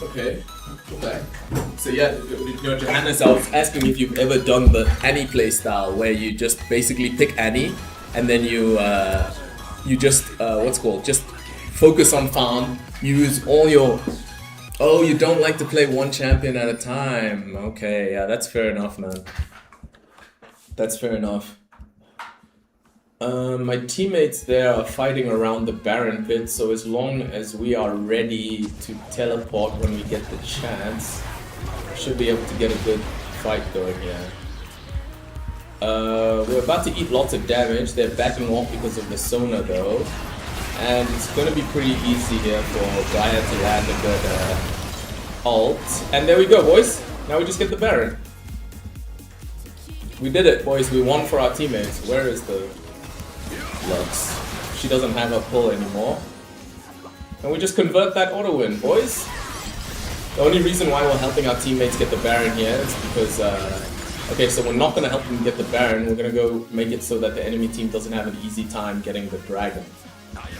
Okay, okay. So yeah, Johannes, I was asking if you've ever done the Annie playstyle where you just basically pick Annie and then you just just focus on farm, use all your... Oh, you don't like to play one champion at a time. Okay, yeah, that's fair enough, man. That's fair enough. My teammates there are fighting around the Baron pit, so as long as we are ready to teleport when we get the chance, should be able to get a good fight going here. We're about to eat lots of damage. They're backing off because of the Sona though. And it's gonna be pretty easy here for Brian to land a good ult. And there we go, boys. Now we just get the Baron. We did it, boys. We won for our teammates. Where is the Lux? She doesn't have a pull anymore. And we just convert that auto win, boys. The only reason why we're helping our teammates get the Baron here is because, okay, so we're not gonna help them get the Baron. We're gonna go make it so that the enemy team doesn't have an easy time getting the Dragon.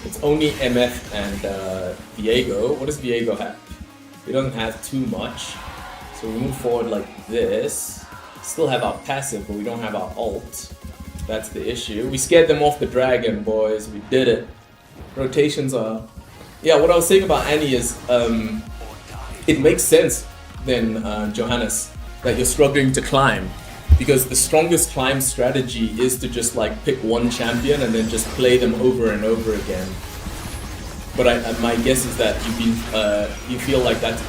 It's only MF and Viego. What does Viego have? He doesn't have too much. So we move forward like this. Still have our passive, but we don't have our ult. That's the issue. We scared them off the Dragon, boys. We did it. Rotations are... Yeah, what I was saying about Annie is... it makes sense then, Johannes, that you're struggling to climb. Because the strongest climb strategy is to just like pick one champion and then just play them over and over again. But my guess is that you feel like that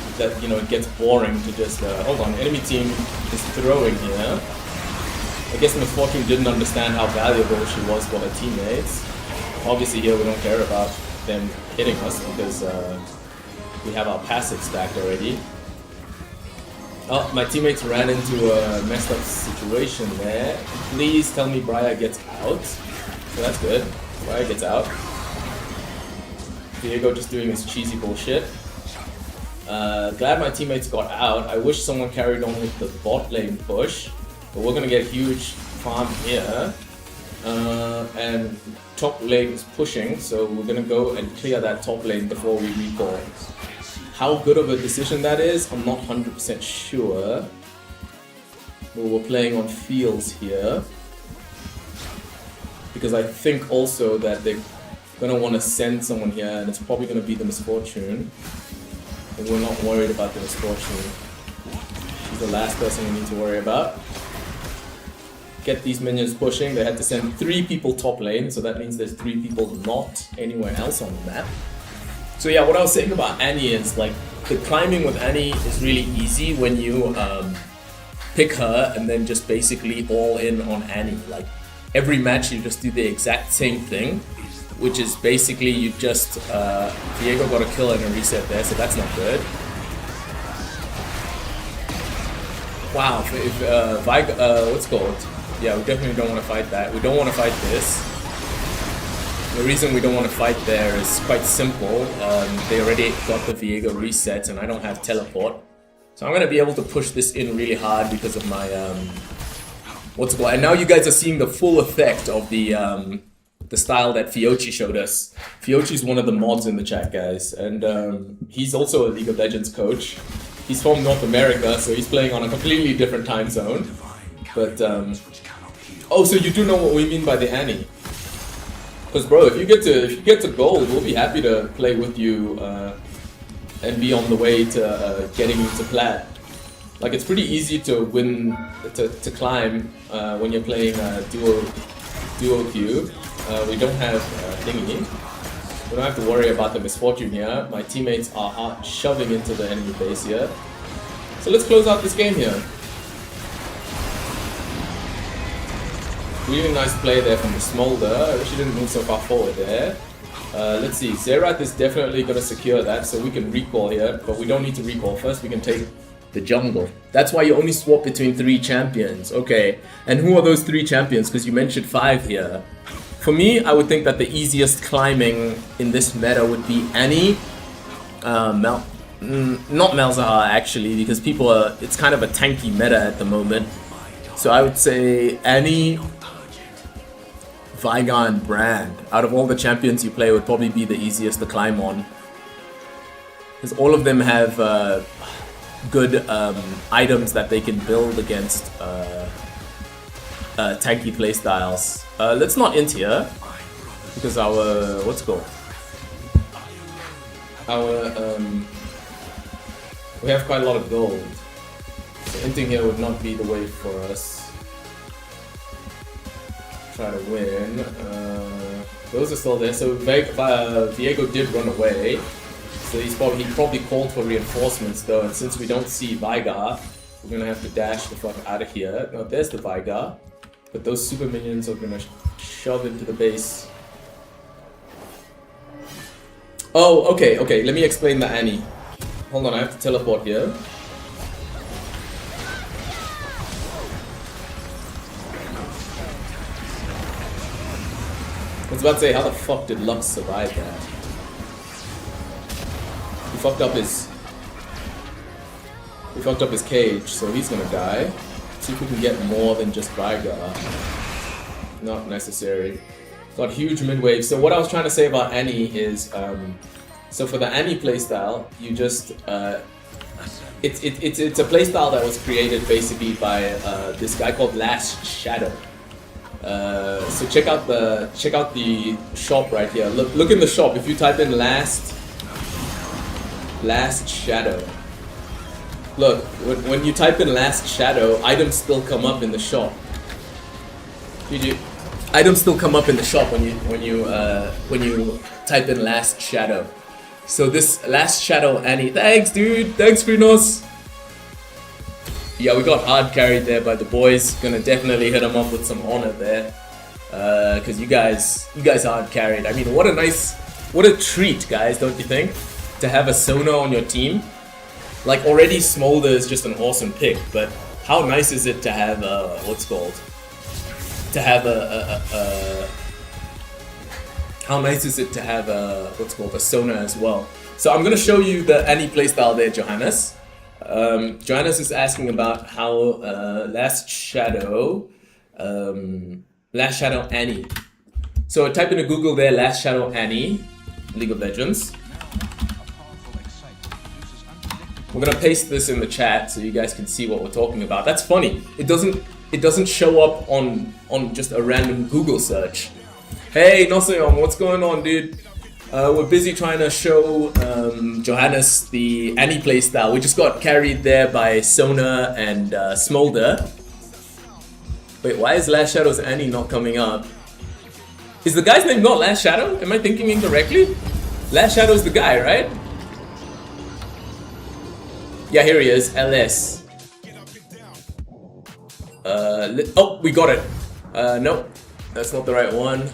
you know, it gets boring to just hold on, enemy team is throwing here. I guess Miss Fortune didn't understand how valuable she was for her teammates. Obviously here we don't care about them hitting us because we have our passive stacked already. Oh, my teammates ran into a messed up situation there. Please tell me Briar gets out. So that's good. Briar gets out. Diego just doing his cheesy bullshit. Glad my teammates got out. I wish someone carried on with the bot lane push. But we're gonna get huge farm here. And top lane is pushing, so we're gonna go and clear that top lane before we recall. How good of a decision that is, I'm not 100% sure. But we're playing on fields here. Because I think also that they're gonna want to send someone here, and it's probably gonna be the Misfortune. And we're not worried about the Misfortune. She's the last person we need to worry about. Get these minions pushing. They had to send 3 people top lane, so that means there's 3 people not anywhere else on the map. So yeah, what I was saying about Annie is like the climbing with Annie is really easy when you pick her and then just basically all in on Annie. Like every match you just do the exact same thing, which is basically you just Diego got a kill and a reset there, so that's not good. Wow, if what's it called? Yeah, we definitely don't want to fight that. We don't want to fight this. The reason we don't want to fight there is quite simple. They already got the Viego reset and I don't have teleport. So I'm going to be able to push this in really hard because of my... what's it called? And now you guys are seeing the full effect of the style that Fiochi showed us. Fiochi's one of the mods in the chat, guys. And he's also a League of Legends coach. He's from North America, so he's playing on a completely different time zone. But, oh, so you do know what we mean by the Annie. Because bro, if you get to gold, we'll be happy to play with you and be on the way to getting into plat. Like it's pretty easy to win, to climb when you're playing duo queue. We don't have thingy. We don't have to worry about the Misfortune here. My teammates are shoving into the enemy base here. So let's close out this game here. Really nice play there from the Smolder. I wish he didn't move so far forward there. Let's see, Zerat is definitely going to secure that, so we can recall here, but we don't need to recall first, we can take the jungle. That's why you only swap between 3 champions. Okay, and who are those 3 champions? Because you mentioned 5 here. For me, I would think that the easiest climbing in this meta would be Annie, not Malzahar actually, because people are, it's kind of a tanky meta at the moment. So I would say Annie, Veigar and Brand. Out of all the champions you play, would probably be the easiest to climb on. Because all of them have good items that they can build against tanky playstyles. Let's not int here. Because our... what's it called? Our... we have quite a lot of gold. So inting here would not be the way for us. try to win. Those are still there. So Diego did run away. So he probably called for reinforcements though. And since we don't see Vigar, we're gonna have to dash the fuck out of here. Now there's the Vigar, but those super minions are gonna shove into the base. Oh, okay. Let me explain the Annie. Hold on, I have to teleport here. I was about to say, how the fuck did Lux survive that? He fucked up his cage, so he's gonna die. See if we can get more than just Vigar. Not necessary. Got huge mid-wave. So what I was trying to say about Annie is, so for the Annie playstyle, you just it's a playstyle that was created basically by this guy called Last Shadow. So check out the shop right here. Look in the shop. If you type in Last Shadow, look, when you type in Last Shadow, items still come up in the shop. Items still come up in the shop when you type in Last Shadow. So this Last Shadow Annie, thanks dude, thanks Frinos. Yeah, we got hard carried there by the boys. Gonna definitely hit them up with some honor there, cause you guys hard carried. I mean, what a treat, guys, don't you think? To have a Sona on your team. Like already Smolder is just an awesome pick, but how nice is it to have how nice is it to have a Sona as well? So I'm gonna show you the Annie playstyle there, Johannes. Johannes is asking about how Last Shadow Annie. So type into Google there, Last Shadow Annie, League of Legends. We're gonna paste this in the chat so you guys can see what we're talking about. That's funny. It doesn't show up on just a random Google search. Hey Noseon, what's going on, dude? We're busy trying to show Johannes the Annie playstyle. We just got carried there by Sona and Smolder. Wait, why is Last Shadow's Annie not coming up? Is the guy's name not Last Shadow? Am I thinking incorrectly? Last Shadow's the guy, right? Yeah, here he is, LS. Oh, we got it. Nope, that's not the right one.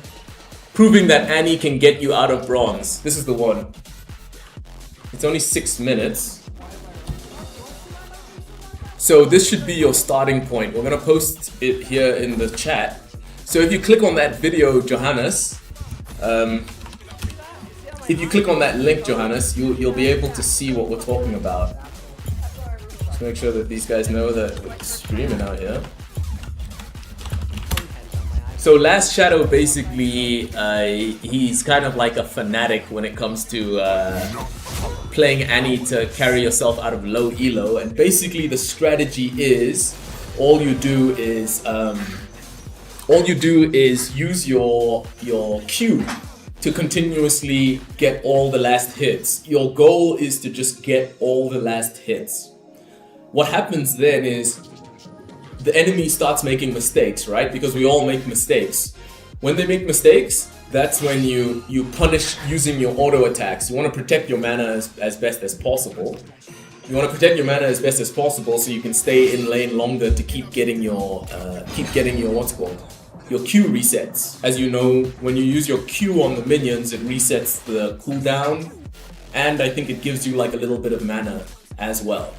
Proving that Annie can get you out of bronze. This is the one. It's only 6 minutes. So this should be your starting point. We're gonna post it here in the chat. So if you click on that video, Johannes, if you click on that link, Johannes, you'll be able to see what we're talking about. Just make sure that these guys know that we're streaming out here. So Last Shadow basically, he's kind of like a fanatic when it comes to playing Annie to carry yourself out of low elo, and basically the strategy is all you do is use your Q to continuously get all the last hits. Your goal is to just get all the last hits. What happens then is the enemy starts making mistakes, right? Because we all make mistakes. When they make mistakes, that's when you punish using your auto attacks. You want to protect your mana as best as possible. You want to protect your mana as best as possible so you can stay in lane longer to keep getting your your Q resets. As you know, when you use your Q on the minions, it resets the cooldown, and I think it gives you like a little bit of mana as well.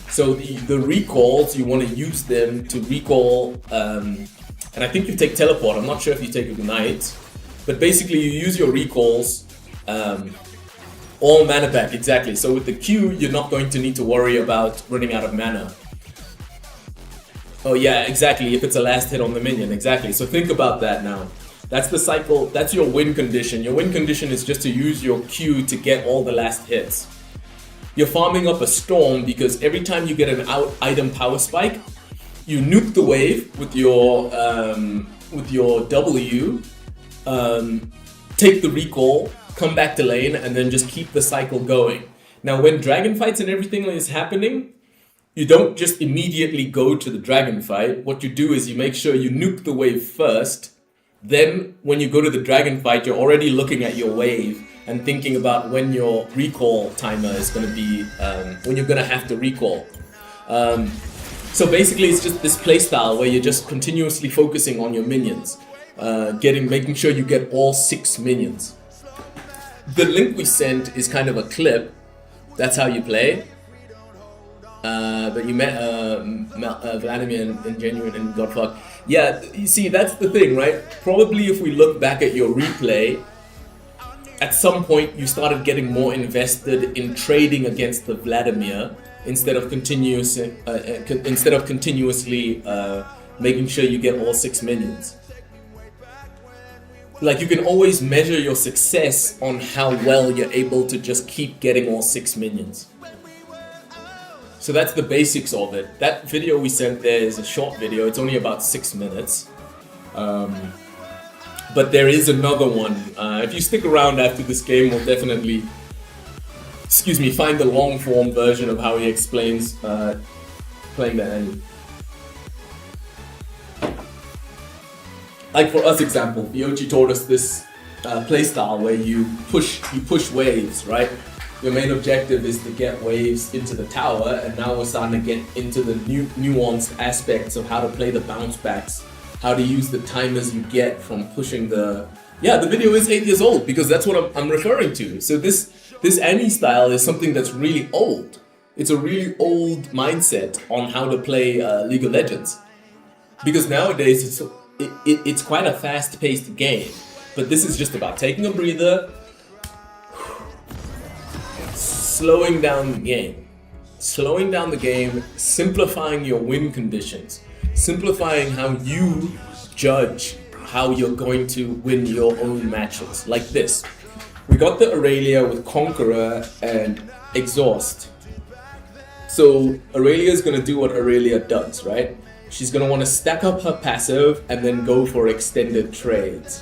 So the recalls, you want to use them to recall, and I think you take teleport. I'm not sure if you take ignite, but basically you use your recalls, all mana back, exactly. So with the Q, you're not going to need to worry about running out of mana. Oh yeah, exactly, if it's a last hit on the minion, exactly. So think about that now. That's the cycle, that's your win condition. Your win condition is just to use your Q to get all the last hits. You're farming up a storm because every time you get an item power spike, you nuke the wave with your W, take the recall, come back to lane, and then just keep the cycle going. Now when dragon fights and everything is happening, you don't just immediately go to the dragon fight. What you do is you make sure you nuke the wave first, Then when you go to the dragon fight, you're already looking at your wave and thinking about when your recall timer is going to be, when you're going to have to recall. So basically it's just this playstyle where you're just continuously focusing on your minions, making sure you get all 6 minions. The link we sent is kind of a clip. That's how you play. But you met Vladimir and Genuine and Godfuck. Yeah, you see, that's the thing, right? Probably if we look back at your replay, at some point you started getting more invested in trading against the Vladimir instead of continuously making sure you get all 6 minions. Like, you can always measure your success on how well you're able to just keep getting all 6 minions. So that's the basics of it. That video we sent there is a short video. It's only about 6 minutes. But there is another one. If you stick around after this game, we'll definitely, find the long form version of how he explains playing the enemy. Like for us example, Yoshi taught us this playstyle where you push waves, right? Your main objective is to get waves into the tower, and now we're starting to get into the nuanced aspects of how to play the bounce backs, how to use the timers you get from pushing the... Yeah, the video is 8 years old because that's what I'm referring to. So this Annie style is something that's really old. It's a really old mindset on how to play League of Legends. Because nowadays it's quite a fast-paced game, but this is just about taking a breather, slowing down the game, simplifying your win conditions, simplifying how you judge how you're going to win your own matches. Like this. We got the Aurelia with Conqueror and Exhaust. So Aurelia is going to do what Aurelia does, right? She's going to want to stack up her passive and then go for extended trades.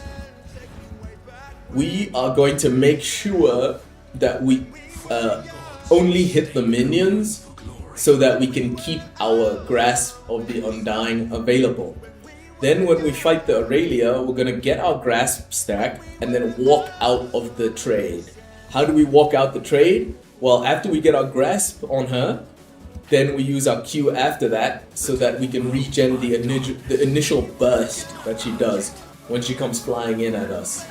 We are going to make sure that we only hit the minions so that we can keep our Grasp of the Undying available. Then when we fight the Aurelia, we're gonna get our Grasp stack and then walk out of the trade. How do we walk out the trade? Well, after we get our Grasp on her, then we use our Q after that so that we can regen the initial burst that she does when she comes flying in at us.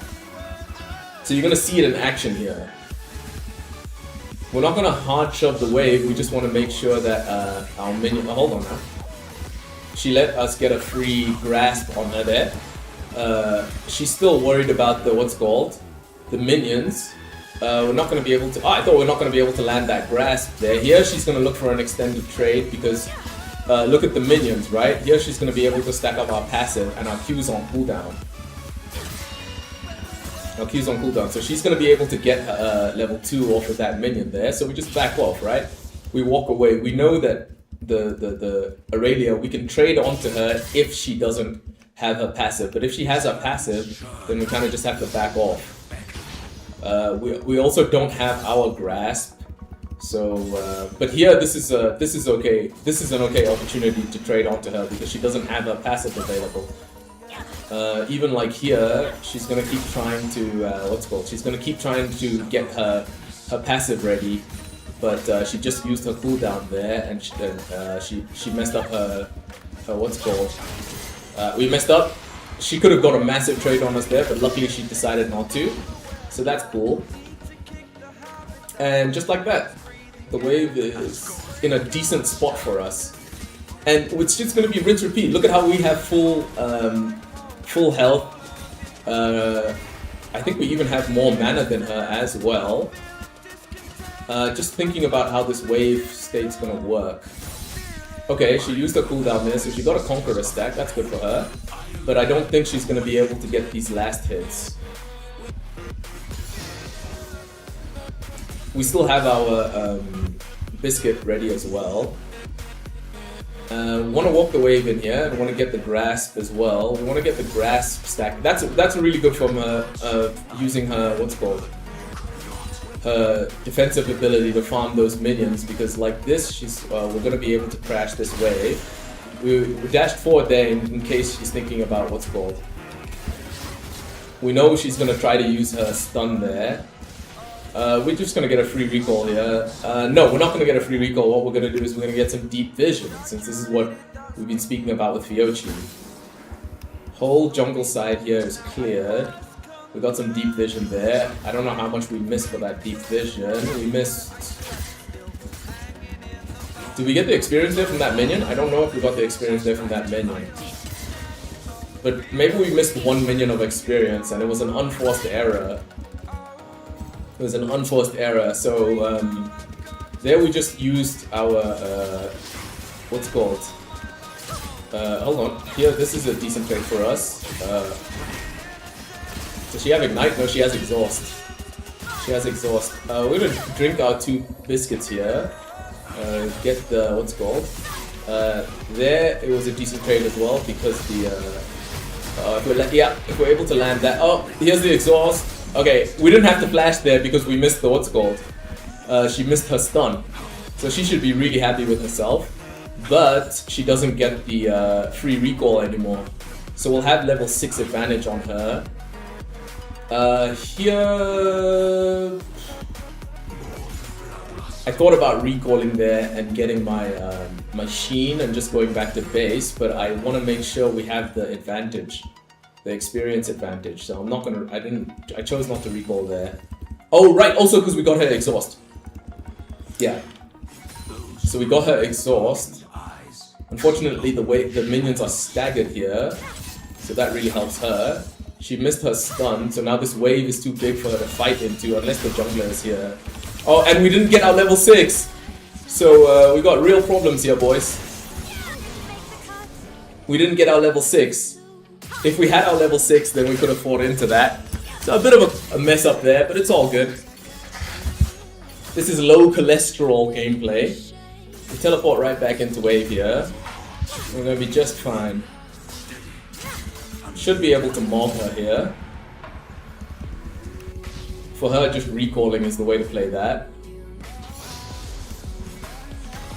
So you're gonna see it in action here. We're not gonna hard shove the wave, we just want to make sure that our minion... Oh, hold on now. She let us get a free Grasp on her there. She's still worried about the, the minions. We're not gonna be able to... Oh, I thought we're not gonna be able to land that Grasp there. Here she's gonna look for an extended trade because look at the minions, right? Here she's gonna be able to stack up our passive and our Q's on cooldown. So she's going to be able to get level 2 off of that minion there, so we just back off, right? We walk away. We know that the Aurelia, we can trade onto her if she doesn't have her passive, but if she has her passive, then we kind of just have to back off. We also don't have our Grasp, so but here this is okay. This is an okay opportunity to trade onto her because she doesn't have her passive available. Even like here, she's gonna keep trying to she's gonna keep trying to get her passive ready, but she just used her cooldown there, and she messed up her we messed up. She could have got a massive trade on us there, but luckily she decided not to, so that's cool. And just like that, the wave is in a decent spot for us, and it's just gonna be rinse repeat. Look at how we have full health. I think we even have more mana than her as well. Just thinking about how this wave state's gonna work. Okay, she used her cooldown there, so she got a Conqueror stack, that's good for her. But I don't think she's gonna be able to get these last hits. We still have our Biscuit ready as well. We want to walk the wave in here, and we want to get the Grasp as well. We want to get the Grasp stack. That's really good from using her, her defensive ability to farm those minions, because like this, we're going to be able to crash this wave. We dashed forward there in case she's thinking about We know she's gonna try to use her stun there. We're just gonna get a free recall here. No, we're not gonna get a free recall. What we're gonna do is we're gonna get some deep vision, since this is what we've been speaking about with Fiochi. Whole jungle side here is cleared. We got some deep vision there. I don't know how much we missed for that deep vision. We missed... Did we get the experience there from that minion? I don't know if we got the experience there from that minion. But maybe we missed 1 minion of experience and it was an unforced error. It was an unforced error, so there we just used our, what's it called? Hold on, here, this is a decent trade for us. Does she have Ignite? No, she has Exhaust. She has Exhaust. We're gonna drink our 2 biscuits here. Get the, what's it called? There, it was a decent trade as well because the, if we're able to land that. Oh, here's the Exhaust. Okay, we didn't have to flash there because we missed the, what's it called? She missed her stun. So she should be really happy with herself. But she doesn't get the free recall anymore. So we'll have level 6 advantage on her. Here... I thought about recalling there and getting my machine and just going back to base, but I want to make sure we have the advantage, the experience advantage. So I'm not gonna. I chose not to recall there. Oh right, also because we got her exhaust. Yeah. So we got her exhaust. Unfortunately, the way the minions are staggered here, so that really helps her. She missed her stun, so now this wave is too big for her to fight into unless the jungler is here. Oh, and we didn't get our level 6! So we got real problems here, boys. We didn't get our level 6. If we had our level 6, then we could have fought into that. So a bit of a mess up there, but it's all good. This is low cholesterol gameplay. We teleport right back into wave here. We're gonna be just fine. Should be able to mob her here. For her, just recalling is the way to play that.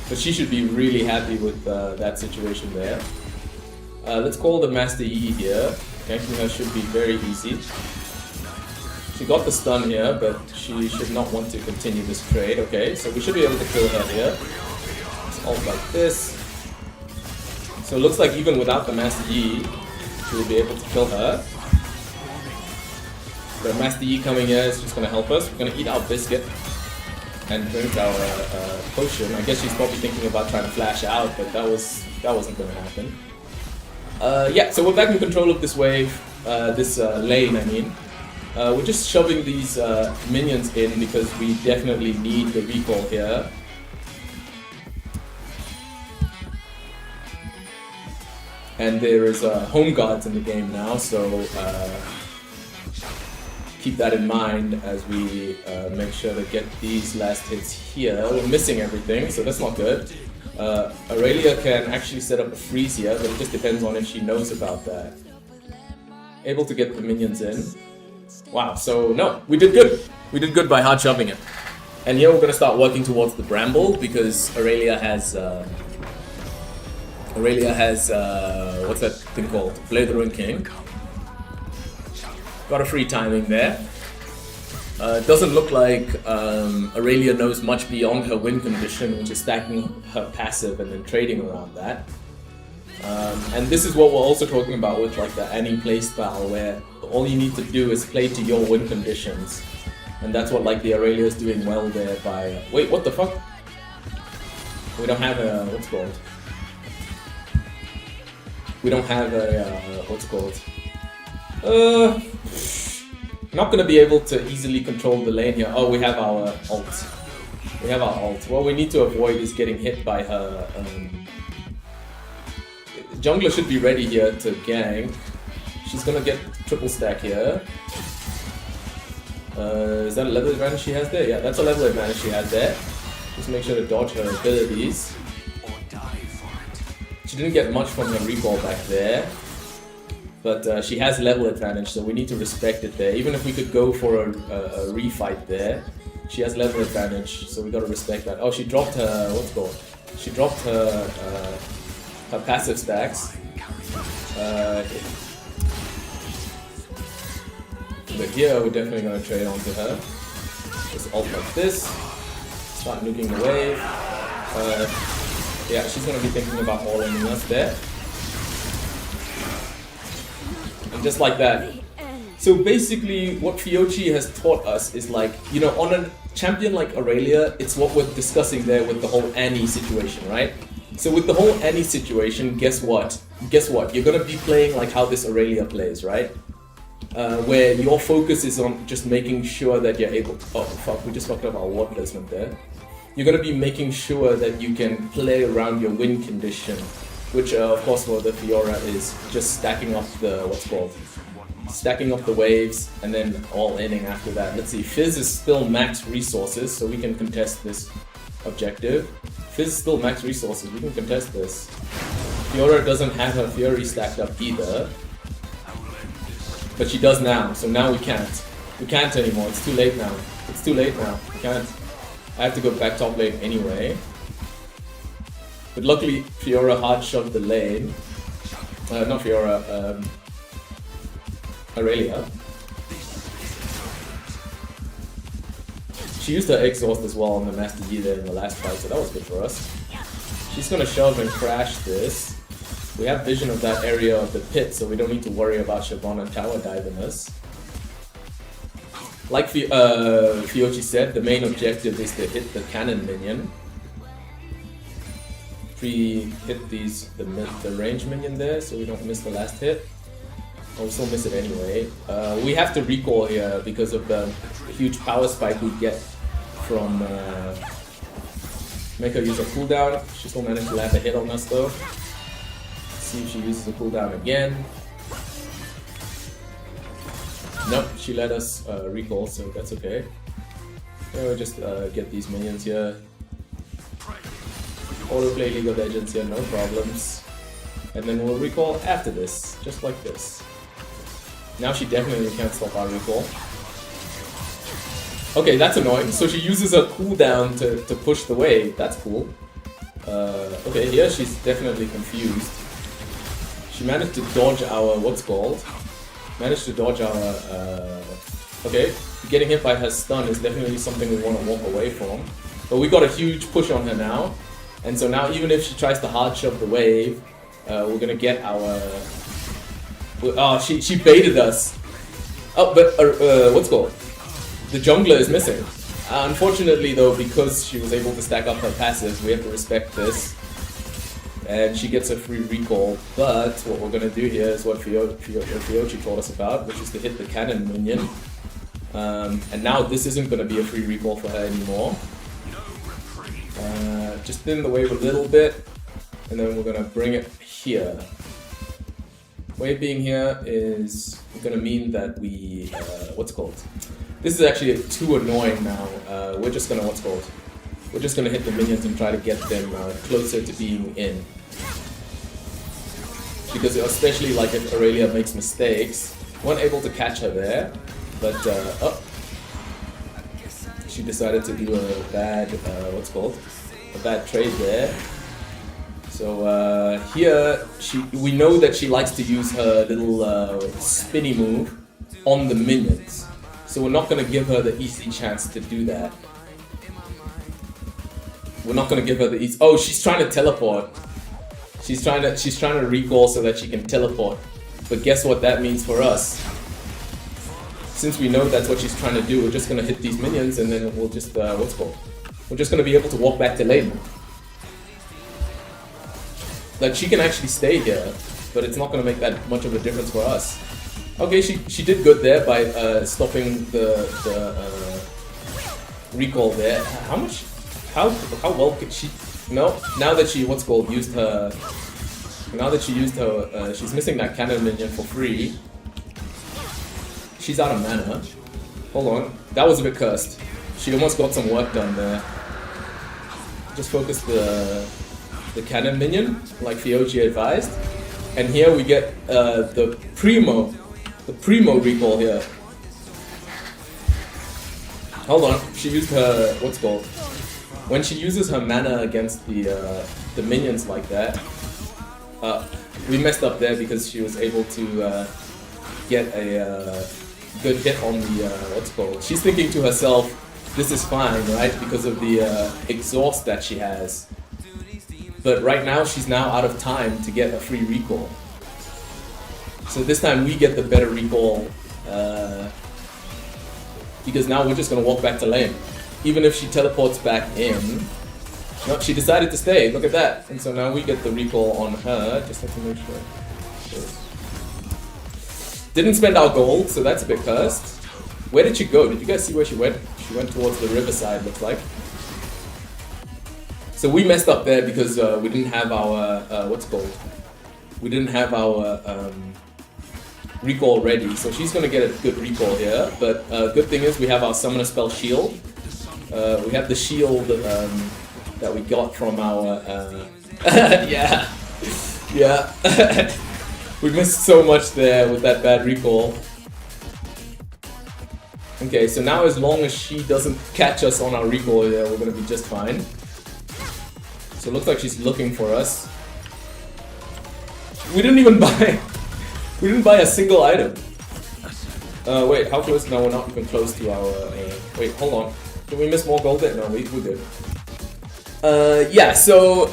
But she should be really happy with that situation there. Let's call the Master Yi here. Ganking her should be very easy. She got the stun here, but she should not want to continue this trade. Okay, so we should be able to kill her here. It's all like this. So it looks like even without the Master Yi, she will be able to kill her. The Master Yi coming here is just going to help us. We're going to eat our biscuit and drink our potion. I guess she's probably thinking about trying to flash out, but that wasn't going to happen. Yeah, so we're back in control of this wave, this lane, I mean. We're just shoving these minions in because we definitely need the recall here. And there is home guards in the game now, so keep that in mind as we make sure to get these last hits here. We're missing everything, so that's not good. Aurelia can actually set up a freeze here, but it just depends on if she knows about that. Able to get the minions in. Wow, so no, we did good. We did good by hard shoving it. And here we're going to start working towards the Bramble because Aurelia has what's that thing called? Blade King. Got a free timing there. Doesn't look like Aurelia knows much beyond her win condition, which is stacking her passive and then trading around that. And this is what we're also talking about with like the Annie playstyle, where all you need to do is play to your win conditions. And that's what like the Aurelia is doing well there by... wait, what the fuck? We don't have a... what's it called? We don't have a... what's it called? Not gonna be able to easily control the lane here. Oh, we have our ult. We have our ult. What we need to avoid is getting hit by her... Jungler should be ready here to gank. She's gonna get triple stack here. Is that a level advantage she has there? Yeah, that's a level advantage she has there. Just make sure to dodge her abilities. She didn't get much from her recall back there. But she has level advantage, so we need to respect it there. Even if we could go for a refight there, she has level advantage, so we gotta respect that. Oh, she dropped her, what's it called? She dropped her passive stacks. But here we're definitely gonna trade onto her. Just ult like this. Start nuking the wave. Yeah, she's gonna be thinking about all-in us there. And just like that. So basically, what Fiochi has taught us is like, you know, on a champion like Aurelia, it's what we're discussing there with the whole Annie situation, right? So with the whole Annie situation, guess what? Guess what? You're gonna be playing like how this Aurelia plays, right? Where your focus is on just making sure that you're able to... Oh fuck, we just fucked up our ward placement there. You're gonna be making sure that you can play around your win condition, which of course for the Fiora is just stacking up the, what's called? Stacking up the waves and then all-inning after that. Let's see, Fizz is still max resources, so we can contest this objective. Fizz is still max resources, we can contest this. Fiora doesn't have her Fury stacked up either. But she does now, so now we can't. We can't anymore, it's too late now. It's too late now, we can't. I have to go back top lane anyway. But luckily, Fiora hard shoved the lane. Not Fiora, Aurelia. She used her exhaust as well on the Master Yi there in the last fight, so that was good for us. She's gonna shove and crash this. We have vision of that area of the pit, so we don't need to worry about Siobhan and tower diving us. Like Fiochi said, the main objective is to hit the cannon minion. Pre-hit the range minion there, so we don't miss the last hit. Or we still miss it anyway. We have to recall here because of the huge power spike we get from make her use a cooldown. She still managed to land a hit on us though. Let's see if she uses a cooldown again. Nope, she let us recall, so that's okay. Yeah, we'll just get these minions here. Autoplay League of Legends here, no problems. And then we'll recall after this, just like this. Now she definitely can't stop our recall. Okay, that's annoying. So she uses her cooldown to push the wave. That's cool. Okay, here she's definitely confused. She managed to dodge our, what's called? Managed to dodge our, okay, getting hit by her stun is definitely something we want to walk away from. But we got a huge push on her now. And so now even if she tries to hard shove the wave, we're gonna get our... Oh, she baited us. Oh, but what's called? The jungler is missing. Unfortunately though, because she was able to stack up her passive, we have to respect this. And she gets a free recall, but what we're gonna do here is what Fiochi taught us about, which is to hit the cannon minion. And now this isn't gonna be a free recall for her anymore. Just thin the wave a little bit, and then we're gonna bring it here. Wave being here is gonna mean that we, what's called? This is actually too annoying now. We're just gonna, what's called? We're just gonna hit the minions and try to get them closer to being in. Because especially like if Aurelia makes mistakes, we weren't able to catch her there, but oh, she decided to do a bad, what's called? A bad trade there. So here, we know that she likes to use her little spinny move on the minions. So we're not gonna give her the easy chance to do that. We're not gonna give her the easy. Oh, she's trying to teleport. She's trying to recall so that she can teleport. But guess what that means for us? Since we know that's what she's trying to do, we're just gonna hit these minions and then we'll just what's called? We're just gonna be able to walk back to lane. Like she can actually stay here, but it's not gonna make that much of a difference for us. Okay, she did good there by stopping the recall there. How well could she? No, now that she used her. Now that she used her, she's missing that cannon minion for free. She's out of mana. Hold on, that was a bit cursed. She almost got some work done there. Just focus the cannon minion, like Fiochi advised. And here we get the primo recall here. Hold on, she used her, what's called? When she uses her mana against the minions like that, we messed up there because she was able to get a good hit on the, what's it called? She's thinking to herself, this is fine, right? Because of the exhaust that she has. But right now, she's now out of time to get a free recall. So this time we get the better recall, because now we're just gonna walk back to lane. Even if she teleports back in, no, she decided to stay, look at that. And so now we get the recall on her, just have to make sure. Didn't spend our gold, so that's a bit cursed. Where did she go? Did you guys see where she went? She went towards the riverside, looks like. So we messed up there because we didn't have our, what's it called? We didn't have our recall ready, so she's gonna get a good recall here. But good thing is we have our summoner spell shield. We have the shield that we got from our, yeah, yeah. We missed so much there with that bad recall. Okay, so now as long as she doesn't catch us on our recall, yeah, we're gonna be just fine. So it looks like she's looking for us. We didn't even buy... We didn't buy a single item. Wait, how close? No, we're not even close to our... wait, hold on. Did we miss more gold there? No, we're good. Yeah, so...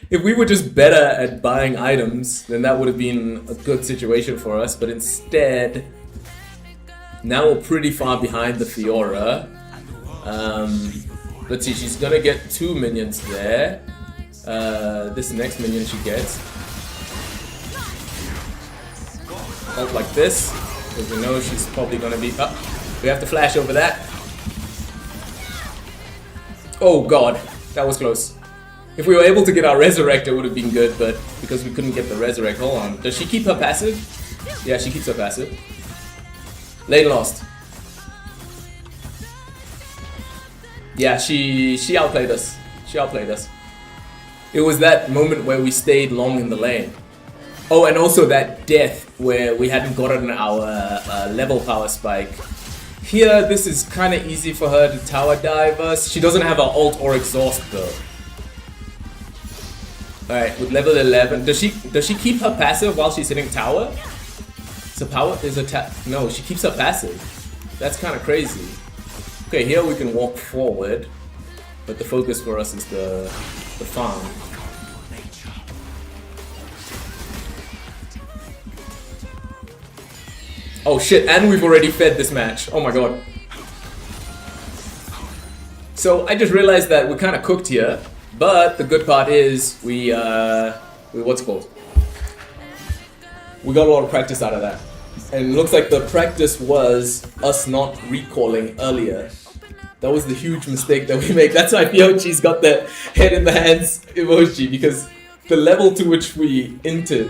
If we were just better at buying items, then that would have been a good situation for us. But instead, now we're pretty far behind the Fiora. Let's see, she's gonna get 2 minions there. This next minion she gets. Ult like this, because we know she's probably gonna be... Oh, we have to flash over that. Oh god, that was close. If we were able to get our resurrect, it would have been good, but because we couldn't get the resurrect, hold on. Does she keep her passive? Yeah, she keeps her passive. Lane lost. Yeah, she outplayed us. She outplayed us. It was that moment where we stayed long in the lane. Oh, and also that death where we hadn't gotten our level power spike. Here, this is kind of easy for her to tower dive us. She doesn't have her ult or exhaust though. Alright, with level 11, does she keep her passive while she's hitting tower? So power is a no, she keeps her passive. That's kind of crazy. Okay, here we can walk forward, but the focus for us is the farm. Oh shit, and we've already fed this match. Oh my god. So I just realized that we're kind of cooked here, but the good part is we what's it called? We got a lot of practice out of that. And it looks like the practice was us not recalling earlier. That was the huge mistake that we made. That's why Piochi's got the head in the hands emoji, because the level to which we entered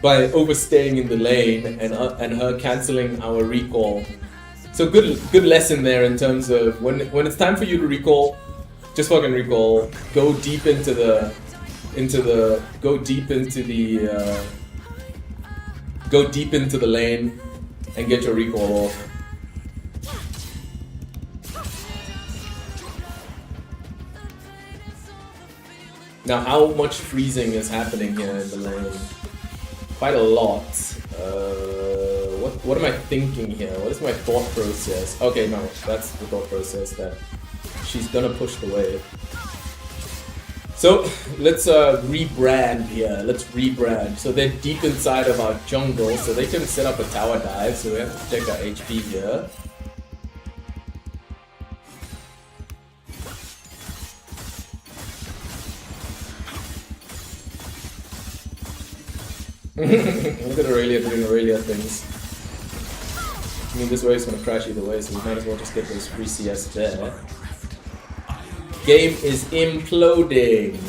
by overstaying in the lane and her cancelling our recall. So good lesson there in terms of when it's time for you to recall, just fucking recall. Go deep into the lane and get your recall off. Now, how much freezing is happening here in the lane? Quite a lot. What am I thinking here? What is my thought process? Okay, no, that's the thought process that she's gonna push the wave. So let's rebrand here. Let's rebrand. So they're deep inside of our jungle, so they can set up a tower dive. So we have to check our HP here. Look at Aurelia doing Aurelia things. I mean, this wave's gonna crash either way, so we might as well just get those free CS there. Game is imploding.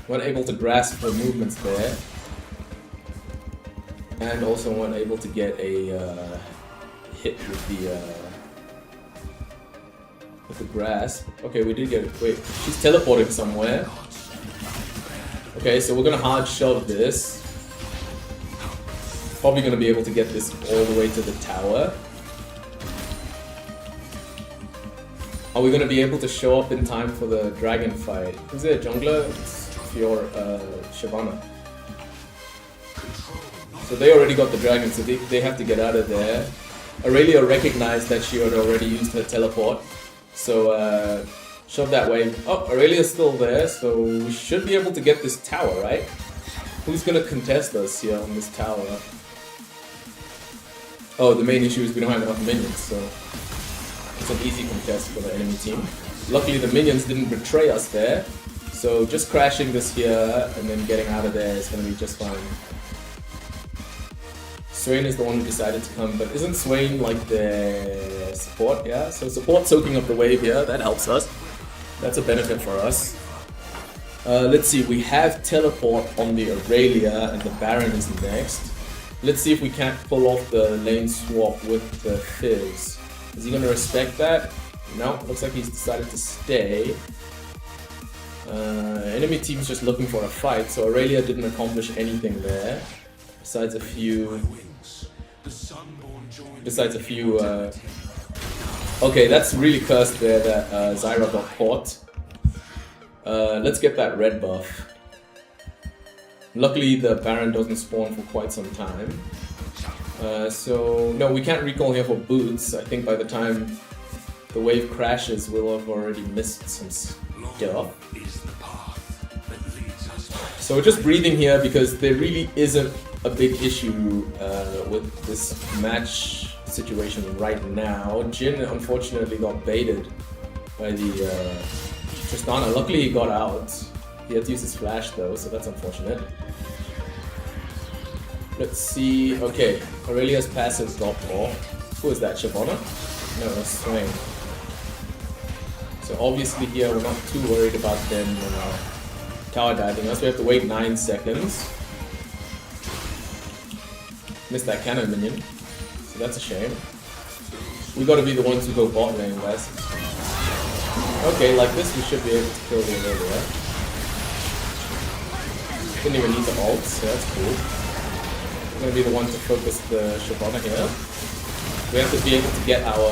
Weren't able to grasp the movements there. And also weren't able to get a hit with the grasp. Okay, we did get... Wait, she's teleporting somewhere. Okay, so we're gonna hard shove this. Probably gonna be able to get this all the way to the tower. Are we gonna be able to show up in time for the dragon fight? Is there a jungler? It's Fiora, Shyvana. So they already got the dragon, so they have to get out of there. Aurelia recognized that she had already used her teleport. So shove that wave. Oh, Aurelia's still there, so we should be able to get this tower, right? Who's gonna contest us here on this tower? Oh, the main issue is we don't have enough minions, so it's an easy contest for the enemy team. Luckily the minions didn't betray us there, so just crashing this here and then getting out of there is gonna be just fine. Swain is the one who decided to come, but isn't Swain like the support? Yeah, so support soaking up the wave here, that helps us. That's a benefit for us. Let's see, we have teleport on the Aurelia and the Baron is next. Let's see if we can't pull off the lane swap with the Fizz. Is he gonna respect that? No, looks like he's decided to stay. Enemy team's just looking for a fight, so Aurelia didn't accomplish anything there. Besides a few... Okay, that's really cursed there that Zyra got caught. Let's get that red buff. Luckily the Baron doesn't spawn for quite some time. So, no, we can't recall here for boots. I think by the time the wave crashes, we'll have already missed some stuff. So we're just breathing here because there really isn't a big issue with this match situation right now. Jin unfortunately got baited by the Tristana. Luckily he got out. He had to use his flash though, so that's unfortunate. Let's see. Okay, Aurelia's passive got off. Who is that? Shyvana? No, that's Swain. So obviously here we're not too worried about them tower diving us. We have to wait 9 seconds. Missed that cannon minion, so that's a shame. We gotta be the ones who go bot lane, guys. Okay, like this we should be able to kill the Aurelia. Didn't even need the ult, so that's cool. We're gonna be the one to focus the Shyvana here. We have to be able to get our...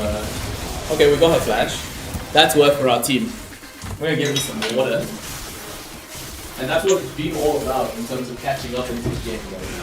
Okay, we got her flash. That's worth for our team. We're gonna give me some water. And that's what it's been all about in terms of catching up into the game, guys.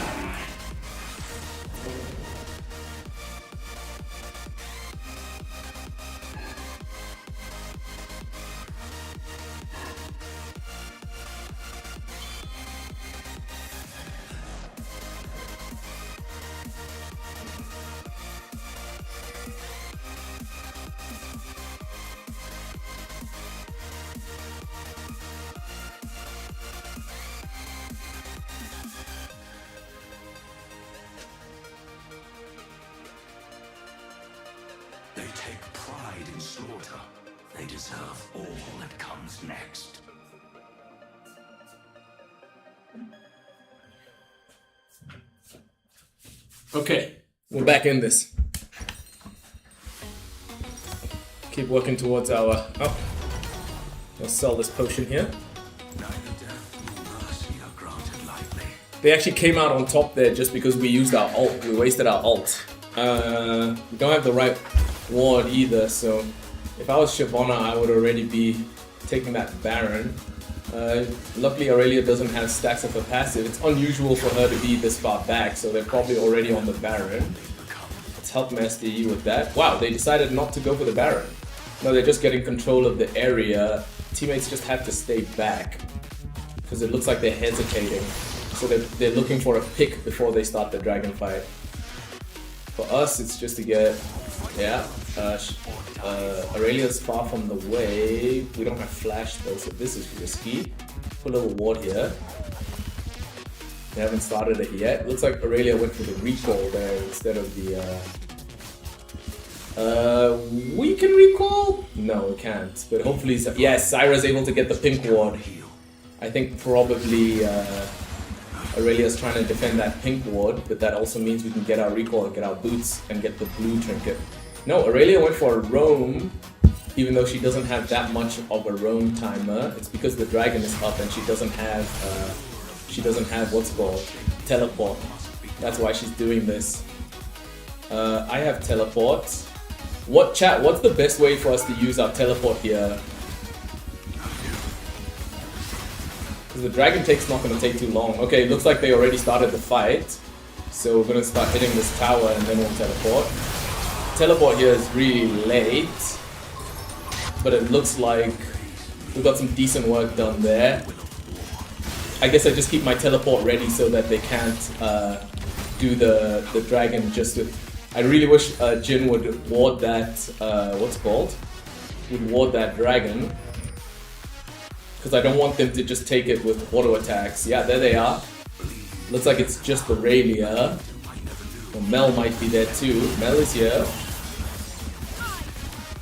They take pride in slaughter. They deserve all that comes next. Okay, we're back in this. Keep working towards our... Oh, let's sell this potion here. They actually came out on top there just because we used our ult. We wasted our ult. We don't have the right ward either, so if I was Shyvana, I would already be taking that Baron. Luckily Aurelia doesn't have stacks of her passive. It's unusual for her to be this far back, so they're probably already on the Baron. Let's help Master Yi with that. Wow, they decided not to go for the Baron. No, they're just getting control of the area. Teammates just have to stay back because it looks like they're hesitating. So they're looking for a pick before they start the dragon fight. For us, it's just to get... Yeah, Aurelia's far from the wave. We don't have flash though, so this is risky. Put a little ward here. They haven't started it yet. Looks like Aurelia went for the recall there instead of the... we can recall? No, we can't. But hopefully... Yes, Zyra's able to get the pink ward. I think probably... Aurelia's trying to defend that pink ward, but that also means we can get our recall, get our boots, and get the blue trinket. No, Aurelia went for a roam, even though she doesn't have that much of a roam timer. It's because the dragon is up and she doesn't have what's called teleport. That's why she's doing this. I have teleport. What's the best way for us to use our teleport here? Because the dragon take's not going to take too long. Okay, looks like they already started the fight. So we're gonna start hitting this tower and then we'll teleport. Teleport here is really late, but it looks like we got some decent work done there. I guess I just keep my teleport ready so that they can't do the dragon just with... I really wish Jin would ward that, what's it called? Would ward that dragon. Because I don't want them to just take it with auto attacks. Yeah, there they are. Looks like it's just Aurelia. Well, Mel might be there too. Mel is here.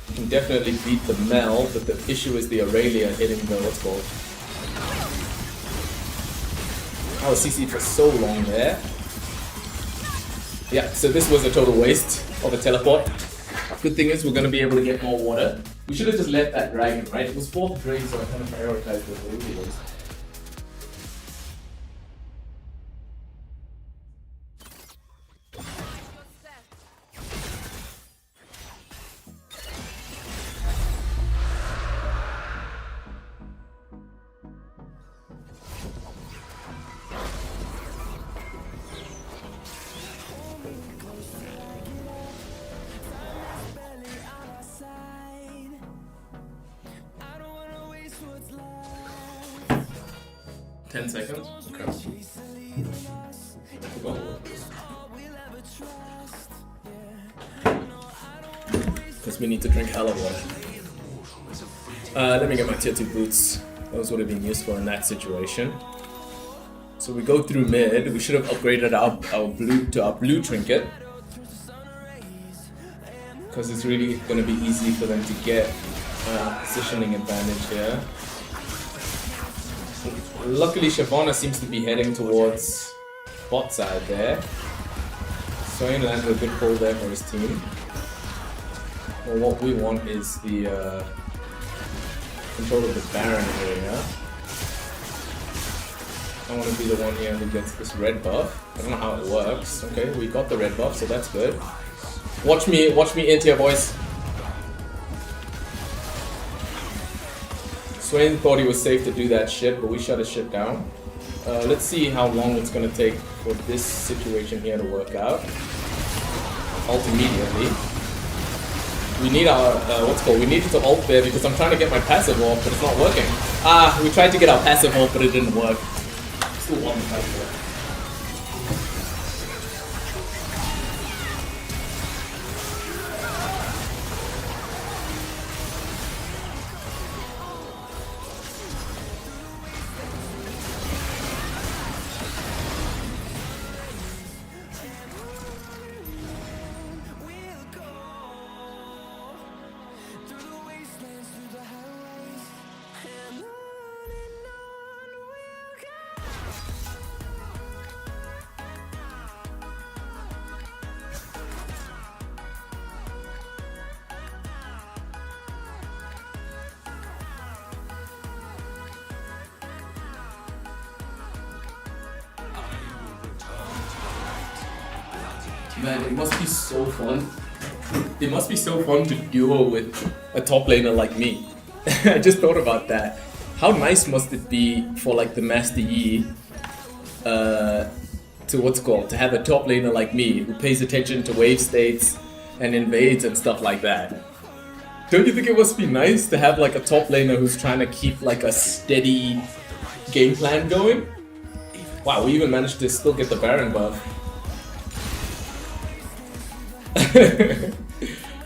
You can definitely beat the Mel, but the issue is the Aurelia hitting the what's it called. I was CC'd for so long there. Yeah, so this was a total waste of a teleport. Good thing is we're going to be able to get more water. We should have just let that dragon, right? It was 4th drain, so I kind of prioritized the Aurelia. 10 seconds? Okay. Because we need to drink hella water. Let me get my tier 2 boots. Those would have been useful in that situation. So we go through mid. We should have upgraded our blue trinket. Because it's really going to be easy for them to get positioning advantage here. Luckily, Shyvana seems to be heading towards bot side there. Swain landed a good pull there for his team. Well, what we want is the control of the Baron area. I want to be the one here who gets this red buff. I don't know how it works. Okay, we got the red buff, so that's good. Watch me into here, boys. Swain thought he was safe to do that shit, but we shut his shit down. Let's see how long it's gonna take for this situation here to work out. Ult immediately. We need our, we needed to ult there because I'm trying to get my passive off, but it's not working. Ah, we tried to get our passive off, but it didn't work. Still want the passive off. Man, it must be so fun. It must be so fun to duo with a top laner like me. I just thought about that. How nice must it be for like the Master Yi to to have a top laner like me who pays attention to wave states and invades and stuff like that. Don't you think it must be nice to have like a top laner who's trying to keep like a steady game plan going? Wow, we even managed to still get the Baron buff.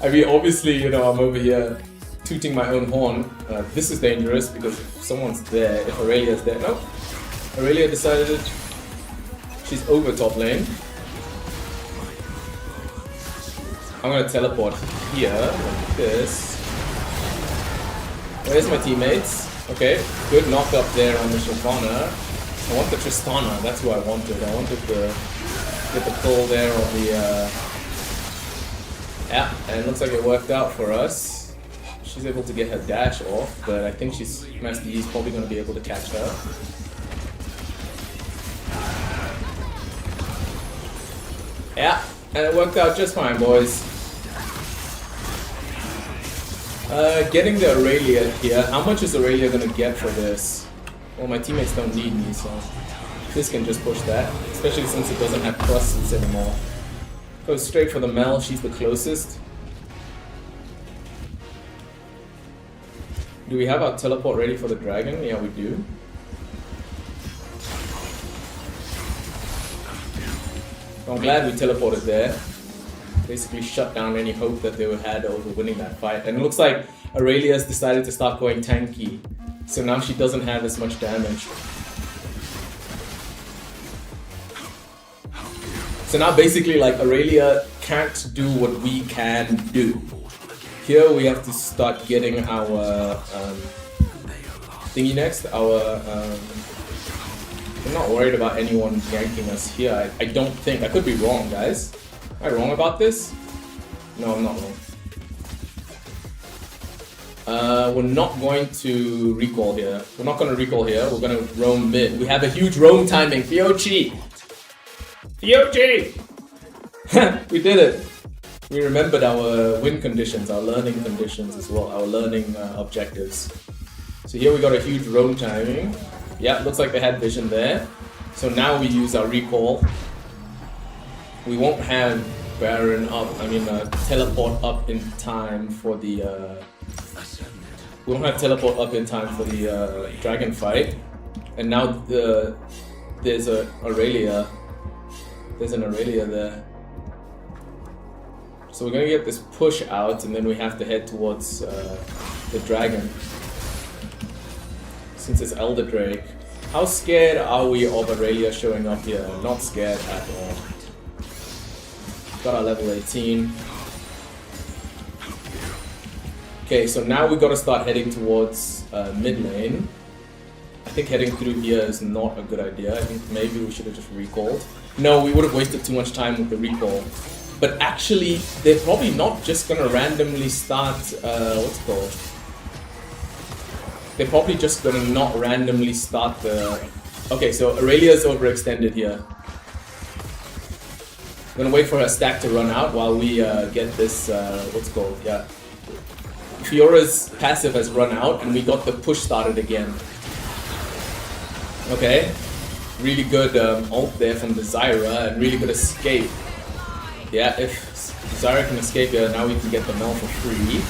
I mean, obviously, you know, I'm over here tooting my own horn. This is dangerous because if someone's there, if Aurelia's there. No, Aurelia decided she's over top lane. I'm gonna teleport here, like this. Where's my teammates? Okay, good knock up there on the Shyvana. I want the Tristana, that's who I wanted. I wanted to get the pull there on the... Yeah, and it looks like it worked out for us. She's able to get her dash off, but I think Master Yi's probably going to be able to catch her. Yeah, and it worked out just fine, boys. Getting the Aurelia here. How much is Aurelia going to get for this? Well, my teammates don't need me, so... This can just push that, especially since it doesn't have crusts anymore. Go straight for the Mel, she's the closest. Do we have our teleport ready for the dragon? Yeah, we do. I'm glad we teleported there. Basically shut down any hope that they had over winning that fight. And it looks like Aurelia's decided to start going tanky. So now she doesn't have as much damage. So now basically like Aurelia can't do what we can do. Here we have to start getting our thingy next. I'm not worried about anyone ganking us here. I don't think. I could be wrong, guys. Am I wrong about this? No, I'm not wrong. We're not going to recall here. We're not going to recall here. We're going to roam mid. We have a huge roam timing. Fiochi! Fiochi! We did it. We remembered our win conditions, our learning conditions as well, our learning objectives. So here we got a huge roam timing. Yeah, looks like they had vision there. So now we use our recall. We won't have Baron up, teleport up in time for the we won't have teleport up in time for the dragon fight. And now there's a Aurelia. There's an Aurelia there. So we're gonna get this push out, and then we have to head towards the dragon. Since it's Elder Drake. How scared are we of Aurelia showing up here? Not scared at all. Got our level 18. Okay, so now we gotta start heading towards mid lane. I think heading through here is not a good idea. I think maybe we should have just recalled. No, we would have wasted too much time with the recall. But actually, they're probably not just gonna randomly start, what's it called? They're probably just gonna not randomly start the... Okay, so Aurelia's overextended here. I'm gonna wait for her stack to run out while we get this, what's it called? Yeah. Fiora's passive has run out and we got the push started again. Okay. Really good ult there from the Zyra and really good escape. Yeah, if Zyra can escape here, now we can get the Mel for free.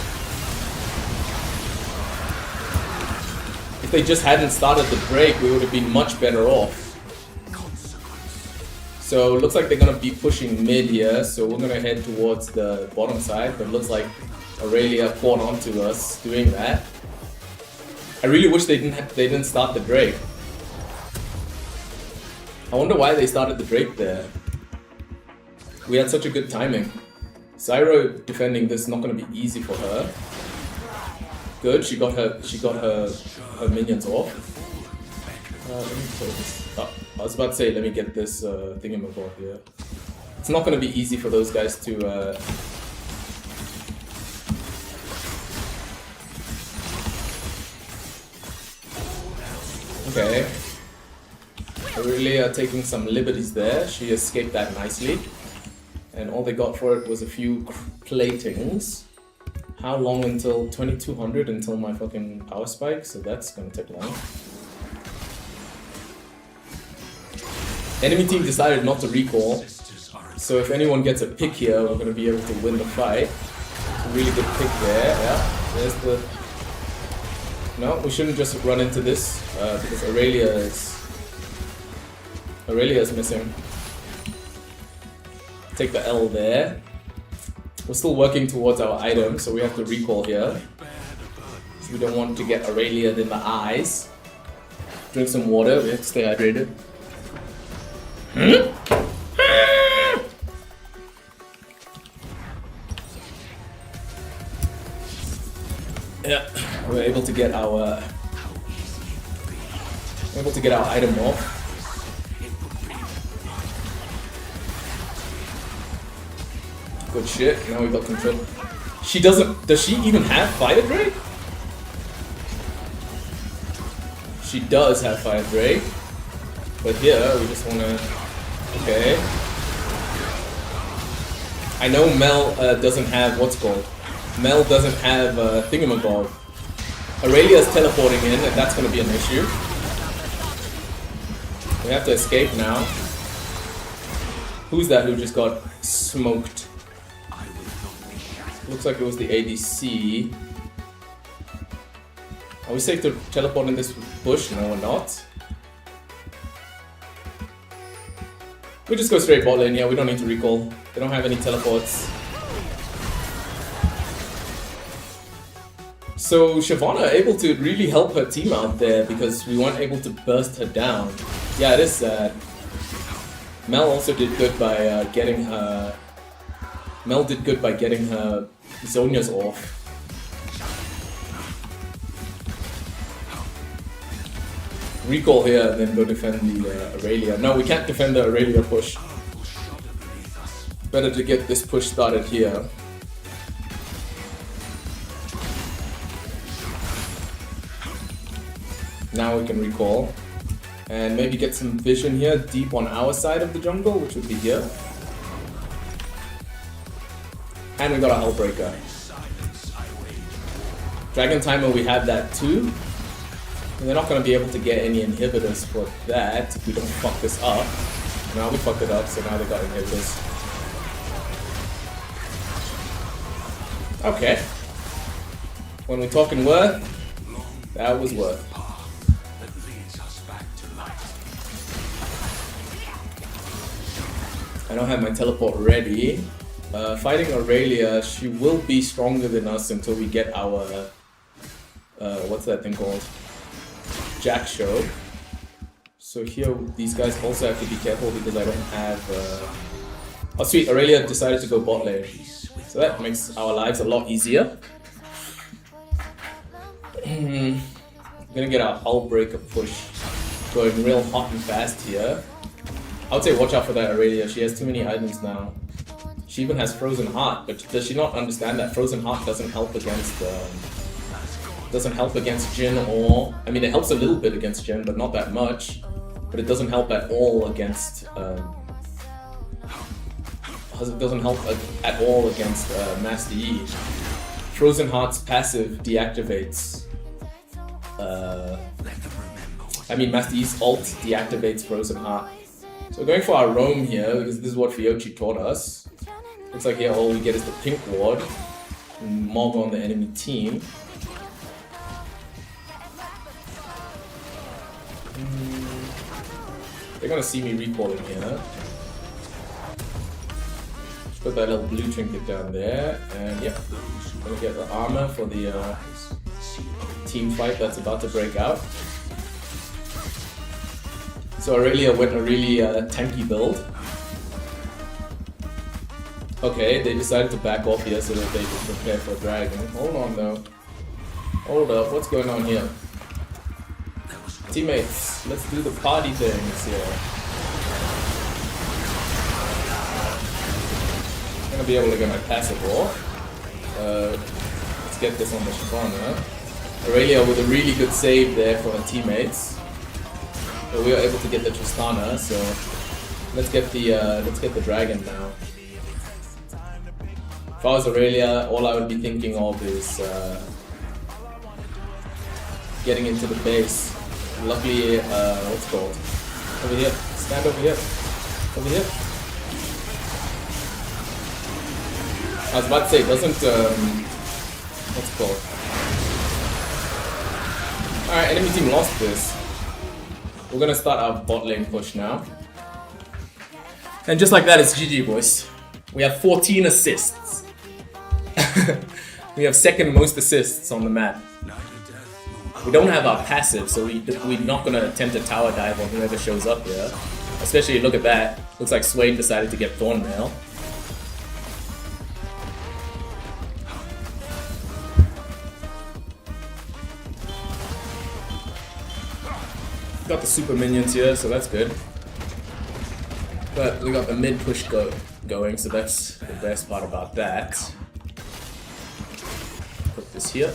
If they just hadn't started the break, we would have been much better off. So it looks like they're gonna be pushing mid here, so we're gonna head towards the bottom side, but it looks like Aurelia caught onto us doing that. I really wish they didn't start the Drake. I wonder why they started the Drake there. We had such a good timing. Zyra defending this is not gonna be easy for her. Good, she got her minions off. Let me put this. Oh, I was about to say, let me get this thingamabob here. It's not gonna be easy for those guys to. Okay. Aurelia taking some liberties there. She escaped that nicely. And all they got for it was a few platings. How long until 2200 until my fucking power spike? So that's gonna take long. Enemy team decided not to recall. So if anyone gets a pick here, we're gonna be able to win the fight. It's a really good pick there. Yeah, there's the. No, we shouldn't just run into this because Aurelia is missing. Take the L there. We're still working towards our item, so we have to recall here. So we don't want to get Aurelia in the eyes. Drink some water, we have to stay hydrated. Yeah, we're able to get our item off. Good shit, now we got control. She doesn't, does she even have Fire Drake? She does have Fire Drake. But here, we just wanna, okay. I know Mel doesn't have, what's called? Mel doesn't have thingamabob. Aurelia's teleporting in and that's gonna be an issue. We have to escape now. Who's that who just got smoked? Looks like it was the ADC. Are we safe to teleport in this bush? No, we're not. We just go straight bot lane, yeah, we don't need to recall. They don't have any teleports. So Shyvana able to really help her team out there because we weren't able to burst her down. Yeah, it is sad. Mel also did good by getting her... Mel did good by getting her Zonias off. Recall here and then go defend the Aurelia. No, we can't defend the Aurelia push. Better to get this push started here. Now we can recall. And maybe get some vision here deep on our side of the jungle, which would be here. And we got a Hullbreaker. Dragon Timer, we have that too. And they're not going to be able to get any inhibitors for that if we don't fuck this up. Now we fucked it up, so now they got inhibitors. Okay. When we're talking worth, that was worth. I don't have my teleport ready. Fighting Aurelia, she will be stronger than us until we get our... what's that thing called? Jack Show. So here, these guys also have to be careful because I don't have... Oh sweet, Aurelia decided to go bot lane. So that makes our lives a lot easier. I'm gonna get our Hullbreaker push going real hot and fast here. I would say watch out for that Aurelia, she has too many items now. She even has Frozen Heart, but does she not understand that Frozen Heart doesn't help against Jhin or... I mean, it helps a little bit against Jhin, but not that much. But it doesn't help at all against... it doesn't help at all against Master Yi. Frozen Heart's passive deactivates... I mean, Master Yi's ult deactivates Frozen Heart. So we're going for our roam here, because this is what Fiochi taught us. Looks like here all we get is the pink ward. And Mog on the enemy team. They're gonna see me recalling here. Just put that little blue trinket down there, and yep, gonna get the armor for the team fight that's about to break out. So Aurelia went a really tanky build. Okay, they decided to back off here so that they can prepare for Dragon. Hold on though. Hold up, what's going on here? Teammates, let's do the party things here. I'm gonna be able to get my passive off. Let's get this on the Shyvana. Aurelia with a really good save there for her teammates. So we are able to get the Tristana, so let's get the Dragon now. If I was Aurelia, all I would be thinking of is getting into the base. Luckily, what's it called? Over here. Stand over here. Over here. I was about to say, doesn't what's it called? Alright, enemy team lost this. We're gonna start our bot lane push now. And just like that, it's GG, boys. We have 14 assists. We have second most assists on the map. We don't have our passive, so we're not gonna attempt a tower dive on whoever shows up here. Especially, look at that. Looks like Swain decided to get Thornmail. Got the super minions here, so that's good. But we got the mid push going, so that's the best part about that. Put this here.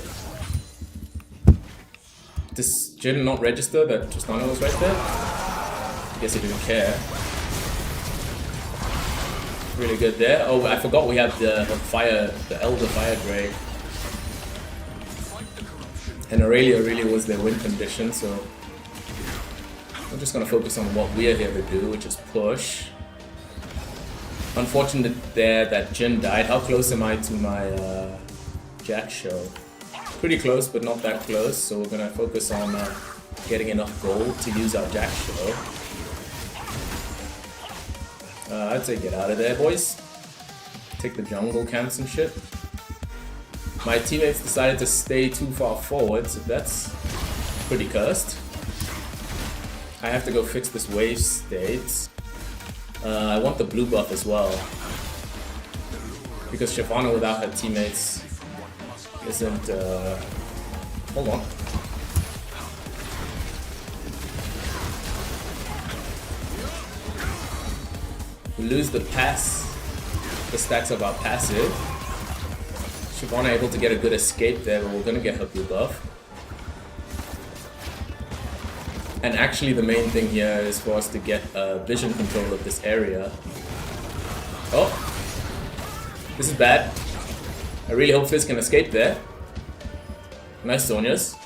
This Jhin not register that Tristana was right there? I guess he didn't care. Really good there. Oh, I forgot we have the Elder Fire Drake. And Aurelia really was their win condition, so I'm just gonna focus on what we're here to do, which is push. Unfortunate there that Jin died. How close am I to my Jack show? Pretty close, but not that close. So we're gonna focus on getting enough gold to use our Jack show. I'd say get out of there, boys. Take the jungle camps and shit. My teammates decided to stay too far forward, so that's pretty cursed. I have to go fix this wave state. I want the blue buff as well. Because Shyvana without her teammates isn't... hold on. We lose the pass, the stacks of our passive. Shyvana able to get a good escape there, but we're gonna get her blue buff. And actually the main thing here is for us to get vision control of this area. Oh! This is bad. I really hope Fizz can escape there. Nice Sonias.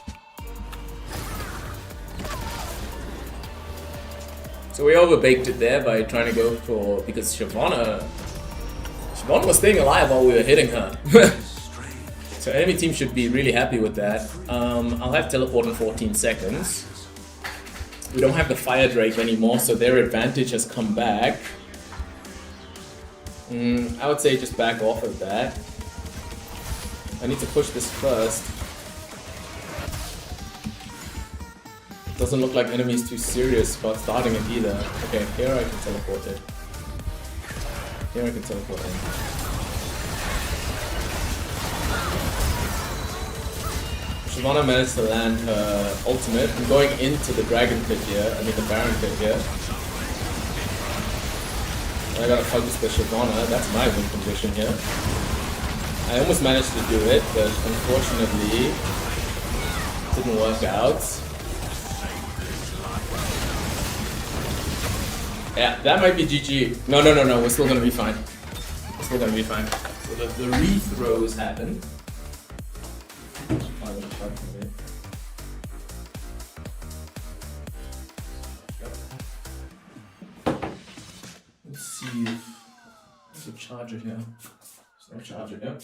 So we overbaked it there by trying to go for... because Shyvana was staying alive while we were hitting her. So enemy team should be really happy with that. I'll have teleport in 14 seconds. We don't have the Fire Drake anymore, so their advantage has come back. I would say just back off of that. I need to push this first. Doesn't look like enemy's too serious about starting it either. Okay, here I can teleport it. Here I can teleport in. Shyvana managed to land her ultimate. I'm going into the dragon pit here, I mean the baron pit here. I gotta focus the Shyvana, that's my win condition here. I almost managed to do it, but unfortunately it didn't work out. Yeah, that might be GG. No, we're still gonna be fine. We're still gonna be fine. So the rethrows happen. Let's see if there's a charger here. There's no charger here.